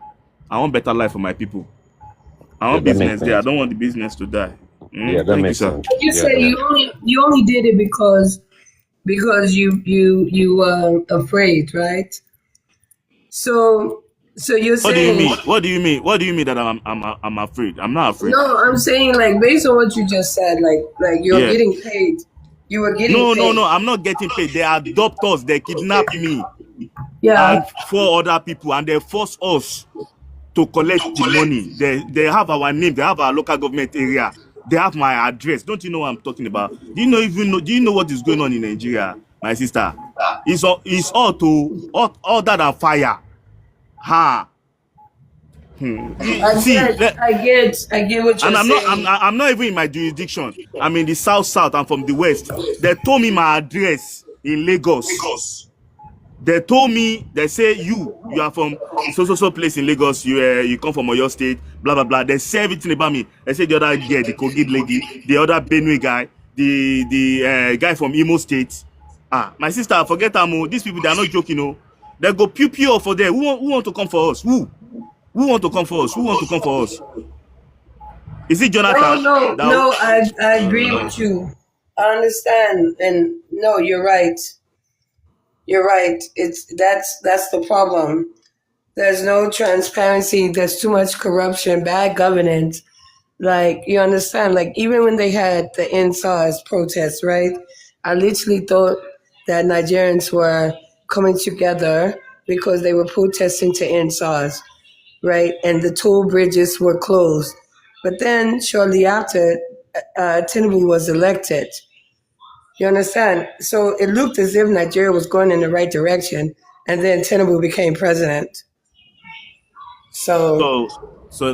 I want better life for my people. I want business there. I don't want the business to die. Yeah, that makes sense. You say you only did it because you were afraid, right? So you're saying What do you mean? What do you mean that I'm afraid? I'm not afraid. no. I'm saying like based on what you just said, like you're getting paid. You were getting paid. No. I'm not getting paid. They adopt us. They kidnap me Yeah. and 4 other people, and they force us to collect the money. They have our name. They have our local government area. They have my address. Don't you know what I'm talking about? Do you know what is going on in Nigeria, my sister? It's all that than fire. Ha. I See, get what you're and saying. I'm not even in my jurisdiction. I'm in the south. I'm from the west. They told me my address in Lagos. They told me, they say you are from so place in Lagos. You come from Oyo State. Blah blah blah. They say everything about me. They say the other guy, the Kogi lady, the other Benue guy, the guy from Imo State. My sister, forget them. These people, they are not joking. No, they go pew for them. Who want to come for us? Who want to come for us? Who want to come for us? Is it Jonathan? No. I agree with you. I understand, and no, you're right. You're right. That's the problem. There's no transparency. There's too much corruption, bad governance. Like, you understand? Like, even when they had the NSAS protests, right? I literally thought that Nigerians were coming together because they were protesting to NSAS, right? And the toll bridges were closed. But then, shortly after, Tinubu was elected. You understand? So it looked as if Nigeria was going in the right direction, and then Tinubu became president. So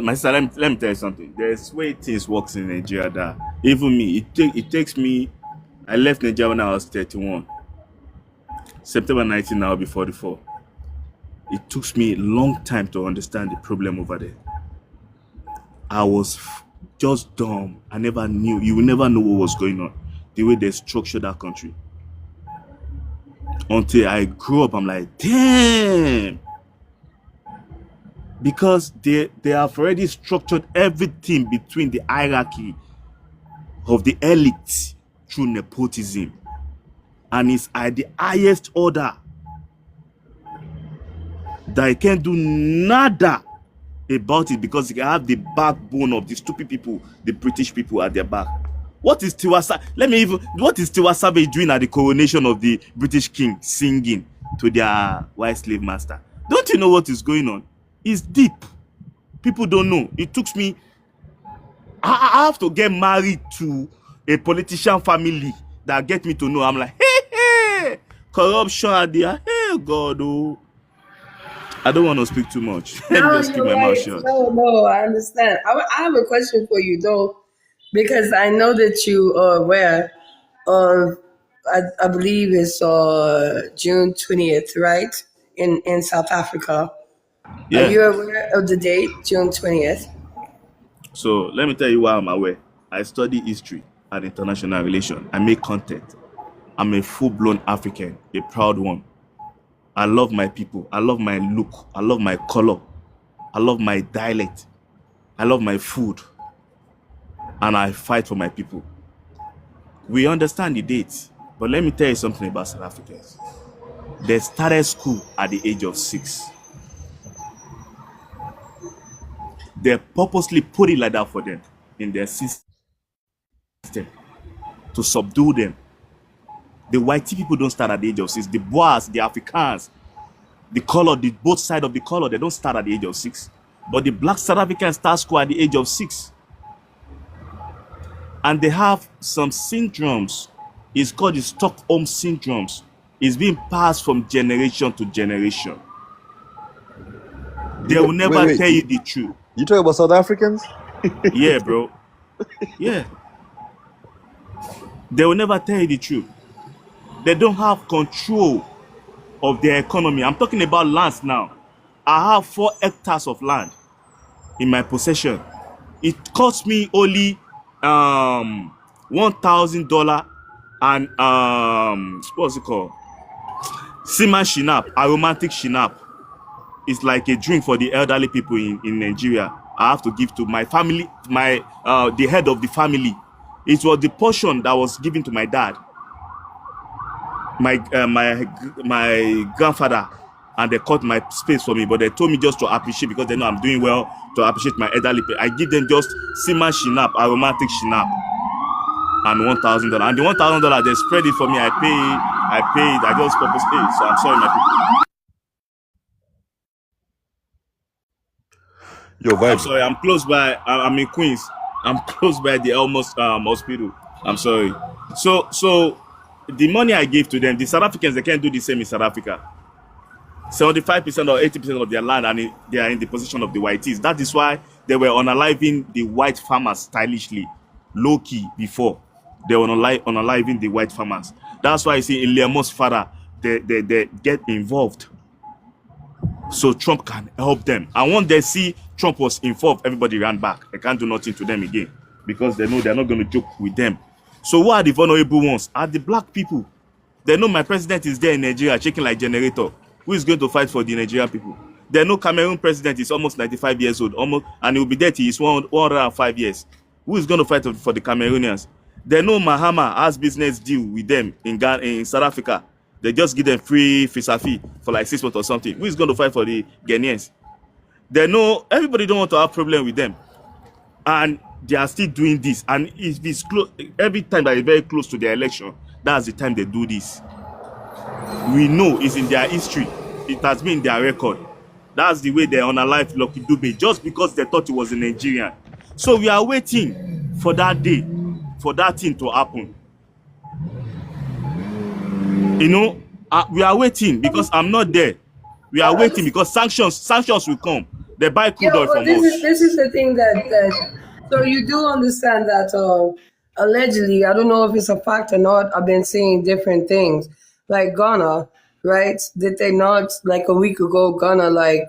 my sister, let me tell you something. There's way things works in Nigeria that even me, it takes me. I left Nigeria when I was 31. September 19, I'll be 44. It took me a long time to understand the problem over there. I was just dumb. I never knew. You will never know what was going on. The way they structured that country. Until I grew up, I'm like, damn. Because they have already structured everything between the hierarchy of the elite through nepotism. And it's at the highest order that I can't do nada about it because they have the backbone of the stupid people, the British people at their back. What is Tiwa Savage doing at the coronation of the British king, singing to their white slave master? Don't you know what is going on? It's deep. People don't know. It took me. I have to get married to a politician family that get me to know. I'm like, hey, corruption at there. Hey, God, oh. I don't want to speak too much. Let me just keep my mouth shut. No, I understand. I have a question for you, though, because I know that you are aware of, I believe it's June 20th, right? In South Africa. Yeah. Are you aware of the date, June 20th? So let me tell you why I'm aware. I study history and international relations. I make content. I'm a full-blown African, a proud one. I love my people. I love my look. I love my color. I love my dialect. I love my food. And I fight for my people. We understand the dates, but let me tell you something about South Africans. They started school at the age of 6. They purposely put it like that for them in their system to subdue them. The white people don't start at the age of 6. The Boers, the Africans, the color, the both side of the color, they don't start at the age of 6. But the black South Africans start school at the age of 6. And they have some syndromes. It's called the Stockholm syndromes. It's being passed from generation to generation. They will never tell you the truth. You talking about South Africans? Yeah, bro. Yeah. They will never tell you the truth. They don't have control of their economy. I'm talking about lands now. I have 4 hectares of land in my possession. It cost me only $1,000 and what's it called? Seaman Shinap, aromatic Shinap. It's like a drink for the elderly people in Nigeria. I have to give to my family, the head of the family. It was the portion that was given to my dad, my grandfather, and they cut my space for me. But they told me just to appreciate because they know I'm doing well, to appreciate my elderly people. I give them just Seaman Shinap, aromatic Shinap, and $1,000. And the $1,000 they spread it for me. I pay it. I just purposely pay it. So I'm sorry, my people. I'm sorry, I'm close by. I'm in Queens. I'm close by the Elmos hospital. I'm sorry. So the money I gave to them, the South Africans, they can't do the same in South Africa. 75% or 80% of their land, and they are in the position of the whiteys. That is why they were unaliving the white farmers stylishly, low key before. They were unaliving the white farmers. That's why you see in Leomo's father, they get involved. So Trump can help them. And once they see Trump was involved, everybody ran back. They can't do nothing to them again because they know they're not going to joke with them. So who are the vulnerable ones? Are the black people. They know my president is there in Nigeria shaking like generator. Who is going to fight for the Nigerian people? They know Cameroon president is almost 95 years old, and he will be dead till he's 105 years. Who is going to fight for the Cameroonians? They know Mahama has business deal with them in South Africa. They just give them free Fisafi for like 6 months or something. Who is going to fight for the Ghanaians? They know everybody don't want to have problem with them. And they are still doing this. And if it's close, every time that is very close to their election, that's the time they do this. We know it's in their history. It has been in their record. That's the way they're on a life Lucky Dube, just because they thought he was a Nigerian. So we are waiting for that day, for that thing to happen. You know, we are waiting because I'm not there. We are waiting because sanctions will come. They buy crude oil from us. This is the thing that so you do understand that allegedly, I don't know if it's a fact or not, I've been seeing different things. Like Ghana, right? Did they not, like a week ago, Ghana, like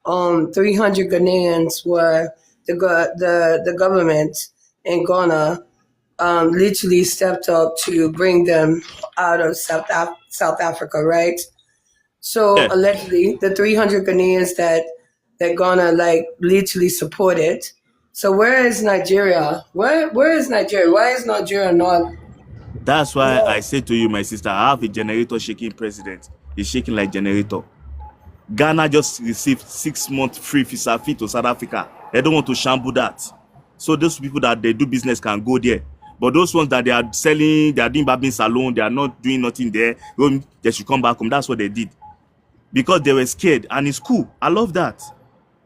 300 Ghanaians were the government in Ghana literally stepped up to bring them out of South Africa, right? So Yeah. allegedly, the 300 Ghanaians that Ghana like literally supported. So where is Nigeria? Where is Nigeria? Why is Nigeria not? That's why I say to you, my sister, I have a generator shaking president. He's shaking like generator. Ghana just received 6 months free visa fee to South Africa. They don't want to shamble that. So those people that they do business can go there. But those ones that they are selling, they are doing barbing salon, they are not doing nothing there, they should come back home. That's what they did. Because they were scared. And it's cool. I love that.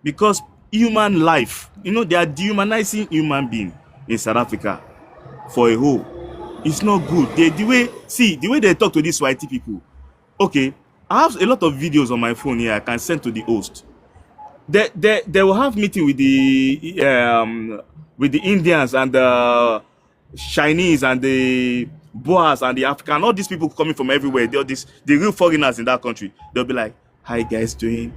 Because human life, you know, they are dehumanizing human being in South Africa for a whole. It's not good. The way they talk to these whitey people. Okay, I have a lot of videos on my phone here I can send to the host. They will have meeting with the Indians and the Chinese and the Boers and the African, all these people coming from everywhere. They're the real foreigners in that country. They'll be like, "Hi guys, doing?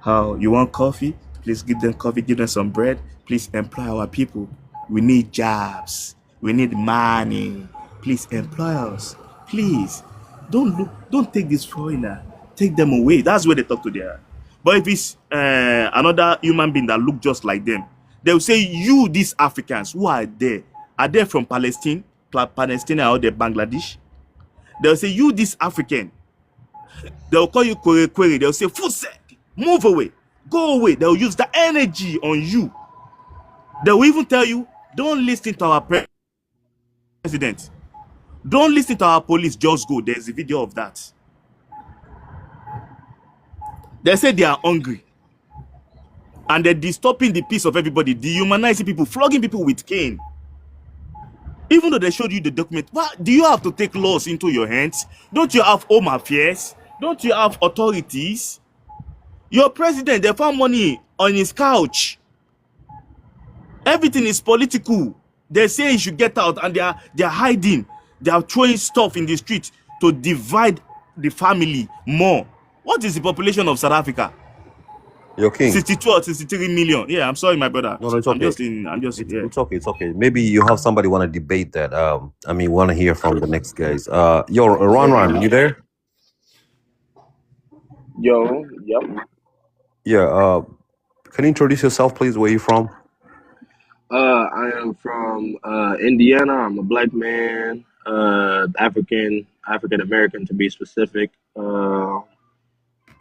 How you want coffee? Please give them coffee, give them some bread. Please employ our people. We need jobs. We need money. Please employ us. Please don't take this foreigner. Take them away." That's where they talk to their. But if it's another human being that look just like them, they will say, "You, these Africans who are they from Palestine or the Bangladesh?" They'll say, "You, this African, They'll call you query. They'll say, Fusek, move away, go away. They'll use the energy on you. They will even tell you, don't listen to our president. Don't listen to our police, just go. There's a video of that. They say they are hungry. And they're disturbing the peace of everybody, dehumanizing people, flogging people with cane. Even though they showed you the document, what do you have to take laws into your hands? Don't you have home affairs? Don't you have authorities? Your president, they found money on his couch. Everything is political. They say he should get out, and they're hiding. They are throwing stuff in the street to divide the family more. What is the population of South Africa? Yo, King. 62 or 63 million. Yeah, I'm sorry, my brother. No, it's okay. It's okay. It's okay. Maybe you have somebody want to debate that. Want to hear from the next guys. Yo, Ron, you there? Yo, yep. Yeah. Can you introduce yourself, please? Where you from? I am from Indiana. I'm a black man, African American to be specific.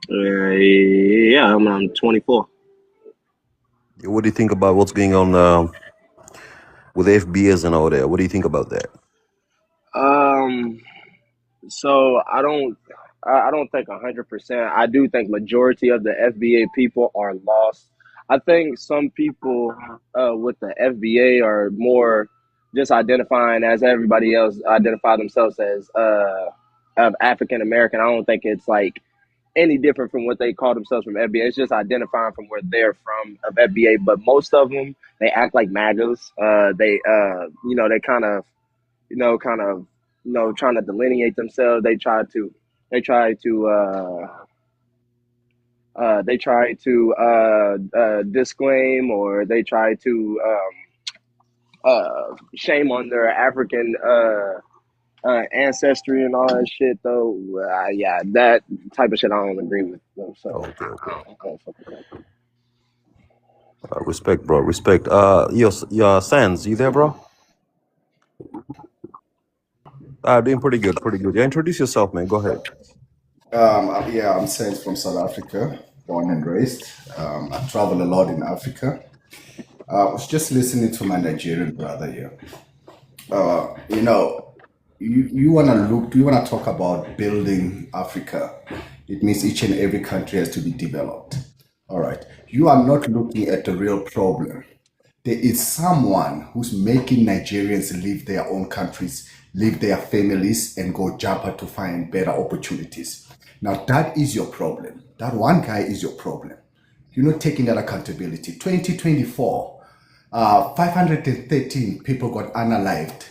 Yeah, I'm 24. What do you think about what's going on with FBS and all that? What do you think about that? So I don't think 100%. I do think majority of the FBA people are lost. I think some people with the FBA are more just identifying as everybody else identify themselves as African American. I don't think it's like any different from what they call themselves from FBA. It's just identifying from where they're from of FBA. But most of them, they act like MAGAs. They kind of trying to delineate themselves. They try to disclaim, or they try to shame on their African ancestry and all that shit. Though, yeah, that type of shit I don't agree with. So, okay. I don't fuck with that. Respect, bro. Respect. Your Sans, you there, bro? Doing pretty good. Yeah, introduce yourself, man. Go ahead. Yeah, I'm Saint from South Africa, born and raised. I travel a lot in Africa. I was just listening to my Nigerian brother here. You wanna talk about building Africa. It means each and every country has to be developed. All right. You are not looking at the real problem. There is someone who's making Nigerians leave their own countries, leave their families, and go Japa to find better opportunities. Now, that is your problem. That one guy is your problem. You're not taking that accountability. 2024, 513 people got unalived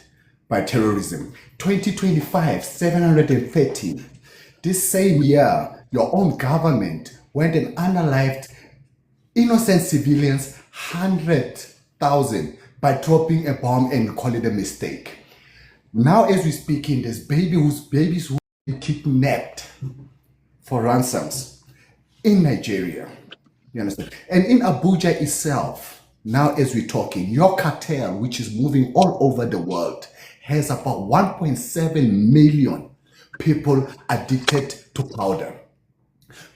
by terrorism. 2025, 713. This same year, your own government went and unalived innocent civilians 100,000 by dropping a bomb and call it a mistake. Now, as we speaking, there's babies who were kidnapped for ransoms in Nigeria. You understand? And in Abuja itself, now as we're talking, your cartel, which is moving all over the world, has about 1.7 million people addicted to powder.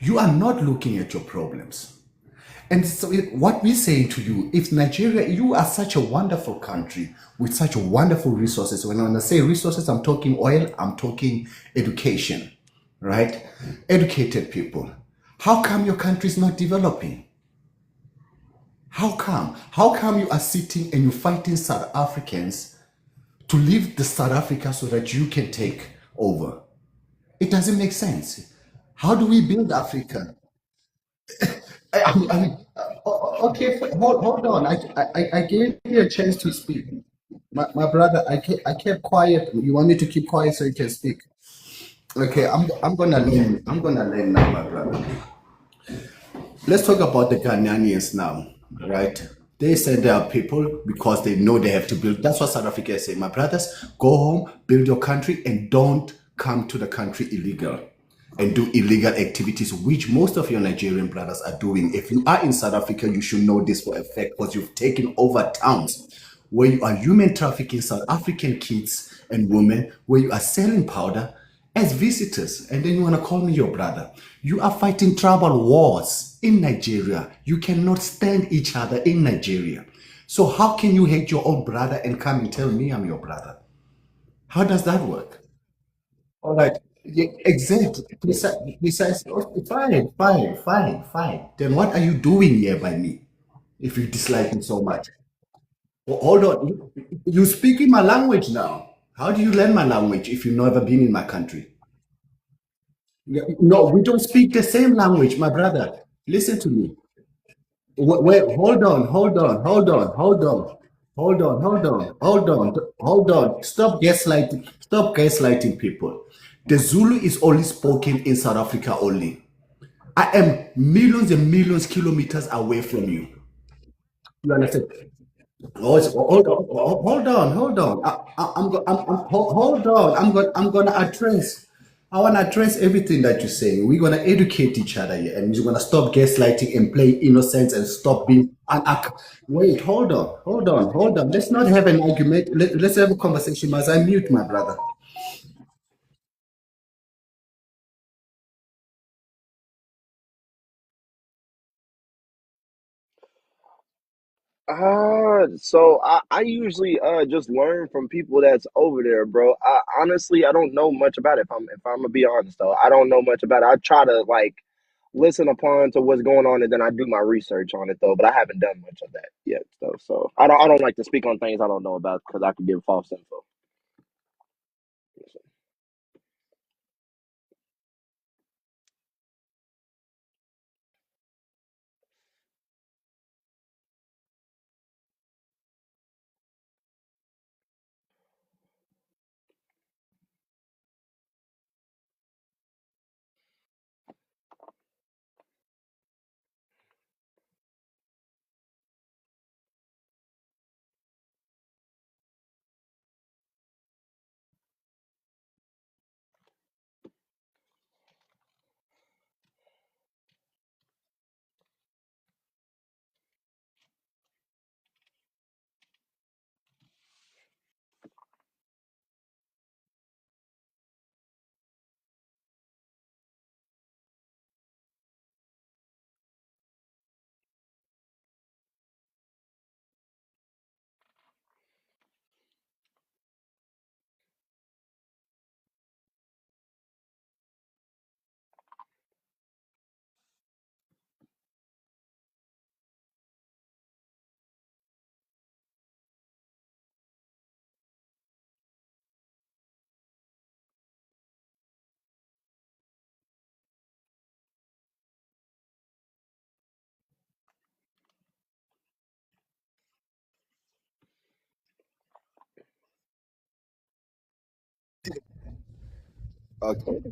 You are not looking at your problems. And so what we're saying to you, if Nigeria, you are such a wonderful country with such wonderful resources. When I say resources, I'm talking oil, I'm talking education, right? Educated people. How come your country is not developing? How come? How come you are sitting and you're fighting South Africans to leave the South Africa so that you can take over? It doesn't make sense. How do we build Africa? Okay, hold on. I gave you a chance to speak. My brother, I kept quiet. You want me to keep quiet so you can speak? Okay, I'm gonna learn now, my brother. Let's talk about the Ghanaians now, right? They said there are people because they know they have to build. That's what South Africa is saying. My brothers, go home, build your country, and don't come to the country illegal and do illegal activities, which most of your Nigerian brothers are doing. If you are in South Africa, you should know this for a fact because you've taken over towns where you are human trafficking South African kids and women, where you are selling powder as visitors, and then you want to call me your brother. You are fighting tribal wars in Nigeria. You cannot stand each other in Nigeria. So how can you hate your own brother and come and tell me I'm your brother? How does that work? All right. Yeah, exactly. Precisely. Okay, fine, fine, fine, fine. Then what are you doing here by me if you dislike me so much? Hold on. You speak in my language now. How do you learn my language if you've never been in my country? No, we don't speak the same language, my brother. Listen to me. Wait, hold on, hold on, hold on, hold on, hold on, hold on, hold on, hold on. Stop gaslighting people. The Zulu is only spoken in South Africa only. I am millions and millions kilometers away from you. You understand? Hold on, hold on. Hold on. I'm gonna address. I wanna address everything that you're saying. We're gonna educate each other here, and you're gonna stop gaslighting and play innocence and stop being Wait, hold on. Let's not have an argument. Let's have a conversation. As I mute my brother. So I usually just learn from people that's over there, bro. I don't know much about it. If I'm gonna be honest though, I don't know much about it. I try to like listen upon to what's going on and then I do my research on it though, but I haven't done much of that yet though. So I don't like to speak on things I don't know about because I could give false info. Okay.